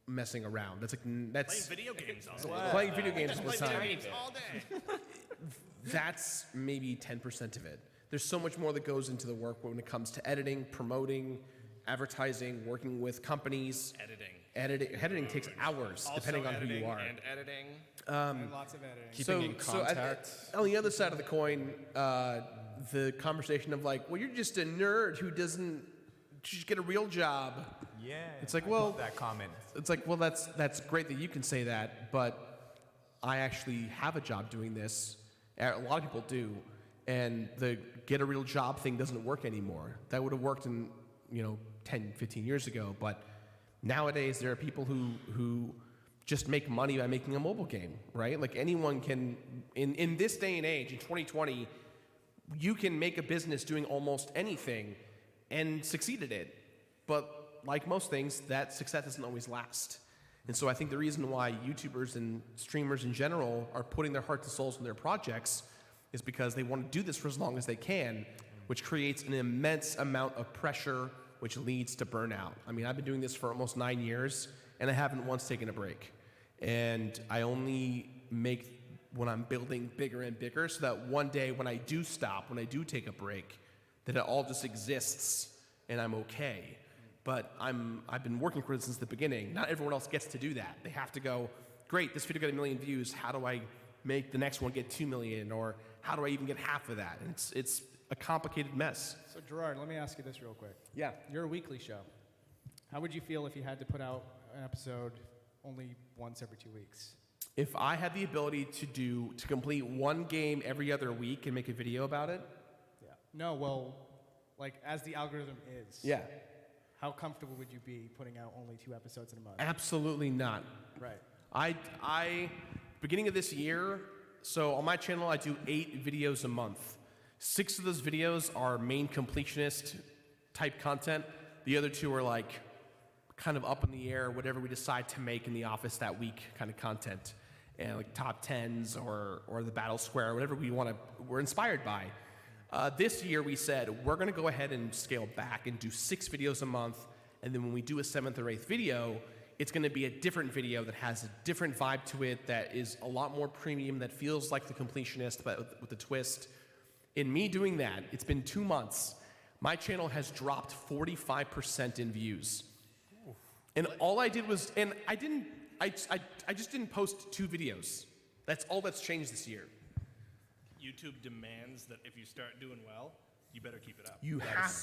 messing around. That's Playing video games all day. Playing video games all the time. All day. That's maybe 10% of it. There's so much more that goes into the work when it comes to editing, promoting, advertising, working with companies. Editing takes hours, Also depending on who you are. And editing. And lots of editing. Keeping in contact. On the other side of the coin, the conversation of well, you're just a nerd who doesn't just get a real job. Yeah. It's like, I well, love that comment. It's like, well, that's great that you can say that, but I actually have a job doing this. A lot of people do, and the get a real job thing doesn't work anymore. That would have worked in 10, 15 years ago, but nowadays there are people who just make money by making a mobile game, right? Anyone can, in this day and age, in 2020, you can make a business doing almost anything and succeed at it. But like most things, that success doesn't always last. And so I think the reason why YouTubers and streamers in general are putting their hearts and souls in their projects is because they want to do this for as long as they can, which creates an immense amount of pressure, which leads to burnout. I've been doing this for almost 9 years, and I haven't once taken a break. And I only make when I'm building bigger and bigger, so that one day when I do stop, when I do take a break, that it all just exists and I'm okay. But I've been working for it since the beginning. Not everyone else gets to do that. They have to go, great, this video got 1 million views. How do I make the next one get 2 million? Or how do I even get half of that? And it's a complicated mess. So Gerard, let me ask you this real quick. Yeah. You're a weekly show. How would you feel if you had to put out an episode only once every 2 weeks? If I had the ability to complete one game every other week and make a video about it? Yeah. No, well, as the algorithm is. Yeah. How comfortable would you be putting out only 2 episodes in a month? Absolutely not. Right. I beginning of this year, so on my channel I do 8 videos a month. 6 of those videos are main completionist type content. The other 2 are kind of up in the air, whatever we decide to make in the office that week kind of content. and like top 10s or the battle square, whatever we're inspired by. This year we said we're going to go ahead and scale back and do 6 videos a month, and then when we do a 7th or 8th video, it's going to be a different video that has a different vibe to it, that is a lot more premium, that feels like The Completionist, but with a twist. In me doing that, it's been 2 months. My channel has dropped 45% in views. And all I did was, and I just didn't post 2 videos. That's all that's changed this year. YouTube demands that if you start doing well, you better keep it up.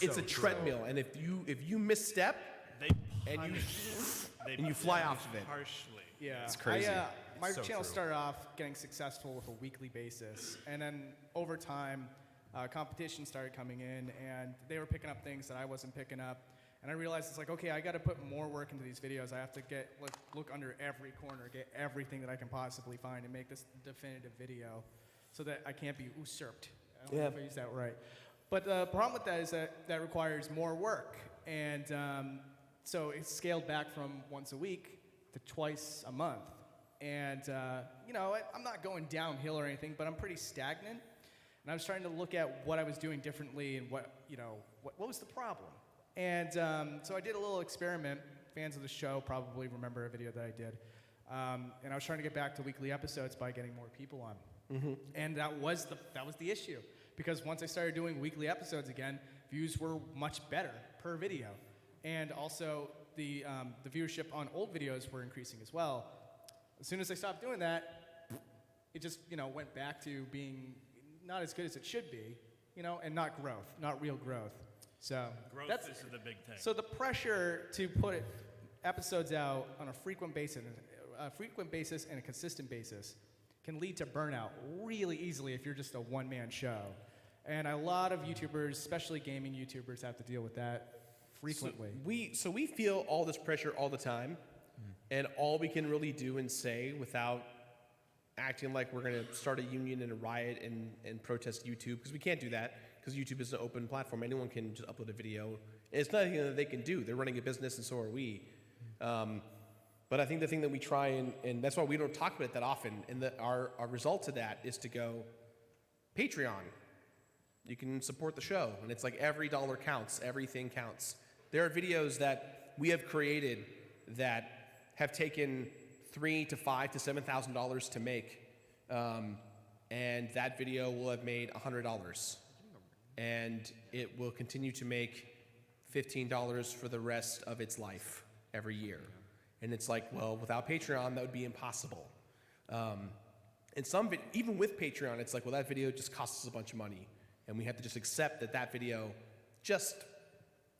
It's a treadmill, and if you misstep, you fly off of it. Harshly. Yeah, It's crazy. My So channel true. started off getting successful with a weekly basis, and then over time, competition started coming in, and they were picking up things that I wasn't picking up. And I realized it's like, okay, I got to put more work into these videos. I have to look under every corner, get everything that I can possibly find, and make this definitive video, so that I can't be usurped. I don't know if I used that right. But the problem with that is that requires more work, and so it's scaled back from once a week to twice a month. And I'm not going downhill or anything, but I'm pretty stagnant. And I was trying to look at what I was doing differently and what was the problem. And so I did a little experiment. Fans of the show probably remember a video that I did. And I was trying to get back to weekly episodes by getting more people on. And that was the issue. Because once I started doing weekly episodes again, views were much better per video. And also the viewership on old videos were increasing as well. As soon as I stopped doing that, it just went back to being not as good as it should be, and not growth, not real growth. So Growth that's is the big thing. So the pressure to put episodes out on a frequent basis and a consistent basis can lead to burnout really easily if you're just a one-man show. And a lot of YouTubers, especially gaming YouTubers, have to deal with that frequently. So we feel all this pressure all the time, and all we can really do and say without acting like we're going to start a union and a riot and protest YouTube, because we can't do that, because YouTube is an open platform. Anyone can just upload a video. And it's nothing that they can do. They're running a business, and so are we. But I think the thing that we try, and that's why we don't talk about it that often, and our result to that is to go, Patreon. You can support the show, and it's like every dollar counts, everything counts. There are videos that we have created that have taken $3,000 to $5,000 to $7,000 to make, and that video will have made $100, and it will continue to make $15 for the rest of its life every year. And it's like, well, without Patreon, that would be impossible. And even with Patreon, it's like, well, that video just costs us a bunch of money, and we have to just accept that video just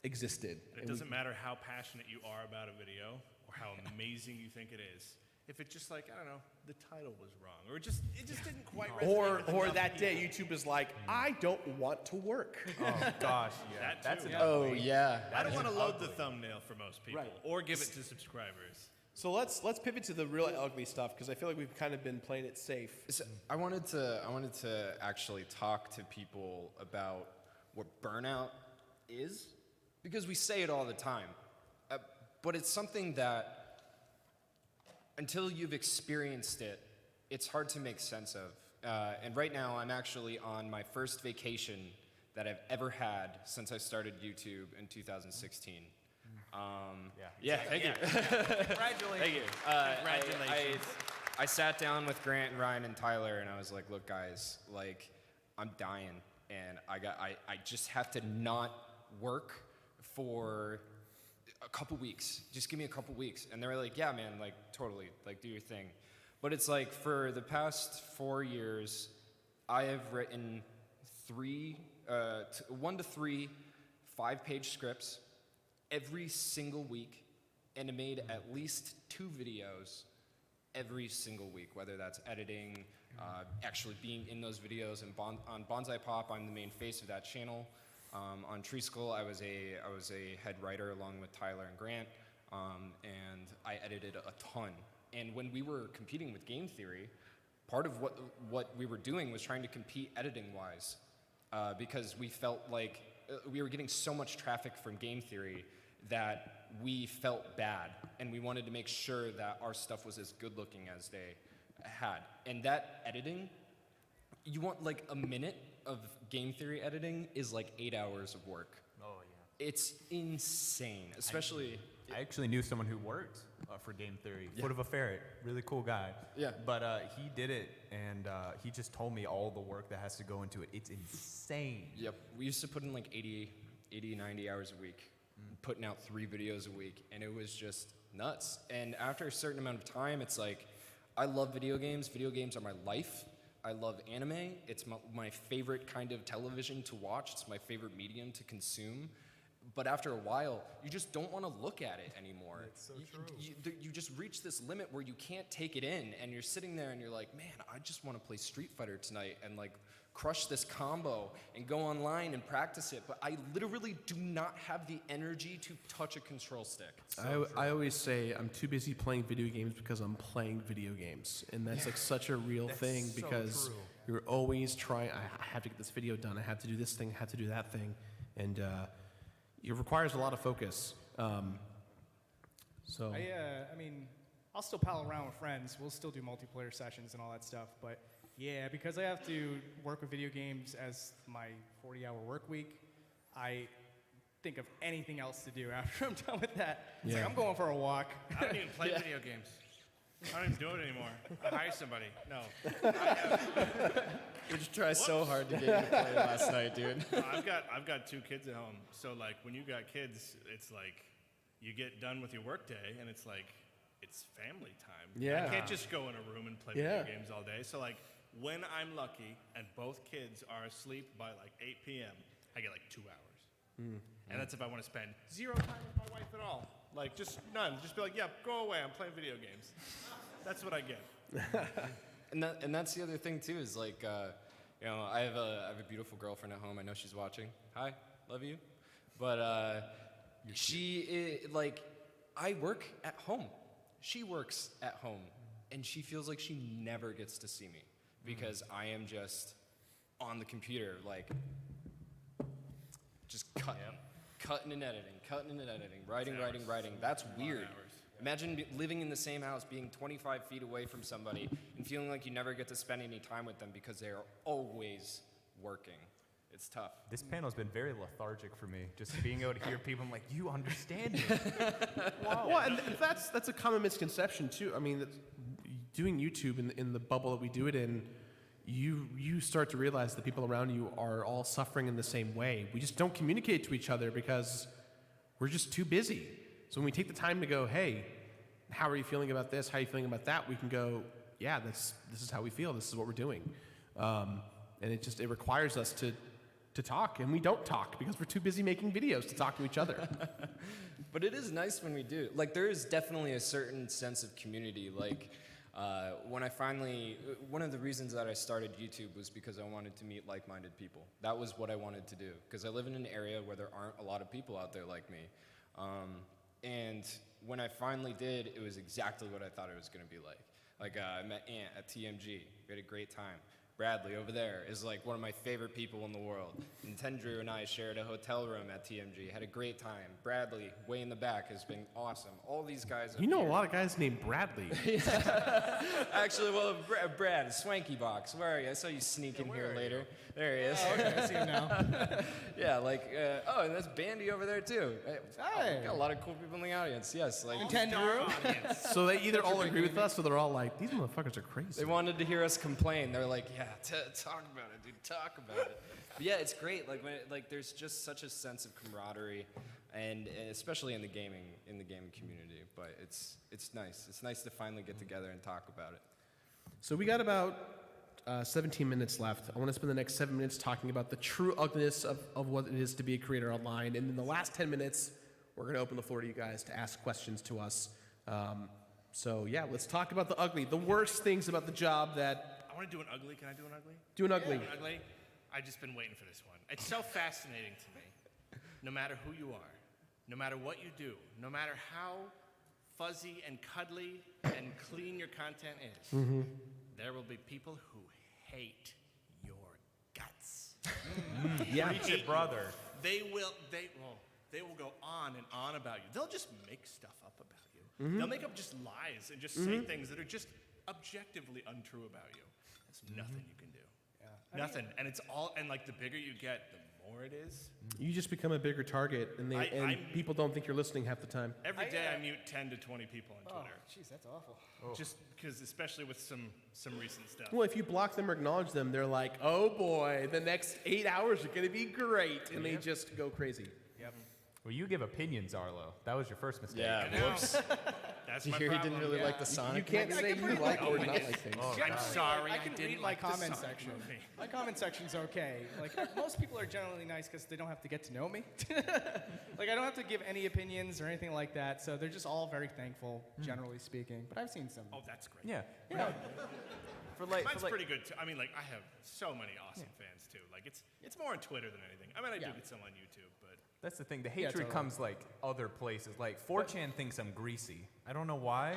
existed. It doesn't matter how passionate you are about a video or how amazing you think it is. If it's just like, I don't know, the title was wrong, or it just didn't quite resonate with Or enough that day, people. YouTube is like, I don't want to work. Oh gosh, yeah. That too. I don't want to load the thumbnail for most people, or give it to subscribers. So let's pivot to the real ugly stuff, because I feel like we've kind of been playing it safe. So I wanted to actually talk to people about what burnout is, because we say it all the time, but it's something that until you've experienced it, it's hard to make sense of. And right now, I'm actually on my first vacation that I've ever had since I started YouTube in 2016. Yeah, thank you. Congratulations. Thank you. Congratulations. I sat down with Grant and Ryan and Tyler, and I was like, look, guys, like, I'm dying, and I just have to not work for a couple weeks. Just give me a couple weeks. And they were like, yeah, man, like, totally, like, do your thing. But it's like, for the past 4 years, I have written 1 to 3 5-page scripts every single week, and made at least 2 videos every single week, whether that's editing, actually being in those videos. And on Bonsai Pop, I'm the main face of that channel. On Tree School, I was a head writer along with Tyler and Grant, and I edited a ton. And when we were competing with Game Theory, part of what we were doing was trying to compete editing-wise, because we felt like we were getting so much traffic from Game Theory that we felt bad, and we wanted to make sure that our stuff was as good-looking as had. And that editing, you want like a minute of game theory editing is like 8 hours of work. Oh, yeah. It's insane, especially. I actually knew someone who worked for game theory. Yeah. Foot of a Ferret, really cool guy. Yeah. But he did it, and he just told me all the work that has to go into it. It's insane. Yep. We used to put in like 80, 90 hours a week, putting out 3 videos a week, and it was just nuts. And after a certain amount of time, it's like, I love video games. Video games are my life. I love anime. It's my favorite kind of television to watch. It's my favorite medium to consume. But after a while, you just don't want to look at it anymore. It's so true. You just reach this limit where you can't take it in, and you're sitting there and you're like, man, I just want to play Street Fighter tonight and like crush this combo and go online and practice it. But I literally do not have the energy to touch a control stick. I always say I'm too busy playing video games because I'm playing video games, and that's like such a real thing so because true. you're always trying. I have to get this video done. I have to do this thing. I have to do that thing, and it requires a lot of focus. So I mean, I'll still pal around with friends. We'll still do multiplayer sessions and all that stuff. But yeah, because I have to work with video games as my 40-hour work week, I think of anything else to do after I'm done with that. It's like I'm going for a walk. I don't even play video games. I don't even do it anymore. I hire somebody. No. We just tried so hard to get you to play last night, dude. I've got 2 kids at home. So like when you got kids, it's like you get done with your work day and it's like it's family time. Yeah. I can't just go in a room and play video games all day. So like when I'm lucky and both kids are asleep by like 8 p.m., I get like 2 hours. And that's if I want to spend 0 time with my wife at all. Like just none. Just be like, yeah, go away. I'm playing video games. That's what I get. And that's the other thing too is like, you know, I have a beautiful girlfriend at home. I know she's watching. Hi, love you. But like, I work at home. She works at home, and she feels like she never gets to see me because I am just on the computer, like, just cutting and editing, writing. That's weird. Imagine living in the same house, being 25 feet away from somebody, and feeling like you never get to spend any time with them because they are always working. It's tough. This panel's been very lethargic for me. Just being able to hear people, I'm like, you understand me. Wow. Well, and that's a common misconception too. I mean, doing YouTube in the bubble that we do it in, you start to realize that people around you are all suffering in the same way. We just don't communicate to each other because we're just too busy. So when we take the time to go, hey, how are you feeling about this? How are you feeling about that? We can go, yeah, this is how we feel. This is what we're doing. And it requires us to talk, and we don't talk because we're too busy making videos to talk to each other. But it is nice when we do. Like, there is definitely a certain sense of community. Like, when I finally, one of the reasons that I started YouTube was because I wanted to meet like-minded people. That was what I wanted to do, because I live in an area where there aren't a lot of people out there like me. And when I finally did, it was exactly what I thought it was going to be like. Like, I met Ant at TMG. We had a great time. Bradley over there is like one of my favorite people in the world. Nintendo and I shared a hotel room at TMG, had a great time. Bradley, way in the back, has been awesome. All these guys. You know a lot of guys named Bradley. Actually, well, Brad, Swanky Box, where are you? I saw you sneaking here later. There he is. Oh, okay, I see him now. Yeah, like, oh, and that's Bandy over there too. Hey. Got a lot of cool people in the audience. Yes, like Nintendo. So they either all agree with us, or they're all like, these motherfuckers are crazy. They wanted to hear us complain. They're like, yeah, talk about it, dude. Talk about it. But yeah, it's great. Like, there's just such a sense of camaraderie, and especially in the gaming community. But it's nice. It's nice to finally get together and talk about it. So we got about 17 minutes left. I want to spend the next 7 minutes talking about the true ugliness of what it is to be a creator online. And in the last 10 minutes, we're going to open the floor to you guys to ask questions to us. So yeah, let's talk about the ugly, the worst things about the job that... I want to do an ugly. Can I do an ugly? Do an ugly. Yeah. Ugly. I've just been waiting for this one. It's so fascinating to me. No matter who you are, no matter what you do, no matter how fuzzy and cuddly and clean your content is, there will be people who hate your guts. Yeah. Preach it, brother. They will go on and on about you. They'll just make stuff up about you. They'll make up just lies and just say things that are just objectively untrue about you. There's nothing you can do. Yeah. Nothing. And it's all, and like the bigger you get, the more it is. You just become a bigger target, and people don't think you're listening half the time. Every day I mute 10 to 20 people on Twitter. Jeez, that's awful. Just because, especially with some recent stuff. Well, if you block them or acknowledge them, they're like, oh boy, the next 8 hours are going to be great. And they just go crazy. Yep. Well, you give opinions, Arlo. That was your first mistake. Yeah, whoops. That's Did my you hear he problem. didn't really like the Sonic You can't movie? say you like or not like things. I'm sorry, I can didn't read my like the comment Sonic section. movie. My comment section's okay. Like most people are generally nice because they don't have to get to know me. Like I don't have to give any opinions or anything like that. So they're just all very thankful, generally speaking. But I've seen some. Oh, that's great. Yeah. Yeah. Mine's pretty good too. I mean, like I have so many awesome fans too. Like it's more on Twitter than anything. I mean, I do get some on YouTube, but That's the thing. The Yeah, hatred totally. comes like other places. Like 4chan thinks I'm greasy. I don't know why,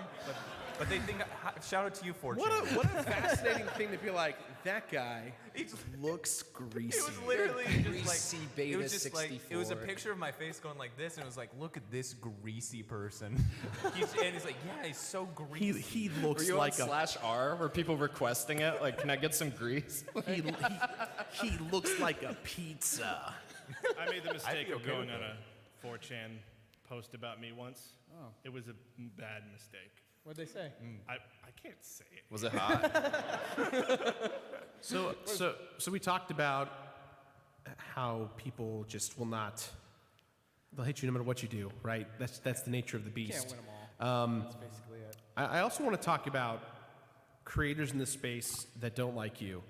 but they think. Shout out to you, 4chan. What a fascinating thing to be like, that guy looks greasy. It was literally just Greasy like beta it was just like it was a 64. picture of my face going like this, and it was like, look at this greasy person. And he's like, yeah, he's so greasy. He Were looks you like on /r? Were people requesting it? Like, can I get some grease? he looks like a pizza. I made the mistake be of okay going with on a 4chan post about me once. Oh. It was a bad mistake. What'd they say? I can't say it. Was it hot? So we talked about how people just will not. They'll hate you no matter what you do, right? That's the nature of the beast. Can't win them all. That's basically it. I also want to talk about creators in this space that don't like you.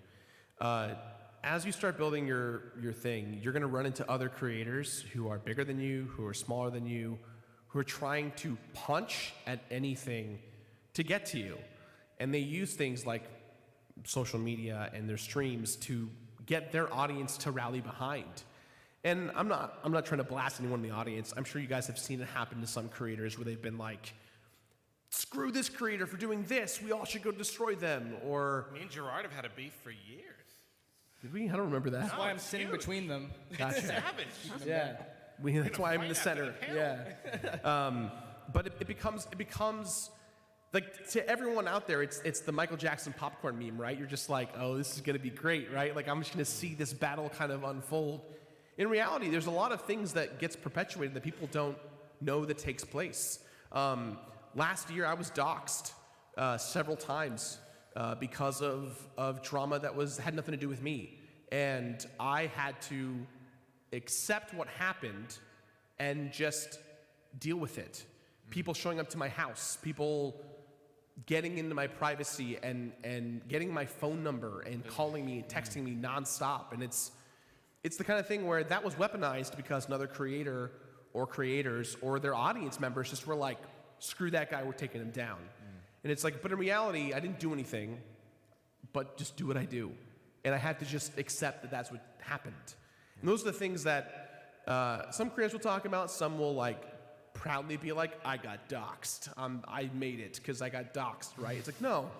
As you start building your thing, you're going to run into other creators who are bigger than you, who are smaller than you, who are trying to punch at anything to get to you. And they use things like social media and their streams to get their audience to rally behind. And I'm not trying to blast anyone in the audience. I'm sure you guys have seen it happen to some creators where they've been like, screw this creator for doing this, we all should go destroy them, or... Me and Gerard have had a beef for years. Did we? I don't remember that. That's why I'm sitting between them. Gotcha. It's savage. Yeah. That's why I'm in the center. Yeah. But it becomes like, to everyone out there, it's the Michael Jackson popcorn meme, right? You're just like, oh, this is gonna be great, right? Like, I'm just gonna see this battle kind of unfold. In reality, there's a lot of things that gets perpetuated that people don't know that takes place. Last year, I was doxxed several times because of drama that had nothing to do with me. And I had to accept what happened and just deal with it. People showing up to my house, people getting into my privacy and getting my phone number and calling me and texting me nonstop. And it's the kind of thing where that was weaponized because another creator or creators or their audience members just were like, screw that guy, we're taking him down. And it's like, but in reality, I didn't do anything, but just do what I do. And I had to just accept that that's what happened. And those are the things that some creators will talk about. Some will like proudly be like, I got doxxed. I made it because I got doxxed, right? It's like, no.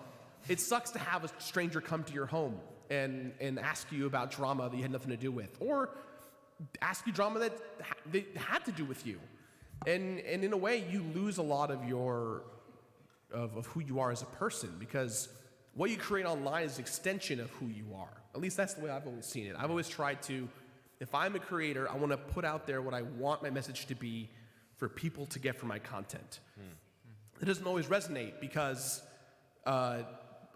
It sucks to have a stranger come to your home and ask you about drama that you had nothing to do with. Or ask you drama that they had to do with you. And in a way, you lose a lot of of who you are as a person, because what you create online is an extension of who you are. At least that's the way I've always seen it. I've always tried to, if I'm a creator, I want to put out there what I want my message to be for people to get from my content. It doesn't always resonate because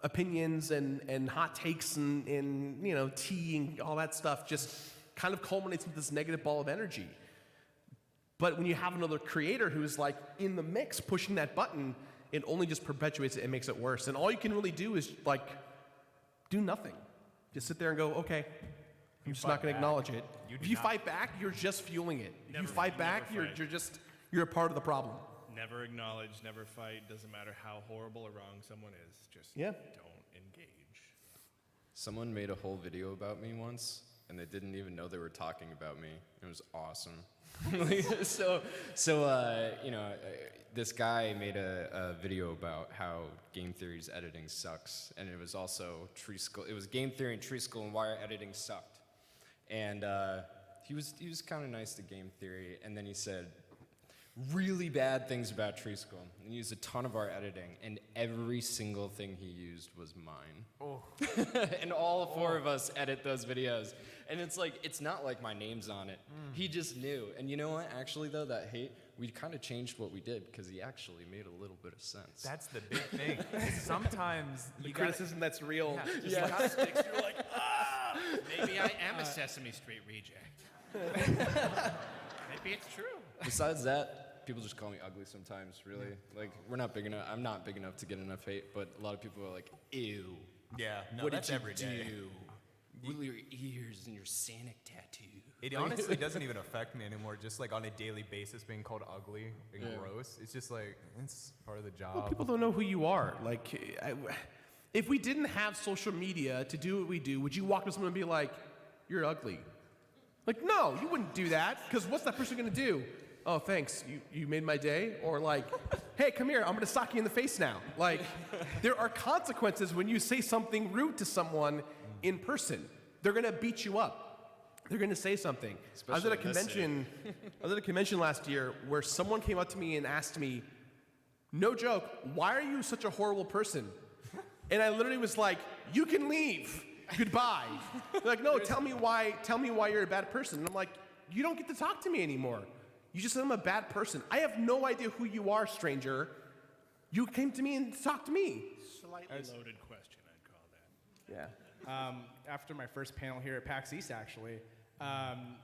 opinions and hot takes and tea and all that stuff just kind of culminates into this negative ball of energy. But when you have another creator who's like in the mix pushing that button, it only just perpetuates it and makes it worse. And all you can really do is like do nothing. Just sit there and go, okay, I'm just not going to acknowledge it. If you fight back, you're just fueling it. If you fight back, you're a part of the problem. Never acknowledge, never fight. Doesn't matter how horrible or wrong someone is. Just don't engage. Someone made a whole video about me once, and they didn't even know they were talking about me. It was awesome. This guy made a video about how game theory's editing sucks, and it was also tree school. It was game theory and tree school and why editing sucked. And he was kind of nice to game theory, and then he said, really bad things about Tree School and used a ton of our editing, and every single thing he used was mine. Oh. And all four of us edit those videos. And it's like, it's not like my name's on it. He just knew. And you know what? Actually, though, that hate, we kind of changed what we did because he actually made a little bit of sense. That's the big thing. Sometimes The you criticism that's real. Yeah. Just Yeah. sticks. You're like, ah! Maybe I am a Sesame Street reject. Maybe it's true. Besides that, people just call me ugly sometimes, really. Like, we're not big enough. I'm not big enough to get enough hate, but a lot of people are like, ew. Yeah, no, what that's did you every day. do? Will your ears and your Sonic tattoo. It honestly doesn't even affect me anymore. Just like on a daily basis, being called ugly and Yeah. gross. It's just like it's part of the job. Well, people don't know who you are. Like, if we didn't have social media to do what we do, would you walk up to someone and be like, "You're ugly"? Like, no, you wouldn't do that. Because what's that person gonna do? Oh, thanks. You made my day. Or like, hey, come here. I'm gonna sock you in the face now. Like, there are consequences when you say something rude to someone in person. They're gonna beat you up. They're gonna say something. I was at a convention. I was at a convention last year where someone came up to me and asked me, no joke, why are you such a horrible person? And I literally was like, you can leave. Goodbye. They're like, no, tell me why you're a bad person. And I'm like, you don't get to talk to me anymore. You just said I'm a bad person. I have no idea who you are, stranger. You came to me and talked to me. Slightly loaded question, I'd call that. Yeah. After my first panel here at PAX East, actually,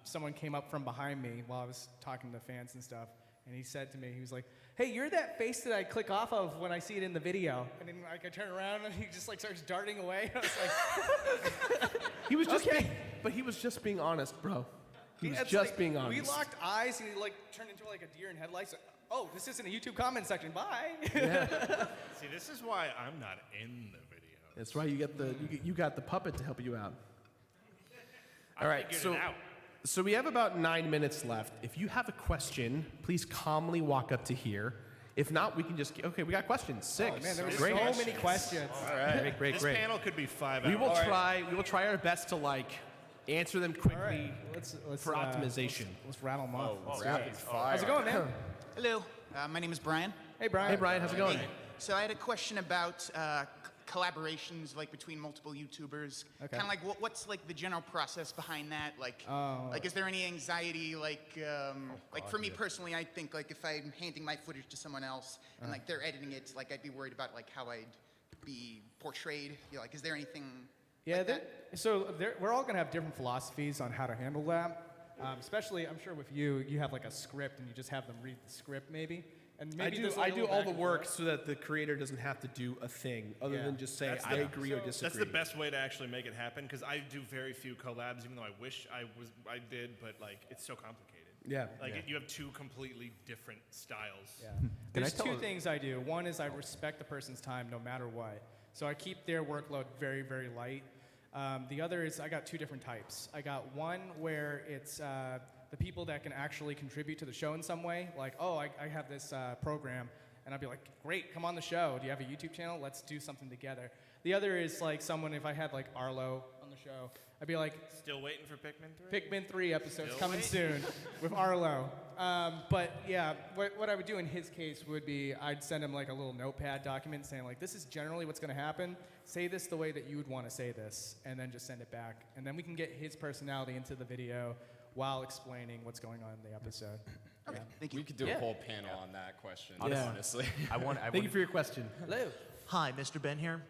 someone came up from behind me while I was talking to fans and stuff, and he said to me, he was like, hey, you're that face that I click off of when I see it in the video. And then like, I turn around and he just like starts darting away. I was like, he was just but he was just being honest, bro. He was just being honest. We locked eyes and he like turned into like a deer in headlights. Oh, this isn't a YouTube comment section. Bye. Yeah. See, this is why I'm not in the video. That's right. You got the puppet to help you out. All right. figured it out. So we have about 9 minutes left. If you have a question, please calmly walk up to here. If not, we can just okay. We got questions. 6. Oh, man, there were Great. so many questions. All right. Great. This panel could be 5 hours. We will try our best to like answer them quickly Let's for optimization. Let's rattle them off. Let's do rapid it. fire. How's it going, man? Hello, my name is Brian. Hey, Brian. Hey, Brian. How's it going? So I had a question about collaborations, like between multiple YouTubers. Okay. Kind of like what's like the general process behind that? Like, like is there any anxiety? Like, like for me personally, I think like if I'm handing my footage to someone else and like they're editing it, like I'd be worried about like how I'd be portrayed. You know, like, is there anything? Yeah, like that? we're all going to have different philosophies on how to handle that. Especially, I'm sure with you have like a script and you just have them read the script maybe. And maybe there's, like, I a do little all back the and work forth. so that the creator doesn't have to do a thing other than just say I agree or disagree. That's the best way to actually make it happen because I do very few collabs, even though I wish I did, but like it's so complicated. Yeah. Like you have two completely different styles. Yeah. There's two things I do. One is I respect the person's time no matter what. So I keep their workload very, very light. The other is I got two different types. I got one where it's the people that can actually contribute to the show in some way. Like, oh, I have this program. And I'd be like, great, come on the show. Do you have a YouTube channel? Let's do something together. The other is like someone, if I had like Arlo on the show, I'd be like... Still waiting for Pikmin 3? Pikmin 3 episodes Still coming waiting. soon with Arlo. But yeah, what I would do in his case would be I'd send him like a little notepad document saying like, this is generally what's gonna happen. Say this the way that you would wanna say this, and then just send it back. And then we can get his personality into the video while explaining what's going on in the episode. Okay, thank you. We could do a whole panel on that question, honestly. Thank you for your question. Hello. Hi, Mr. Ben here.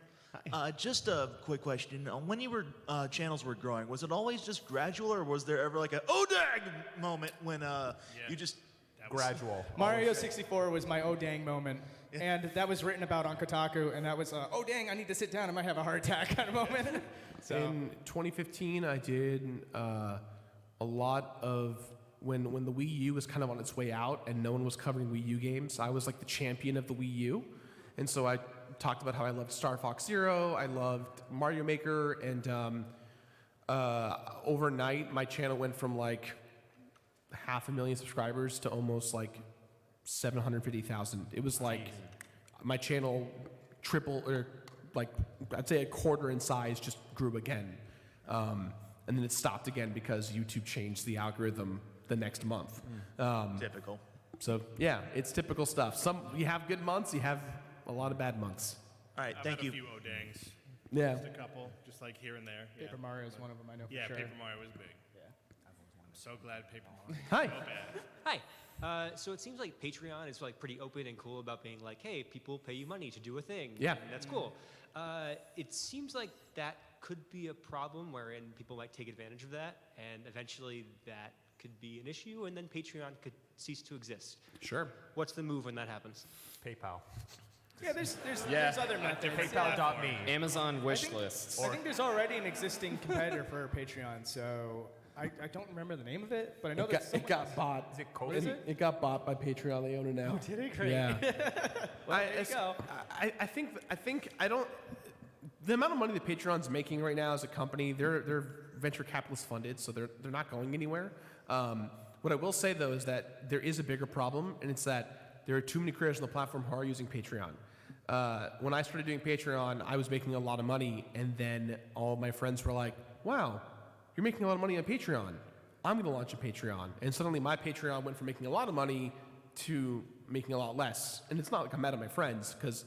Just a quick question. When your channels were growing, was it always just gradual, or was there ever like a oh dang moment when you just gradual? Mario 64 was my oh dang moment. And that was written about on Kotaku, and that was oh dang, I need to sit down, I might have a heart attack kind of moment. So in 2015, I did a lot of when the Wii U was kind of on its way out and no one was covering Wii U games. I was like the champion of the Wii U, and so I talked about how I loved Star Fox Zero, I loved Mario Maker, and overnight my channel went from like 500,000 subscribers to almost like 750,000. It was like my channel tripled, or like I'd say a quarter in size, just grew again. And then it stopped again because YouTube changed the algorithm the next month. Typical. So yeah, it's typical stuff. You have good months, you have a lot of bad months. All right, I've thank had you. a few O-dangs. Yeah. Just a couple, just like here and there. Paper Mario is one of them, I know for Yeah, sure. Paper Mario was big. Yeah. I'm so glad Paper Mario. Hi. So bad. Hi. So it seems like Patreon is like pretty open and cool about being like, hey, people pay you money to do a thing. Yeah. And that's cool. It seems like that could be a problem wherein people might take advantage of that, and eventually that could be an issue, and then Patreon could cease to exist. Sure. What's the move when that happens? PayPal. Yeah, there's Yeah. other methods. PayPal.me. Amazon wish lists. I think there's already an existing competitor for Patreon, so I don't remember the name of it, but I know It got bought. Is it What is it? It got bought by Patreon. They own it now. Oh, did it? Great. Yeah. Well, there you go. I think I don't. The amount of money that Patreon's making right now as a company, they're venture capitalist funded, so they're not going anywhere. What I will say though is that there is a bigger problem, and it's that there are too many creators on the platform who are using Patreon. When I started doing Patreon, I was making a lot of money, and then all my friends were like, "Wow, you're making a lot of money on Patreon. I'm going to launch a Patreon." And suddenly my Patreon went from making a lot of money to making a lot less. And it's not like I'm mad at my friends, because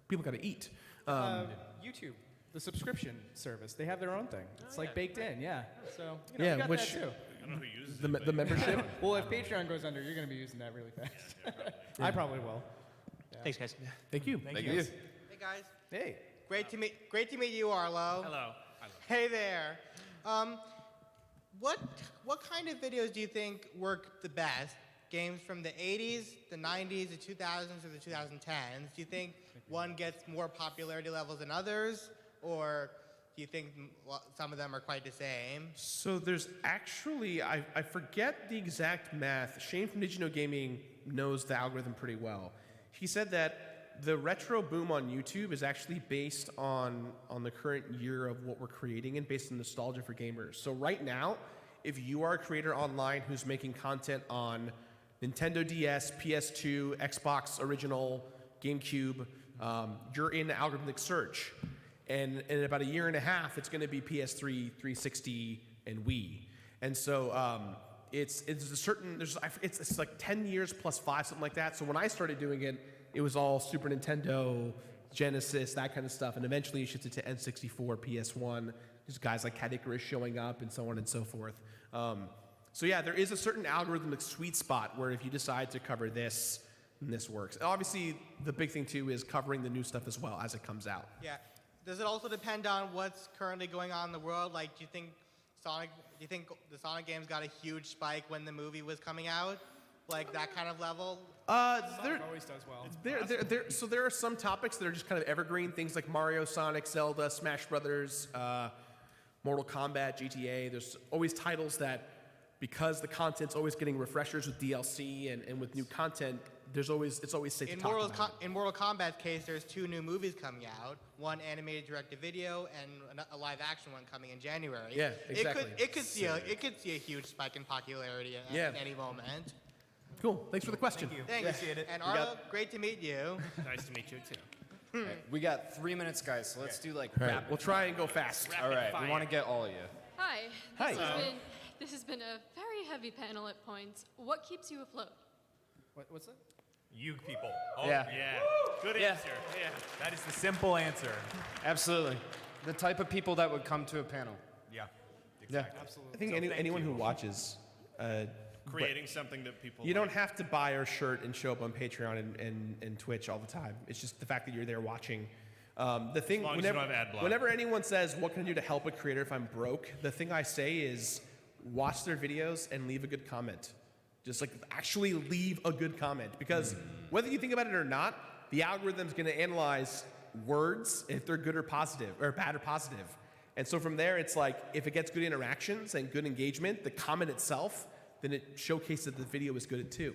people got to eat. YouTube, the subscription service, they have their own thing. It's like baked in, yeah. So Yeah, we got which- that too. I don't know who uses The membership. Well, if Patreon goes under, you're going to be using that really fast. I probably will. Thanks, guys. Thank you. Thank you. Hey guys. Hey. Great to meet you, Arlo. Hello. Hey there. What kind of videos do you think work the best? Games from the 80s, the 90s, the 2000s, or the 2010s? Do you think one gets more popularity levels than others, or do you think some of them are quite the same? So there's actually, I forget the exact math. Shane from Digino Gaming knows the algorithm pretty well. He said that the retro boom on YouTube is actually based on the current year of what we're creating and based on nostalgia for gamers. So right now, if you are a creator online who's making content on Nintendo DS, PS2, Xbox Original, GameCube, you're in algorithmic search. And in about a year and a half, it's going to be PS3, 360, and Wii. And so it's a certain, it's like 10 years plus 5, something like that. So when I started doing it, it was all Super Nintendo, Genesis, that kind of stuff. And eventually it shifted to N64, PS1. There's guys like Cat Icarus showing up and so on and so forth. So yeah, there is a certain algorithmic sweet spot where if you decide to cover this, then this works. And obviously, the big thing too is covering the new stuff as well as it comes out. Yeah. Does it also depend on what's currently going on in the world? Like, do you think the Sonic games got a huge spike when the movie was coming out? Like that kind of level? Sonic always does well. So there are some topics that are just kind of evergreen, things like Mario, Sonic, Zelda, Smash Brothers, Mortal Kombat, GTA. There's always titles that, because the content's always getting refreshers with DLC and with new content, it's always safe to talk about. In Mortal Kombat's case, there's 2 new movies coming out, one animated direct-to-video and a live-action one coming in January. Yeah, exactly. It could see a huge spike in popularity at any moment. Cool. Thanks for the question. Thank you. Thanks. Appreciate it. And Arlo, great to meet you. Nice to meet you too. All right, we got 3 minutes, guys, so let's do like All right, rapid we'll try and go fast. All right, we want to get all of you. Hi. Hi. This has been a very heavy panel at points. What keeps you afloat? What's that? You people. Oh, Yeah. Good Yeah. answer. Yeah. That is the simple answer. Absolutely. The type of people that would come to a panel. Yeah. Yeah. Absolutely. I think anyone who watches, Creating something that people you like. don't have to buy our shirt and show up on Patreon and Twitch all the time. It's just the fact that you're there watching. The thing, As long as you don't have ad block. whenever anyone says, "What can I do to help a creator if I'm broke?" the thing I say is, watch their videos and leave a good comment. Just like actually leave a good comment, because whether you think about it or not, the algorithm's going to analyze words if they're good or positive, or bad or positive. And so from there, it's like if it gets good interactions and good engagement, the comment itself, then it showcases that the video is good too.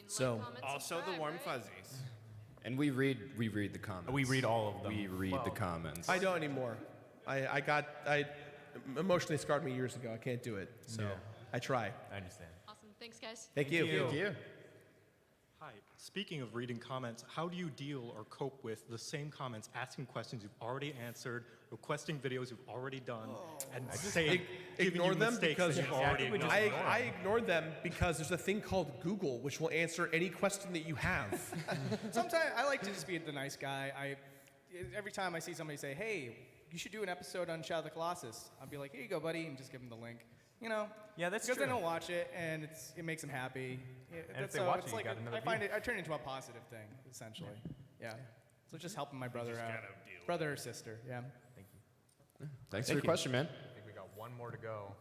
So Also the warm fuzzies. And we read the comments. We read all of them. We read the comments. I don't anymore. I emotionally scarred me years ago. I can't do it. So I try. I understand. Awesome. Thanks, guys. Thank you. Thank you. Hi. Speaking of reading comments, how do you deal or cope with the same comments, asking questions you've already answered, requesting videos you've already done, and saying, giving ignore you them mistakes because that you've already acknowledged? I ignore them because there's a thing called Google which will answer any question that you have. Sometimes I like to just be the nice guy. Every time I see somebody say, "Hey, you should do an episode on Shadow of the Colossus," I'll be like, "Here you go, buddy," and just give them the link. You know? Yeah, that's because true. they don't watch it, and it makes them happy. And if they watch it's it, you like got another I find view. it. I turn it into a positive thing, essentially. Yeah. So just helping my brother out, brother or sister. Yeah. Thank you. Thanks for your question, man. I think we got one more to go.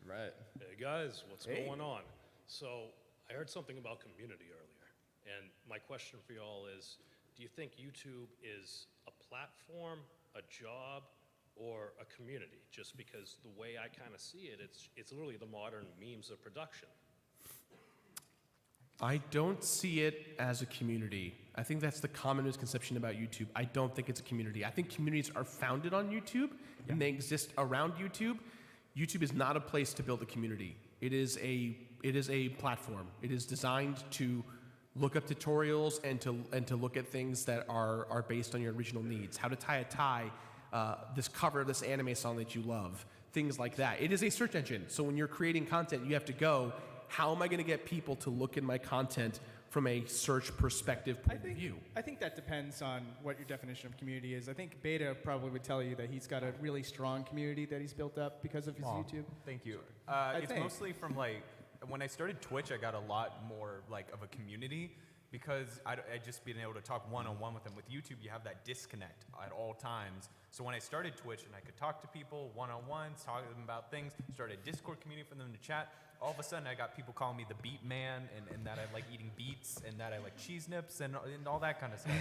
Right. Hey guys, what's Hey. going on? So I heard something about community earlier, and my question for y'all is, do you think YouTube is a platform, a job, or a community? Just because the way I kind of see it, it's literally the modern means of production. I don't see it as a community. I think that's the common misconception about YouTube. I don't think it's a community. I think communities are founded on YouTube and they exist around YouTube. YouTube is not a place to build a community. It is a platform. It is designed to look up tutorials and to look at things that are based on your original needs. How to tie a tie, this cover of this anime song that you love, things like that. It is a search engine. So when you're creating content, you have to go, how am I going to get people to look at my content from a search perspective point of view? I think that depends on what your definition of community is. I think Beta probably would tell you that he's got a really strong community that he's built up because of his YouTube. Thank you. I It's think. mostly from like, when I started Twitch, I got a lot more like of a community because I just being able to talk one-on-one with them. With YouTube, you have that disconnect at all times. So when I started Twitch and I could talk to people one-on-ones, talk to them about things, started a Discord community for them to chat, all of a sudden I got people calling me the Beat Man and that I like eating beets and that I like cheese nips and all that kind of stuff.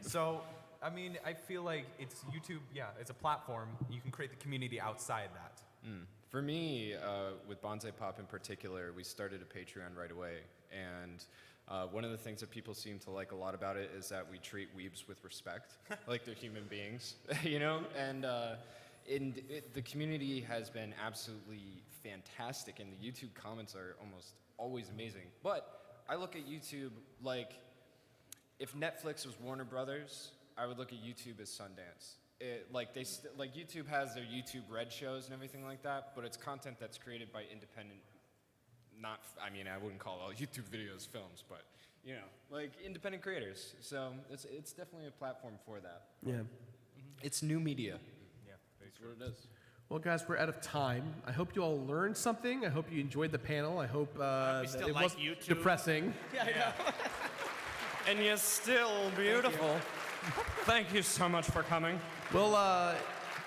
So, I mean, I feel like it's YouTube, yeah, it's a platform. You can create the community outside that. For me, with Bonsai Pop in particular, we started a Patreon right away. And one of the things that people seem to like a lot about it is that we treat weebs with respect, like they're human beings, you know? And the community has been absolutely fantastic, and the YouTube comments are almost always amazing. But I look at YouTube like, if Netflix was Warner Brothers, I would look at YouTube as Sundance. Like YouTube has their YouTube Red shows and everything like that, but it's content that's created by independent, I wouldn't call all YouTube videos films, but you know, like independent creators. So it's definitely a platform for that. Yeah. It's new media. Yeah, that's what it is. Well, guys, we're out of time. I hope you all learned something. I hope you enjoyed the panel. I hope that still it like wasn't YouTube. depressing. Yeah, I know. And you're still beautiful. Thank you so much for coming. Well,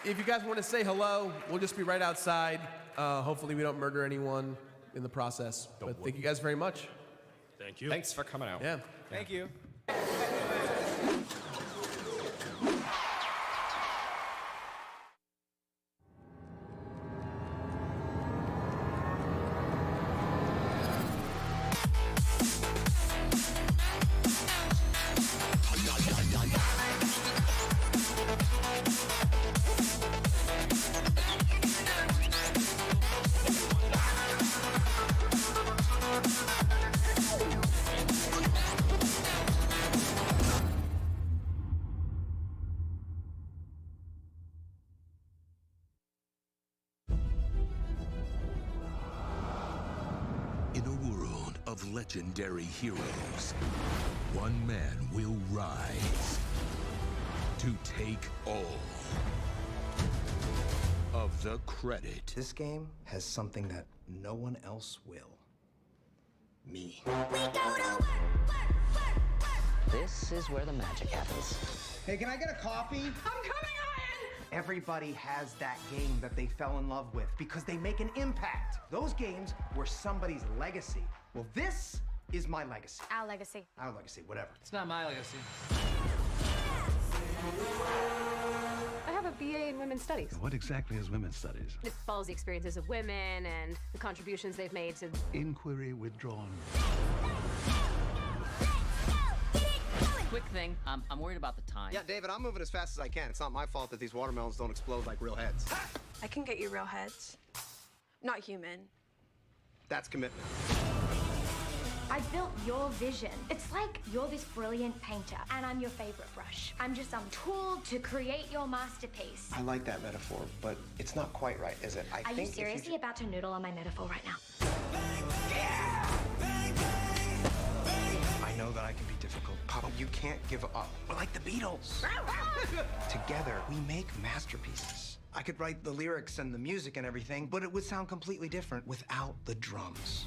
if you guys want to say hello, we'll just be right outside. Hopefully we don't murder anyone in the process. But thank you guys very much. Thank you. Thanks for coming out. Yeah. Thank you. In a world of legendary heroes, one man will rise to take all of the credit. This game has something that no one else will. Me. This is where the magic happens. Hey, can I get a coffee? I'm coming, Ian! Everybody has that game that they fell in love with because they make an impact. Those games were somebody's legacy. Well, this is my legacy. Our legacy. Our legacy, whatever. It's not my legacy. I have a BA in Women's Studies. What exactly is women's studies? It follows the experiences of women and the contributions they've made to... Inquiry withdrawn. Quick thing, I'm worried about the time. Yeah, David, I'm moving as fast as I can. It's not my fault that these watermelons don't explode like real heads. I can get you real heads. Not human. That's commitment. I built your vision. It's like you're this brilliant painter, and I'm your favorite brush. I'm just some tool to create your masterpiece. I like that metaphor, but it's not quite right, is it? Are you seriously about to noodle on my metaphor right now? I know that I can be difficult. Papa, you can't give up. We're like the Beatles. Together, we make masterpieces. I could write the lyrics and the music and everything, but it would sound completely different without the drums.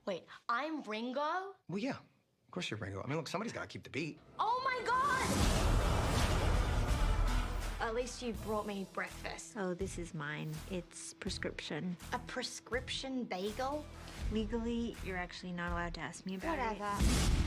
Wait, I'm Ringo? Well, yeah. Of course you're Ringo. I mean, look, somebody's got to keep the beat. Oh my god! At least you brought me breakfast. Oh, this is mine. It's prescription. A prescription bagel? Legally, you're actually not allowed to ask me about Whatever. it.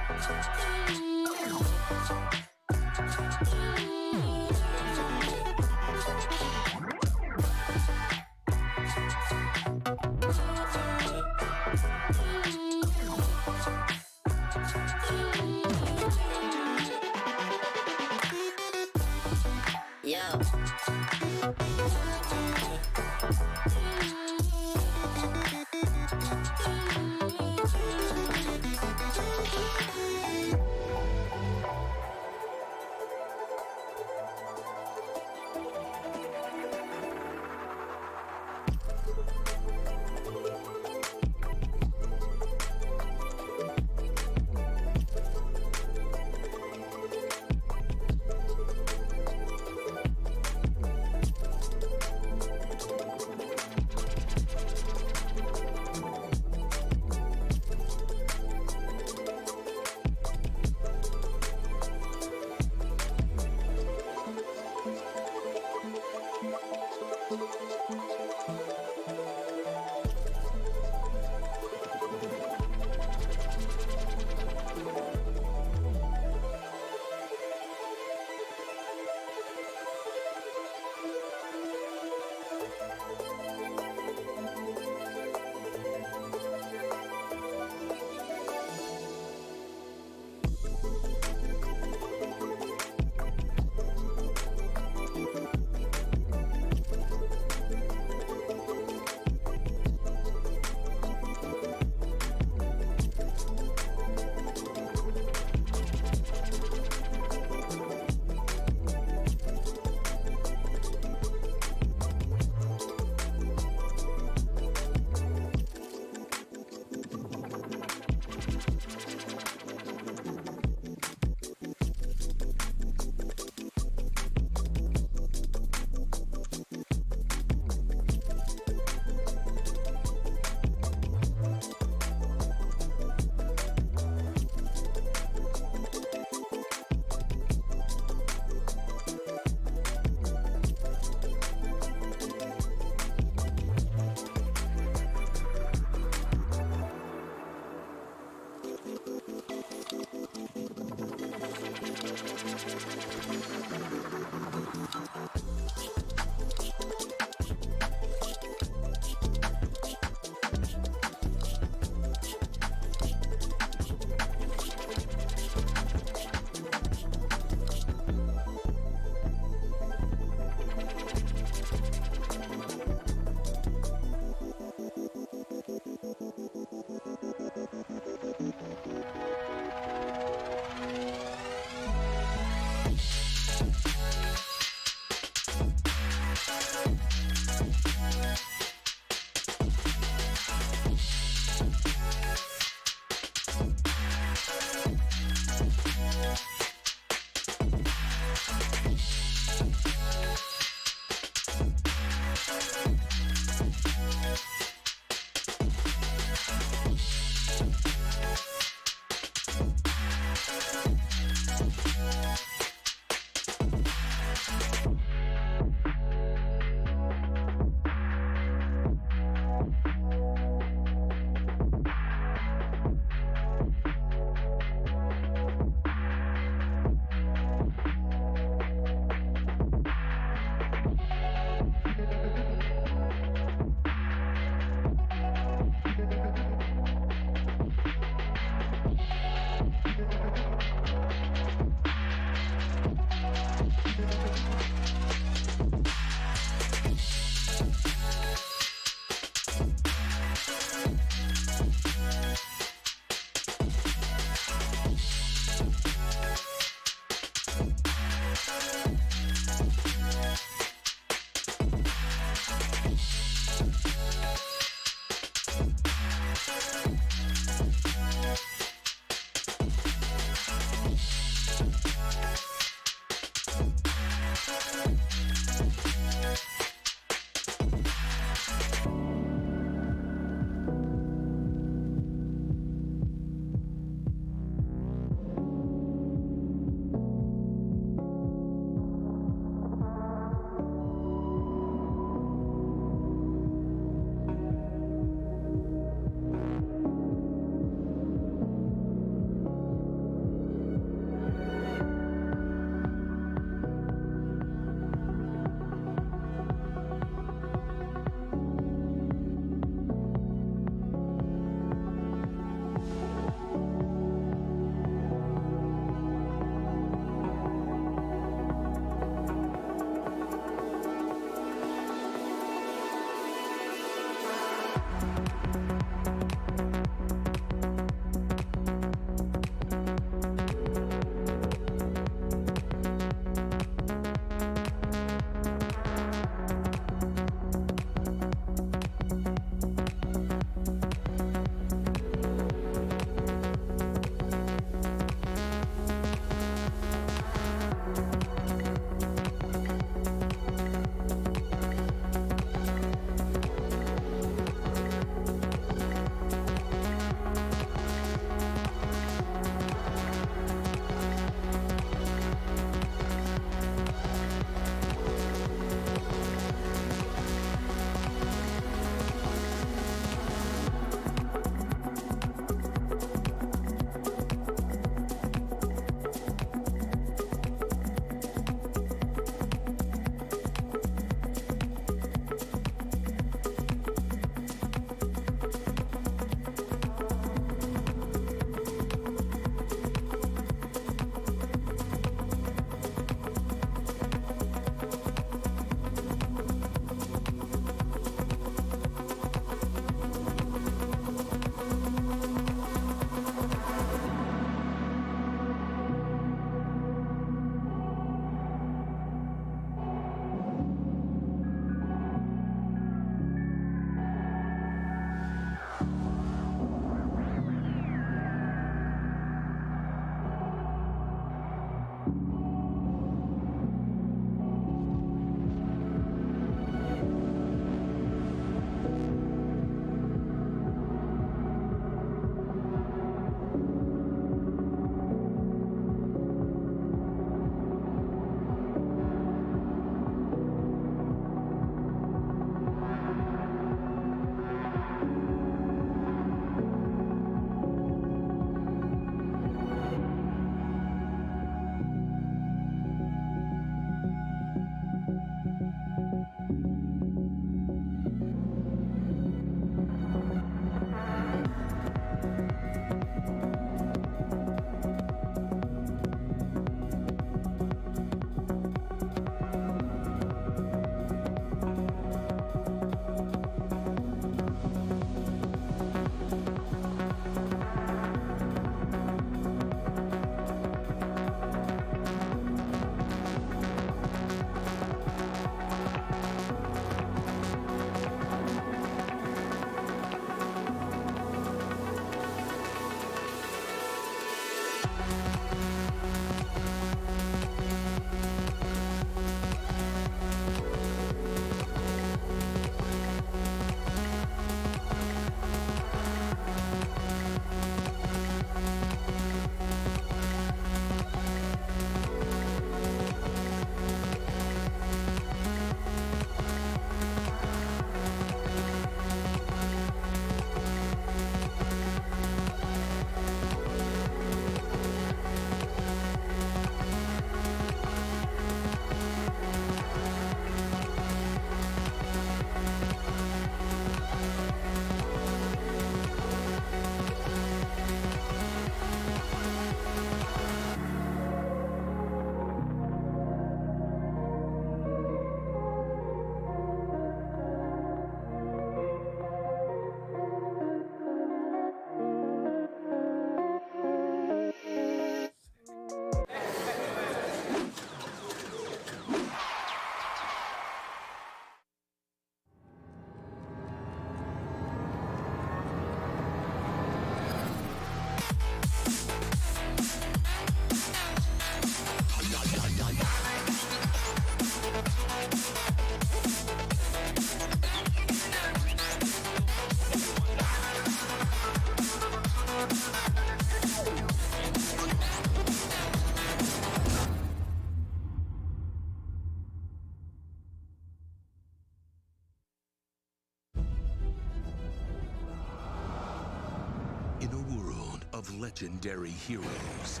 In a world of legendary heroes,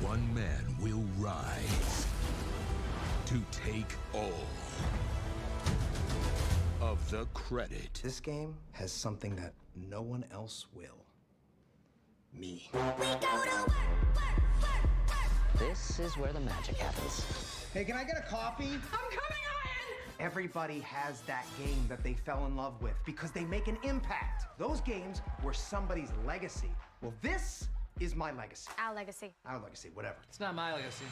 one man will rise to take all of the credit. This game has something that no one else will. Me. This is where the magic happens. Hey, can I get a coffee? I'm coming, Ian! Everybody has that game that they fell in love with because they make an impact. Those games were somebody's legacy. Well, this is my legacy. Our legacy. Our legacy, whatever. It's not my legacy.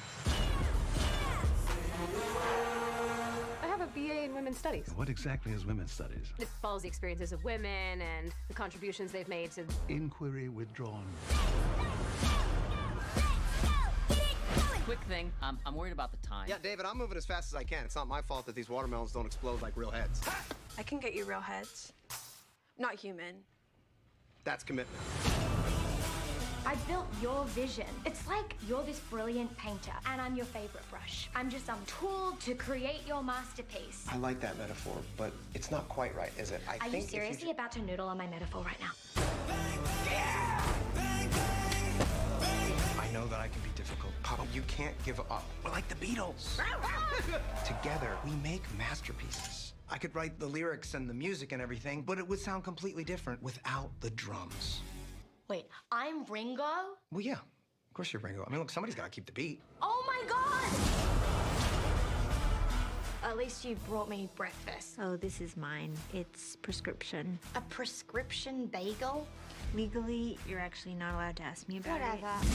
I have a BA in Women's Studies. What exactly is women's studies? It follows the experiences of women and the contributions they've made to... Inquiry withdrawn. Quick thing, I'm worried about the time. Yeah, David, I'm moving as fast as I can. It's not my fault that these watermelons don't explode like real heads. I can get you real heads. Not human. That's commitment. I built your vision. It's like you're this brilliant painter, and I'm your favorite brush. I'm just some tool to create your masterpiece. I like that metaphor, but it's not quite right, is it? Are you seriously about to noodle on my metaphor right now? I know that I can be difficult, Papa. You can't give up. We're like the Beatles. Together, we make masterpieces. I could write the lyrics and the music and everything, but it would sound completely different without the drums. Wait, I'm Ringo? Well, yeah. Of course you're Ringo. I mean, look, somebody's got to keep the beat. Oh my God! At least you brought me breakfast. Oh, this is mine. It's prescription. A prescription bagel? Legally, you're actually not allowed to ask me about Whatever. it.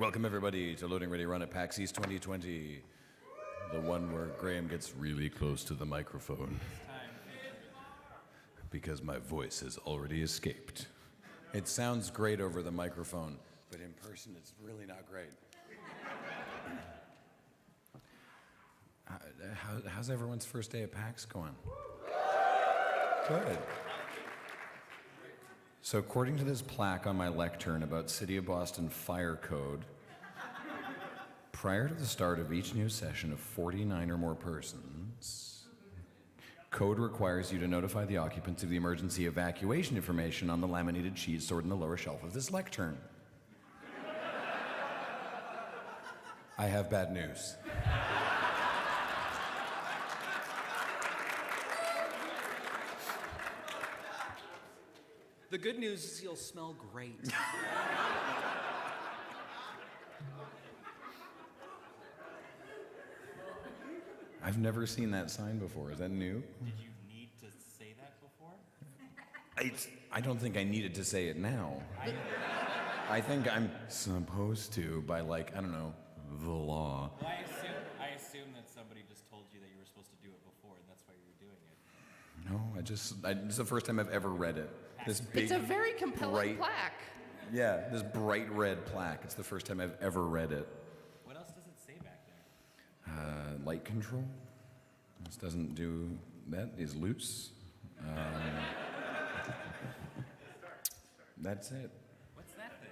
Welcome, everybody, to Loading Ready Run at PAX East 2020. The one where Graham gets really close to the microphone. Because my voice has already escaped. It sounds great over the microphone, but in person it's really not great. How's everyone's first day at PAX going? Good. So according to this plaque on my lectern about City of Boston fire code, prior to the start of each new session of 49 or more persons, code requires you to notify the occupants of the emergency evacuation information on the laminated sheet stored in the lower shelf of this lectern. I have bad news. The good news is you'll smell great. I've never seen that sign before. Is that new? Did you need to say that before? I don't think I needed to say it now. I think I'm supposed to by, like, I don't know, the law. Well, I assume that somebody just told you that you were supposed to do it before, and that's why you were doing it. No, this is the first time I've ever read it. This big, It's a very compelling bright, plaque. Yeah, this bright red plaque. It's the first time I've ever read it. What else does it say back there? Light control. This doesn't do, that is loose. That's it. What's that thing?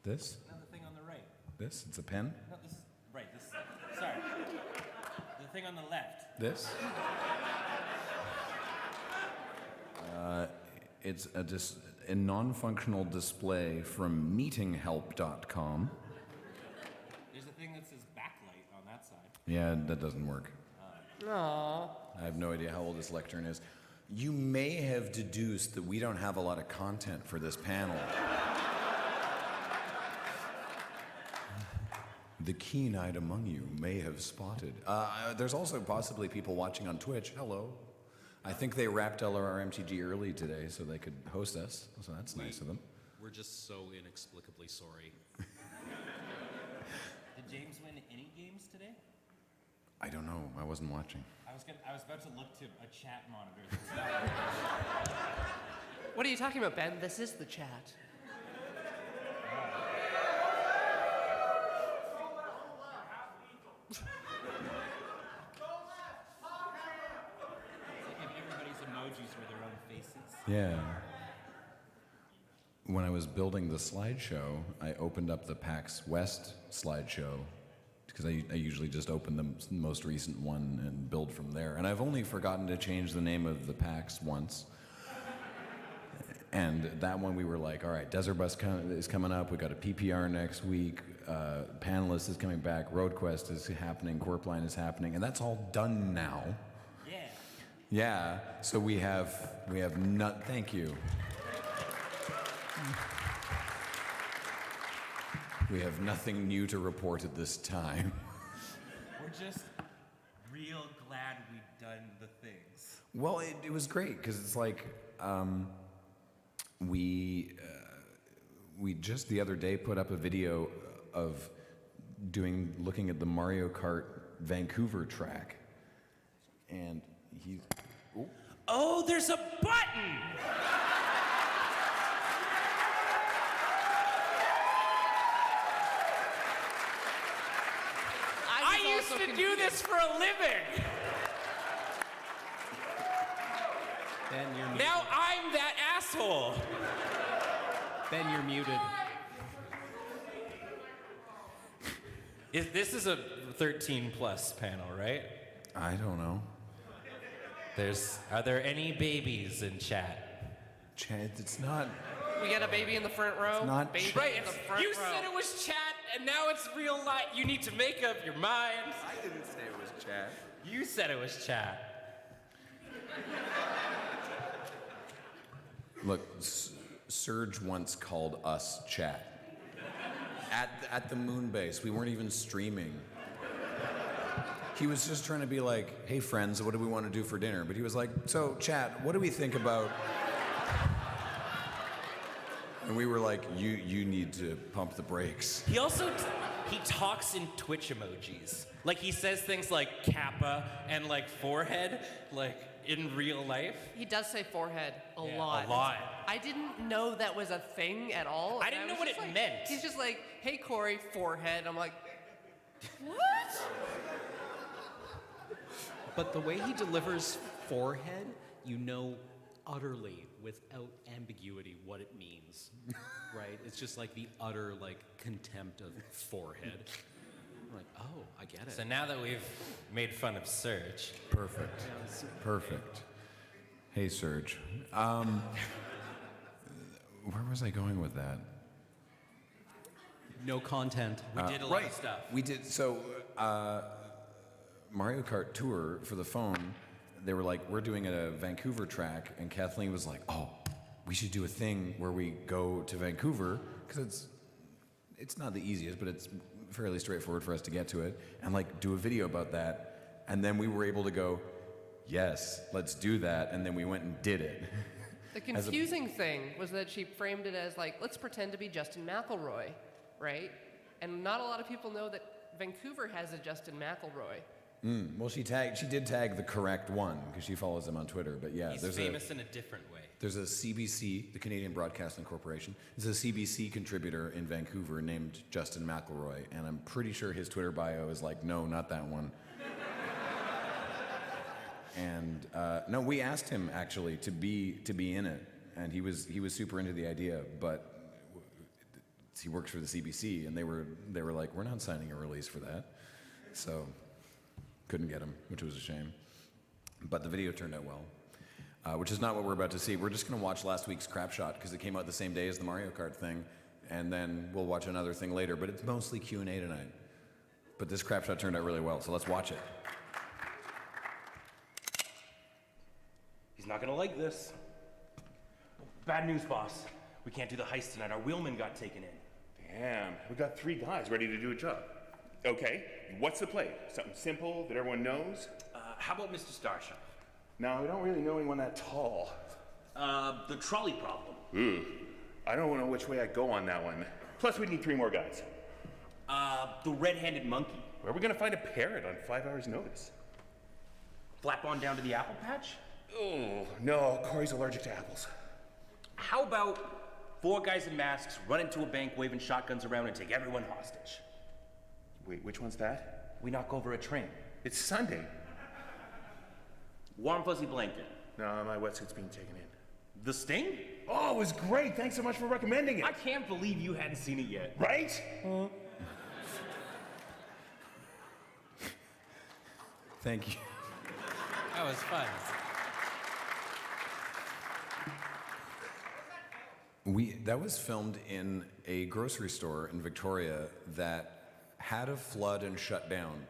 This? No, the thing on the right. This? It's a pen? No, this is, right, this, sorry. The thing on the left. This? It's a non-functional display from meetinghelp.com. There's a thing that says backlight on that side. Yeah, that doesn't work. Aww. I have no idea how old this lectern is. You may have deduced that we don't have a lot of content for this panel. The keen-eyed among you may have spotted. There's also possibly people watching on Twitch. Hello. I think they wrapped LRMTG early today so they could host us, so that's nice of them. We're just so inexplicably sorry. Did James win any games today? I don't know. I wasn't watching. I was about to look to a chat monitor. What are you talking about, Ben? This is the chat. Everybody's emojis were their own faces. Yeah. When I was building the slideshow, I opened up the PAX West slideshow because I usually just open the most recent one and build from there. And I've only forgotten to change the name of the PAX once. And that one we were like, all right, Desert Bus is coming up. We got a PPR next week. Panelist is coming back. RoadQuest is happening. Corpline is happening. And that's all done now. Yeah. Yeah. So we have thank you. We have nothing new to report at this time. We're just real glad we've done the things. Well, it was great because it's like we just the other day put up a video of looking at the Mario Kart Vancouver track, and he's Oh, there's a button! I used to do this for a living. Ben, you're muted. Now I'm that asshole. Ben, you're muted. This is a 13 plus panel, right? I don't know. Are there any babies in chat? Chat, it's not. We got a baby in the front row. It's not baby chat. in the front You row. said it was chat, and now it's real life. You need to make up your mind. I didn't say it was chat. You said it was chat. Look, Serge once called us chat. At the moon base, we weren't even streaming. He was just trying to be like, hey friends, what do we want to do for dinner? But he was like, so chat, what do we think about... And we were like, you need to pump the brakes. He also he talks in Twitch emojis. Like he says things like kappa and like forehead, like in real life. He does say forehead a lot. A lot. I didn't know that was a thing at all. I didn't know what it meant. He's just like, hey Corey, forehead. I'm like, what? But the way he delivers forehead, you know utterly, without ambiguity, what it means, right? It's just like the utter like contempt of forehead. I'm like, oh, I get it. So now that we've made fun of Serge. Perfect. Perfect. Hey, Serge. Where was I going with that? No content. We did a lot of stuff. We did. So, Mario Kart Tour for the phone, they were like, we're doing a Vancouver track, and Kathleen was like, oh, we should do a thing where we go to Vancouver, because it's not the easiest, but it's fairly straightforward for us to get to it, and like do a video about that. And then we were able to go, yes, let's do that, and then we went and did it. The confusing thing was that she framed it as like, let's pretend to be Justin McElroy, right? And not a lot of people know that Vancouver has a Justin McElroy. Well, she did tag the correct one because she follows him on Twitter. But yeah, He's famous in a different way. There's a CBC, the Canadian Broadcasting Corporation. There's a CBC contributor in Vancouver named Justin McElroy, and I'm pretty sure his Twitter bio is like, no, not that one. And no, we asked him actually to be in it, and he was super into the idea, but he works for the CBC, and they were like, we're not signing a release for that, so couldn't get him, which was a shame. But the video turned out well, which is not what we're about to see. We're just going to watch last week's Crap Shot because it came out the same day as the Mario Kart thing, and then we'll watch another thing later. But it's mostly Q&A tonight. But this Crap Shot turned out really well, so let's watch it. He's not gonna like this. Bad news, boss. We can't do the heist tonight. Our wheelman got taken in. Damn, we got 3 guys ready to do a job. Okay, what's the play? Something simple that everyone knows? How about Mr. Starshine? No, we don't really know anyone that tall. The trolley problem. Ooh, I don't know which way I'd go on that one. Plus, we'd need 3 more guys. The red-handed monkey. Where are we gonna find a parrot on 5 hours' notice? Flap on down to the apple patch? Oh, no, Corey's allergic to apples. How about 4 guys in masks run into a bank waving shotguns around and take everyone hostage? Wait, which one's that? We knock over a train. It's Sunday. Warm fuzzy blanket. No, my wetsuit's being taken in. The Sting? Oh, it was great. Thanks so much for recommending it. I can't believe you hadn't seen it yet. Right? Thank you. That was fun. That was filmed in a grocery store in Victoria that had a flood and shut down.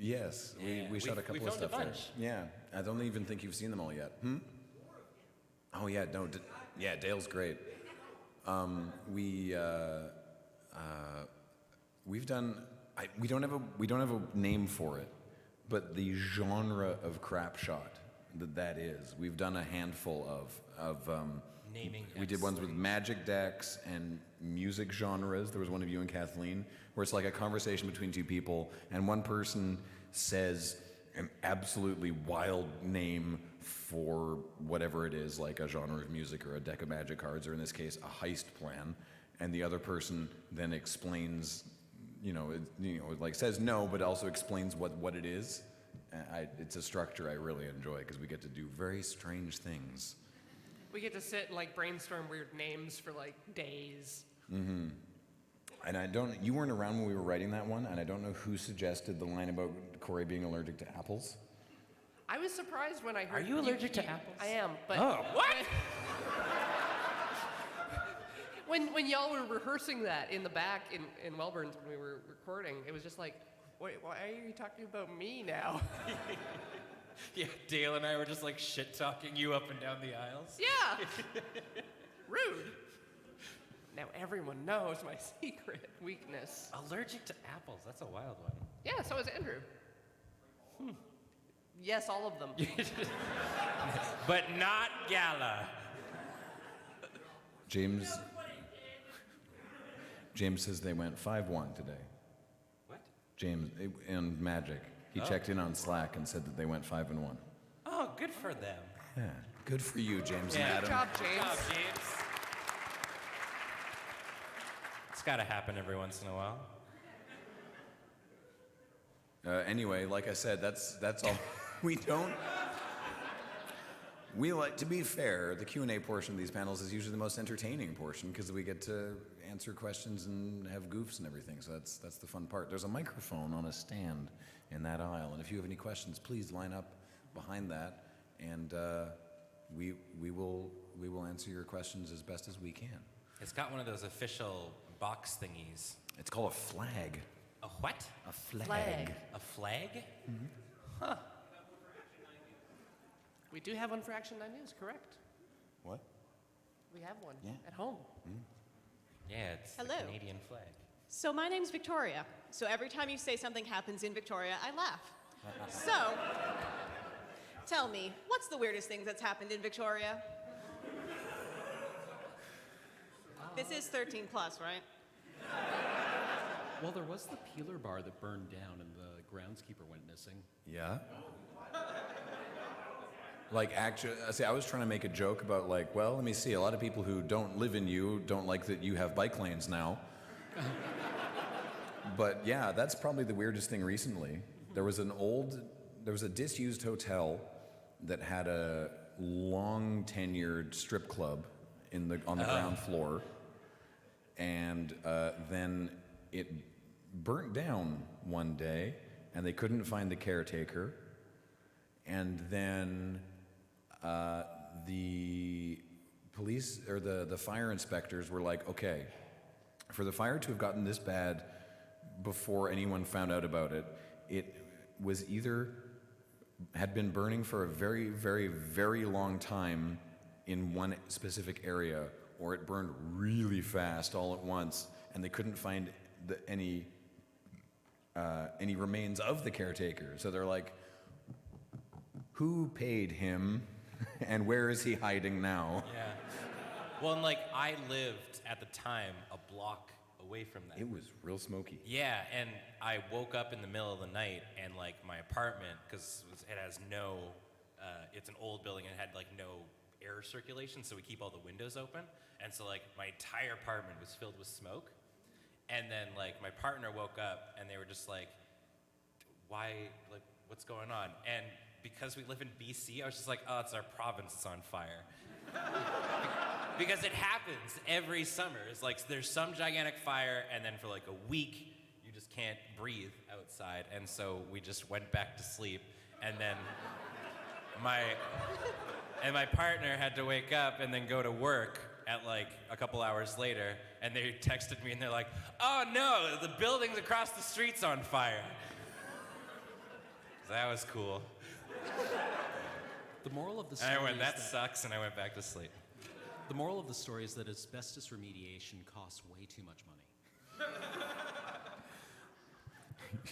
Yes, we shot a couple of stuff there. Yeah, I don't even think you've seen them all yet. Oh yeah, no, yeah, Dale's great. We've done. We don't have a name for it, but the genre of crap shot that is. We've done a handful of naming. We did ones with magic decks and music genres. There was one of you and Kathleen where it's like a conversation between 2 people, and one person says an absolutely wild name for whatever it is, like a genre of music or a deck of magic cards, or in this case, a heist plan, and the other person then explains, like says no, but also explains what it is. It's a structure I really enjoy because we get to do very strange things. We get to sit and like brainstorm weird names for like days. Mm-hmm. And you weren't around when we were writing that one, and I don't know who suggested the line about Corey being allergic to apples. I was surprised when I heard. Are you allergic to apples? I am, but. Oh. What? When y'all were rehearsing that in the back in Welburns when we were recording, it was just like, wait, why are you talking about me now? Yeah, Dale and I were just like shit-talking you up and down the aisles. Yeah! Rude. Now everyone knows my secret weakness. Allergic to apples, that's a wild one. Yeah, so is Andrew. Yes, all of them. But not Gala. James says they went 5-1 today. What? James, in Magic. He checked in on Slack and said that they went 5-1. Oh, good for them. Yeah, good for you, James and Yeah. Adam. Good job, James. Good job, James. It's got to happen every once in a while. Anyway, like I said, that's all. We like, to be fair, the Q&A portion of these panels is usually the most entertaining portion because we get to answer questions and have goofs and everything. So that's the fun part. There's a microphone on a stand in that aisle, and if you have any questions, please line up behind that, and we will answer your questions as best as we can. It's got one of those official box thingies. It's called a flag. A what? A flag. Flag. A flag? Mm-hmm. Huh. We do have one for Action 9 News, correct? What? We have one Yeah. at home. Yeah, it's Hello. the Canadian flag. So my name's Victoria. So every time you say something happens in Victoria, I laugh. So, tell me, what's the weirdest thing that's happened in Victoria? This is 13 plus, right? Well, there was the peeler bar that burned down and the groundskeeper went missing. Yeah? Like, actually, see, I was trying to make a joke about, like, well, let me see, a lot of people who don't live in you don't like that you have bike lanes now. But yeah, that's probably the weirdest thing recently. There was a disused hotel that had a long tenured strip club on the ground floor. And then it burnt down one day and they couldn't find the caretaker. And then the police or the fire inspectors were like, okay, for the fire to have gotten this bad before anyone found out about it, it was either had been burning for a very, very, very long time in one specific area, or it burned really fast all at once, and they couldn't find any remains of the caretaker. So they're like, who paid him, and where is he hiding now? Yeah. Well, and like I lived at the time a block away from that. It was real smoky. Yeah, and I woke up in the middle of the night, and like my apartment, because it has no, it's an old building and it had like no air circulation, so we keep all the windows open, and so like my entire apartment was filled with smoke, and then like my partner woke up and they were just like, why, like what's going on? And because we live in BC, I was just like, oh, it's our province that's on fire. Because it happens every summer. It's like there's some gigantic fire, and then for like a week, you just can't breathe outside. And so we just went back to sleep. And then my partner had to wake up and then go to work at like a couple hours later. And they texted me and they're like, oh no, the buildings across the street's on fire. So that was cool. The moral of the And story I went, is that sucks, and I went back to sleep. The moral of the story is that asbestos remediation costs way too much money.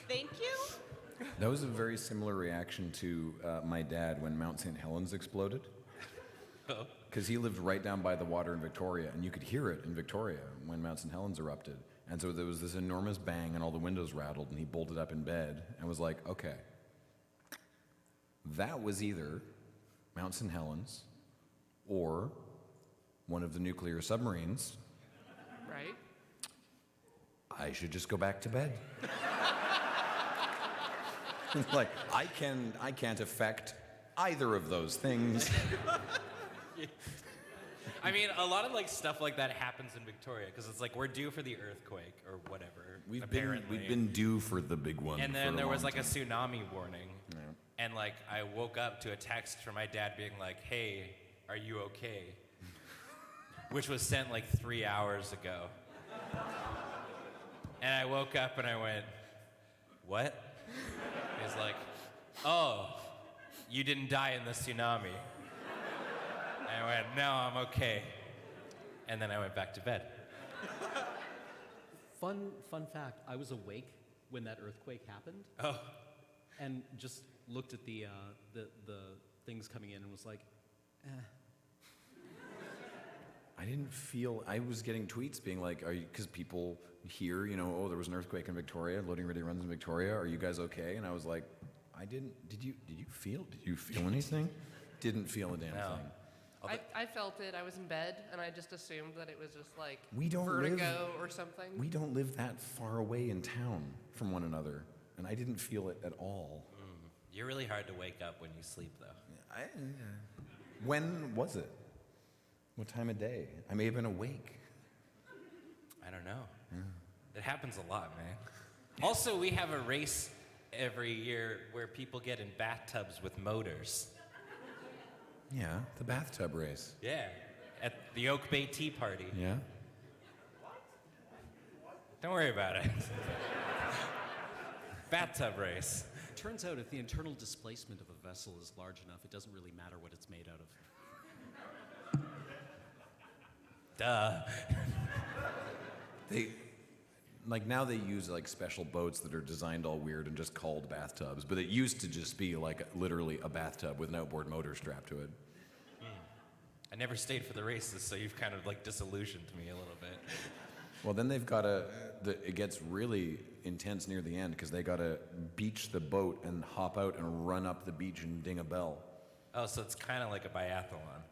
Thank you. That was a very similar reaction to my dad when Mount St. Helens exploded. Because he lived right down by the water in Victoria, and you could hear it in Victoria when Mount St. Helens erupted. And so there was this enormous bang, and all the windows rattled, and he bolted up in bed and was like, okay, that was either Mount St. Helens or one of the nuclear submarines. Right? I should just go back to bed. Like, I can't affect either of those things. I mean, a lot of like stuff like that happens in Victoria because it's like we're due for the earthquake or whatever. We've apparently. been due for the big one. And then for there a was long like time. a tsunami warning, and like I woke up to a text from my dad being like, "Hey, are you okay?" Which was sent like 3 hours ago. And I woke up and I went, "What?" He was like, "Oh, you didn't die in the tsunami." And I went, "No, I'm okay." And then I went back to bed. Fun fact, I was awake when that earthquake happened. Oh. And just looked at the things coming in and was like, eh. I didn't feel. I was getting tweets being like, "Are you?" Because people here, oh, there was an earthquake in Victoria. Loading ready runs in Victoria. Are you guys okay? And I was like, I didn't. Did you feel? Did you feel anything? Didn't feel a damn thing. I felt it. I was in bed, and I just assumed that it was just like We don't vertigo or something. We don't live that far away in town from one another, and I didn't feel it at all. You're really hard to wake up when you sleep, though. When was it? What time of day? I may have been awake. I don't know. It happens a lot, man. Also, we have a race every year where people get in bathtubs with motors. Yeah, the bathtub race. Yeah, at the Oak Bay Tea Party. Yeah. Don't worry about it. Bathtub race. Turns out if the internal displacement of a vessel is large enough, it doesn't really matter what it's made out of. Duh. Now they use special boats that are designed all weird and just called bathtubs, but it used to just be literally a bathtub with an outboard motor strapped to it. I never stayed for the races, so you've kind of disillusioned me a little bit. Well, then they've got to. It gets really intense near the end because they got to beach the boat and hop out and run up the beach and ding a bell. Oh, so it's kind of like a biathlon.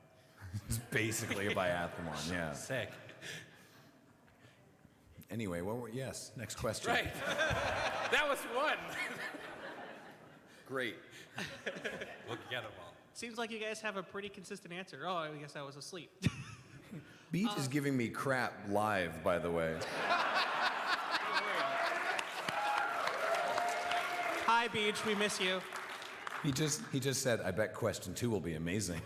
It's basically a biathlon, yeah. Sick. Anyway, yes, next question. Right. That was one. Great. We'll get them all. Seems like you guys have a pretty consistent answer. Oh, I guess I was asleep. Beach is giving me crap live, by the way. Hi, Beach. We miss you. He just said, I bet question 2 will be amazing.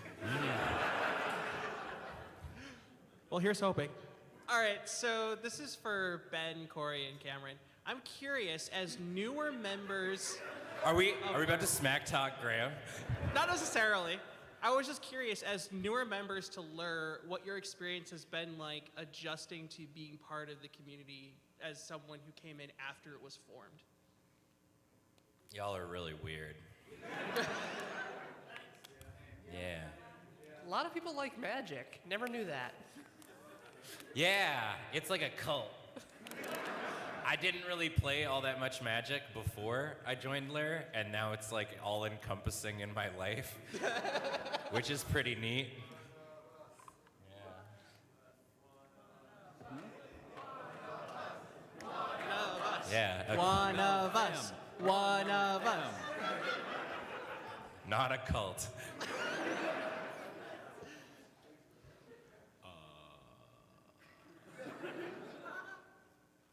Well, here's hoping. All right, so this is for Ben, Corey, and Cameron. I'm curious, as newer members... Are we about to smack talk Graham? Not necessarily. I was just curious, as newer members to Lure, what your experience has been like adjusting to being part of the community as someone who came in after it was formed. Y'all are really weird. Yeah. A lot of people like magic. Never knew that. Yeah, it's like a cult. I didn't really play all that much Magic before I joined Lure, and now it's all-encompassing in my life, which is pretty neat. Yeah. Yeah. One of us. One of us. Not a cult.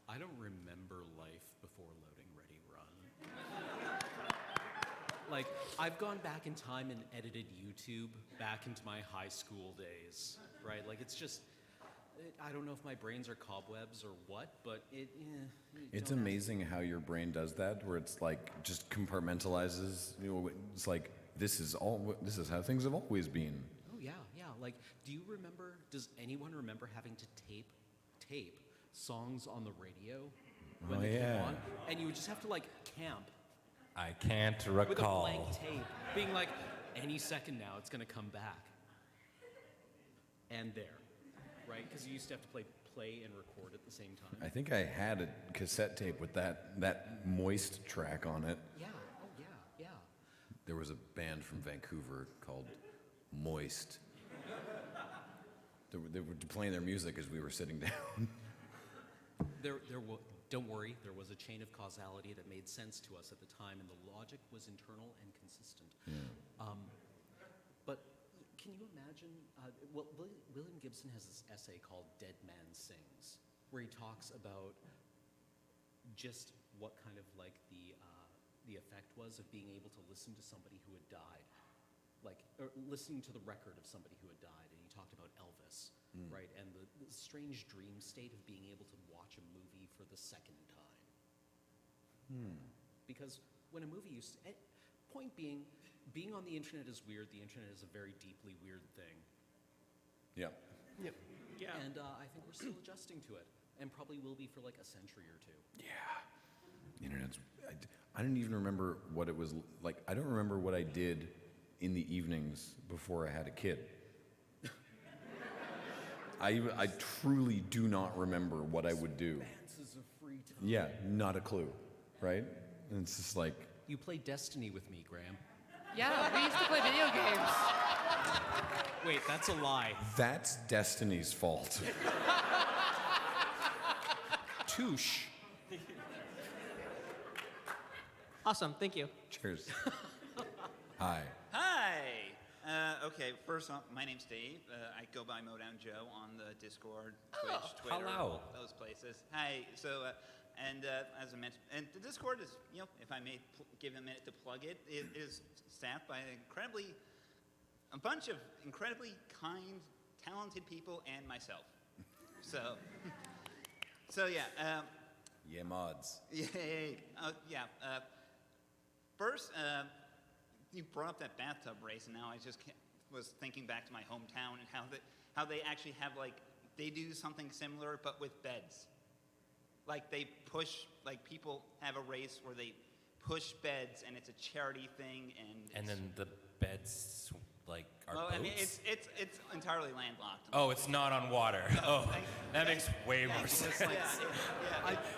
I don't remember life before Loading Ready Run. I've gone back in time and edited YouTube back into my high school days, right? I don't know if my brains are cobwebs or what, but It's amazing how your brain does that, where it's just compartmentalizes. It's this is how things have always been. Oh yeah. Does anyone remember having to tape songs on the radio when they came on? And you would just have to camp. I can't recall. With a blank tape, being any second now it's gonna come back. And right? Because you used to have to play and record at the same time. I think I had a cassette tape with that moist track on it. Yeah. Oh yeah. There was a band from Vancouver called Moist. They were playing their music as we were sitting down. Don't worry, there was a chain of causality that made sense to us at the time, and the logic was internal and consistent. Yeah. But can you imagine, William Gibson has this essay called Dead Man Sings, where he talks about just what kind of the effect was of being able to listen to somebody who had died, or listening to the record of somebody who had died, and he talked about Elvis. Right, and the strange dream state of being able to watch a movie for the second time. Because when a movie point being on the internet is weird. The internet is a very deeply weird thing. Yeah. Yep. Yeah. And I think we're still adjusting to it, and probably will be for a century or two. Yeah. Internet's. I don't even remember what it was like. I don't remember what I did in the evenings before I had a kid. I truly do not remember what I would do. Yeah, not a clue, right? And it's just like, You played Destiny with me, Graham. Yeah, we used to play video games. Wait, that's a lie. that's Destiny's fault. Touche. Awesome, thank you. Cheers. Hi. Hi. Okay, first off, my name's Dave. I go by Modown Joe on the Discord, Twitch, Twitter, hello. those places. Hi. So, as I mentioned, and the Discord is, if I may give a minute to plug it, it is staffed by a bunch of incredibly kind, talented people and myself. So yeah. Yeah, mods. Yay. First, you brought up that bathtub race, and now I just was thinking back to my hometown and how they actually have, they do something similar, but with beds. Like, they push, people have a race where they push beds, and it's a charity thing, And then the beds, are well, boats? I mean, it's entirely landlocked. Oh, it's not on water. Oh, that makes way more sense.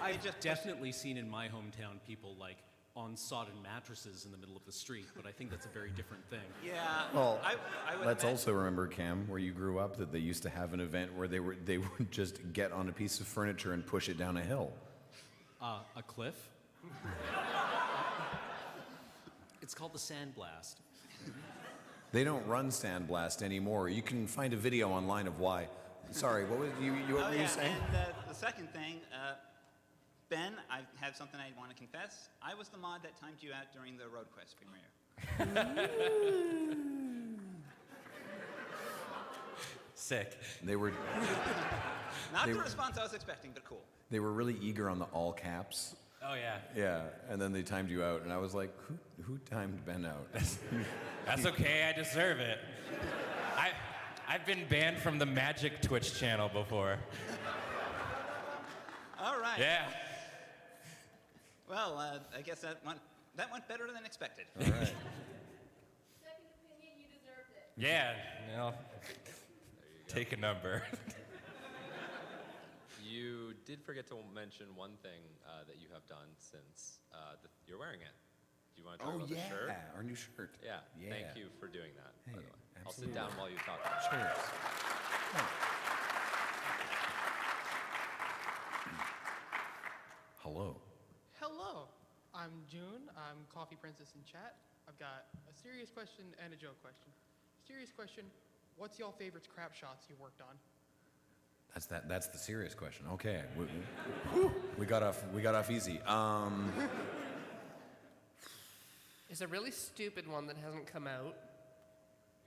I've definitely seen in my hometown people on sodden mattresses in the middle of the street, but I think that's a very different thing. Yeah. Well, I would let's imagine- also remember, Cam, where you grew up, that they used to have an event where they would just get on a piece of furniture and push it down a hill. A cliff? It's called the Sandblast. They don't run Sandblast anymore. You can find a video online of why. Sorry, what was what were you saying? And the second thing, Ben, I have something I want to confess. I was the mod that timed you out during the Road Quest premiere. Sick. They were. Not They- the response I was expecting, but cool. They were really eager on the all caps. Oh, yeah. Yeah, and then they timed you out, and I was like, who timed Ben out? That's okay, I deserve it. I've been banned from the Magic Twitch channel before. All right. Yeah. Well, I guess that went better than expected. All right. Yeah, take a number. You did forget to mention one thing that you have done since you're wearing it. Do you want to talk about the shirt? Our new shirt. Yeah. Yeah. Thank you for doing that, by the way. I'll sit absolutely. down while you talk. Cheers. Hello. Hello, I'm June. I'm Coffee Princess in chat. I've got a serious question and a joke question. Serious question, what's y'all favorite crap shots you worked on? That's the serious question. Okay, we got off easy. Is a really stupid one that hasn't come out.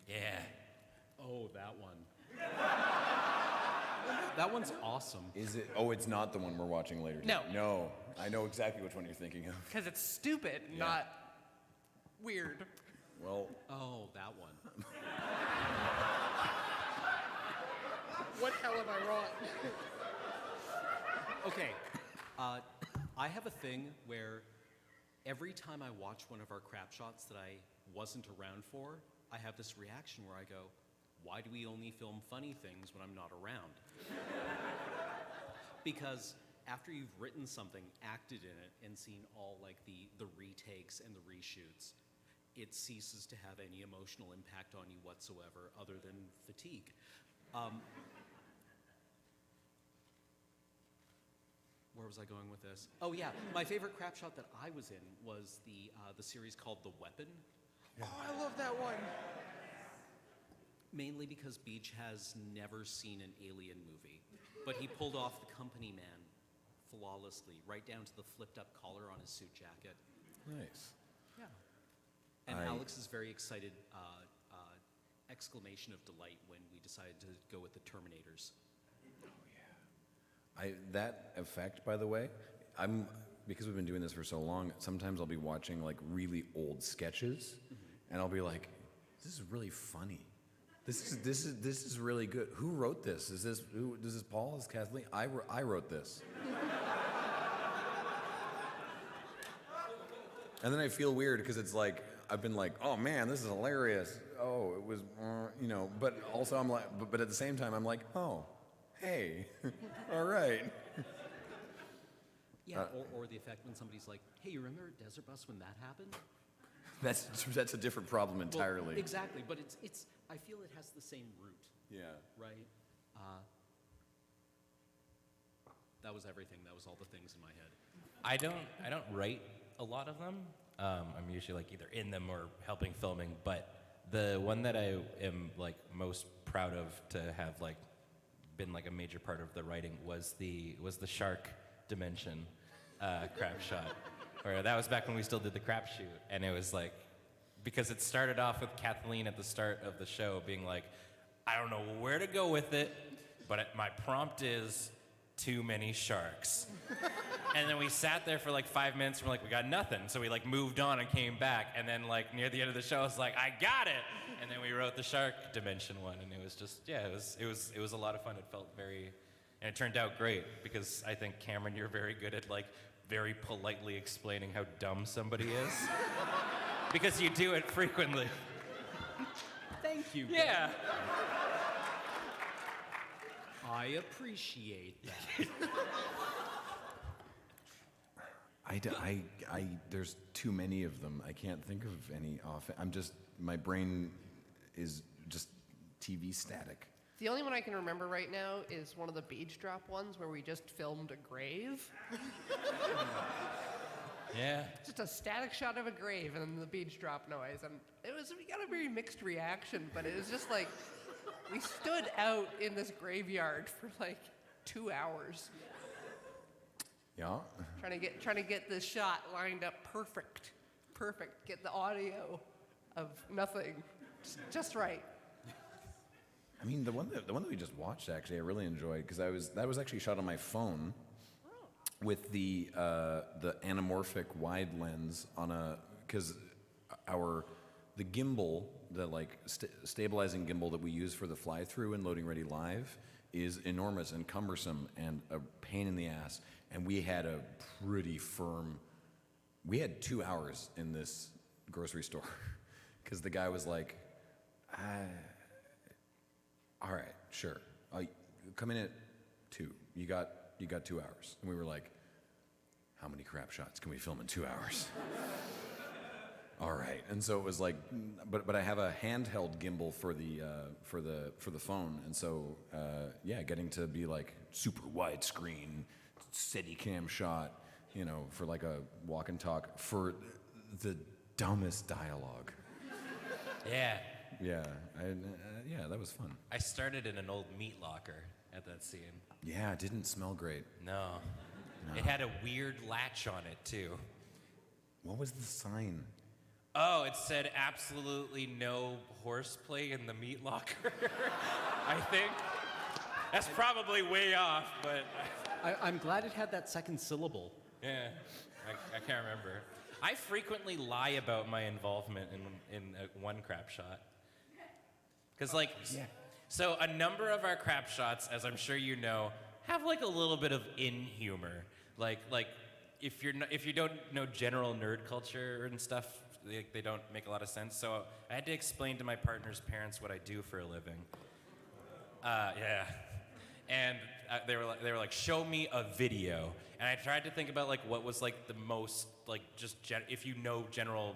Yeah. Oh, that one. That one's awesome. Is it? Oh, it's not the one we're watching later. No. No, I know exactly which one you're thinking of. Because it's stupid, Yeah. not weird. Well. Oh, that one. What hell have I wrought? Okay, I have a thing where every time I watch one of our crap shots that I wasn't around for, I have this reaction where I go, why do we only film funny things when I'm not around? Because after you've written something, acted in it, and seen all the retakes and the reshoots, it ceases to have any emotional impact on you whatsoever other than fatigue. Where was I going with this? Oh yeah, my favorite crap shot that I was in was the series called The Weapon. Oh, I love that one. Mainly because Beach has never seen an alien movie, but he pulled off the company man flawlessly, right down to the flipped up collar on his suit jacket. Nice. Yeah. And Alex is very excited, exclamation of delight when we decided to go with the Terminators. That effect, by the way, because we've been doing this for so long, sometimes I'll be watching really old sketches, and I'll be like, this is really funny. This is really good. Who wrote this? Is this Paul? Is Kathleen? I wrote this. And then I feel weird because it's like I've been like, oh man, this is hilarious. Oh, it was, but also I'm like, but at the same time I'm like, oh, Hey, all right. Yeah, or the effect when somebody's like, hey, you remember Desert Bus when that happened? That's a different problem entirely. Well, exactly, but it's. I feel it has the same root. Yeah. Right. That was everything. That was all the things in my head. I don't write a lot of them. I'm usually like either in them or helping filming. But the one that I am like most proud of to have like been like a major part of the writing was the shark dimension crap shot. Or that was back when we still did the crap shoot, and it was like because it started off with Kathleen at the start of the show being like, I don't know where to go with it, but my prompt is too many sharks. And then we sat there for like 5 minutes and we're like, we got nothing. So we like moved on and came back. And then like near the end of the show, I was like, I got it. And then we wrote the shark dimension one. And it was just, yeah, it was a lot of fun. It felt very, and it turned out great because I think Cameron, you're very good at like very politely explaining how dumb somebody is. Because you do it frequently. Thank you. Yeah. I appreciate that. There's too many of them. I can't think of any off. My brain is just TV static. The only one I can remember right now is one of the beach drop ones where we just filmed a grave. Yeah. Just a static shot of a grave and then the beach drop noise. And we got a very mixed reaction, but it was just like, we stood out in this graveyard for like 2 hours. Yeah. Trying to get this shot lined up perfect. Get the audio of nothing just right. I mean, the one that we just watched, actually, I really enjoyed because that was actually shot on my phone with the anamorphic wide lens on because the gimbal, the like stabilizing gimbal that we use for the fly through and loading ready live is enormous and cumbersome and a pain in the ass. And we had a pretty firm. We had 2 hours in this grocery store because the guy was like, all right, sure. Come in at 2. You got 2 hours. And we were like, how many crap shots can we film in 2 hours? All right. And so it was like, but I have a handheld gimbal for the phone. And so, yeah, getting to be like super widescreen, Steadicam shot, for like a walk and talk for the dumbest dialogue. Yeah. Yeah, yeah, that was fun. I started in an old meat locker at that scene. Yeah, it didn't smell great. No. It had a weird latch on it, too. What was the sign? Oh, it said absolutely no horseplay in the meat locker, I think. That's probably way off, but... I'm glad it had that second syllable. Yeah, I can't remember. I frequently lie about my involvement in one crap shot. Because, like, so a number of our crap shots, as I'm sure you know, have like a little bit of in-humor. Like if you don't know general nerd culture and stuff, they don't make a lot of sense. So I had to explain to my partner's parents what I do for a living. Yeah. And they were like, show me a video. And I tried to think about like what was like the most like just if you know general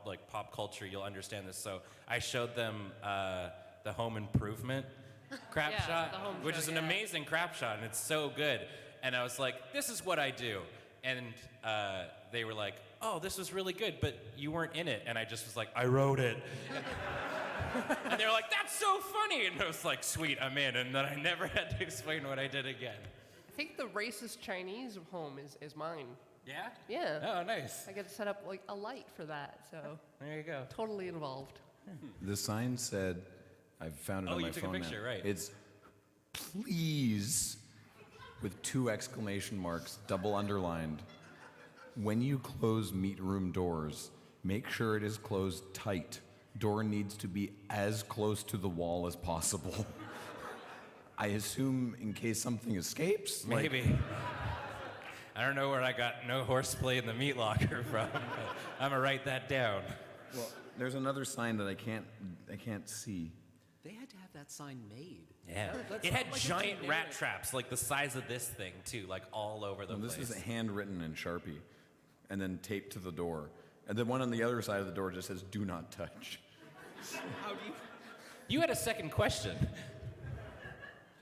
like pop culture, you'll understand this. So I showed them the Home Improvement crap shot, which is an amazing crap shot, and it's so good. And I was like, this is what I do. And they were like, oh, this was really good, but you weren't in it. And I just was like, I wrote it. And they were like, that's so funny. And I was like, sweet, I'm in. And then I never had to explain what I did again. I think the racist Chinese home is mine. Yeah? Yeah. Oh, nice. I get to set up like a light for that, so. There you go. Totally involved. The sign said, I've found it on my phone now. Oh, you took a picture, right. It's please, with 2 exclamation marks, double underlined. When you close meat room doors, make sure it is closed tight. Door needs to be as close to the wall as possible. I assume in case something escapes? Maybe. I don't know where I got no horseplay in the meat locker from, but I'm gonna write that down. Well, there's another sign that I can't see. They had to have that sign made? Yeah. That's It had like a giant rat generic- traps, like the size of this thing, too, like all over the And place. this was handwritten in Sharpie and then taped to the door. And then one on the other side of the door just says, "Do not touch." How do you... You had a second question.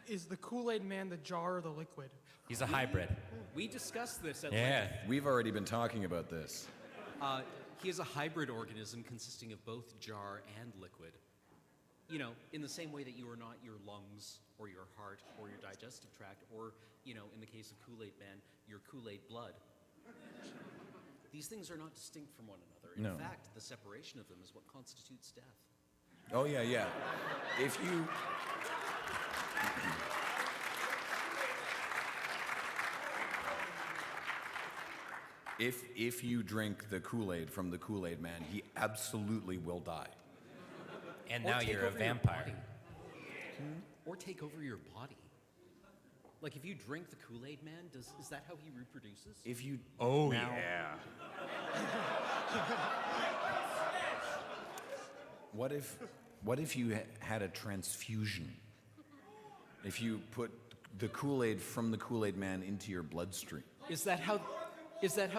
Is the Kool-Aid Man the jar or the liquid? He's a hybrid. We discussed this at Yeah. length. We've already been talking about this. He is a hybrid organism consisting of both jar and liquid. You know, in the same way that you are not your lungs or your heart or your digestive tract or, you know, in the case of Kool-Aid Man, your Kool-Aid blood. These things are not distinct from one another. In No. fact, the separation of them is what constitutes death. Oh, yeah, yeah. If you... If you drink the Kool-Aid from the Kool-Aid Man, he absolutely will die. And Or now take you're a over your vampire. body. Or take over your body. Like if you drink the Kool-Aid Man, is that how he reproduces? If you... Oh, now- yeah. What if you had a transfusion? If you put the Kool-Aid from the Kool-Aid Man into your bloodstream? Is that how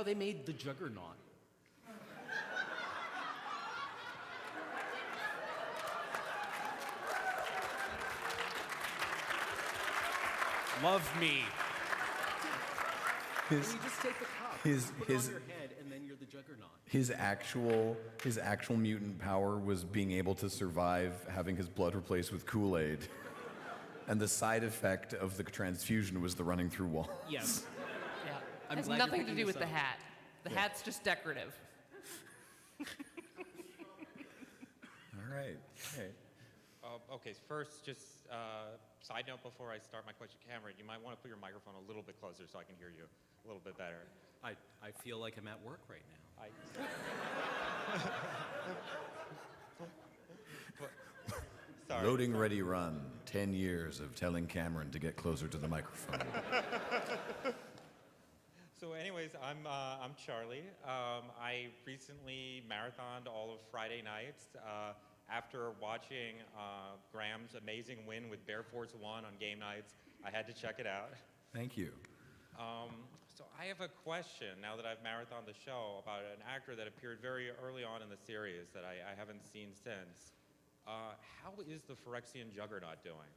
they made the Juggernaut? Love me. His, And you just take the cup, his- put it his- on your head, and then you're the Juggernaut. his actual mutant power was being able to survive having his blood replaced with Kool-Aid. And the side effect of the transfusion was the running through walls. Yes. Yeah. I'm Has glad you're nothing to picking do this with the up. hat. The hat's just decorative. All right. Okay. Okay, first, just side note before I start my question, Cameron, you might want to put your microphone a little bit closer so I can hear you a little bit better. I feel like I'm at work right now. Sorry. Loading ready run. 10 years of telling Cameron to get closer to the microphone. So anyways, I'm Charlie. I recently marathoned all of Friday nights after watching Graham's amazing win with Bear Force One on game nights. I had to check it out. Thank you. So I have a question now that I've marathoned the show about an actor that appeared very early on in the series that I haven't seen since. How is the Phyrexian Juggernaut doing?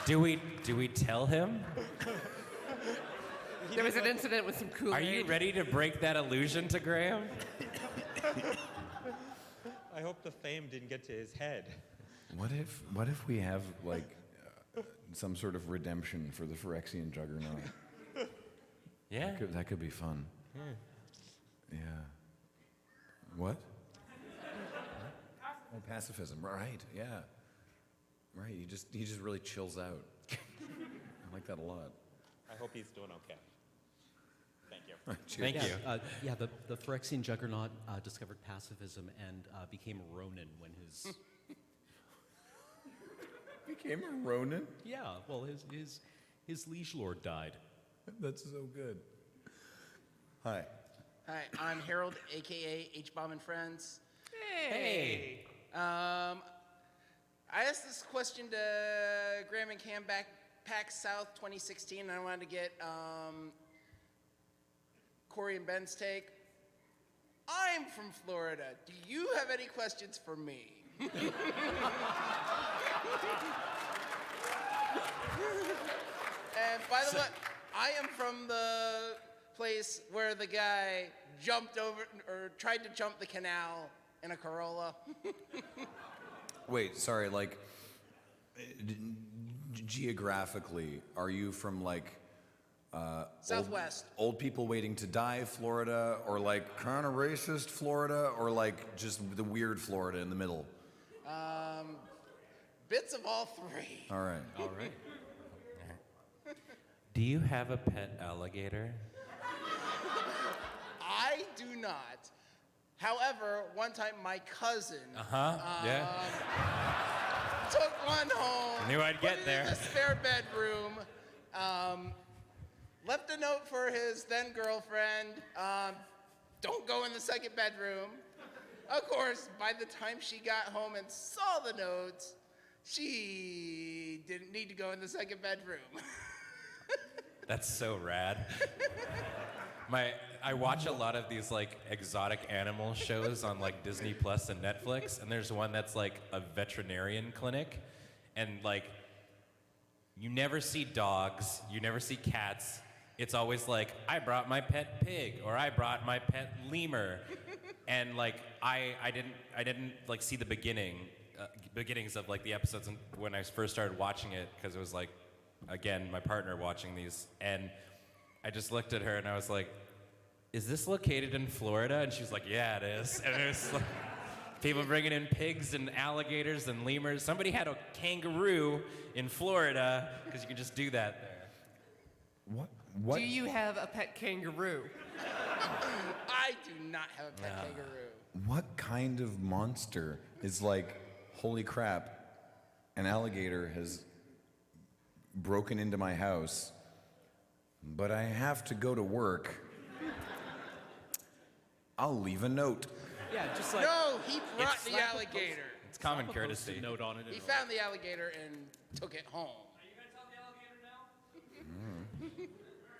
Do we tell him? There was an incident with some Kool-Aid. Are you ready to break that illusion to Graham? I hope the fame didn't get to his head. What if we have like some sort of redemption for the Phyrexian Juggernaut? Yeah. That could be fun. Yeah. What? Oh, pacifism. Right. Yeah. Right. He just really chills out. I like that a lot. I hope he's doing okay. Thank you. Thank you. Yeah, the Phyrexian Juggernaut discovered pacifism and became a Ronin when his... Became a Ronin? Yeah, well, his liege lord died. That's so good. Hi. Hi, I'm Harold, aka H-Bomb and Friends. Hey. I asked this question to Graham and Cam back PAX South 2016, and I wanted to get Corey and Ben's take. I'm from Florida. Do you have any questions for me? And by the way, I am from the place where the guy jumped over or tried to jump the canal in a Corolla. Wait, sorry, like, geographically, are you from, like, Southwest. Old people waiting to die, Florida, or, like, kind of racist Florida, or, like, just the weird Florida in the middle? Bits of all three. All right. All right. Do you have a pet alligator? I do not. However, one time my cousin Yeah. took one home. I knew I'd get put it there. In the spare bedroom. left a note for his then girlfriend. Don't go in the second bedroom. Of course, by the time she got home and saw the notes, she didn't need to go in the second bedroom. That's so rad. I watch a lot of these like exotic animal shows on like Disney Plus and Netflix, and there's one that's like a veterinarian clinic, and like you never see dogs, you never see cats. It's always like, I brought my pet pig, or I brought my pet lemur, and like I didn't like see the beginnings of like the episodes when I first started watching it, because it was like, again, my partner watching these, and I just looked at her and I was like, is this located in Florida? And she's like, yeah, it is. And it was like, people bringing in pigs and alligators and lemurs. Somebody had a kangaroo in Florida, because you can just do that there. What? Do you have a pet kangaroo? I do not have a pet kangaroo. What kind of monster is like, holy crap, an alligator has broken into my house, but I have to go to work. I'll leave a note. Yeah, just like... No, he brought the alligator. It's common courtesy. Note on it. He found the alligator and took it home.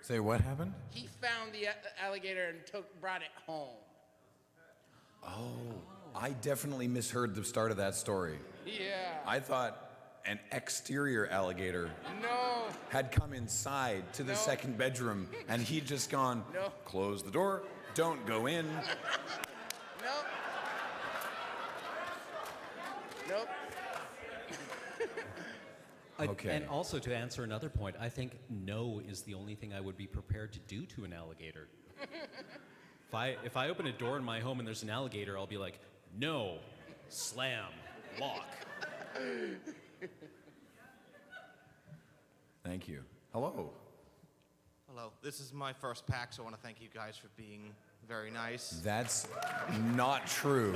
Say, what happened? He found the alligator and brought it home. Oh, I definitely misheard the start of that story. Yeah. I thought an exterior alligator had come inside to the second bedroom, and he'd just gone, close the door, don't go in. Nope. Nope. Okay. And also, to answer another point, I think no is the only thing I would be prepared to do to an alligator. If I open a door in my home and there's an alligator, I'll be like, no, slam, lock. Thank you. Hello. Hello. This is my first PAX, so I want to thank you guys for being very nice. That's not true.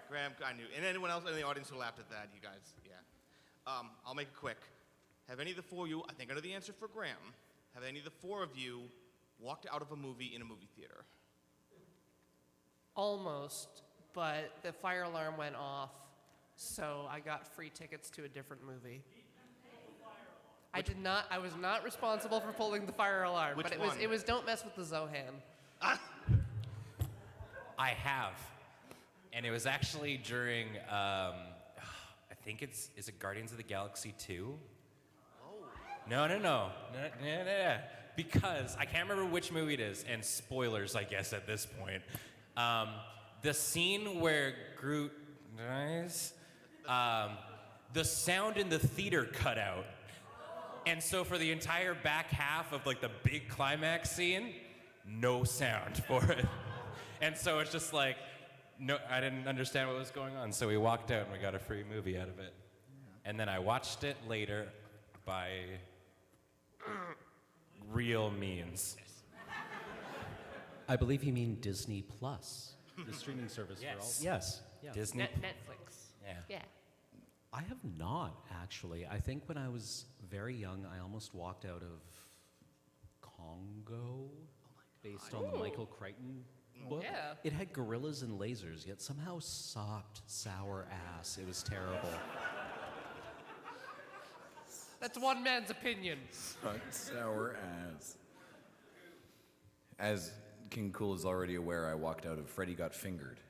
Graham, I knew. And anyone else in the audience who laughed at that, you guys, yeah. I'll make it quick. Have any of the four of you, I think I know the answer for Graham, have any of the four of you walked out of a movie in a movie theater? Almost, but the fire alarm went off, so I got free tickets to a different movie. I was not responsible for pulling the fire alarm, Which but one? it was Don't Mess with the Zohan. I have. And it was actually during, I think is it Guardians of the Galaxy 2? No. Because I can't remember which movie it is, and spoilers, I guess, at this point. The scene where Groot dies, the sound in the theater cut out. And so for the entire back half of like the big climax scene, no sound for it. And so it's just like, no, I didn't understand what was going on. So we walked out and we got a free movie out of it. And then I watched it later by real means. I believe you mean Disney Plus, the streaming service for all. Yes. Yeah. Disney. Netflix. Yeah. I have not, actually. I think when I was very young, I almost walked out of Congo, based on the Michael Crichton book. Yeah. It had gorillas and lasers, yet somehow sucked sour ass. It was terrible. That's one man's opinion. Sour ass. As King Cool is already aware, I walked out of Freddy Got Fingered.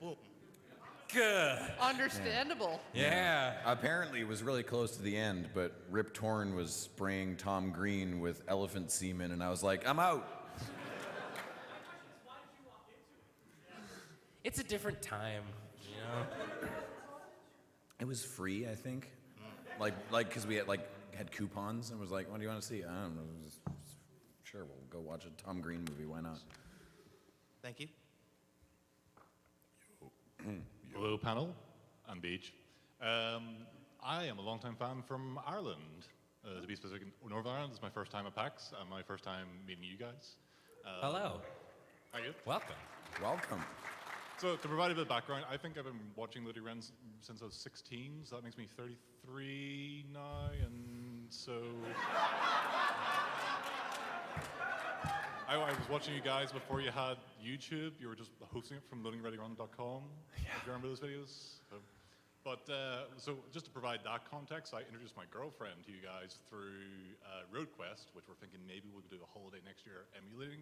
Good. Understandable. Yeah. Apparently, it was really close to the end, but Rip Torn was spraying Tom Green with elephant semen, and I was like, I'm out. It's a different time, you know? It was free, I think. Like, because we had coupons, and was like, what do you want to see? I don't know. Sure, we'll go watch a Tom Green movie. Why not? Thank you. Hello, panel and beach. I am a long-time fan from Ireland. To be specific, Northern Ireland. This is my first time at PAX and my first time meeting you guys. Hello. How are you? Welcome. Welcome. So to provide a bit of background, I think I've been watching Lady Wrens since I was 16, so that makes me 33 now, and so... I was watching you guys before you had YouTube. You were just hosting it from loadingreadyrun.com. Yeah. If you remember those videos. So just to provide that context, I introduced my girlfriend to you guys through RoadQuest, which we're thinking maybe we'll do a holiday next year emulating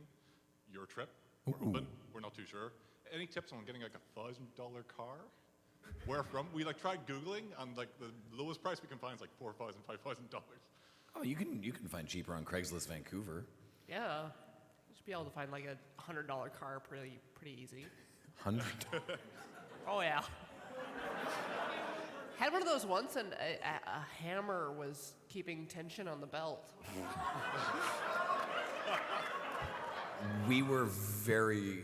your trip. We're hoping. We're not too sure. Any tips on getting like $1,000 car? Where from? We like tried Googling, and like the lowest price we can find is like $4,000, $5,000. Oh, you can find cheaper on Craigslist Vancouver. Yeah. You should be able to find like a $100 car pretty easy. $100. Oh yeah. Had one of those once, and a hammer was keeping tension on the belt. We were very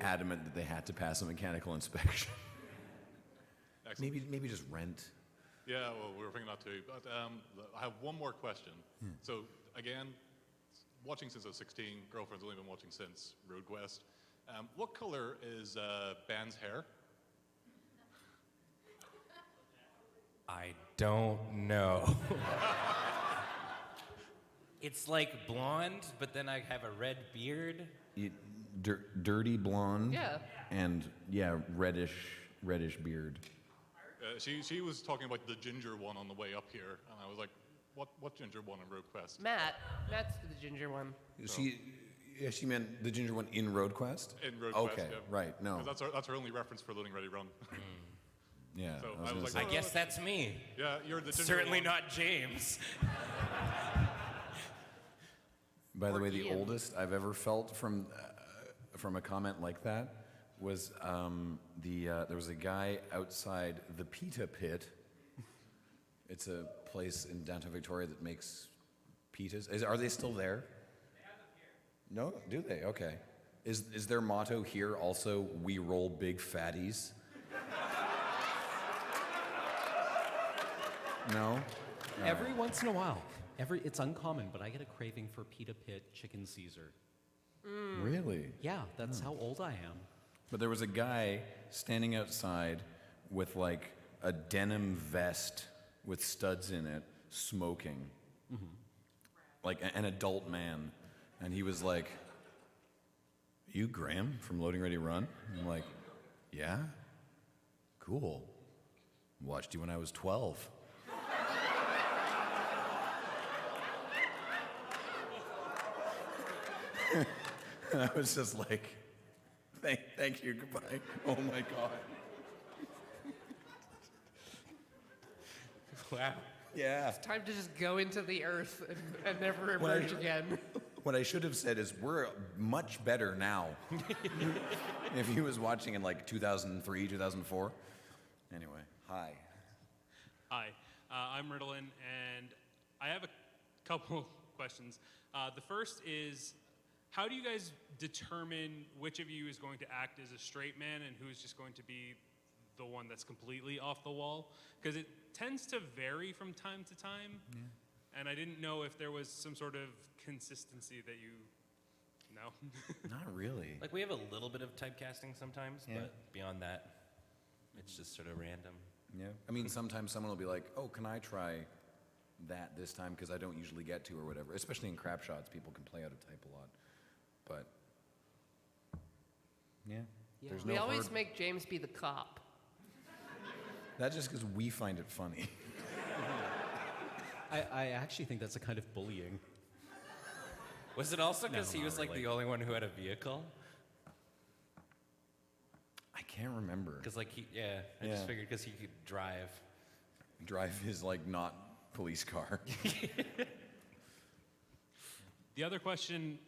adamant that they had to pass a mechanical inspection. Maybe just rent. Yeah, well, we were thinking that too. But I have one more question. So again, watching since I was 16, girlfriend's only been watching since RoadQuest. What color is Ben's hair? I don't know. It's like blonde, but then I have a red beard. Dirty blonde. Yeah. And reddish beard. She was talking about the ginger one on the way up here, and I was like, what ginger one in RoadQuest? Matt's the ginger one. She meant the ginger one in RoadQuest? In RoadQuest, okay, yeah. right, no. 'Cause that's our only reference for Loading Ready Run. Yeah. So I was like, I guess that's me. Yeah, you're the ginger Certainly one. not James. By the way, the Ian. oldest I've ever felt from a comment like that was there was a guy outside the Pita Pit. It's a place in downtown Victoria that makes pitas. Are they still there? No, do they? Okay. Is their motto here also, "We roll big fatties"? No? Every once in a while. It's uncommon, but I get a craving for Pita Pit Chicken Caesar. Really? Yeah, that's how old I am. But there was a guy standing outside with like a denim vest with studs in it, smoking. Like an adult man. And he was like, "You Graham from Loading Ready Run?" I'm like, "Yeah? Cool. Watched you when I was 12. And I was just like, thank you, goodbye. Oh my God. Wow. Yeah. It's time to just go into the earth and never emerge again. What I should have said is we're much better now. If he was watching in like 2003, 2004. Anyway, hi. Hi, I'm Ritalin, and I have a couple questions. The first is, how do you guys determine which of you is going to act as a straight man and who's just going to be the one that's completely off the wall? Because it tends to vary from time to time, and I didn't know if there was some sort of consistency that you know. Not really. Like we have a little bit of typecasting sometimes, Yeah. but beyond that, it's just sort of random. Yeah. I mean, sometimes someone will be like, "Oh, can I try that this time?" Because I don't usually get to or whatever. Especially in crap shots, people can play out of type a lot. But yeah, there's We no always hard- make James be the cop. That's just because we find it funny. I actually think that's a kind of bullying. Was it also because No, he was not like really. the only one who had a vehicle? I can't remember. Because like I just figured because he could drive. Drive his like not police car. The other question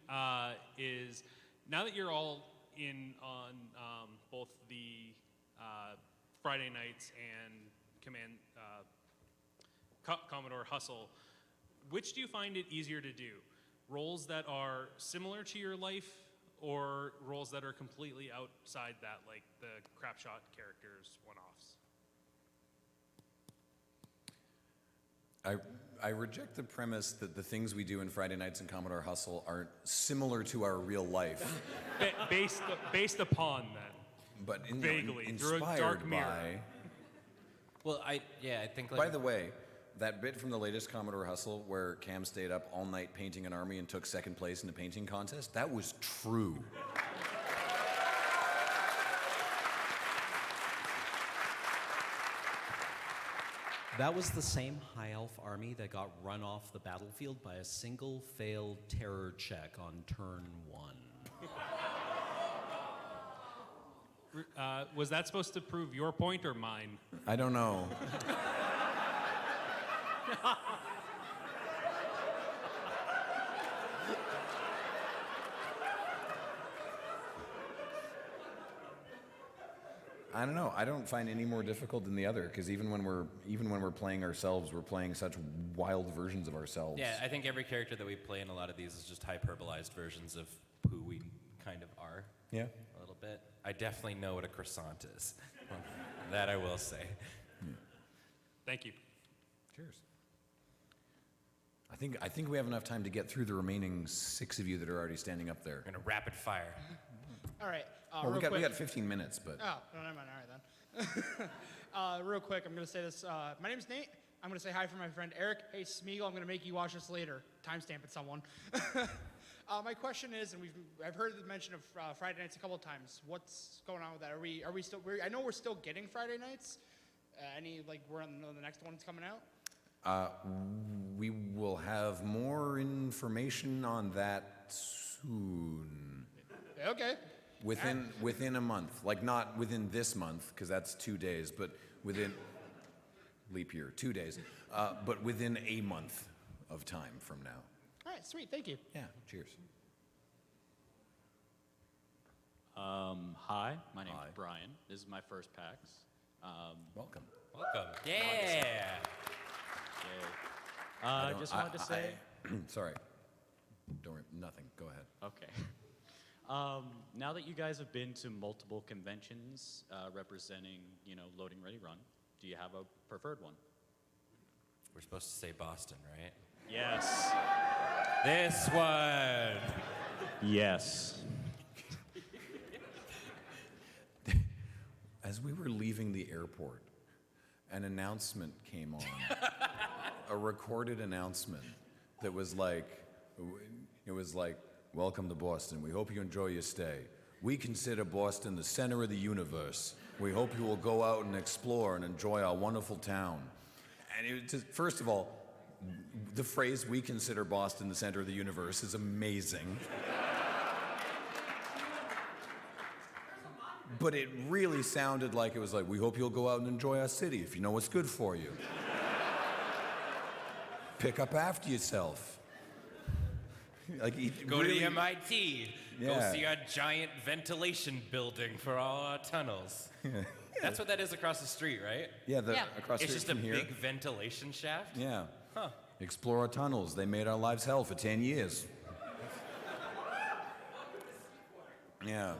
is, now that you're all in on both the Friday nights and Commodore Hustle, which do you find it easier to do? Roles that are similar to your life, or roles that are completely outside that, like the crap shot characters, one-offs? I reject the premise that the things we do in Friday Nights and Commodore Hustle are similar to our real life. Based upon that. But vaguely through a inspired dark mirror. by. Well, I think like. By the way, that bit from the latest Commodore Hustle where Cam stayed up all night painting an army and took second place in the painting contest, that was true. That was the same high elf army that got run off the battlefield by a single failed terror check on turn 1. Was that supposed to prove your point or mine? I don't know. I don't know. I don't find any more difficult than the other because even when we're playing ourselves, we're playing such wild versions of ourselves. Yeah, I think every character that we play in a lot of these is just hyperbolized versions of who we kind of are. Yeah. A little bit. I definitely know what a croissant is. That I will say. Thank you. Cheers. I think we have enough time to get through the remaining 6 of you that are already standing up there. We're gonna rapid fire. All right. Well, real we quick. got 15 minutes, but Oh, no, never mind. All right then. Real quick, I'm gonna say this. My name's Nate. I'm gonna say hi for my friend Eric. Hey, Smeagol, I'm gonna make you watch this later. Timestamp it, someone. My question is, and I've heard the mention of Friday nights a couple of times. What's going on with that? Are we still? I know we're still getting Friday nights. We're on the next one's coming out. we will have more information on that soon. Okay. Within a month, like not within this month, because that's 2 days, but within leap year, 2 days, but within a month of time from now. All right, sweet. Thank you. Yeah, cheers. Hi, my name's Brian. This is my first PAX. Welcome. Welcome. Yeah. I just wanted to say. Sorry. Don't worry. Nothing. Go ahead. Okay. Now that you guys have been to multiple conventions representing, Loading Ready Run, do you have a preferred one? We're supposed to say Boston, right? Yes. This one. Yes. As we were leaving the airport, an announcement came on, a recorded announcement that was like, welcome to Boston. We hope you enjoy your stay. We consider Boston the center of the universe. We hope you will go out and explore and enjoy our wonderful town. And it just, first of all, the phrase, we consider Boston the center of the universe, is amazing. But it really sounded like it was like, we hope you'll go out and enjoy our city if you know what's good for you. Pick up after yourself. Go to the MIT. Go Yeah. see our giant ventilation building for all our tunnels. That's what that is across the street, right? Yeah, across the It's street just from a here. big ventilation shaft? Yeah. Huh. Explore our tunnels. They made our lives hell for 10 years. Yeah.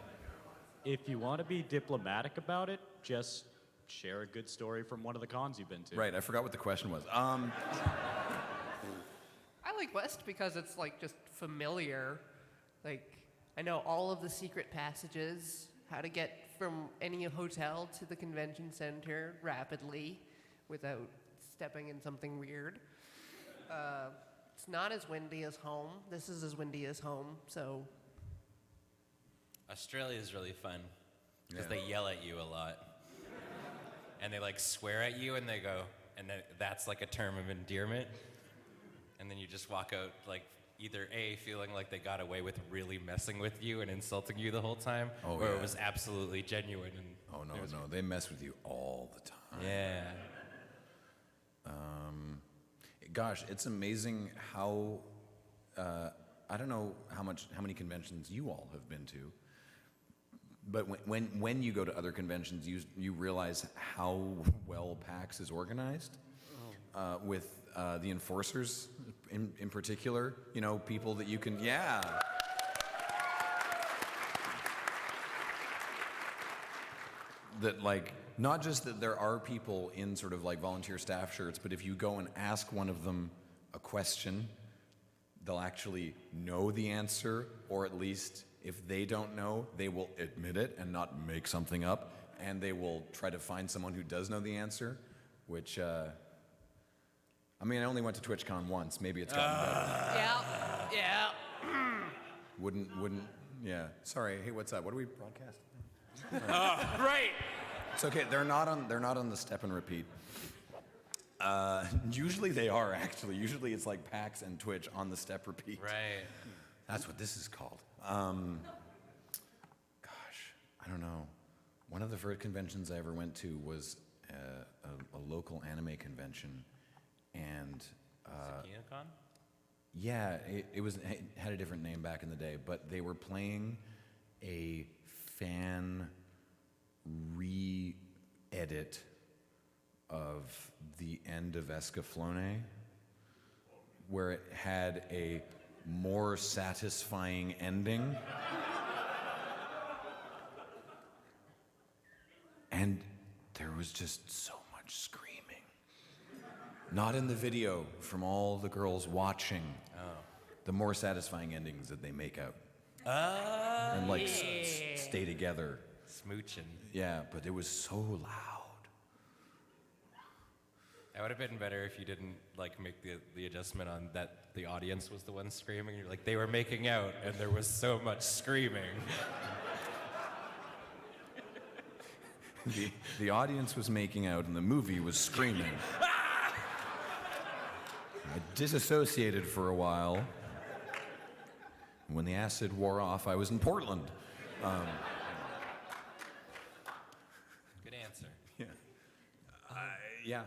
If you want to be diplomatic about it, just share a good story from one of the cons you've been to. Right, I forgot what the question was. I like West because it's just familiar. I know all of the secret passages, how to get from any hotel to the convention center rapidly without stepping in something weird. It's not as windy as home. This is as windy as home, so. Australia is really fun because Yeah. they yell at you a lot. And they swear at you and they go, and then that's a term of endearment. And then you just walk out either A, feeling like they got away with really messing with you and insulting you the whole time, Oh, or yeah. it was absolutely genuine. And Oh, no, they mess with you all the time. Yeah. Gosh, it's amazing how, I don't know how many conventions you all have been to, but when you go to other conventions, you realize how well PAX is organized, with the enforcers in particular, people that you can, yeah. That not just that there are people in sort of volunteer staff shirts, but if you go and ask one of them a question, they'll actually know the answer, or at least if they don't know, they will admit it and not make something up, and they will try to find someone who does know the answer, which I mean, I only went to TwitchCon once. Maybe it's gotten better. Yeah. Wouldn't, yeah. Sorry. Hey, what's up? What are we broadcasting? Right. It's okay. They're not on the step and repeat. Usually they are, actually. Usually it's like PAX and Twitch on the step repeat. Right. That's what this is called. Gosh, I don't know. One of the first conventions I ever went to was a local anime convention, and Sakina-con? yeah, it had a different name back in the day, but they were playing a fan re-edit of the end of Escaflowne, where it had a more satisfying ending. And there was just so much screaming. Not in the video, from all the girls watching. Oh. The more satisfying endings that they make out. Oh, And like yeah. stay together. Smooching. Yeah, but it was so loud. That would have been better if you didn't like make the adjustment on that the audience was the one screaming. You're like, they were making out and there was so much screaming. The audience was making out and the movie was screaming. I disassociated for a while. When the acid wore off, I was in Portland. Good answer. Yeah.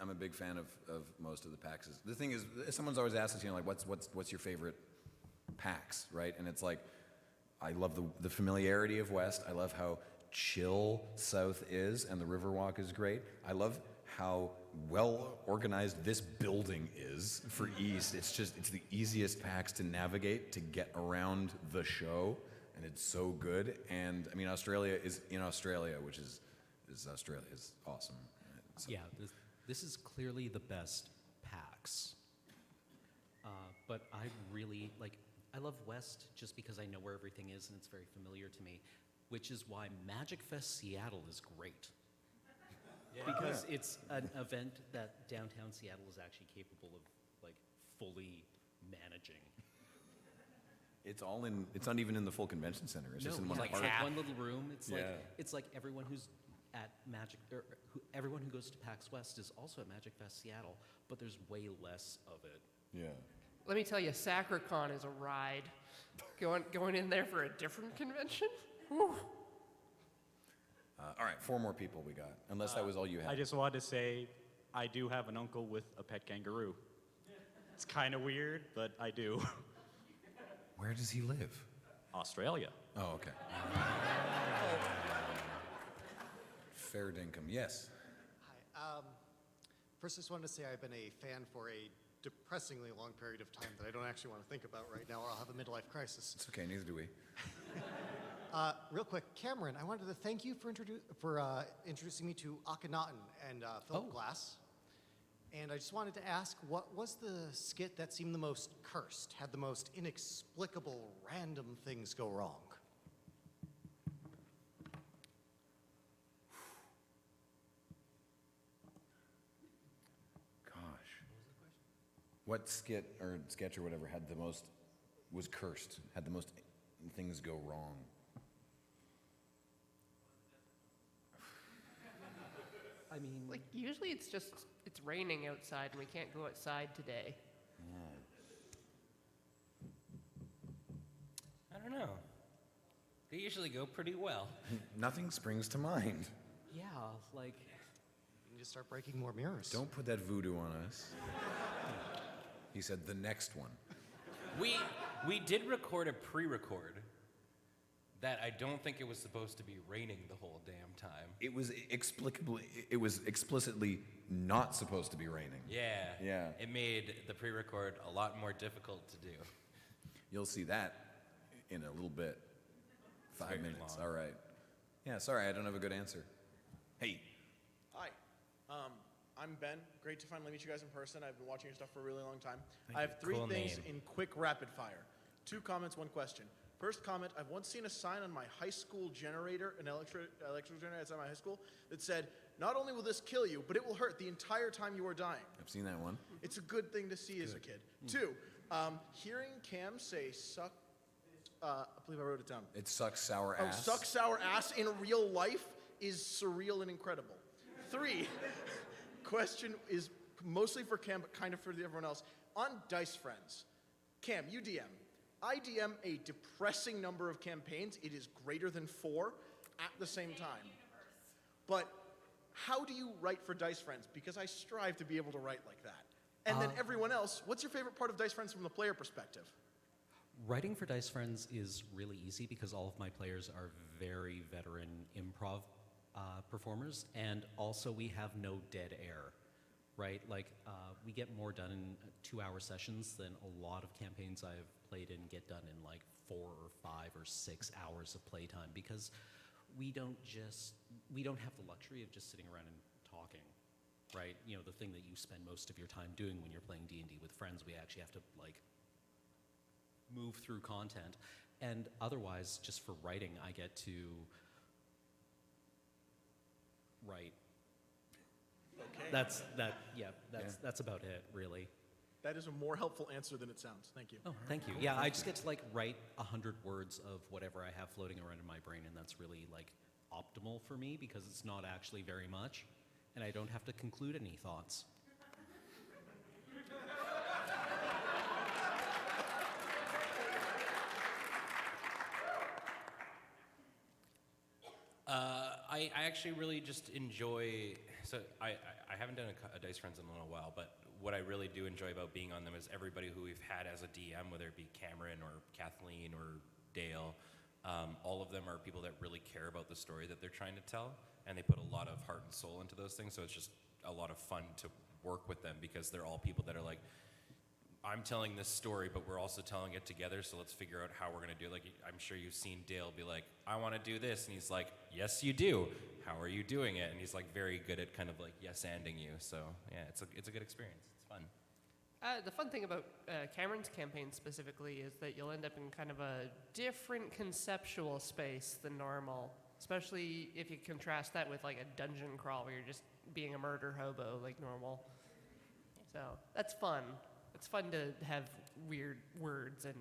I'm a big fan of most of the PAXs. The thing is, someone's always asked us, like, what's your favorite PAX, right? And it's like, I love the familiarity of West. I love how chill South is, and the Riverwalk is great. I love how well organized this building is for East. It's the easiest PAX to navigate to get around the show, and it's so good. And I mean, Australia is in Australia, which is Australia is awesome. So. Yeah, this is clearly the best PAX. But I really, I love West just because I know where everything is and it's very familiar to me, which is why Magic Fest Seattle is great. Because it's an event that downtown Seattle is actually capable of, fully managing. It's not even in the full convention center. It's just in one it's part. like one little room. Yeah. It's like everyone who's at Magic, everyone who goes to PAX West is also at Magic Fest Seattle, but there's way less of it. Yeah. Let me tell you, SacraCon is a ride. Going in there for a different convention? Whew. All right, 4 more people we got, unless that was all you had. I just wanted to say I do have an uncle with a pet kangaroo. It's kind of weird, but I do. Where does he live? Australia. Oh, okay. Fair dinkum, yes. Hi. First, I just wanted to say I've been a fan for a depressingly long period of time that I don't actually want to think about right now, or I'll have a midlife crisis. It's okay, neither do we. Real quick, Cameron, I wanted to thank you for introducing me to Akhenaten and Philip Glass. And I just wanted to ask, what was the skit that seemed the most cursed, had the most inexplicable, random things go wrong? What skit or sketch or whatever had the most, was cursed, had the most things go wrong? I mean, usually it's raining outside and we can't go outside today. I don't know. They usually go pretty well. Nothing springs to mind. Yeah, You can just start breaking more mirrors. Don't put that voodoo on us. He said the next one. We did record a pre-record that I don't think it was supposed to be raining the whole damn time. It was explicitly not supposed to be raining. Yeah. Yeah. It made the pre-record a lot more difficult to do. You'll see that in a little bit. 5 very minutes. long. All right. Yeah, sorry, I don't have a good answer. Hey. Hi, I'm Ben. Great to finally meet you guys in person. I've been watching your stuff for a really long time. Thank I you. have 3 Cool things name. in quick rapid fire. 2 comments, 1 question. First comment, I've once seen a sign on my high school generator, an electrical generator outside my high school, that said, not only will this kill you, but it will hurt the entire time you are dying. I've seen that one. It's a good thing to see as a kid. Two, hearing Cam say suck, I believe I wrote it down. It sucks sour ass. Suck sour ass in real life is surreal and incredible. Three, question is mostly for Cam, but kind of for everyone else. On Dice Friends, Cam, you DM. I DM a depressing number of campaigns. It is greater than 4 at the same time. But how do you write for Dice Friends? Because I strive to be able to write like that. And then everyone else, what's your favorite part of Dice Friends from the player perspective? Writing for Dice Friends is really easy because all of my players are very veteran improv performers, and also we have no dead air, right? Like, we get more done in 2-hour sessions than a lot of campaigns I've played in get done in like 4 or 5 or 6 hours of playtime because we don't have the luxury of just sitting around and talking, right? You know, the thing that you spend most of your time doing when you're playing D&D with friends, we actually have to like move through content. And otherwise, just for writing, I get to write. Okay. That's about it, really. That is a more helpful answer than it sounds. Thank you. Oh, thank you. Yeah, I just get to like write 100 words of whatever I have floating around in my brain, and that's really like optimal for me because it's not actually very much, and I don't have to conclude any thoughts. I actually really just enjoy, so I haven't done a Dice Friends in a little while, but what I really do enjoy about being on them is everybody who we've had as a DM, whether it be Cameron or Kathleen or Dale, all of them are people that really care about the story that they're trying to tell, and they put a lot of heart and soul into those things, so it's just a lot of fun to work with them because they're all people that are like, I'm telling this story, but we're also telling it together, so let's figure out how we're going to do it. Like, I'm sure you've seen Dale be like, I want to do this, and he's like, yes, you do. How are you doing it? And he's like very good at kind of like yes-anding you. So yeah, it's a good experience. It's fun. The fun thing about Cameron's campaign specifically is that you'll end up in kind of a different conceptual space than normal, especially if you contrast that with like a dungeon crawl where you're just being a murder hobo like normal. So that's fun. It's fun to have weird words and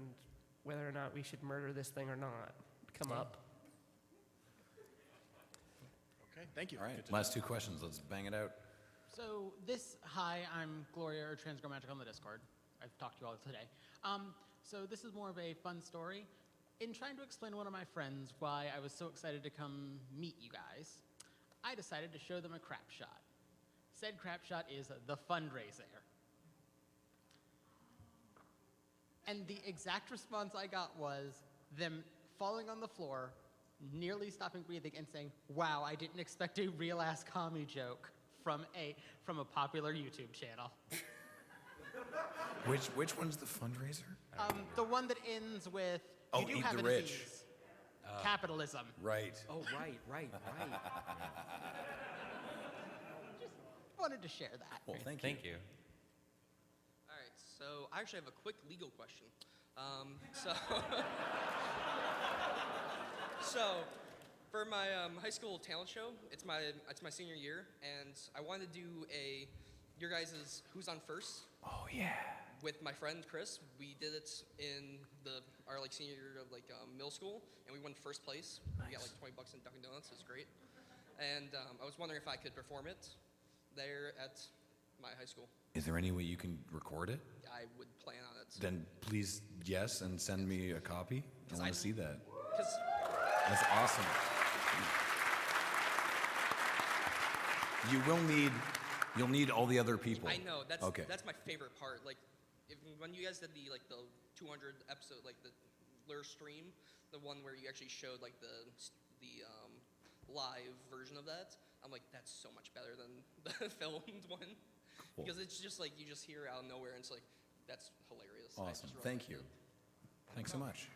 whether or not we should murder this thing or not come up. Okay, thank you. All right, last 2 questions. Let's bang it out. So hi, I'm Gloria or Transgrammatic on the Discord. I've talked to you all today. So this is more of a fun story. In trying to explain to one of my friends why I was so excited to come meet you guys, I decided to show them a crap shot. Said crap shot is the fundraiser. And the exact response I got was them falling on the floor, nearly stopping breathing, and saying, wow, I didn't expect a real-ass commie joke from a popular YouTube channel. Which one's the fundraiser? The one that ends with, you do Eat have the a Rich. disease. Capitalism. Right. Oh, right. Just wanted to share that. Well, thank you. All right, so I actually have a quick legal question. So for my high school talent show, it's my senior year, and I wanted to do your guys' Who's on First. Oh yeah. With my friend Chris, we did it in our senior year of middle school, and we won first place. Nice. We got like $20 in Dunkin' Donuts. It was great, and I was wondering if I could perform it there at my high school. Is there any way you can record it? I would plan on it. Then please, yes, and send me a copy. I want to see that. 'Cause That's awesome. You'll need all the other people. I know that's my favorite part. Like, when you guys did the 200 episode, the Lure stream, the one where you actually showed the live version of that, I'm like, that's so much better than the filmed one, Cool. because it's just you just hear out of nowhere, and it's like, that's hilarious. I Awesome. just really Thank liked you. it. Thanks so much.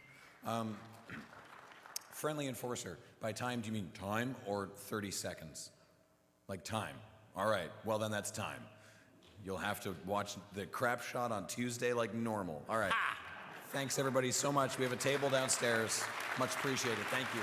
Friendly enforcer. By time, do you mean time or 30 seconds? Like time. All right. Well, then that's time. You'll have to watch the crap shot on Tuesday like normal. All right. Thanks, everybody, so much. We have a table downstairs. Much appreciated. Thank you.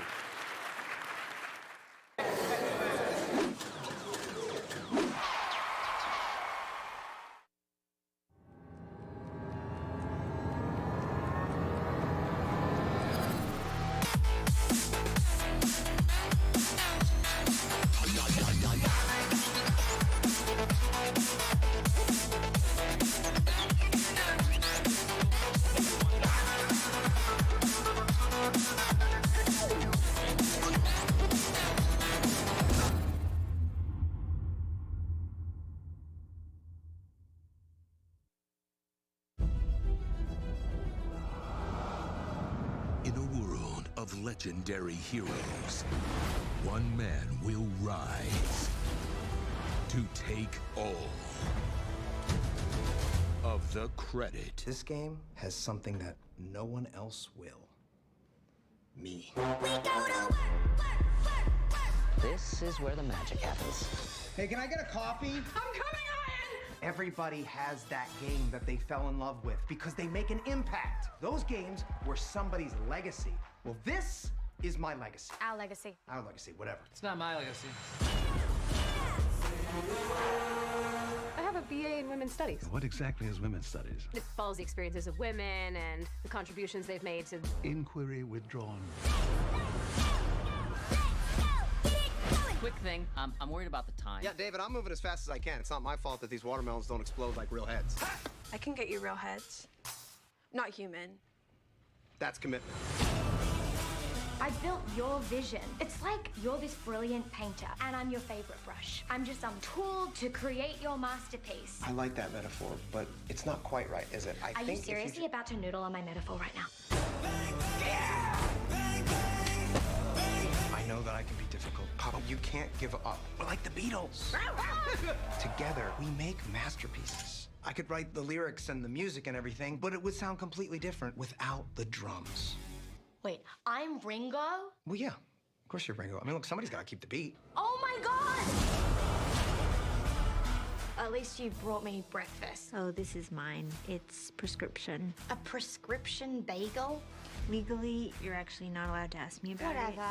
In a world of legendary heroes, one man will rise to take all of the credit. This game has something that no one else will. Me. This is where the magic happens. Hey, can I get a coffee? I'm coming on! Everybody has that game that they fell in love with because they make an impact. Those games were somebody's legacy. Well, this is my legacy. Our legacy. Our legacy, whatever. It's not my legacy. I have a BA in Women's Studies. What exactly is women's studies? It follows the experiences of women and the contributions they've made to... Inquiry withdrawn. Quick thing, I'm worried about the time. Yeah, David, I'm moving as fast as I can. It's not my fault that these watermelons don't explode like real heads. I can get you real heads. Not human. That's commitment. I built your vision. It's like you're this brilliant painter, and I'm your favorite brush. I'm just some tool to create your masterpiece. I like that metaphor, but it's not quite right, is it? Are you seriously about to noodle on my metaphor right now? I know that I can be difficult. Papa, you can't give up. We're like the Beatles. Together, we make masterpieces. I could write the lyrics and the music and everything, but it would sound completely different without the drums. Wait, I'm Ringo? Well, yeah. Of course you're Ringo. I mean, look, somebody's got to keep the beat. Oh my God! At least you brought me breakfast. Oh, this is mine. It's prescription. A prescription bagel? Legally, you're actually not allowed to ask me about Whatever.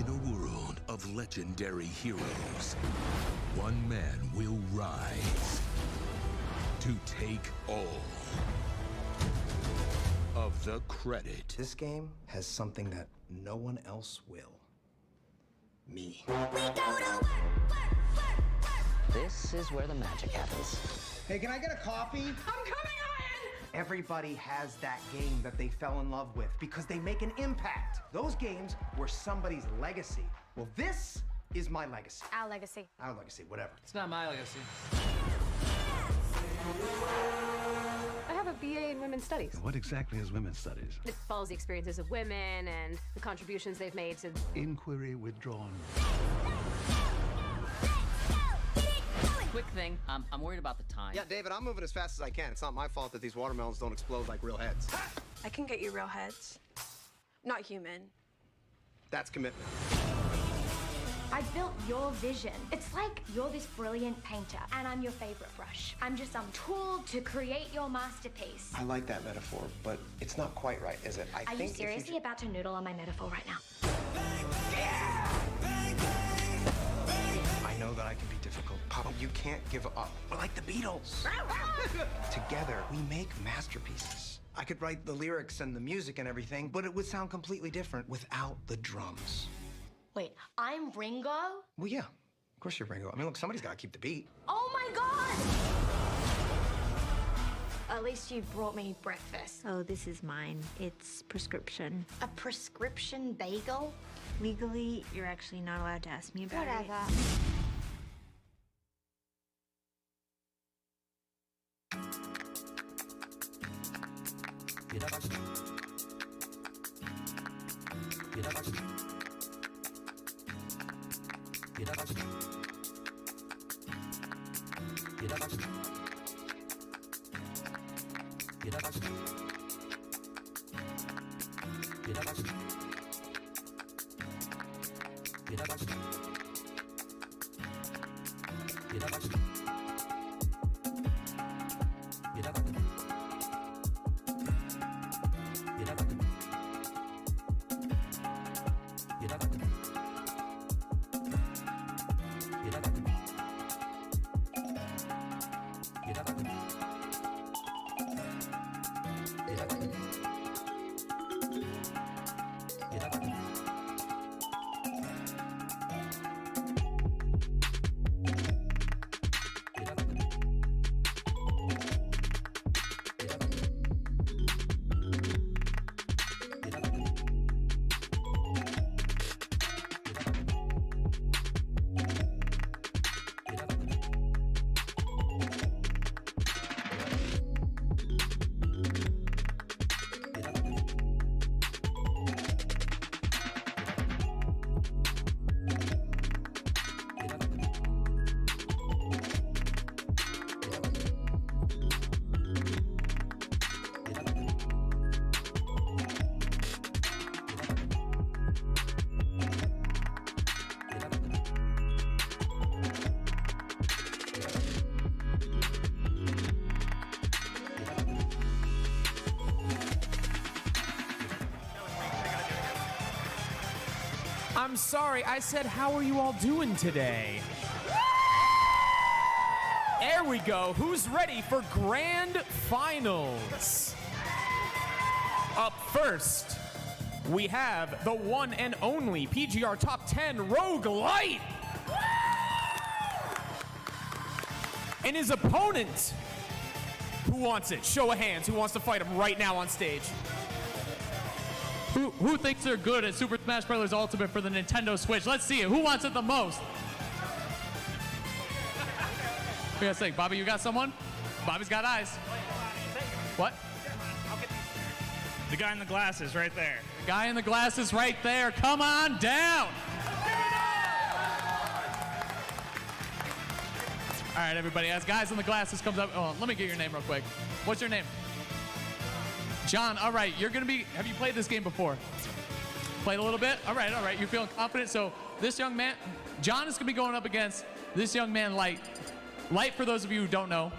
a world of legendary heroes, one man will rise to take all of the credit. This game has something that no one else will. Me. This is where the magic happens. Hey, can I get a coffee? I'm coming on! Everybody has that game that they fell in love with because they make an impact. Those games were somebody's legacy. Well, this is my legacy. Our legacy. Our legacy, whatever. It's not my legacy. I have a BA in Women's Studies. What exactly is women's studies? It follows the experiences of women and the contributions they've made to... Inquiry withdrawn. Quick thing, I'm worried about the time. Yeah, David, I'm moving as fast as I can. It's not my fault that these watermelons don't explode like real heads. I can get you real heads. Not human. That's commitment. I built your vision. It's like you're this brilliant painter, and I'm your favorite brush. I'm just some tool to create your masterpiece. I like that metaphor, but it's not quite right, is it? Are you seriously about to noodle on my metaphor right now? I know that I can be difficult. Papa, you can't give up. We're like the Beatles. Together, we make masterpieces. I could write the lyrics and the music and everything, but it would sound completely different without the drums. Wait, I'm Ringo? Well, yeah. Of course you're Ringo. I mean, look, somebody's got to keep the beat. Oh my God! At least you brought me breakfast. Oh, this is mine. It's prescription. A prescription bagel? Legally, you're actually not allowed to ask me about it. Whatever. I'm sorry, I said, how are you all doing today? There we go. Who's ready for grand finals? Up first, we have the one and only PGR Top 10 Rogue Light. And his opponent, who wants it? Show of hands. Who wants to fight him right now on stage? Who thinks they're good at Super Smash Bros. Ultimate for the Nintendo Switch? Let's see it. Who wants it the most? What do you guys think? Bobby, you got someone? Bobby's got eyes. What? The guy in the glasses right there. The guy in the glasses right there. Come on down. All right, everybody. As guys in the glasses comes up, oh, let me get your name real quick. What's your name? John, all right, you're gonna be, have you played this game before? Played a little bit? All right, you're feeling confident. So this young man, John is gonna be going up against this young man, Light. Light, for those of you who don't know,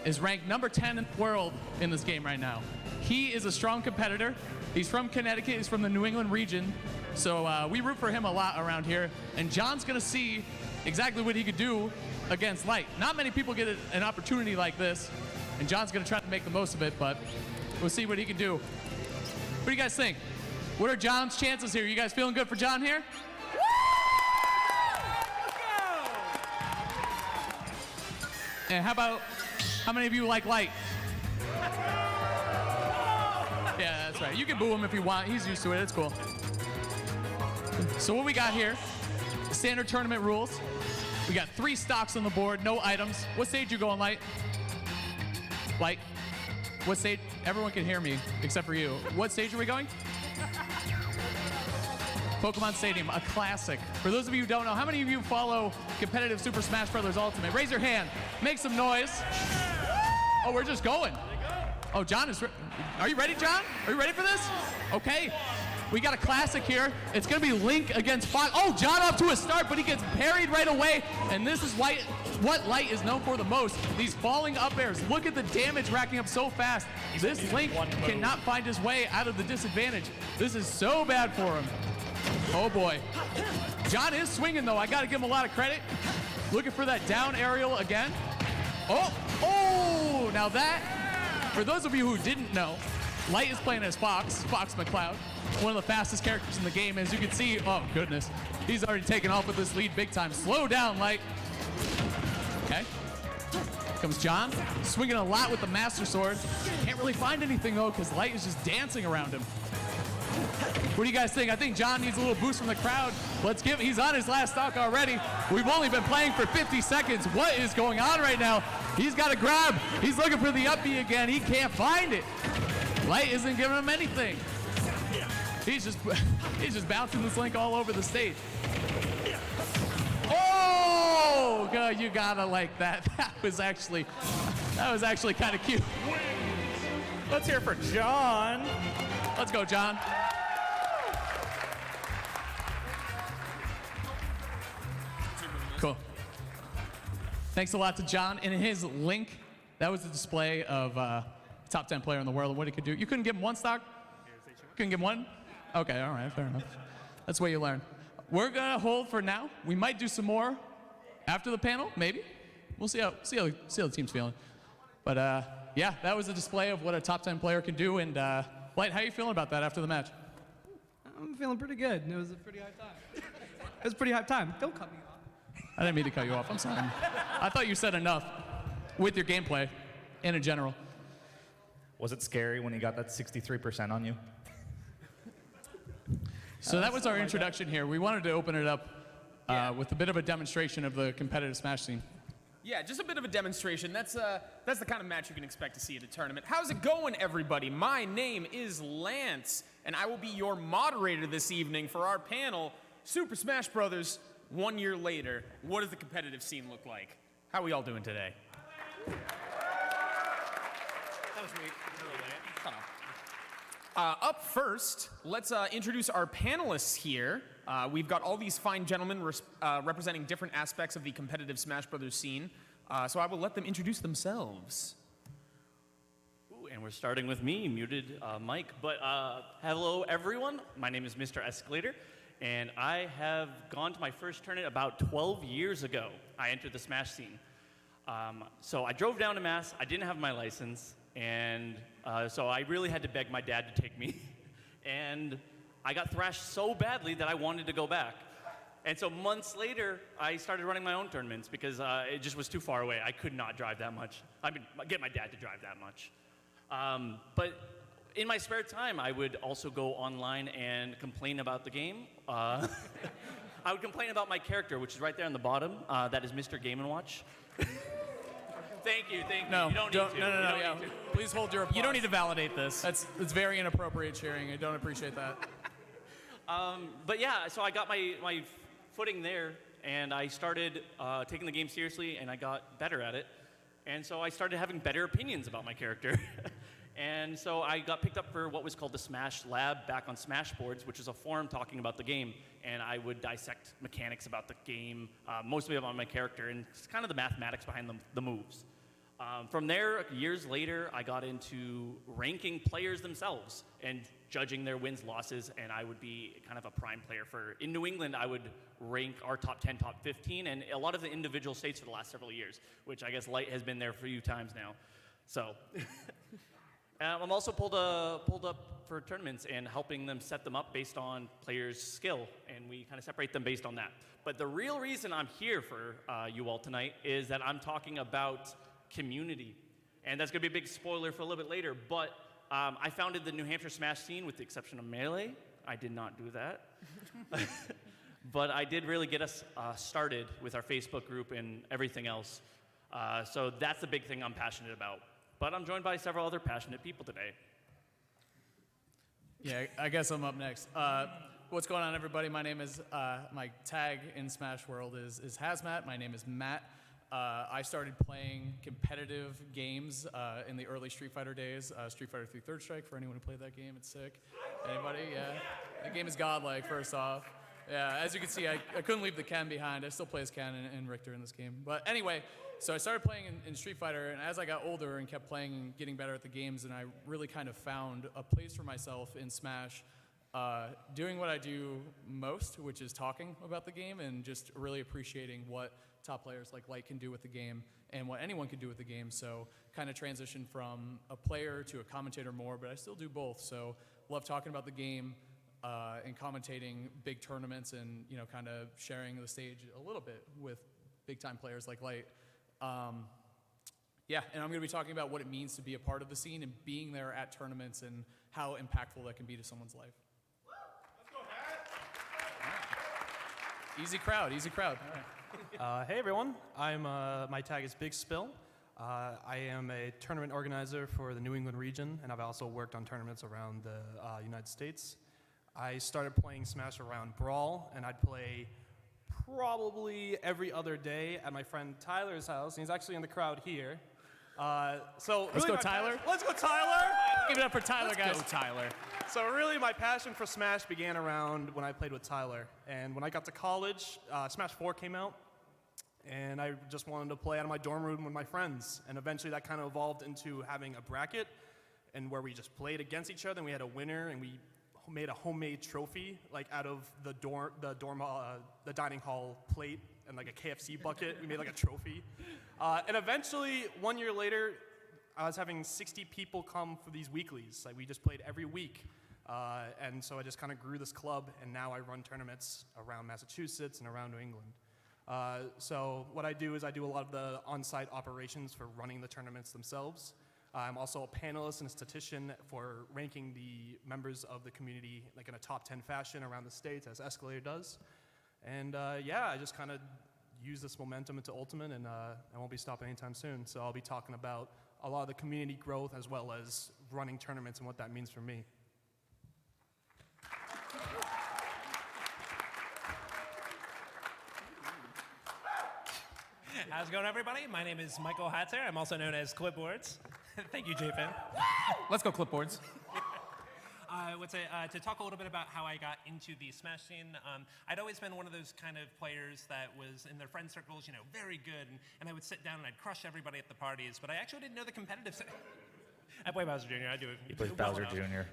is ranked number 10 in the world in this game right now. He is a strong competitor. He's from Connecticut. He's from the New England region. So we root for him a lot around here. And John's going to see exactly what he could do against Light. Not many people get an opportunity like this. And John's going to try to make the most of it, but we'll see what he can do. What do you guys think? What are John's chances here? You guys feeling good for John here? And how many of you like Light? Yeah, that's right. You can boo him if you want. He's used to it. It's cool. So what we got here, standard tournament rules. We got 3 stocks on the board, no items. What stage you going, Light? Light? What stage? Everyone can hear me except for you. What stage are we going? Pokemon Stadium, a classic. For those of you who don't know, how many of you follow competitive Super Smash Bros. Ultimate? Raise your hand. Make some noise. Oh, we're just going. Oh, John is. Are you ready, John? Are you ready for this? Okay. We got a classic here. It's going to be Link against Fox. Oh, John up to a start, but he gets parried right away. And this is what Light is known for the most. These falling up airs. Look at the damage racking up so fast. This Link cannot find his way out of the disadvantage. This is so bad for him. Oh, boy. John is swinging, though. I got to give him a lot of credit. Looking for that down aerial again. Oh, now that, for those of you who didn't know, Light is playing as Fox McCloud, one of the fastest characters in the game. As you can see, oh goodness, he's already taken off with this lead big time. Slow down, Light. Okay. Comes John, swinging a lot with the Master Sword. Can't really find anything though, because Light is just dancing around him. What do you guys think? I think John needs a little boost from the crowd. He's on his last stock already. We've only been playing for 50 seconds. What is going on right now? He's got a grab. He's looking for the up B again. He can't find it. Light isn't giving him anything. He's just bouncing this Link all over the stage. Oh, God, you gotta like that. That was actually kind of cute. Let's hear it for John. Let's go, John. Cool. Thanks a lot to John. And his Link, that was a display of top 10 player in the world and what he could do. You couldn't give him one stock? Couldn't give him one? Okay, all right, fair enough. That's what you learn. We're gonna hold for now. We might do some more after the panel, maybe. We'll see how the team's feeling. But yeah, that was a display of what a top 10 player can do. And Light, how are you feeling about that after the match? I'm feeling pretty good. It was a pretty high time. It was a pretty high time. Don't cut me off. I didn't mean to cut you off. I'm sorry. I thought you said enough with your gameplay and in general. Was it scary when he got that 63% on you? So that was our introduction here. We wanted to open it up with a bit of a demonstration of the competitive Smash scene. Yeah, just a bit of a demonstration. That's the kind of match you can expect to see at a tournament. How's it going, everybody? My name is Lance, and I will be your moderator this evening for our panel, Super Smash Bros. 1 year later. What does the competitive scene look like? How are we all doing today? That was weak. Up first, let's introduce our panelists here. We've got all these fine gentlemen representing different aspects of the competitive Smash Brothers scene. So I will let them introduce themselves. Ooh, and we're starting with me, muted Mike. But hello, everyone. My name is Mr. Escalator, and I have gone to my first tournament about 12 years ago. I entered the Smash scene. So I drove down to Mass. I didn't have my license. And so I really had to beg my dad to take me. And I got thrashed so badly that I wanted to go back. And so months later, I started running my own tournaments because it just was too far away. I could not drive that much. I mean, get my dad to drive that much. But in my spare time, I would also go online and complain about the game. I would complain about my character, which is right there on the bottom. That is Mr. Game & Watch. Thank you. No, you don't need to. No, yeah. Please hold your applause. You don't need to validate this. It's very inappropriate cheering. I don't appreciate that. But yeah, so I got my footing there, and I started taking the game seriously, and I got better at it. And so I started having better opinions about my character. And so I got picked up for what was called the Smash Lab back on Smashboards, which is a forum talking about the game. And I would dissect mechanics about the game, mostly about my character, and it's kind of the mathematics behind the moves. From there, years later, I got into ranking players themselves and judging their wins, losses, and I would be kind of a prime player for. In New England, I would rank our top 10, top 15, and a lot of the individual states for the last several years, which I guess Light has been there a few times now. So, I'm also pulled up for tournaments and helping them set them up based on players' skill, and we kind of separate them based on that. But the real reason I'm here for you all tonight is that I'm talking about community. And that's going to be a big spoiler for a little bit later, but I founded the New Hampshire Smash scene with the exception of Melee. I did not do that. But I did really get us started with our Facebook group and everything else. So that's the big thing I'm passionate about. But I'm joined by several other passionate people today. Yeah, I guess I'm up next. What's going on, everybody? My name is, my tag in Smash World is Hazmat. My name is Matt. I started playing competitive games in the early Street Fighter days. Street Fighter 3 Third Strike, for anyone who played that game, it's sick. Anybody? Yeah. The game is godlike, first off. Yeah, as you can see, I couldn't leave the Ken behind. I still play as Ken and Richter in this game. But anyway, so I started playing in Street Fighter, and as I got older and kept playing and getting better at the games, and I really kind of found a place for myself in Smash, doing what I do most, which is talking about the game and just really appreciating what top players like Light can do with the game and what anyone can do with the game. So kind of transitioned from a player to a commentator more, but I still do both. So love talking about the game and commentating big tournaments and, you know, kind of sharing the stage a little bit with big time players like Light. Yeah, and I'm going to be talking about what it means to be a part of the scene and being there at tournaments and how impactful that can be to someone's life. Easy crowd, easy crowd. All right. Hey everyone, my tag is Big Spill. I am a tournament organizer for the New England region, and I've also worked on tournaments around the United States. I started playing Smash around Brawl, and I'd play probably every other day at my friend Tyler's house, and he's actually in the crowd here. So Let's go, Tyler. Let's go, Tyler! Give it up for Tyler, guys. Let's go, Tyler. So really, my passion for Smash began around when I played with Tyler. And when I got to college, Smash 4 came out, and I just wanted to play out of my dorm room with my friends. And eventually, that kind of evolved into having a bracket, and where we just played against each other, and we had a winner, and we made a homemade trophy, like out of the dining hall plate and like a KFC bucket. We made like a trophy. And eventually, 1 year later, I was having 60 people come for these weeklies. Like we just played every week. And so I just kind of grew this club, and now I run tournaments around Massachusetts and around New England. So what I do is I do a lot of the on-site operations for running the tournaments themselves. I'm also a panelist and a statistician for ranking the members of the community like in a top 10 fashion around the states, as Escalator does. And yeah, I just kind of use this momentum into Ultimate, and I won't be stopping anytime soon. So I'll be talking about a lot of the community growth as well as running tournaments and what that means for me. How's it going, everybody? My name is Michael Hatzer. I'm also known as Clipboards. Thank you, JFan. Let's go, Clipboards. To talk a little bit about how I got into the Smash scene, I'd always been one of those kind of players that was in their friend circles, you know, very good, and I would sit down and I'd crush everybody at the parties, but I actually didn't know the competitive side. I play Bowser Jr. I do it. He plays Bowser Jr.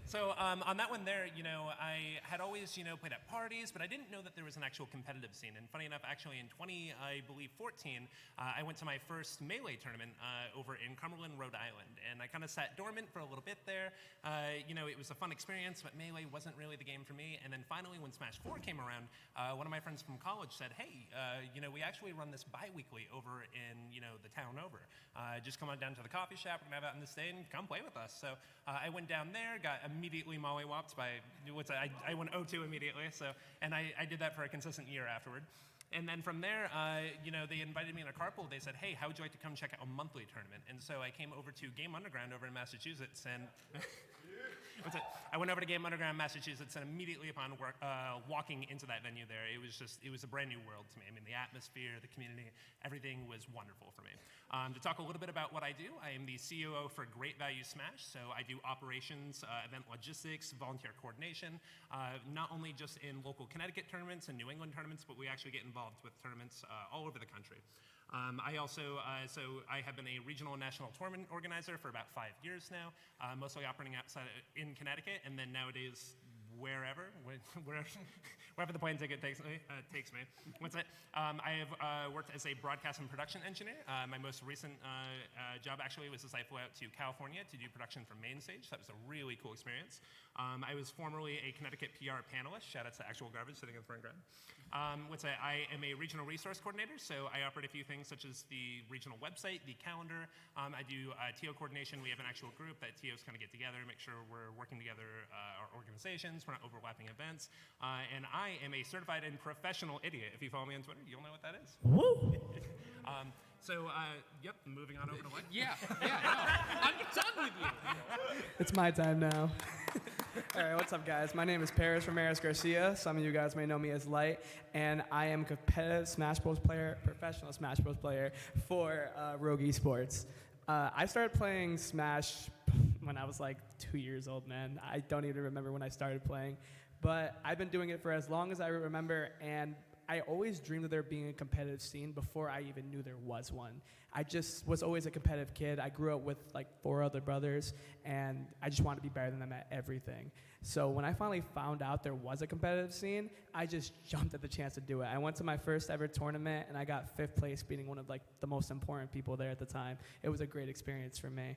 So on that one there, you know, I had always, you know, played at parties, but I didn't know that there was an actual competitive scene. And funny enough, actually in 14, I went to my first Melee tournament over in Cumberland, Rhode Island. And I kind of sat dormant for a little bit there. You know, it was a fun experience, but Melee wasn't really the game for me. And then finally, when Smash 4 came around, one of my friends from college said, hey, you know, we actually run this bi-weekly over in, you know, the town over. Just come on down to the coffee shop, we're gonna have out in the state and come play with us. So I went down there, got immediately mollywopped by, I went 0-2 immediately, and I did that for a consistent year afterward. And then from there, you know, they invited me in a carpool. They said, hey, how would you like to come check out a monthly tournament? And so I came over to Game Underground over in Massachusetts, and I went over to Game Underground, Massachusetts, and immediately upon walking into that venue there, it was a brand new world to me. I mean, the atmosphere, the community, everything was wonderful for me. To talk a little bit about what I do, I am the COO for Great Value Smash. So I do operations, event logistics, volunteer coordination, not only just in local Connecticut tournaments and New England tournaments, but we actually get involved with tournaments all over the country. I also, so I have been a regional and national tournament organizer for about 5 years now, mostly operating outside in Connecticut, and then nowadays wherever the plane ticket takes me. What's that? I have worked as a broadcast and production engineer. My most recent job actually was as I flew out to California to do production for Main Stage. That was a really cool experience. I was formerly a Connecticut PR panelist. Shout out to Actual Garbage sitting in the front row. I am a regional resource coordinator, so I operate a few things such as the regional website, the calendar. I do TO coordination. We have an actual group that TOs kind of get together, make sure we're working together, our organizations, we're not overlapping events. And I am a certified and professional idiot. If you follow me on Twitter, you'll know what that is. Woo! Yep, moving on over to Mike. Yeah, no, I'm done with you. It's my time now. All right, what's up, guys? My name is Paris Ramirez Garcia. Some of you guys may know me as Light, and I am a competitive Smash Bros. Player, professional Smash Bros. Player for Rogue Esports. I started playing Smash when I was like 2 years old, man. I don't even remember when I started playing, but I've been doing it for as long as I remember, and I always dreamed of there being a competitive scene before I even knew there was one. I just was always a competitive kid. I grew up with like 4 other brothers, and I just wanted to be better than them at everything. So when I finally found out there was a competitive scene, I just jumped at the chance to do it. I went to my first ever tournament, and I got 5th place, beating one of like the most important people there at the time. It was a great experience for me.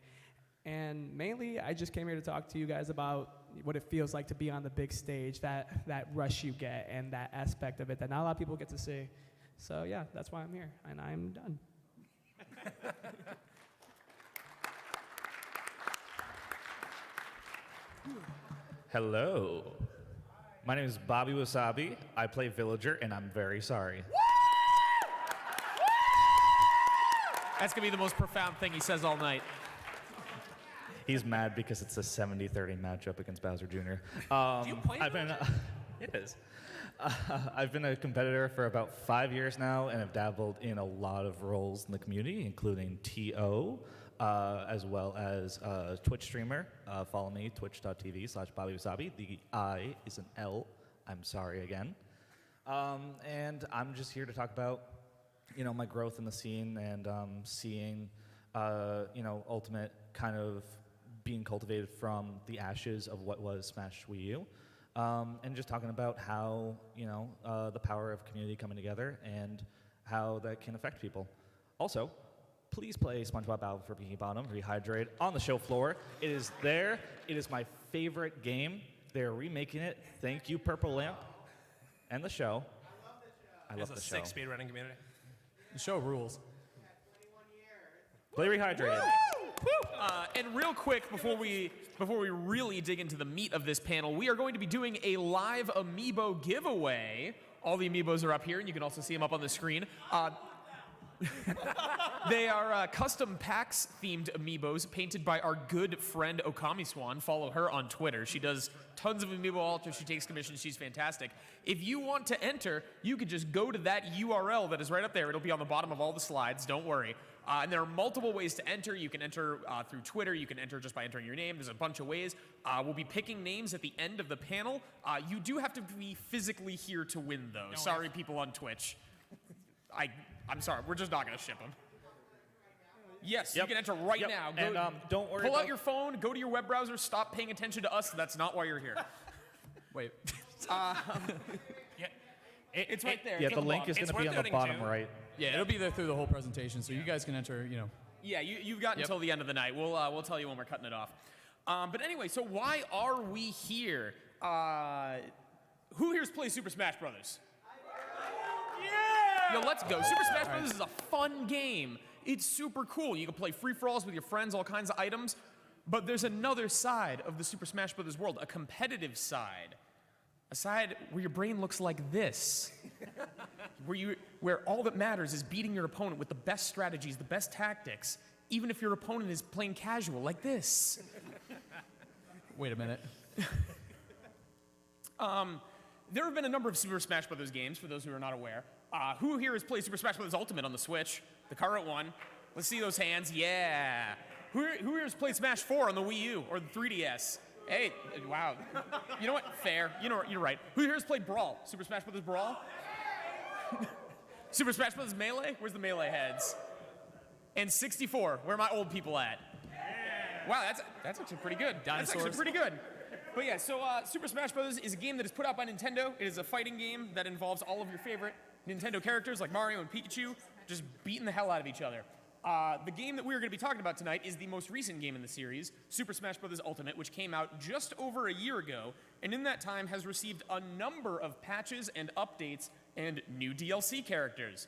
And mainly, I just came here to talk to you guys about what it feels like to be on the big stage, that rush you get, and that aspect of it that not a lot of people get to see. So yeah, that's why I'm here, and I'm done. Hello. My name is Bobby Wasabi. I play Villager, and I'm very sorry. That's going to be the most profound thing he says all night. He's mad because it's a 70-30 matchup against Bowser Jr. Do you play Villager? It is. I've been a competitor for about 5 years now and have dabbled in a lot of roles in the community, including TO, as well as Twitch streamer. Follow me, twitch.tv/BobbyWasabi. The I is an L. I'm sorry again. And I'm just here to talk about, my growth in the scene and seeing, Ultimate kind of being cultivated from the ashes of what was Smash Wii U. And just talking about how, the power of community coming together and how that can affect people. Also, please play SpongeBob Battle for Bikini Bottom, Rehydrate, on the show floor. It is there. It is my favorite game. They're remaking it. Thank you, Purple Lamp, and the show. I love the show. It's a 6 speedrunning community. The show rules. Play Rehydrate. And real quick, before we really dig into the meat of this panel, we are going to be doing a live amiibo giveaway. All the amiibos are up here, and you can also see them up on the screen. They are custom PAX themed amiibos painted by our good friend Okami Swan. Follow her on Twitter. She does tons of amiibo alters. She takes commissions. She's fantastic. If you want to enter, you could just go to that URL that is right up there. It'll be on the bottom of all the slides. Don't worry. And there are multiple ways to enter. You can enter through Twitter. You can enter just by entering your name. There's a bunch of ways. We'll be picking names at the end of the panel. You do have to be physically here to win, though. No, sorry, people on Twitch. I'm sorry. We're just not going to ship them. Yes, you can enter right now. Go, and don't worry. Pull out your phone. Go to your web browser. Stop paying attention to us. That's not why you're here. Wait. It's right there. Yeah, the link is going to be on the bottom right. Yeah, it'll be there through the whole presentation, so you guys can enter, Yeah, you've got until the end of the night. We'll tell you when we're cutting it off. But anyway, so why are we here? Who here's plays Super Smash Brothers? Yeah! Yo, let's go. Super Smash Brothers is a fun game. It's super cool. You can play free-for-alls with your friends, all kinds of items. But there's another side of the Super Smash Brothers world, a competitive side. A side where your brain looks like this. where all that matters is beating your opponent with the best strategies, the best tactics, even if your opponent is playing casual, like this. Wait a minute. There have been a number of Super Smash Brothers games, for those who are not aware. Who here has played Super Smash Brothers Ultimate on the Switch? The current one. Let's see those hands. Yeah. Who here has played Smash 4 on the Wii U or the 3DS? Hey, wow. You know what? Fair. You're right. Who here has played Brawl? Super Smash Brothers Brawl? Super Smash Bros. Melee? Where's the Melee heads? And 64, where are my old people at? Wow, that's actually pretty good. That's actually Dinosaurs. pretty good. But yeah, so Super Smash Bros. Is a game that is put out by Nintendo. It is a fighting game that involves all of your favorite Nintendo characters like Mario and Pikachu just beating the hell out of each other. The game that we're going to be talking about tonight is the most recent game in the series, Super Smash Bros. Ultimate, which came out just over a year ago, and in that time has received a number of patches and updates and new DLC characters.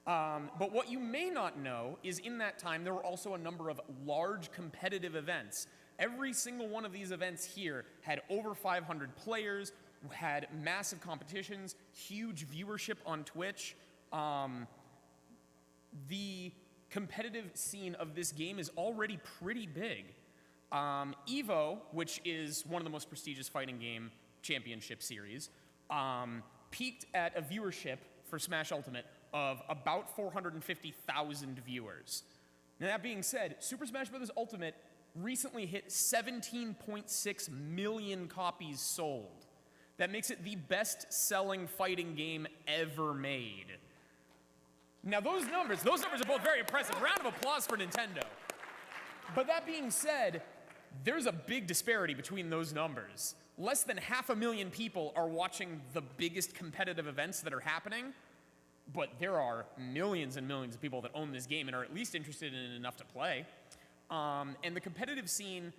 But what you may not know is in that time there were also a number of large competitive events. Every single one of these events here had over 500 players, had massive competitions, huge viewership on Twitch. The competitive scene of this game is already pretty big. EVO, which is one of the most prestigious fighting game championship series, peaked at a viewership for Smash Ultimate of about 450,000 viewers. Now that being said, Super Smash Bros. Ultimate recently hit 17.6 million copies sold. That makes it the best-selling fighting game ever made. Now those numbers are both very impressive. Round of applause for Nintendo. But that being said, there's a big disparity between those numbers. Less than 500,000 people are watching the biggest competitive events that are happening, but there are millions and millions of people that own this game and are at least interested in it enough to play. And the competitive scene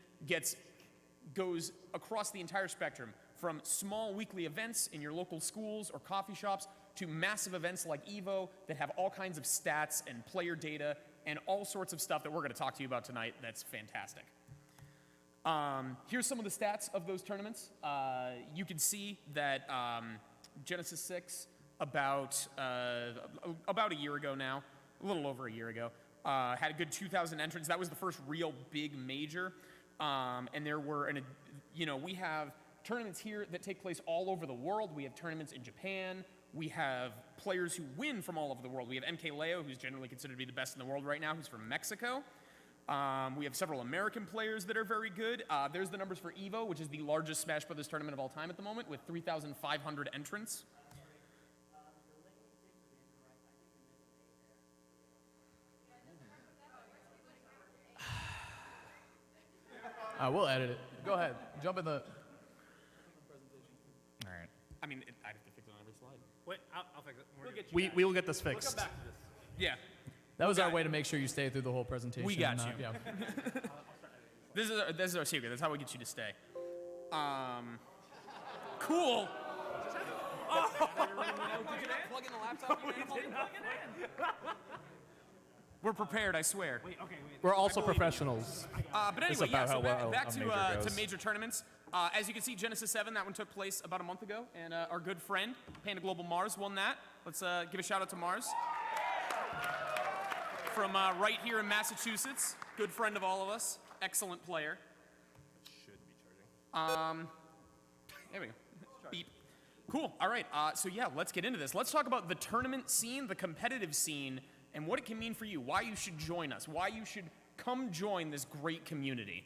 goes across the entire spectrum, from small weekly events in your local schools or coffee shops to massive events like EVO that have all kinds of stats and player data and all sorts of stuff that we're going to talk to you about tonight that's fantastic. Here's some of the stats of those tournaments. You can see that Genesis 6, about a year ago now, a little over a year ago, had a good 2,000 entrants. That was the first real big major. And there were, we have tournaments here that take place all over the world. We have tournaments in Japan. We have players who win from all over the world. We have MK Leo, who's generally considered to be the best in the world right now, who's from Mexico. We have several American players that are very good. There's the numbers for EVO, which is the largest Smash Brothers tournament of all time at the moment, with 3,500 entrants. We'll edit it. Go ahead. Jump in the... All right. I mean, I have to fix it on every slide. Wait, I'll fix it. We will get this fixed. Yeah. That was our way to make sure you stay through the whole presentation. We got and you. Yeah. This is our secret. That's how we get you to stay. Cool. Plug in the laptop. We're prepared, I swear. We're also professionals. But It's anyway, about yeah, so how well back a to, major to goes. major tournaments. As you can see, Genesis 7, that one took place about a month ago, and our good friend, Panda Global Mars, won that. Let's give a shout out to Mars. From right here in Massachusetts, good friend of all of us, excellent player. Should be charging. There we go. Beep. Cool. All right. So yeah, let's get into this. Let's talk about the tournament scene, the competitive scene, and what it can mean for you. Why you should join us. Why you should come join this great community.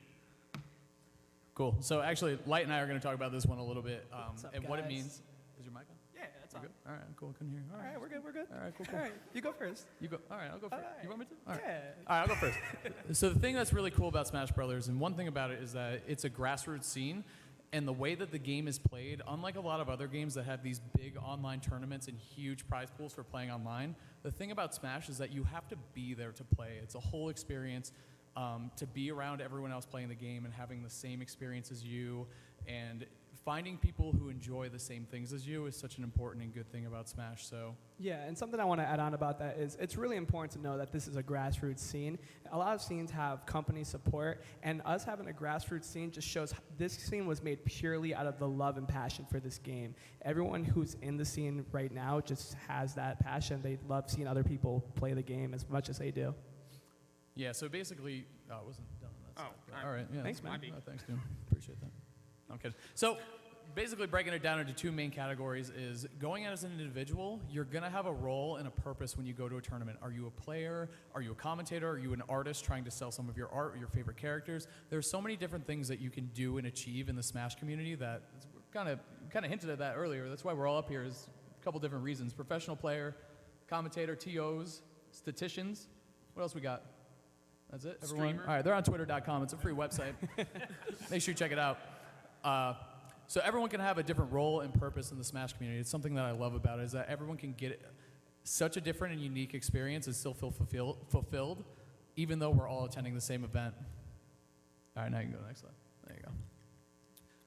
Cool. So actually, Light and I are going to talk about this one a little bit, and what it guys? means. Is your mic on? Yeah, that's We're on. good? All right, cool. Couldn't hear you. All right, we're good. All right, cool. All right, you go first. You go. All right, I'll go first. All right. You want me to? All right. Yeah. All right, I'll go first. So the thing that's really cool about Smash Brothers, and one thing about it is that it's a grassroots scene, and the way that the game is played, unlike a lot of other games that have these big online tournaments and huge prize pools for playing online, the thing about Smash is that you have to be there to play. It's a whole experience to be around everyone else playing the game and having the same experience as you, and finding people who enjoy the same things as you is such an important and good thing about Smash. So Yeah, and something I want to add on about that is it's really important to know that this is a grassroots scene. A lot of scenes have company support, and us having a grassroots scene just shows this scene was made purely out of the love and passion for this game. Everyone who's in the scene right now just has that passion. They love seeing other people play the game as much as they do. yeah, so basically, I wasn't done. That's Oh, all right. Yeah, thanks, that's man. fine. Thanks, dude. Appreciate that. I'm kidding. So basically breaking it down into two main categories is going out as an individual, you're going to have a role and a purpose when you go to a tournament. Are you a player? Are you a commentator? Are you an artist trying to sell some of your art or your favorite characters? There's so many different things that you can do and achieve in the Smash community that kind of hinted at that earlier. That's why we're all up here is a couple different reasons. Professional player, commentator, TOs, statisticians. What else we got? That's it, everyone? All right, they're on twitter.com. It's a free website. Make sure you check it out. So everyone can have a different role and purpose in the Smash community. It's something that I love about it, is that everyone can get such a different and unique experience and still feel fulfilled, even though we're all attending the same event. All right, now you can go to the next slide. There you go.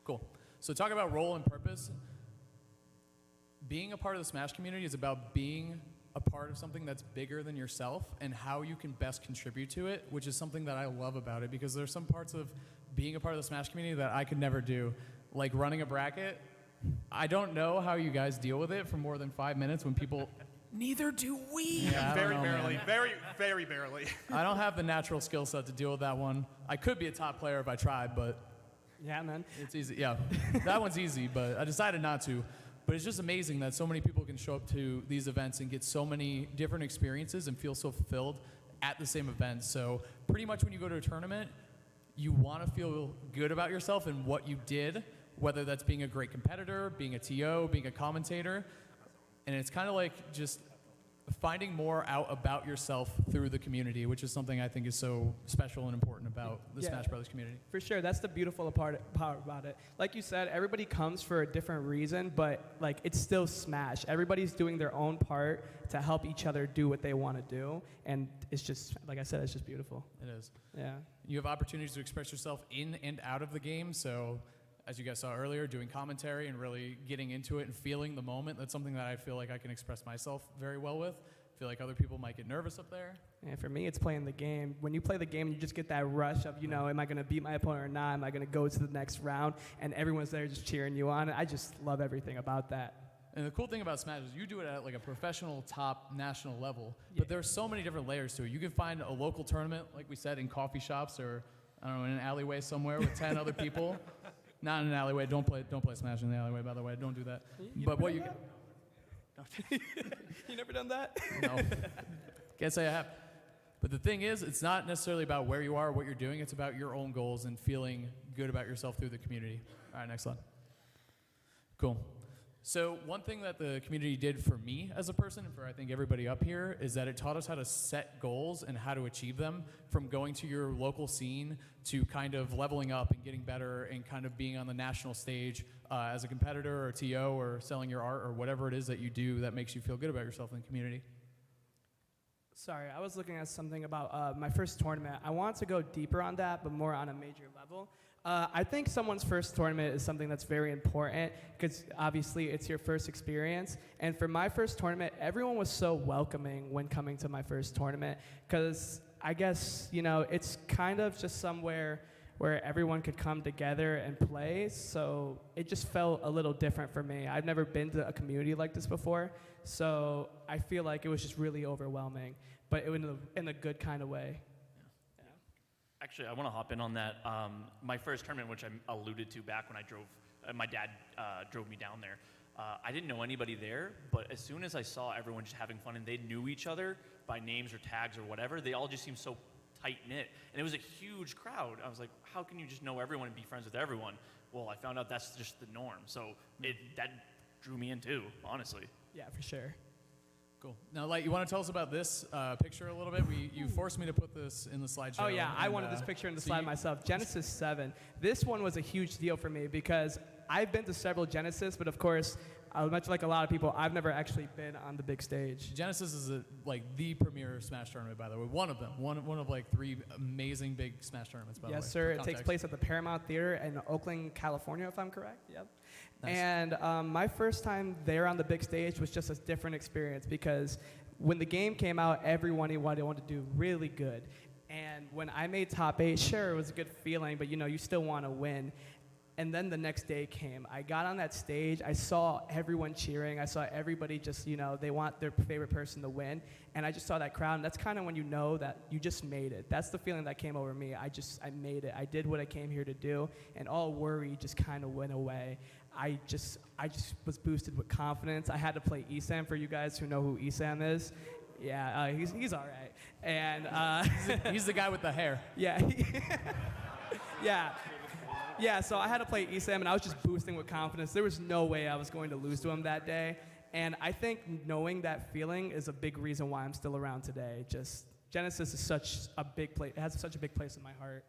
Cool. So talk about role and purpose. Being a part of the Smash community is about being a part of something that's bigger than yourself and how you can best contribute to it, which is something that I love about it, because there's some parts of being a part of the Smash community that I could never do. Like running a bracket, I don't know how you guys deal with it for more than 5 minutes when people, neither do we. Yeah, Very barely. Very barely. I don't have the natural skill set to deal with that one. I could be a top player if I tried, but yeah, man. It's easy. Yeah, that one's easy, but I decided not to. But it's just amazing that so many people can show up to these events and get so many different experiences and feel so fulfilled at the same event. So pretty much when you go to a tournament, you want to feel good about yourself and what you did, whether that's being a great competitor, being a TO, being a commentator. And it's kind of like just finding more out about yourself through the community, which is something I think is so special and important about the Smash Brothers community. For sure, that's the beautiful part about it. Like you said, everybody comes for a different reason, but like it's still Smash. Everybody's doing their own part to help each other do what they want to do, and it's just, like I said, it's just beautiful. It is. Yeah. You have opportunities to express yourself in and out of the game, so as you guys saw earlier, doing commentary and really getting into it and feeling the moment, that's something that I feel like I can express myself very well with. I feel like other people might get nervous up there. And for me, it's playing the game. When you play the game, you just get that rush of, am I going to beat my opponent or not? Am I going to go to the next round? And everyone's there just cheering you on. I just love everything about that. And the cool thing about Smash is you do it at like a professional top national level, but there's so many different layers to it. You can find a local tournament, like we said, in coffee shops or, I don't know, in an alleyway somewhere with 10 other people. Not in an alleyway. Don't play Smash in the alleyway, by the way. Don't do that. But what you can... You never done that? No. Can't say I have. But the thing is, it's not necessarily about where you are or what you're doing. It's about your own goals and feeling good about yourself through the community. All right, next slide. Cool. So one thing that the community did for me as a person and for I think everybody up here is that it taught us how to set goals and how to achieve them, from going to your local scene to kind of leveling up and getting better and kind of being on the national stage as a competitor or TO or selling your art or whatever it is that you do that makes you feel good about yourself in the community. Sorry, I was looking at something about my first tournament. I want to go deeper on that, but more on a major level. I think someone's first tournament is something that's very important because obviously it's your first experience. And for my first tournament, everyone was so welcoming when coming to my first tournament because I guess, it's kind of just somewhere where everyone could come together and play. So it just felt a little different for me. I've never been to a community like this before. So I feel like it was just really overwhelming, but it was in a good kind of way. Actually, I want to hop in on that. My first tournament, which I alluded to back when I drove, my dad drove me down there. I didn't know anybody there, but as soon as I saw everyone just having fun and they knew each other by names or tags or whatever, they all just seemed so tight-knit. And it was a huge crowd. I was like, how can you just know everyone and be friends with everyone? Well, I found out that's just the norm. So that drew me in too, honestly. Yeah, for sure. Cool. Now, Light, you want to tell us about this picture a little bit? You forced me to put this in the slideshow. Oh, yeah, I wanted this picture in the slide myself. Genesis 7. This one was a huge deal for me because I've been to several Genesis, but of course, much like a lot of people, I've never actually been on the big stage. Genesis is the premier Smash tournament, by the way. One of them. One of like 3 amazing big Smash tournaments, by the way. Yes, sir. It takes place at the Paramount Theater in Oakland, California, if I'm correct. Yep. Nice. And my first time there on the big stage was just a different experience because when the game came out, everyone wanted to do really good. And when I made top 8, sure, it was a good feeling, but you still want to win. And then the next day came. I got on that stage. I saw everyone cheering. I saw everybody just, they want their favorite person to win. And I just saw that crowd. And that's kind of when you know that you just made it. That's the feeling that came over me. I made it. I did what I came here to do. And all worry just kind of went away. I just was boosted with confidence. I had to play Esam for you guys who know who Esam is. Yeah, he's all right. And he's the guy with the hair. Yeah. Yeah. Yeah, so I had to play Esam, and I was just boosting with confidence. There was no way I was going to lose to him that day. And I think knowing that feeling is a big reason why I'm still around today. Just Genesis is such a big place. It has such a big place in my heart.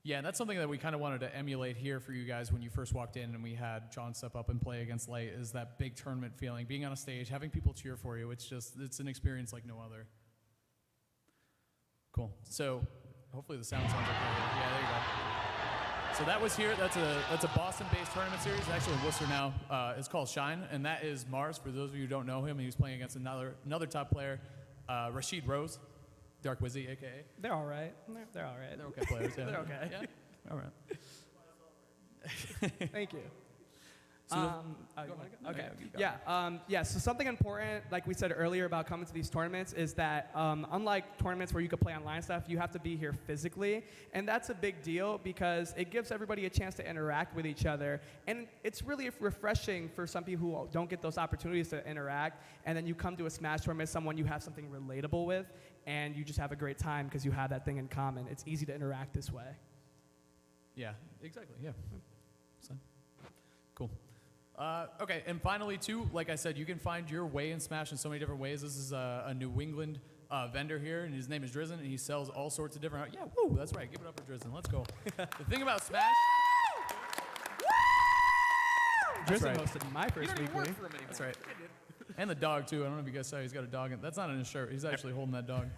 Yeah, and that's something that we kind of wanted to emulate here for you guys when you first walked in and we had John step up and play against Light, is that big tournament feeling, being on a stage, having people cheer for you. It's an experience like no other. Cool. So hopefully the sound sounds okay. Yeah, there you go. So that was here. That's a Boston-based tournament series. It's actually in Worcester now. It's called Shine, and that is Mars. For those of you who don't know him, he was playing against another top player, Rashid Rose. Dark Wizzy, a.k.a. They're all right. They're all right. They're okay players, yeah. They're okay. Yeah? All right. Thank you. So you wanna go? Okay. Yeah. So something important, like we said earlier about coming to these tournaments, is that unlike tournaments where you could play online stuff, you have to be here physically, and that's a big deal because it gives everybody a chance to interact with each other, and it's really refreshing for some people who don't get those opportunities to interact. And then you come to a Smash tournament, someone you have something relatable with, and you just have a great time because you have that thing in common. It's easy to interact this way. Yeah, exactly. Yeah. So, cool. Okay, and finally, too, like I said, you can find your way in Smash in so many different ways. This is a New England vendor here, and his name is Drizzen, and he sells all sorts of different. Yeah, woo, that's right. Give it up for Drizzen. Let's go. The thing about Smash. Drizzen hosted my first weekly. That's right. And the dog, too. I don't know if you guys saw, he's got a dog. That's not in his shirt. He's actually holding that dog.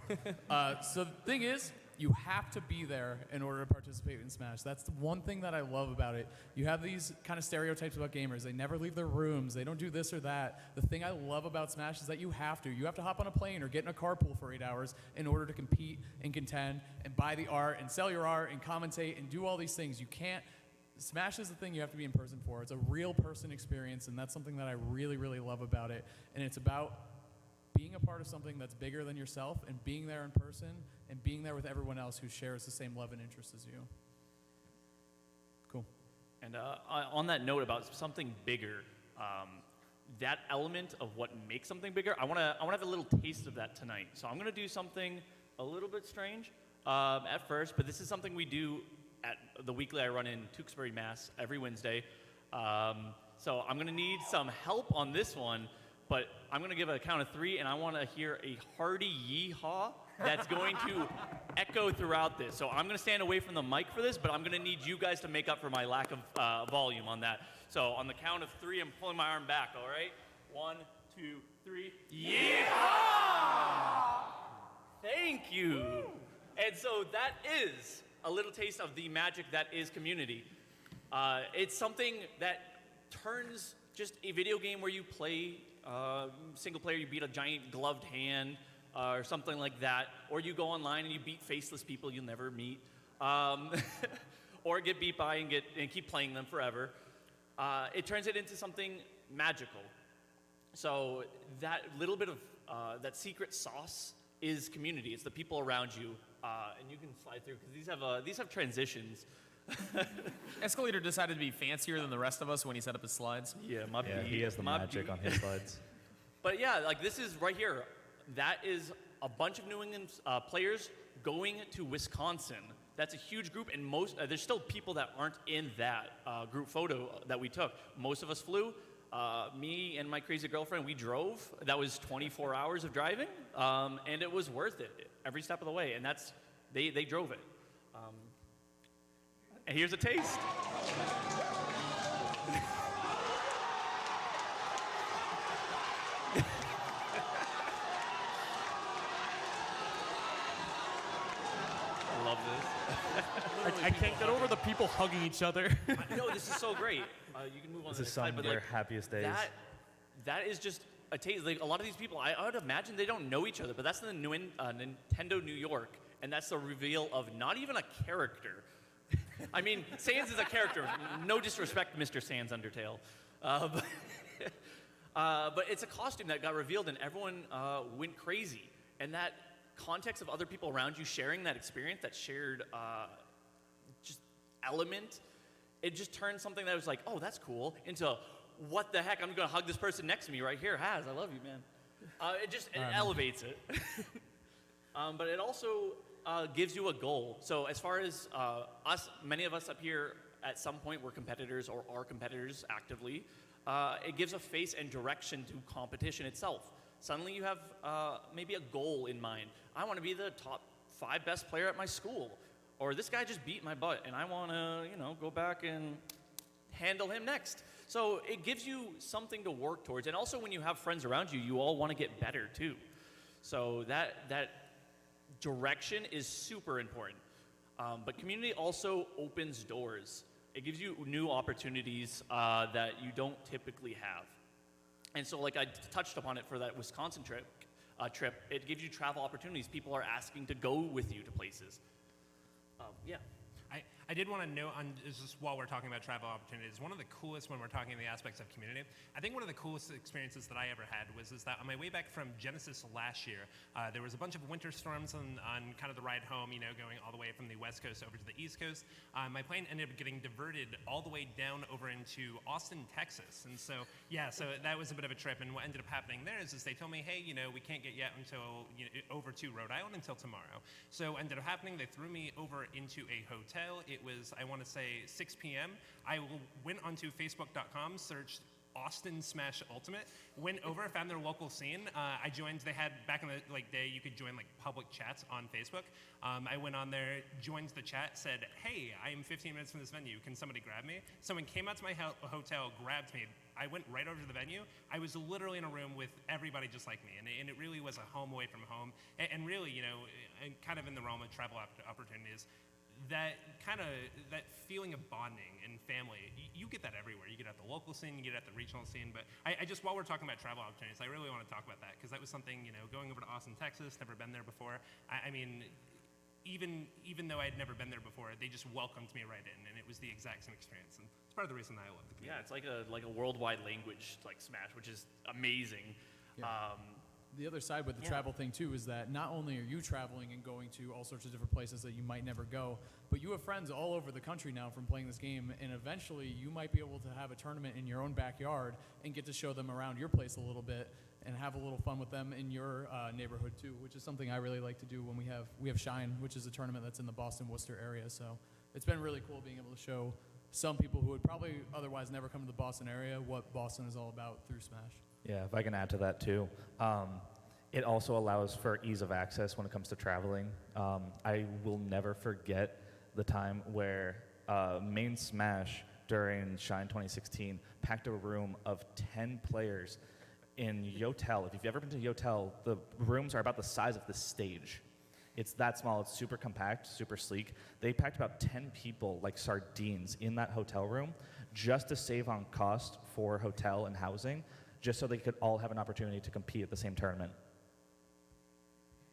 So the thing is, you have to be there in order to participate in Smash. That's the one thing that I love about it. You have these kind of stereotypes about gamers. They never leave their rooms. They don't do this or that. The thing I love about Smash is that you have to. You have to hop on a plane or get in a carpool for 8 hours in order to compete and contend and buy the art and sell your art and commentate and do all these things. You can't. Smash is the thing you have to be in person for. It's a real person experience, and that's something that I really, really love about it. And it's about being a part of something that's bigger than yourself and being there in person and being there with everyone else who shares the same love and interest as you. Cool. And on that note about something bigger, that element of what makes something bigger, I want to have a little taste of that tonight. So I'm going to do something a little bit strange at first, but this is something we do at the weekly I run in Tewksbury, Mass. every Wednesday. So I'm going to need some help on this one, but I'm going to give a count of 3, and I want to hear a hearty yeehaw that's going to echo throughout this. So I'm going to stand away from the mic for this, but I'm going to need you guys to make up for my lack of volume on that. So on the count of 3, I'm pulling my arm back, all right? 1, 2, 3. Yeehaw! Thank you. And so that is a little taste of the magic that is community. It's something that turns just a video game where you play single player, you beat a giant gloved hand or something like that, or you go online and you beat faceless people you'll never meet, or get beat by and keep playing them forever. It turns it into something magical. So that little bit of that secret sauce is community. It's the people around you, and you can slide through because these have transitions. Escalator decided to be fancier than the rest of us when he set up his slides. Yeah, he has the magic on his slides. But yeah, like this is right here. That is a bunch of New England players going to Wisconsin. That's a huge group, and there's still people that aren't in that group photo that we took. Most of us flew. Me and my crazy girlfriend, we drove. That was 24 hours of driving, and it was worth it every step of the way. And they drove it. And here's a taste. I love this. I can't get over the people hugging each other. No, this is so great. You can move on This to the is next some slide, of but their like, happiest days. That is just a taste. Like a lot of these people, I would imagine they don't know each other, but that's in Nintendo New York, and that's the reveal of not even a character. I mean, Sans is a character. No disrespect, Mr. Sans Undertale. But it's a costume that got revealed, and everyone went crazy. And that context of other people around you sharing that experience, that shared just element, it just turned something that was like, oh, that's cool, into what the heck, I'm going to hug this person next to me right here. Haz, I love you, man. It elevates it. But it also gives you a goal. So as far as many of us up here at some point were competitors or are competitors actively. It gives a face and direction to competition itself. Suddenly you have maybe a goal in mind. I want to be the top 5 best player at my school. Or this guy just beat my butt and I want to, go back and handle him next. So it gives you something to work towards. And also when you have friends around you, you all want to get better too. So that direction is super important. But community also opens doors. It gives you new opportunities that you don't typically have. And so like I touched upon it for that Wisconsin trip, it gives you travel opportunities. People are asking to go with you to places. Yeah. I did want to note on just while we're talking about travel opportunities, one of the coolest when we're talking the aspects of community, I think one of the coolest experiences that I ever had was that on my way back from Genesis last year, there was a bunch of winter storms on kind of the ride home, going all the way from the West Coast over to the East Coast. My plane ended up getting diverted all the way down over into Austin, Texas. And so, so that was a bit of a trip. And what ended up happening there is they told me, hey, we can't get yet until over to Rhode Island until tomorrow. So what ended up happening, they threw me over into a hotel. It was, I want to say, 6 p.m. I went onto Facebook.com, searched Austin Smash Ultimate, went over, found their local scene. I joined, they had, back in the day, you could join public chats on Facebook. I went on there, joined the chat, said, hey, I am 15 minutes from this venue. Can somebody grab me? Someone came out to my hotel, grabbed me. I went right over to the venue. I was literally in a room with everybody just like me. And it really was a home away from home. And really, kind of in the realm of travel opportunities, that feeling of bonding and family, you get that everywhere. You get it at the local scene, you get it at the regional scene. But I just, while we're talking about travel opportunities, I really want to talk about that because that was something, going over to Austin, Texas, never been there before. I mean, even though I had never been there before, they just welcomed me right in, and it was the exact same experience. And it's part of the reason I love the community. Yeah, it's like a worldwide language like Smash, which is amazing. Yeah. The other side with the travel thing too is that not only are you traveling and going to all sorts of different places that you might never go, but you have friends all over the country now from playing this game, and eventually you might be able to have a tournament in your own backyard and get to show them around your place a little bit and have a little fun with them in your neighborhood too, which is something I really like to do when we have Shine, which is a tournament that's in the Boston-Worcester area. So it's been really cool being able to show some people who would probably otherwise never come to the Boston area what Boston is all about through Smash. Yeah, if I can add to that too. It also allows for ease of access when it comes to traveling. I will never forget the time where Main Smash during Shine 2016 packed a room of 10 players in Yotel. If you've ever been to Yotel, the rooms are about the size of the stage. It's that small. It's super compact, super sleek. They packed about 10 people like sardines in that hotel room just to save on cost for hotel and housing, just so they could all have an opportunity to compete at the same tournament.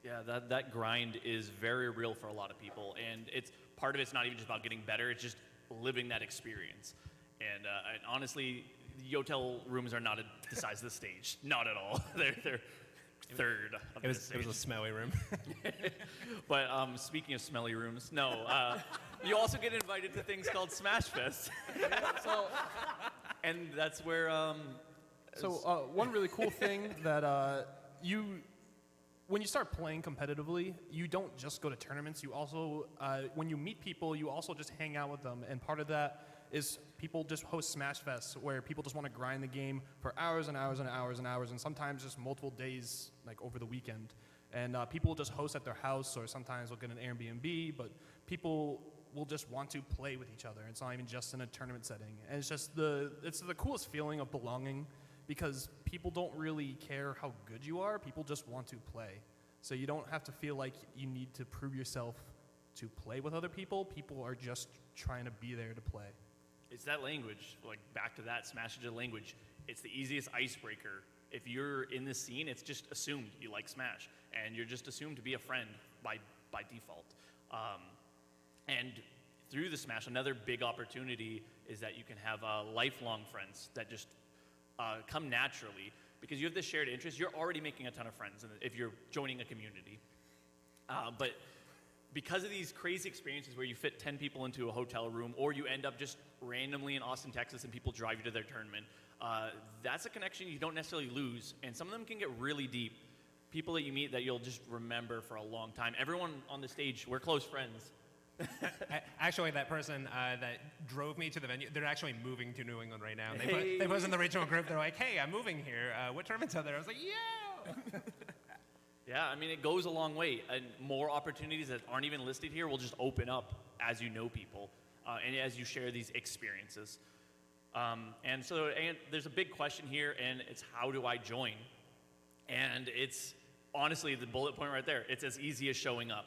Yeah, that grind is very real for a lot of people, and part of it's not even just about getting better, it's just living that experience. And honestly, the Yotel rooms are not the size of the stage, not at all. They're third of the stage. It was a smelly room. But speaking of smelly rooms, no, you also get invited to things called Smash Fest. And that's where... one really cool thing that when you start playing competitively, you don't just go to tournaments. You also, when you meet people, you also just hang out with them. And part of that is people just host Smash Fests where people just want to grind the game for hours and hours and hours and hours, and sometimes just multiple days, like over the weekend. And people will just host at their house, or sometimes they'll get an Airbnb, but people will just want to play with each other. It's not even just in a tournament setting. And it's just it's the coolest feeling of belonging, because people don't really care how good you are. People just want to play. So you don't have to feel like you need to prove yourself to play with other people. People are just trying to be there to play. It's that language, like back to that Smash is a language. It's the easiest icebreaker. If you're in this scene, it's just assumed you like Smash, and you're just assumed to be a friend by default. And through the Smash, another big opportunity is that you can have lifelong friends that just come naturally, because you have this shared interest. You're already making a ton of friends if you're joining a community. But because of these crazy experiences where you fit 10 people into a hotel room, or you end up just randomly in Austin, Texas, and people drive you to their tournament, that's a connection you don't necessarily lose. And some of them can get really deep. People that you meet that you'll just remember for a long time. Everyone on the stage, we're close friends. Actually, that person that drove me to the venue, they're actually moving to New England right now. And they put in the regional group. They're like, "Hey, I'm moving here. What tournaments are there?" I was like, "Yeah." Yeah, I mean, it goes a long way. And more opportunities that aren't even listed here will just open up as you know people and as you share these experiences. And there's a big question here, and it's how do I join? And it's honestly the bullet point right there. It's as easy as showing up.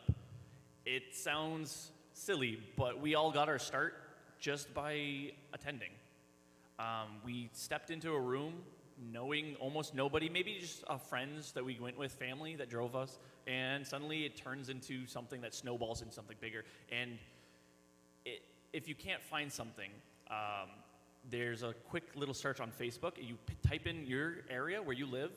It sounds silly, but we all got our start just by attending. We stepped into a room knowing almost nobody, maybe just friends that we went with, family that drove us, and suddenly it turns into something that snowballs into something bigger. And if you can't find something, there's a quick little search on Facebook. You type in your area where you live,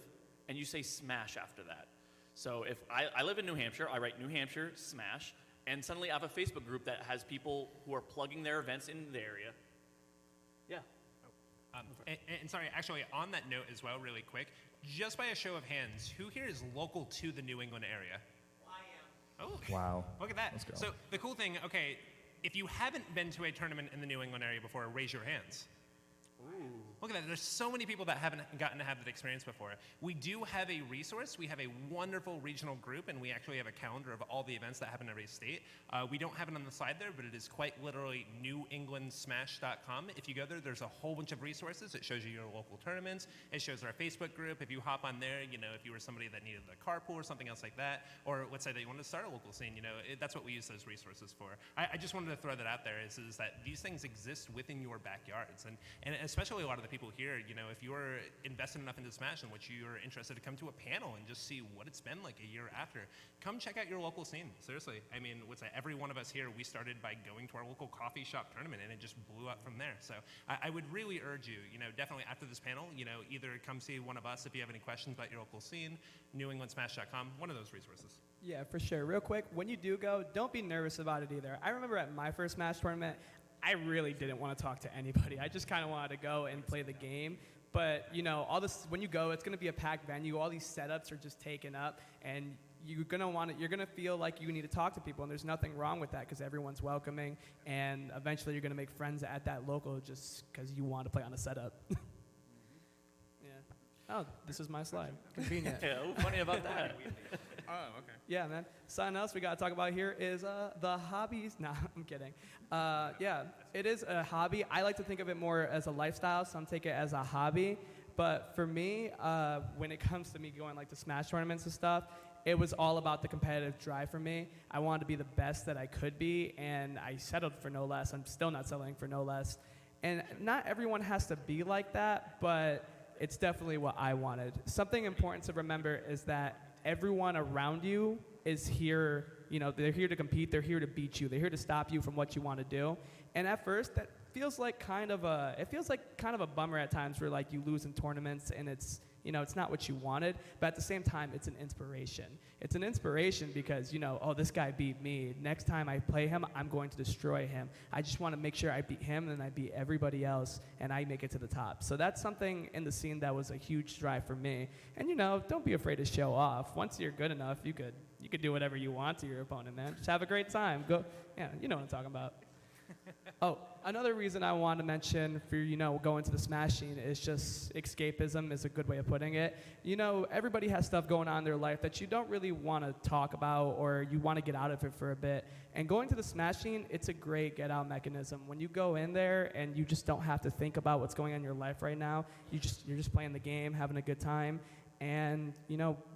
and you say Smash after that. So if I live in New Hampshire, I write New Hampshire Smash, and suddenly I have a Facebook group that has people who are plugging their events in the area. Yeah. And sorry, actually, on that note as well, really quick, just by a show of hands, who here is local to the New England area? I am. Oh, Wow. look at that. Let's go. So the cool thing, okay, if you haven't been to a tournament in the New England area before, raise your hands. Ooh. Look at that. There's so many people that haven't gotten to have that experience before. We do have a resource. We have a wonderful regional group, and we actually have a calendar of all the events that happen in every state. We don't have it on the side there, but it is quite literally newenglandsmash.com. If you go there, there's a whole bunch of resources. It shows you your local tournaments. It shows our Facebook group. If you hop on there, if you were somebody that needed a carpool or something else like that, or let's say that you wanted to start a local scene, that's what we use those resources for. I just wanted to throw that out there is that these things exist within your backyards. And especially a lot of the people here, if you're invested enough into Smash in which you're interested to come to a panel and just see what it's been like a year after, come check out your local scene. Seriously. I mean, every one of us here, we started by going to our local coffee shop tournament, and it just blew up from there. So I would really urge you, definitely after this panel, either come see one of us if you have any questions about your local scene, newenglandsmash.com, one of those resources. Yeah, for sure. Real quick, when you do go, don't be nervous about it either. I remember at my first Smash tournament, I really didn't want to talk to anybody. I just kind of wanted to go and play the game. But, all this, when you go, it's going to be a packed venue. All these setups are just taken up, and you're going to feel like you need to talk to people, and there's nothing wrong with that because everyone's welcoming, and eventually you're going to make friends at that local just because you want to play on a setup. Yeah. Oh, this is my slide. Convenient. Yeah, funny about that. Oh, okay. Yeah, man. Something else we got to talk about here is the hobbies. Nah, I'm kidding. Yeah, it is a hobby. I like to think of it more as a lifestyle. Some take it as a hobby. But for me, when it comes to me going to Smash tournaments and stuff, it was all about the competitive drive for me. I wanted to be the best that I could be, and I settled for no less. I'm still not settling for no less. And not everyone has to be like that, but it's definitely what I wanted. Something important to remember is that everyone around you is here, they're here to compete, they're here to beat you, they're here to stop you from what you want to do. And at first, that feels like kind of a bummer at times where you lose in tournaments and it's not what you wanted, but at the same time, it's an inspiration. It's an inspiration because, oh, this guy beat me. Next time I play him, I'm going to destroy him. I just want to make sure I beat him and I beat everybody else and I make it to the top. So that's something in the scene that was a huge drive for me. And, don't be afraid to show off. Once you're good enough, you could do whatever you want to your opponent, man. Just have a great time. Go, yeah, you know what I'm talking about. Oh, another reason I want to mention for, going to the Smash scene is just escapism is a good way of putting it. Everybody has stuff going on in their life that you don't really want to talk about or you want to get out of it for a bit. And going to the Smash scene, it's a great get-out mechanism. When you go in there and you just don't have to think about what's going on in your life right now, you're just playing the game, having a good time. And,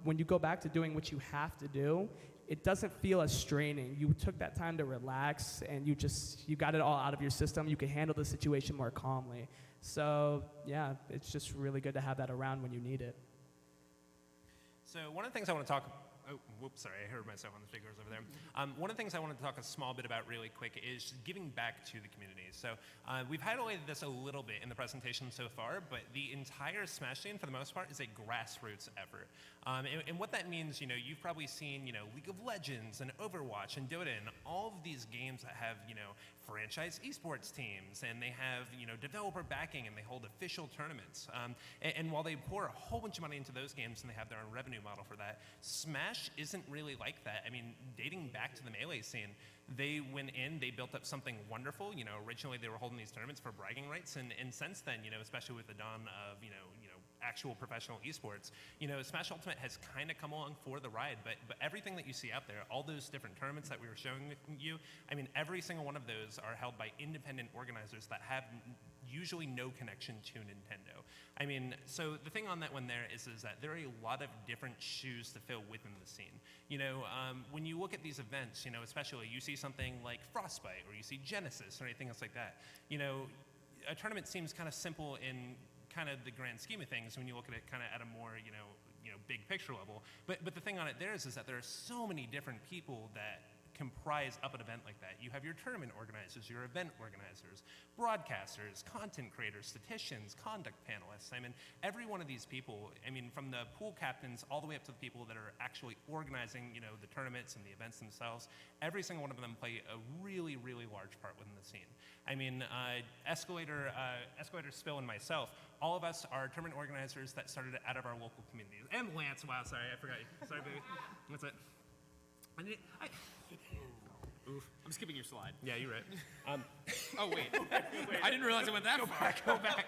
when you go back to doing what you have to do, it doesn't feel as straining. You took that time to relax, and you got it all out of your system. You can handle the situation more calmly. So, yeah, it's just really good to have that around when you need it. So one of the things I want to talk Oh, whoops, sorry, I heard myself on the speakers over there. One of the things I wanted to talk a small bit about really quick is giving back to the community. So we've highlighted this a little bit in the presentation so far, but the entire Smash scene, for the most part, is a grassroots effort. And what that means, you've probably seen, League of Legends and Overwatch and Dota and all of these games that have, franchise esports teams, and they have, developer backing, and they hold official tournaments. And while they pour a whole bunch of money into those games and they have their own revenue model for that, Smash Smash isn't really like that. I mean, dating back to the Melee scene, they went in, they built up something wonderful. You know, originally they were holding these tournaments for bragging rights, and since then, you know, especially with the dawn of, you know, actual professional esports, you know, Smash Ultimate has kind of come along for the ride, but everything that you see out there, all those different tournaments that we were showing you, I mean, every single one of those are held by independent organizers that have usually no connection to Nintendo. I mean, so the thing on that one there is that there are a lot of different shoes to fill within the scene. You know, when you look at these events, you know, especially you see something like Frostbite or you see Genesis or anything else like that, you know, a tournament seems kind of simple in kind of the grand scheme of things when you look at it kind of at a more, you know, big picture level. But the thing on it there is that there are so many different people that comprise up an event like that. You have your tournament organizers, your event organizers, broadcasters, content creators, statisticians, conduct panelists. I mean, every one of these people, I mean, from the pool captains all the way up to the people that are actually organizing, you know, the tournaments and the events themselves, every single one of them play a really, really large part within the scene. I mean, Escalator, Spill, and myself, all of us are tournament organizers that started out of our local communities. And Lance, wow, sorry, I forgot you. Sorry, baby. What's it? Oof. I'm skipping your slide. Yeah, you're right. Oh, wait. I didn't realize it went that far. Go back.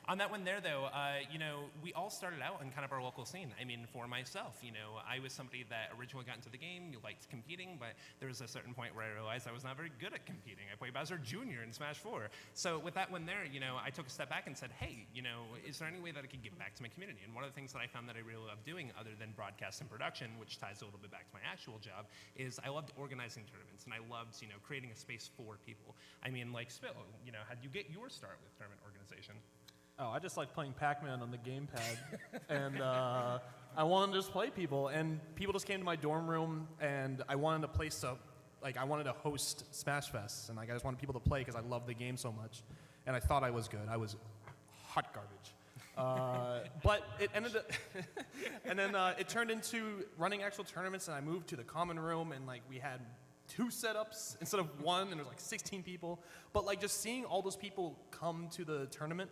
On that one there, though, you know, we all started out in kind of our local scene. I mean, for myself, you know, I was somebody that originally got into the game, liked competing, but there was a certain point where I realized I was not very good at competing. I played Bowser Jr. in Smash 4. So with that one there, you know, I took a step back and said, hey, you know, is there any way that I could give back to my community? And one of the things that I found that I really love doing, other than broadcast and production, which ties a little bit back to my actual job, is I loved organizing tournaments, and I loved, you know, creating a space for people. I mean, like Spill, you know, how'd you get your start with tournament organization? Oh, I just like playing Pac-Man on the gamepad, and I wanted to just play people, and people just came to my dorm room, and I wanted a place to, like, I wanted to host Smash Fest, and like I just wanted people to play because I love the game so much, and I thought I was good. I was hot garbage, but it ended up, and then it turned into running actual tournaments, and I moved to the common room, and like we had 2 setups instead of 1, and there was like 16 people, but like just seeing all those people come to the tournament,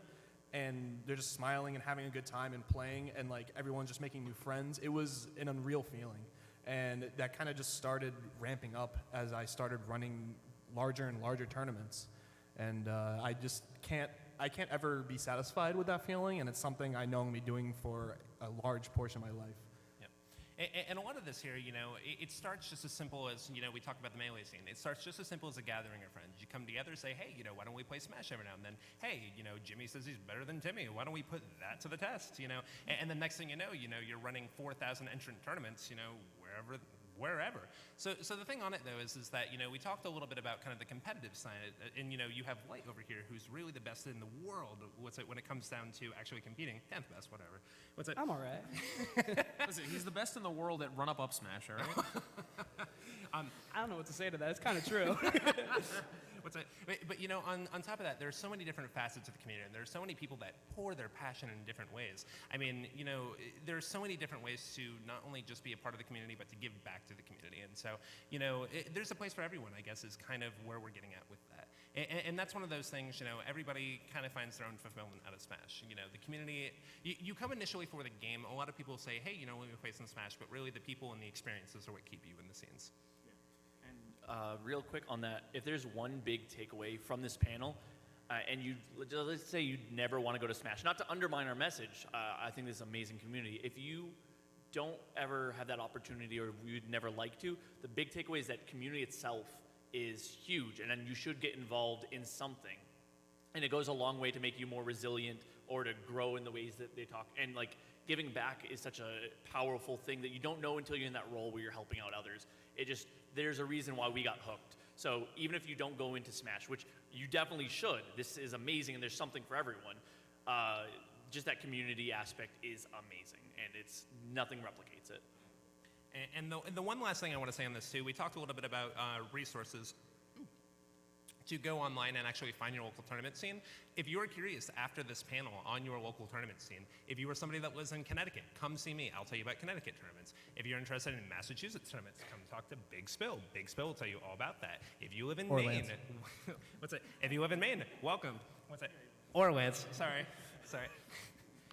and they're just smiling and having a good time and playing, and like everyone's just making new friends. It was an unreal feeling, and that kind of just started ramping up as I started running larger and larger tournaments, and I can't ever be satisfied with that feeling, and it's something I know I'm gonna be doing for a large portion of my life. And a lot of this here, you know, it starts just as simple as, you know, we talk about the Melee scene. It starts just as simple as a gathering of friends. You come together and say, hey, you know, why don't we play Smash every now and then? Hey, you know, Jimmy says he's better than Timmy. Why don't we put that to the test, you know? And the next thing you know, you're running 4,000 entrant tournaments, you know, wherever. So the thing on it, though, is that, you know, we talked a little bit about kind of the competitive side, and, you know, you have Light over here, who's really the best in the world, when it comes down to actually competing. 10th best, whatever. What's it? I'm all right. Listen, he's the best in the world at run-up smash, all right? I don't know what to say to that. It's kind of true. What's it? But, you know, on top of that, there are so many different facets of the community, and there are so many people that pour their passion in different ways. I mean, you know, there are so many different ways to not only just be a part of the community, but to give back to the community. And so, you know, there's a place for everyone, I guess, is kind of where we're getting at with that. And that's one of those things, you know, everybody kind of finds their own fulfillment out of Smash. You know, the community, you come initially for the game. A lot of people say, hey, you know, let me play some Smash, but really the people and the experiences are what keep you in the scenes. Real quick on that, if there's one big takeaway from this panel, and let's say you never want to go to Smash, not to undermine our message, I think this is an amazing community. If you don't ever have that opportunity or you'd never like to, the big takeaway is that community itself is huge, and then you should get involved in something. And it goes a long way to make you more resilient or to grow in the ways that they talk. And like giving back is such a powerful thing that you don't know until you're in that role where you're helping out others. There's a reason why we got hooked. So even if you don't go into Smash, which you definitely should, this is amazing and there's something for everyone, just that community aspect is amazing, and nothing replicates it. And the one last thing I want to say on this too, we talked a little bit about resources to go online and actually find your local tournament scene. If you are curious after this panel on your local tournament scene, if you are somebody that lives in Connecticut, come see me. I'll tell you about Connecticut tournaments. If you're interested in Massachusetts tournaments, come talk to Big Spill. Big Spill will tell you all about that. If you live in Maine, what's it? If you live in Maine, welcome. What's it? Or Lance, sorry.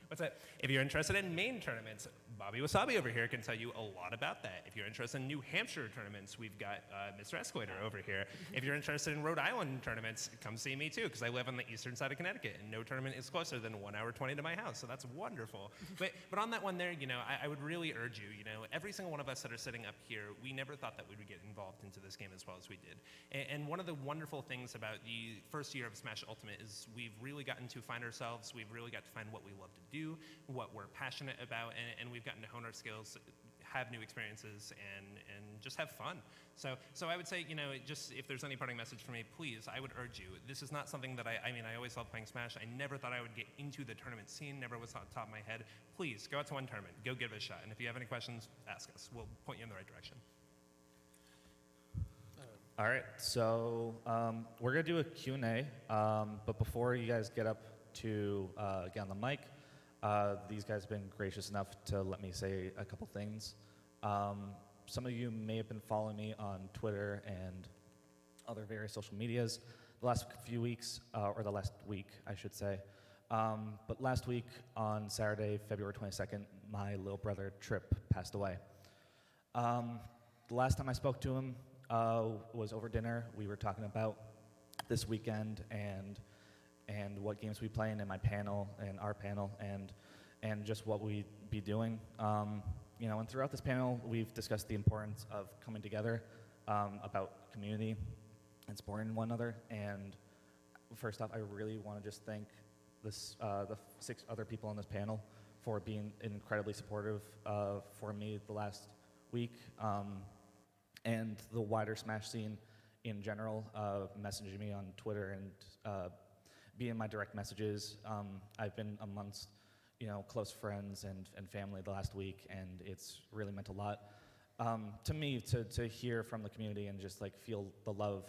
What's that? If you're interested in Maine tournaments, Bobby Wasabi over here can tell you a lot about that. If you're interested in New Hampshire tournaments, we've got Mr. Escalator over here. If you're interested in Rhode Island tournaments, come see me too, because I live on the eastern side of Connecticut, and no tournament is closer than 1 hour 20 to my house, so that's wonderful. But on that one there, I would really urge you, every single one of us that are sitting up here, we never thought that we would get involved into this game as well as we did. And one of the wonderful things about the first year of Smash Ultimate is we've really gotten to find ourselves, we've really got to find what we love to do, what we're passionate about, and we've gotten to hone our skills, have new experiences, and just have fun. So I would say, just if there's any parting message for me, please, I would urge you. This is not something that I always loved playing Smash. I never thought I would get into the tournament scene, never was on top of my head. Please, go out to one tournament, go give it a shot. And if you have any questions, ask us. We'll point you in the right direction. All right, so we're gonna do a Q&A, but before you guys get up to get on the mic, these guys have been gracious enough to let me say a couple things. Some of you may have been following me on Twitter and other various social medias the last few weeks, or the last week, I should say. But last week on Saturday, February 22nd, my little brother Trip passed away. The last time I spoke to him was over dinner. We were talking about this weekend and what games we playing in my panel and our panel and just what we'd be doing. And throughout this panel, we've discussed the importance of coming together, about community and supporting one another. And first off, I really want to just thank the 6 other people on this panel for being incredibly supportive for me the last week, and the wider Smash scene in general, messaging me on Twitter and being my direct messages. I've been amongst close friends and family the last week, and it's really meant a lot to me to hear from the community and just feel the love.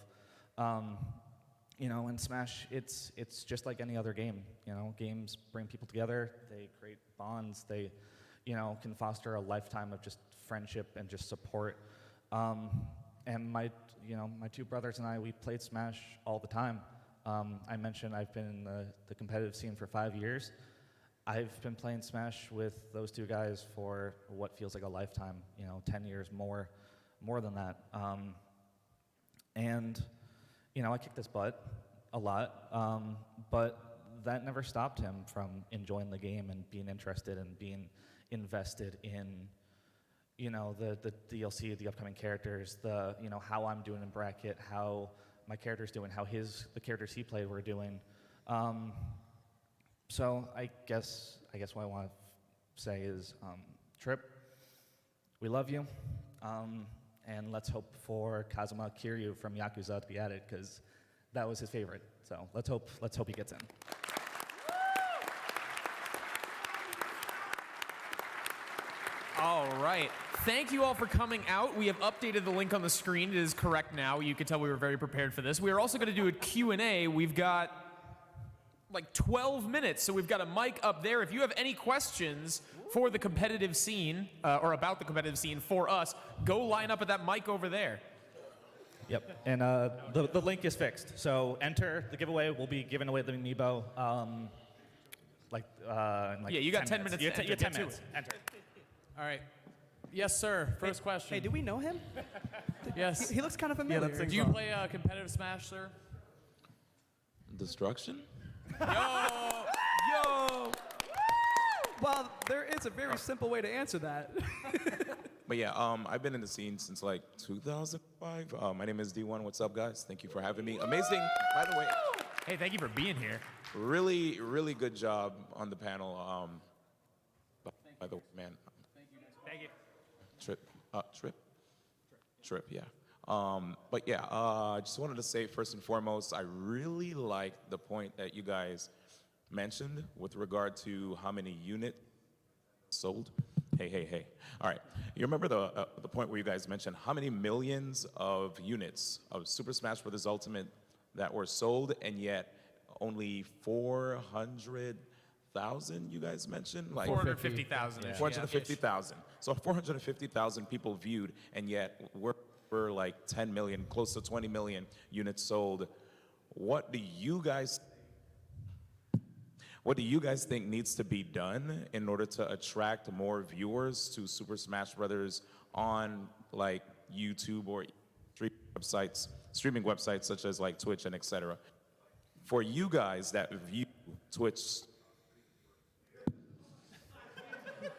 In Smash, it's just like any other game. Games bring people together, they create bonds, they can foster a lifetime of just friendship and just support. And my 2 brothers and I, we played Smash all the time. I mentioned I've been in the competitive scene for 5 years. I've been playing Smash with those 2 guys for what feels like a lifetime, 10 years more than that. And I kicked his butt a lot, but that never stopped him from enjoying the game and being interested and being invested in the DLC, the upcoming characters, how I'm doing in bracket, how my character's doing, how the characters he played were doing. So I guess what I want to say is, Trip, we love you, and let's hope for Kazuma Kiryu from Yakuza to be added, because that was his favorite. So let's hope he gets in. All right. Thank you all for coming out. We have updated the link on the screen. It is correct now. You can tell we were very prepared for this. We are also going to do a Q&A. We've got 12 minutes, so we've got a mic up there. If you have any questions for the competitive scene, or about the competitive scene for us, go line up at that mic over there. Yep, and the link is fixed. So enter the giveaway. We'll be giving away the amiibo. Yeah, you got 10 minutes. You got 10 minutes. Enter. All right. Yes, sir. First question. Hey, do we know him? Yes. He looks kind of familiar. Do you play competitive Smash, sir? Destruction? Yo! Well, there is a very simple way to answer that. But yeah, I've been in the scene since 2005. My name is D1. What's up, guys? Thank you for having me. Amazing, by the way. Hey, thank you for being here. Really, really good job on the panel. By the way, man. Thank you. Trip, yeah. But yeah, I just wanted to say first and foremost, I really liked the point that you guys mentioned with regard to how many units sold. Hey. All right. You remember the point where you guys mentioned how many millions of units of Super Smash Bros. Ultimate that were sold, and yet only 400,000 you guys mentioned? 450,000. 450,000. So 450,000 people viewed, and yet we're 10 million, close to 20 million units sold. What do you guys what do you guys think needs to be done in order to attract more viewers to Super Smash Brothers on like YouTube or streaming websites such as like Twitch and etc. For you guys that view Twitch.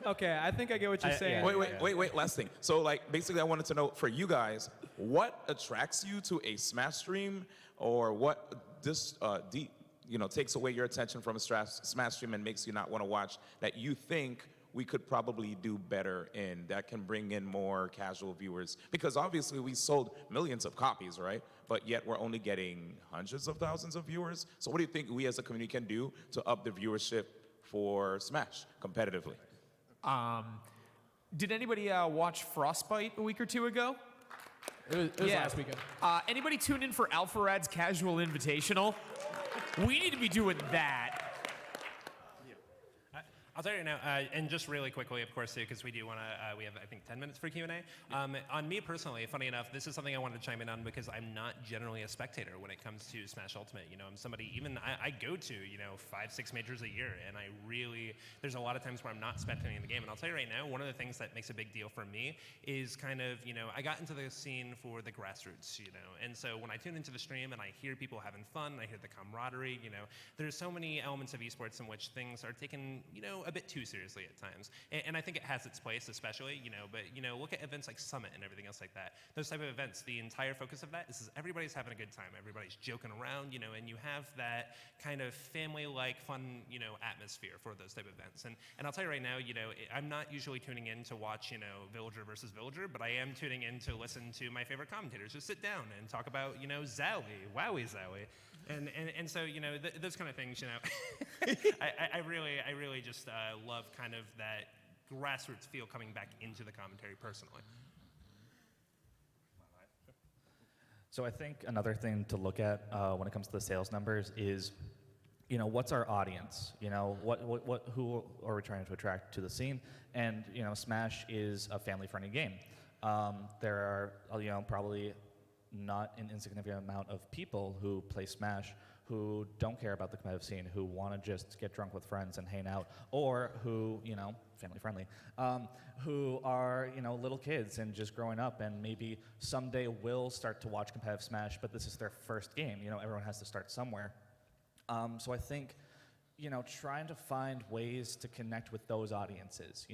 Okay, I think I get what you're saying. Wait, last thing. So like basically I wanted to know for you guys, what attracts you to a Smash stream, or what takes away your attention from a Smash stream and makes you not want to watch, that you think we could probably do better in, that can bring in more casual viewers? Because obviously we sold millions of copies, right? But yet we're only getting hundreds of thousands of viewers. So what do you think we as a community can do to up the viewership for Smash competitively? Did anybody watch Frostbite a week or two ago? It was last weekend. Anybody tune in for Alpharad's Casual Invitational? We need to be doing that. I'll tell you now, and just really quickly, of course, because we do want to, we have, I think, 10 minutes for Q&A. On me personally, funny enough, this is something I wanted to chime in on because I'm not generally a spectator when it comes to Smash Ultimate. You know, I'm somebody, I go to, 5-6 majors a year, and there's a lot of times where I'm not spectating the game. And I'll tell you right now, one of the things that makes a big deal for me is kind of, I got into the scene for the grassroots, and so when I tune into the stream and I hear people having fun, I hear the camaraderie, there's so many elements of esports in which things are taken, a bit too seriously at times. And I think it has its place, especially, but, look at events like Summit and everything else like that. Those type of events, the entire focus of that is everybody's having a good time. Everybody's joking around, and you have that kind of family-like fun, atmosphere for those type of events. And I'll tell you right now, I'm not usually tuning in to watch, Villager versus Villager, but I am tuning in to listen to my favorite commentators just sit down and talk about, Zowie, Wowie Zowie. And so, those kind of things, I really just love kind of that grassroots feel coming back into the commentary personally. So I think another thing to look at when it comes to the sales numbers is, what's our audience? Who are we trying to attract to the scene? And, Smash is a family-friendly game. There are, probably not an insignificant amount of people who play Smash who don't care about the competitive scene, who want to just get drunk with friends and hang out, or who, family friendly, who are, little kids and just growing up and maybe someday will start to watch competitive Smash, but this is their first game. Everyone has to start somewhere. So I think, trying to find ways to connect with those audiences.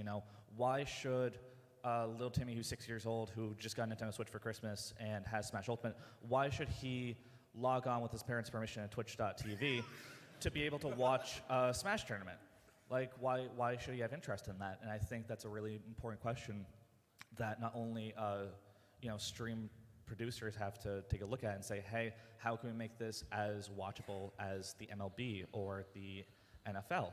Why should little Timmy, who's 6 years old, who just got a Nintendo Switch for Christmas and has Smash Ultimate, why should he log on with his parents' permission at twitch.tv to be able to watch a Smash tournament? Like, why should he have interest in that? And I think that's a really important question that not only stream producers have to take a look at and say, hey, how can we make this as watchable as the MLB or the NFL?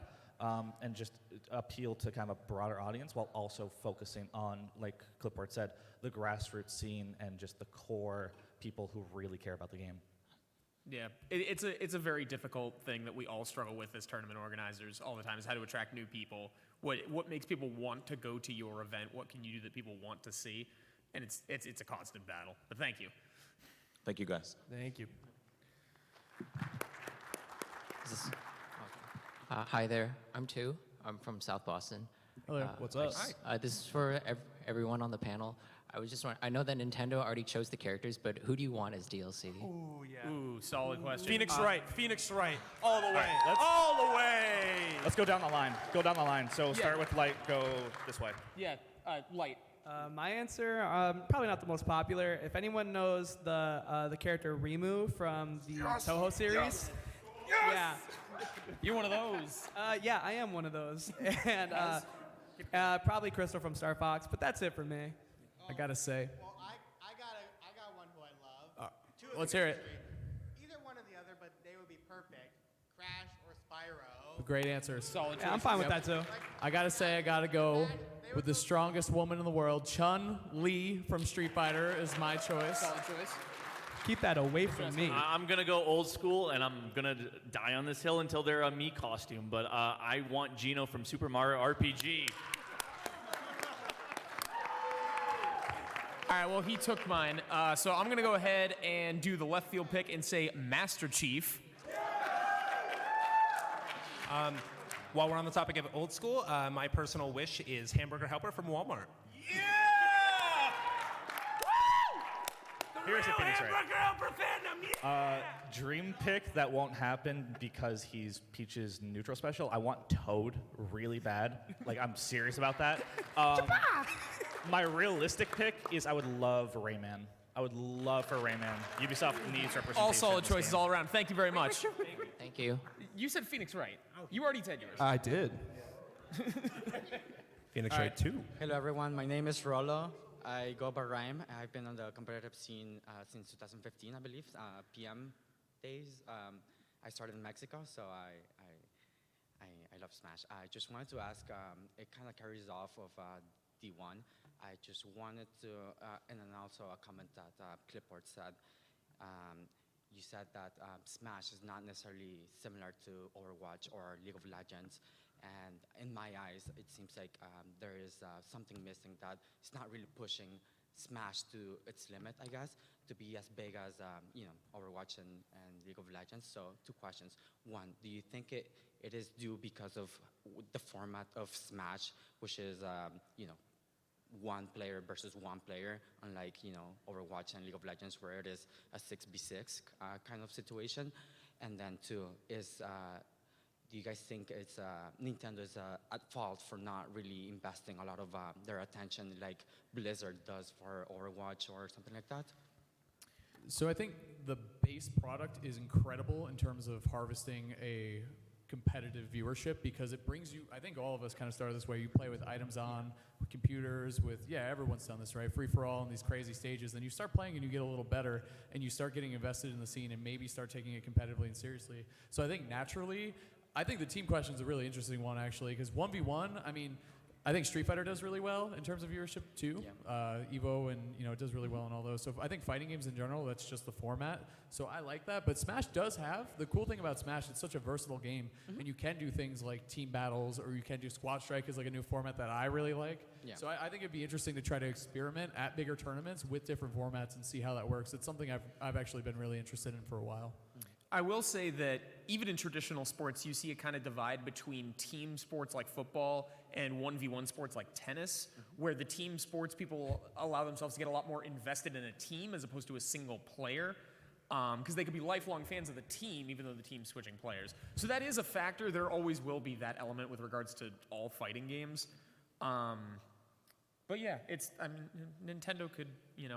And just appeal to kind of a broader audience while also focusing on, like Clipboard said, the grassroots scene and just the core people who really care about the game. Yeah, it's a very difficult thing that we all struggle with as tournament organizers all the time, is how to attract new people. What makes people want to go to your event? What can you do that people want to see? And it's a constant battle. But thank you. Thank you, guys. Thank you. Hi there, I'm Tu. I'm from South Boston. Hello, what's up? This is for everyone on the panel. I was just wondering, I know that Nintendo already chose the characters, but who do you want as DLC? Ooh, yeah. Ooh, solid question. Phoenix Wright, all the way, right, all the way. Let's go down the line. So start with Light, go this way. Yeah, Light. My answer, probably not the most popular. If anyone knows the character Rimu from the Toho series, yeah, you're one of those. Yeah, I am one of those, and probably Crystal from Star Fox. But that's it for me. I gotta say. Well, I got one who I love. Let's hear it. Either one or the other, but they would be perfect. Crash or Spyro. Great answers. Solid Yeah, I'm choice. fine with that too. I gotta say, I gotta go with the strongest woman in the world. Chun-Li from Street Fighter is my choice. Solid choice. Keep that away from me. I'm going to go old school, and I'm going to die on this hill until they're a me costume, but I want Gino from Super Mario RPG. All right, well, he took mine. So I'm going to go ahead and do the left field pick and say Master Chief. While we're on the topic of old school, my personal wish is hamburger helper from Walmart. Here's the Phoenix Wright. Dream pick that won't happen because he's Peach's neutral special. I want Toad really bad. Like, I'm serious about that. My realistic pick is I would love Rayman. I would love for Rayman. Ubisoft needs representation. All solid in this choices game. all around. Thank you very much. Thank you. You said Phoenix Wright. You already said yours. I did. Phoenix Wright 2. Hello, everyone. My name is Rollo. I go by Rhyme. I've been on the competitive scene since 2015, I believe, PM days. I started in Mexico, so I love Smash. I just wanted to ask, it kind of carries off of D1. I just wanted to, and then also a comment that Clipboard said. You said that Smash is not necessarily similar to Overwatch or League of Legends. And in my eyes, it seems like there is something missing, that it's not really pushing Smash to its limit, I guess, to be as big as Overwatch and League of Legends. So 2 questions. One, do you think it is due because of the format of Smash, which is one player versus one player, unlike Overwatch and League of Legends, where it is a 6v6 kind of situation? And then 2 is, do you guys think it's Nintendo is at fault for not really investing a lot of their attention like Blizzard does for Overwatch or something like that? So I think the base product is incredible in terms of harvesting a competitive viewership, because it brings you, I think all of us kind of started this way, you play with items on, with computers, with, everyone's done this, right? Free for all in these crazy stages. Then you start playing and you get a little better and you start getting invested in the scene and maybe start taking it competitively and seriously. So I think naturally, I think the team question is a really interesting one, actually, because 1v1, I mean, I think Street Fighter does really well in terms of viewership, too. Evo, and, it does really well in all those. So I think fighting games in general, that's just the format. So I like that. But Smash does have, the cool thing about Smash, it's such a versatile game, and you can do things like team battles, or you can do Squad Strike is like a new format that I really like. Yeah. So I think it'd be interesting to try to experiment at bigger tournaments with different formats and see how that works. It's something I've actually been really interested in for a while. I will say that even in traditional sports, you see a kind of divide between team sports like football and 1v1 sports like tennis, where the team sports people allow themselves to get a lot more invested in a team as opposed to a single player, because they could be lifelong fans of the team even though the team's switching players. So that is a factor. There always will be that element with regards to all fighting games. But yeah, Nintendo could,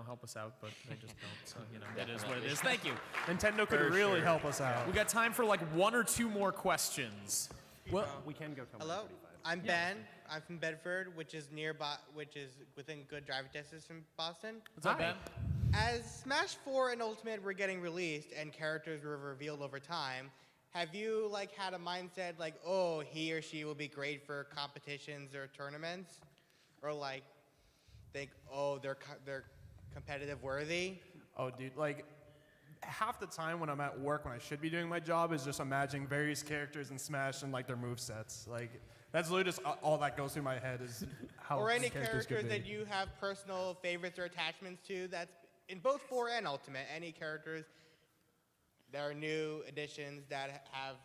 help us out, but they just don't. So, that is what it is. Thank you. Nintendo could really help us out. We got time for like 1 or 2 more questions. Well, we can go. Hello, I'm Ben. I'm from Bedford, which is nearby, which is within good driving distance from Boston. What's up, Ben? As Smash 4 and Ultimate were getting released and characters were revealed over time, have you had a mindset like, oh, he or she will be great for competitions or tournaments, or think, oh, they're competitive worthy? Oh, dude, half the time when I'm at work, when I should be doing my job, is just imagining various characters in Smash and their movesets. That's literally just all that goes through my head is how. Or any characters characters could be. that you have personal favorites or attachments to. That's in both 4 and Ultimate. Any characters that are new additions that have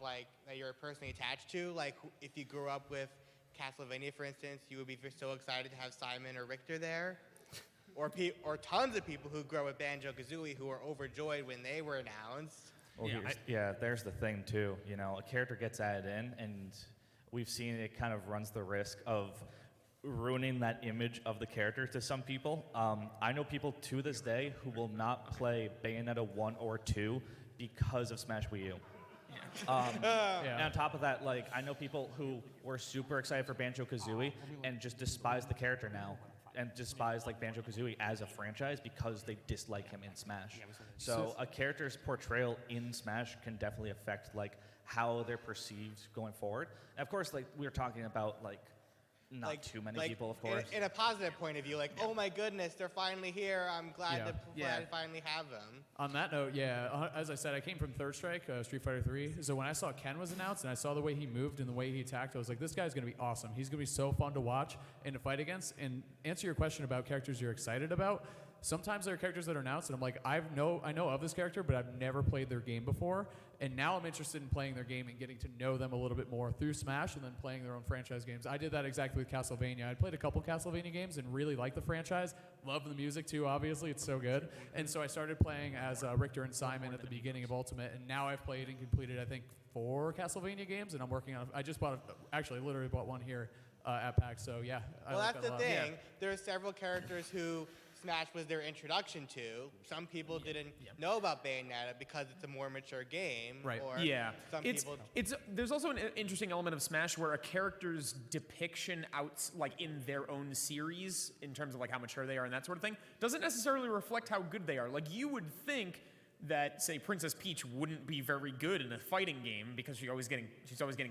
that you're personally attached to. If you grew up with Castlevania, for instance, you would be so excited to have Simon or Richter there. Or tons of people who grow up with Banjo-Kazooie who are overjoyed when they were announced. Well, there's the thing, too. A character gets added in, and we've seen it kind of runs the risk of ruining that image of the character to some people. I know people to this day who will not play Bayonetta 1 or 2 because of Smash Wii U. And on top of that, I know people who were super excited for Banjo-Kazooie and just despise the character now, and despise Banjo-Kazooie as a franchise because they dislike him in Smash. So a character's portrayal in Smash can definitely affect how they're perceived going forward. And of course, we were talking about not too many people, of course. In a positive point of view, oh my goodness, they're finally here. I'm glad to finally have them. On that note, as I said, I came from Third Strike, Street Fighter 3. So when I saw Ken was announced and I saw the way he moved and the way he attacked, I was like, this guy's going to be awesome. He's going to be so fun to watch and to fight against. And answer your question about characters you're excited about, sometimes there are characters that are announced and I'm like, I know of this character, but I've never played their game before. And now I'm interested in playing their game and getting to know them a little bit more through Smash and then playing their own franchise games. I did that exactly with Castlevania. I played a couple Castlevania games and really liked the franchise. Love the music too, obviously. It's so good. And so I started playing as Richter and Simon at the beginning of Ultimate. And now I've played and completed, I think, 4 Castlevania games. And I'm working on, I just bought, actually literally bought one here at PAX. So yeah, I Well, like that's that a the lot. thing. There are several characters who Smash was their introduction to. Some people didn't know about Bayonetta because it's a more mature game. Right. Or Yeah. some It's people. there's also an interesting element of Smash where a character's depiction out like in their own series in terms of like how mature they are and that sort of thing doesn't necessarily reflect how good they are. Like you would think that say Princess Peach wouldn't be very good in a fighting game because she's always getting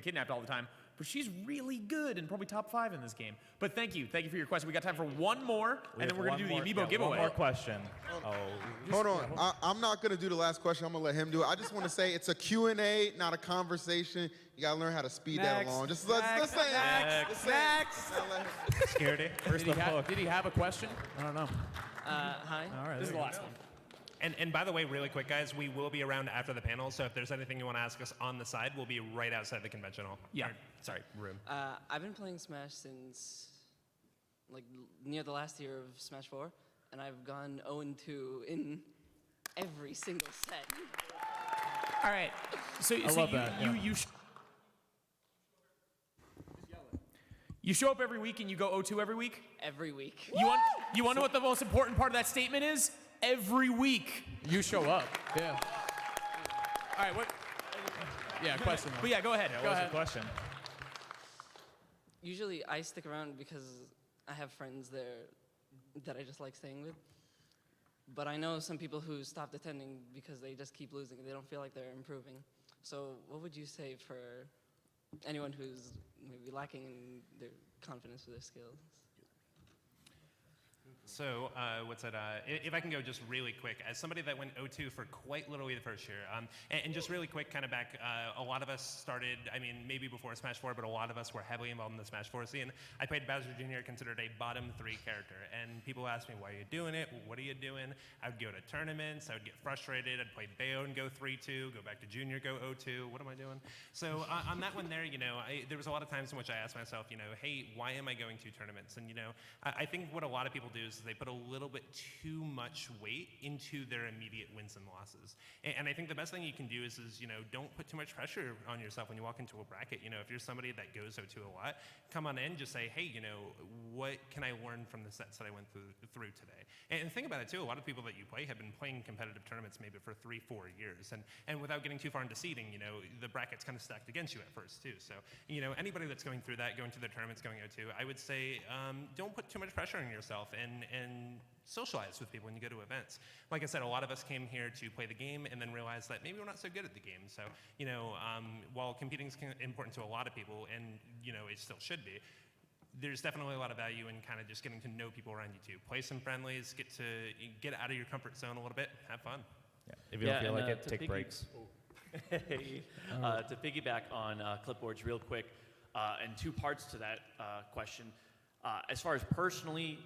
kidnapped all the time. But she's really good and probably top 5 in this game. But thank you for your question. We got time for one more, and then we're gonna do the Amiibo giveaway. One more question. Hold on. I'm not going to do the last question. I'm going to let him do it. I just want to say it's a Q&A, not a conversation. You got to learn how to speed that along. Just let's say it. Let's say it. Security. Did he have a question? I don't know. Hi. All right. This is the last one. And by the way, really quick, guys, we will be around after the panel, so if there's anything you want to ask us on the side, we'll be right outside the conventional. Yeah. Room. I've been playing Smash since like near the last year of Smash 4, and I've gone 0-2 in every single set. All right. So love that, yeah. You show up every week and you go 0-2 every week? Every week. You want to know what the most important part of that statement is? Every week. You show up. Yeah. All right. What? Yeah. Question. But yeah, go ahead. What was the question? Usually I stick around because I have friends there that I just like staying with. But I know some people who stopped attending because they just keep losing. They don't feel like they're improving. So what would you say for anyone who's maybe lacking in their confidence with their skills? So, if I can go just really quick, as somebody that went 0-2 for quite literally the first year, and just really quick, kind of back, a lot of us started, I mean, maybe before Smash 4, but a lot of us were heavily involved in the Smash 4 scene. I played Bowser Jr., considered a bottom 3 character, and people asked me, why are you doing it? What are you doing? I would go to tournaments, I would get frustrated, I'd play Bayo and go 3-2, go back to Junior, go 0-2, what am I doing? So on that one there, there was a lot of times in which I asked myself, hey, why am I going to tournaments? And, I think what a lot of people do is they put a little bit too much weight into their immediate wins and losses. And I think the best thing you can do is don't put too much pressure on yourself when you walk into a bracket. If you're somebody that goes 0-2 a lot, come on in, just say, hey, what can I learn from the sets that I went through today? And think about it too, a lot of people that you play have been playing competitive tournaments maybe for 3-4 years. And without getting too far into seeding, the bracket's kind of stacked against you at first too. So, anybody that's going through that, going to the tournaments, going 0-2, I would say don't put too much pressure on yourself and socialize with people when you go to events. Like I said, a lot of us came here to play the game and then realized that maybe we're not so good at the game. So, while competing is important to a lot of people, and it still should be, there's definitely a lot of value in kind of just getting to know people around you too. Play some friendlies, get out of your comfort zone a little bit, have fun. Yeah. If you don't feel like it, take breaks. To piggyback on clipboards real quick, and 2 parts to that question. As far as personally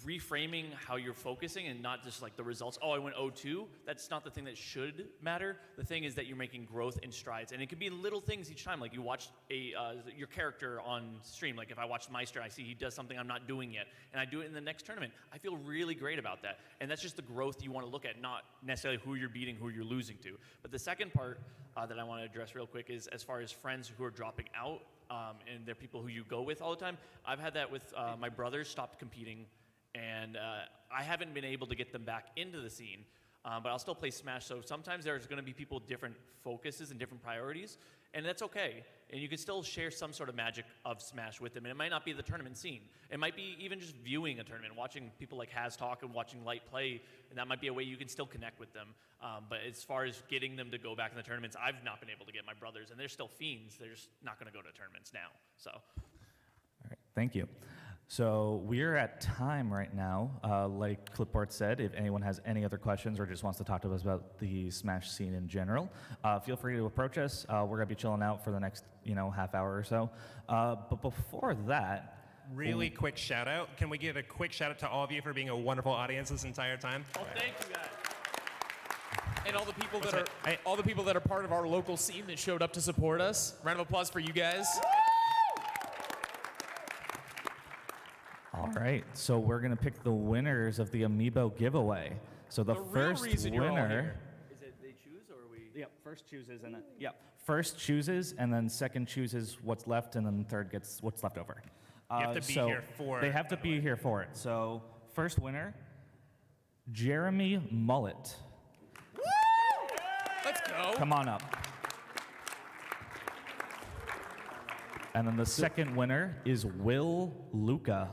reframing how you're focusing and not just like the results, I went 0-2, that's not the thing that should matter. The thing is that you're making growth in strides, and it can be little things each time. Like you watch your character on stream, like if I watch Meister, I see he does something I'm not doing yet, and I do it in the next tournament. I feel really great about that, and that's just the growth you want to look at, not necessarily who you're beating, who you're losing to. But the second part that I want to address real quick is as far as friends who are dropping out, and they're people who you go with all the time. I've had that with my brothers stopped competing, and I haven't been able to get them back into the scene, but I'll still play Smash. So sometimes there's going to be people with different focuses and different priorities, and that's okay. And you can still share some sort of magic of Smash with them. And it might not be the tournament scene. It might be even just viewing a tournament, watching people like Has talk and watching Light play, and that might be a way you can still connect with them. But as far as getting them to go back in the tournaments, I've not been able to get my brothers, and they're still fiends. They're just not going to go to tournaments now. So. All right, thank you. So we're at time right now. Like Clipboard said, if anyone has any other questions or just wants to talk to us about the Smash scene in general, feel free to approach us. We're gonna be chilling out for the next, half hour or so. But before that, Really quick shout out. Can we give a quick shout out to all of you for being a wonderful audience this entire time? Oh, thank you guys. and all the people that are part of our local scene that showed up to support us. Round of applause for you guys. All right, so we're gonna pick the winners of the Amiibo giveaway. So the real first reason you're all winner. here. Is it they choose or we? Yep, first chooses and then first chooses and then second chooses what's left and then third gets what's left over. You have to be so here for They it, have to be here for it. So first winner, Jeremy Mullet. Let's go. Come on up. And then the second winner is Will Luca.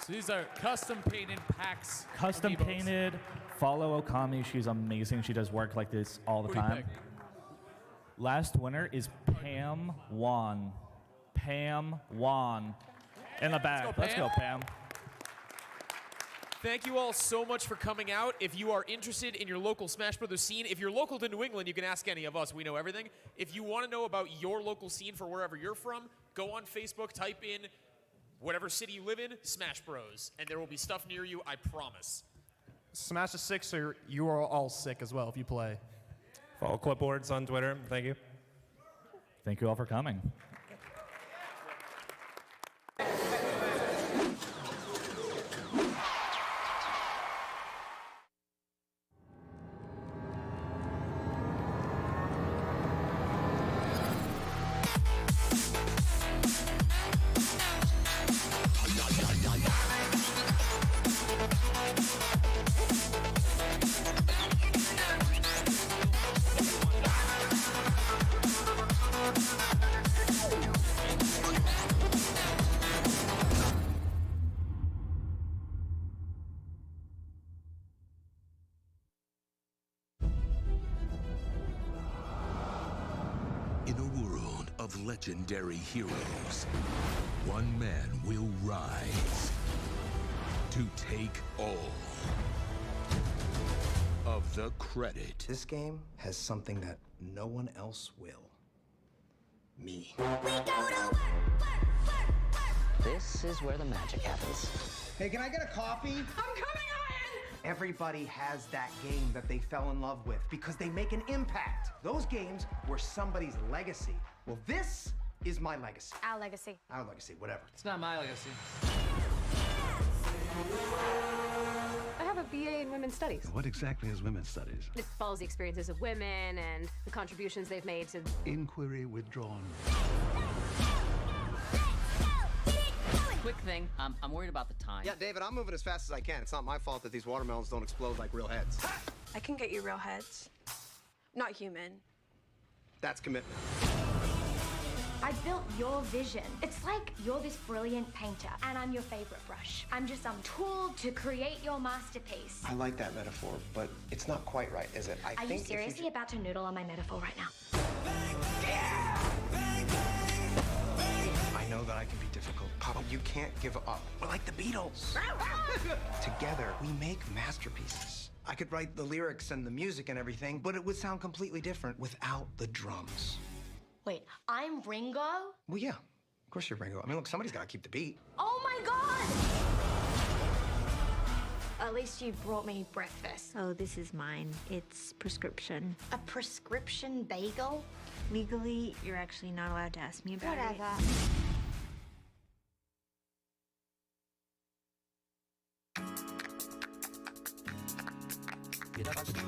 So these are custom painted PAX. Custom amiibos. painted. Follow Okami. She's amazing. She does work like this all the Who do you time. pick? Last winner is Pam Wan. Pam Wan. In the back. Let's go, Pam. Thank you all so much for coming out. If you are interested in your local Smash Brothers scene, if you're local to New England, you can ask any of us. We know everything. If you want to know about your local scene for wherever you're from, go on Facebook, type in whatever city you live in, Smash Bros. And there will be stuff near you, I promise. Smash the Sixer, you are all sick as well if you play. Follow Clipboards on Twitter. Thank you. Thank you all for coming. In a world of legendary heroes, one man will rise to take all of the credit. This game has something that no one else will. Me. This is where the magic happens. Hey, can I get a coffee? I'm coming on! Everybody has that game that they fell in love with because they make an impact. Those games were somebody's legacy. Well, this is my legacy. Our legacy. Our legacy, whatever. It's not my legacy. I have a BA in Women's Studies. What exactly is women's studies? It follows the experiences of women and the contributions they've made to... Inquiry withdrawn. Quick thing, I'm worried about the time. Yeah, David, I'm moving as fast as I can. It's not my fault that these watermelons don't explode like real heads. I can get you real heads. Not human. That's commitment. I built your vision. It's like you're this brilliant painter, and I'm your favorite brush. I'm just some tool to create your masterpiece. I like that metaphor, but it's not quite right, is it? Are you seriously about to noodle on my metaphor right now? I know that I can be difficult. Papa, you can't give up. We're like the Beatles. Together, we make masterpieces. I could write the lyrics and the music and everything, but it would sound completely different without the drums. Wait, I'm Ringo? Well, yeah. Of course you're Ringo. I mean, look, somebody's got to keep the beat. Oh my god! At least you brought me breakfast. Oh, this is mine. It's prescription. A prescription bagel? Legally, you're actually not allowed to ask me about Whatever. it. Get up.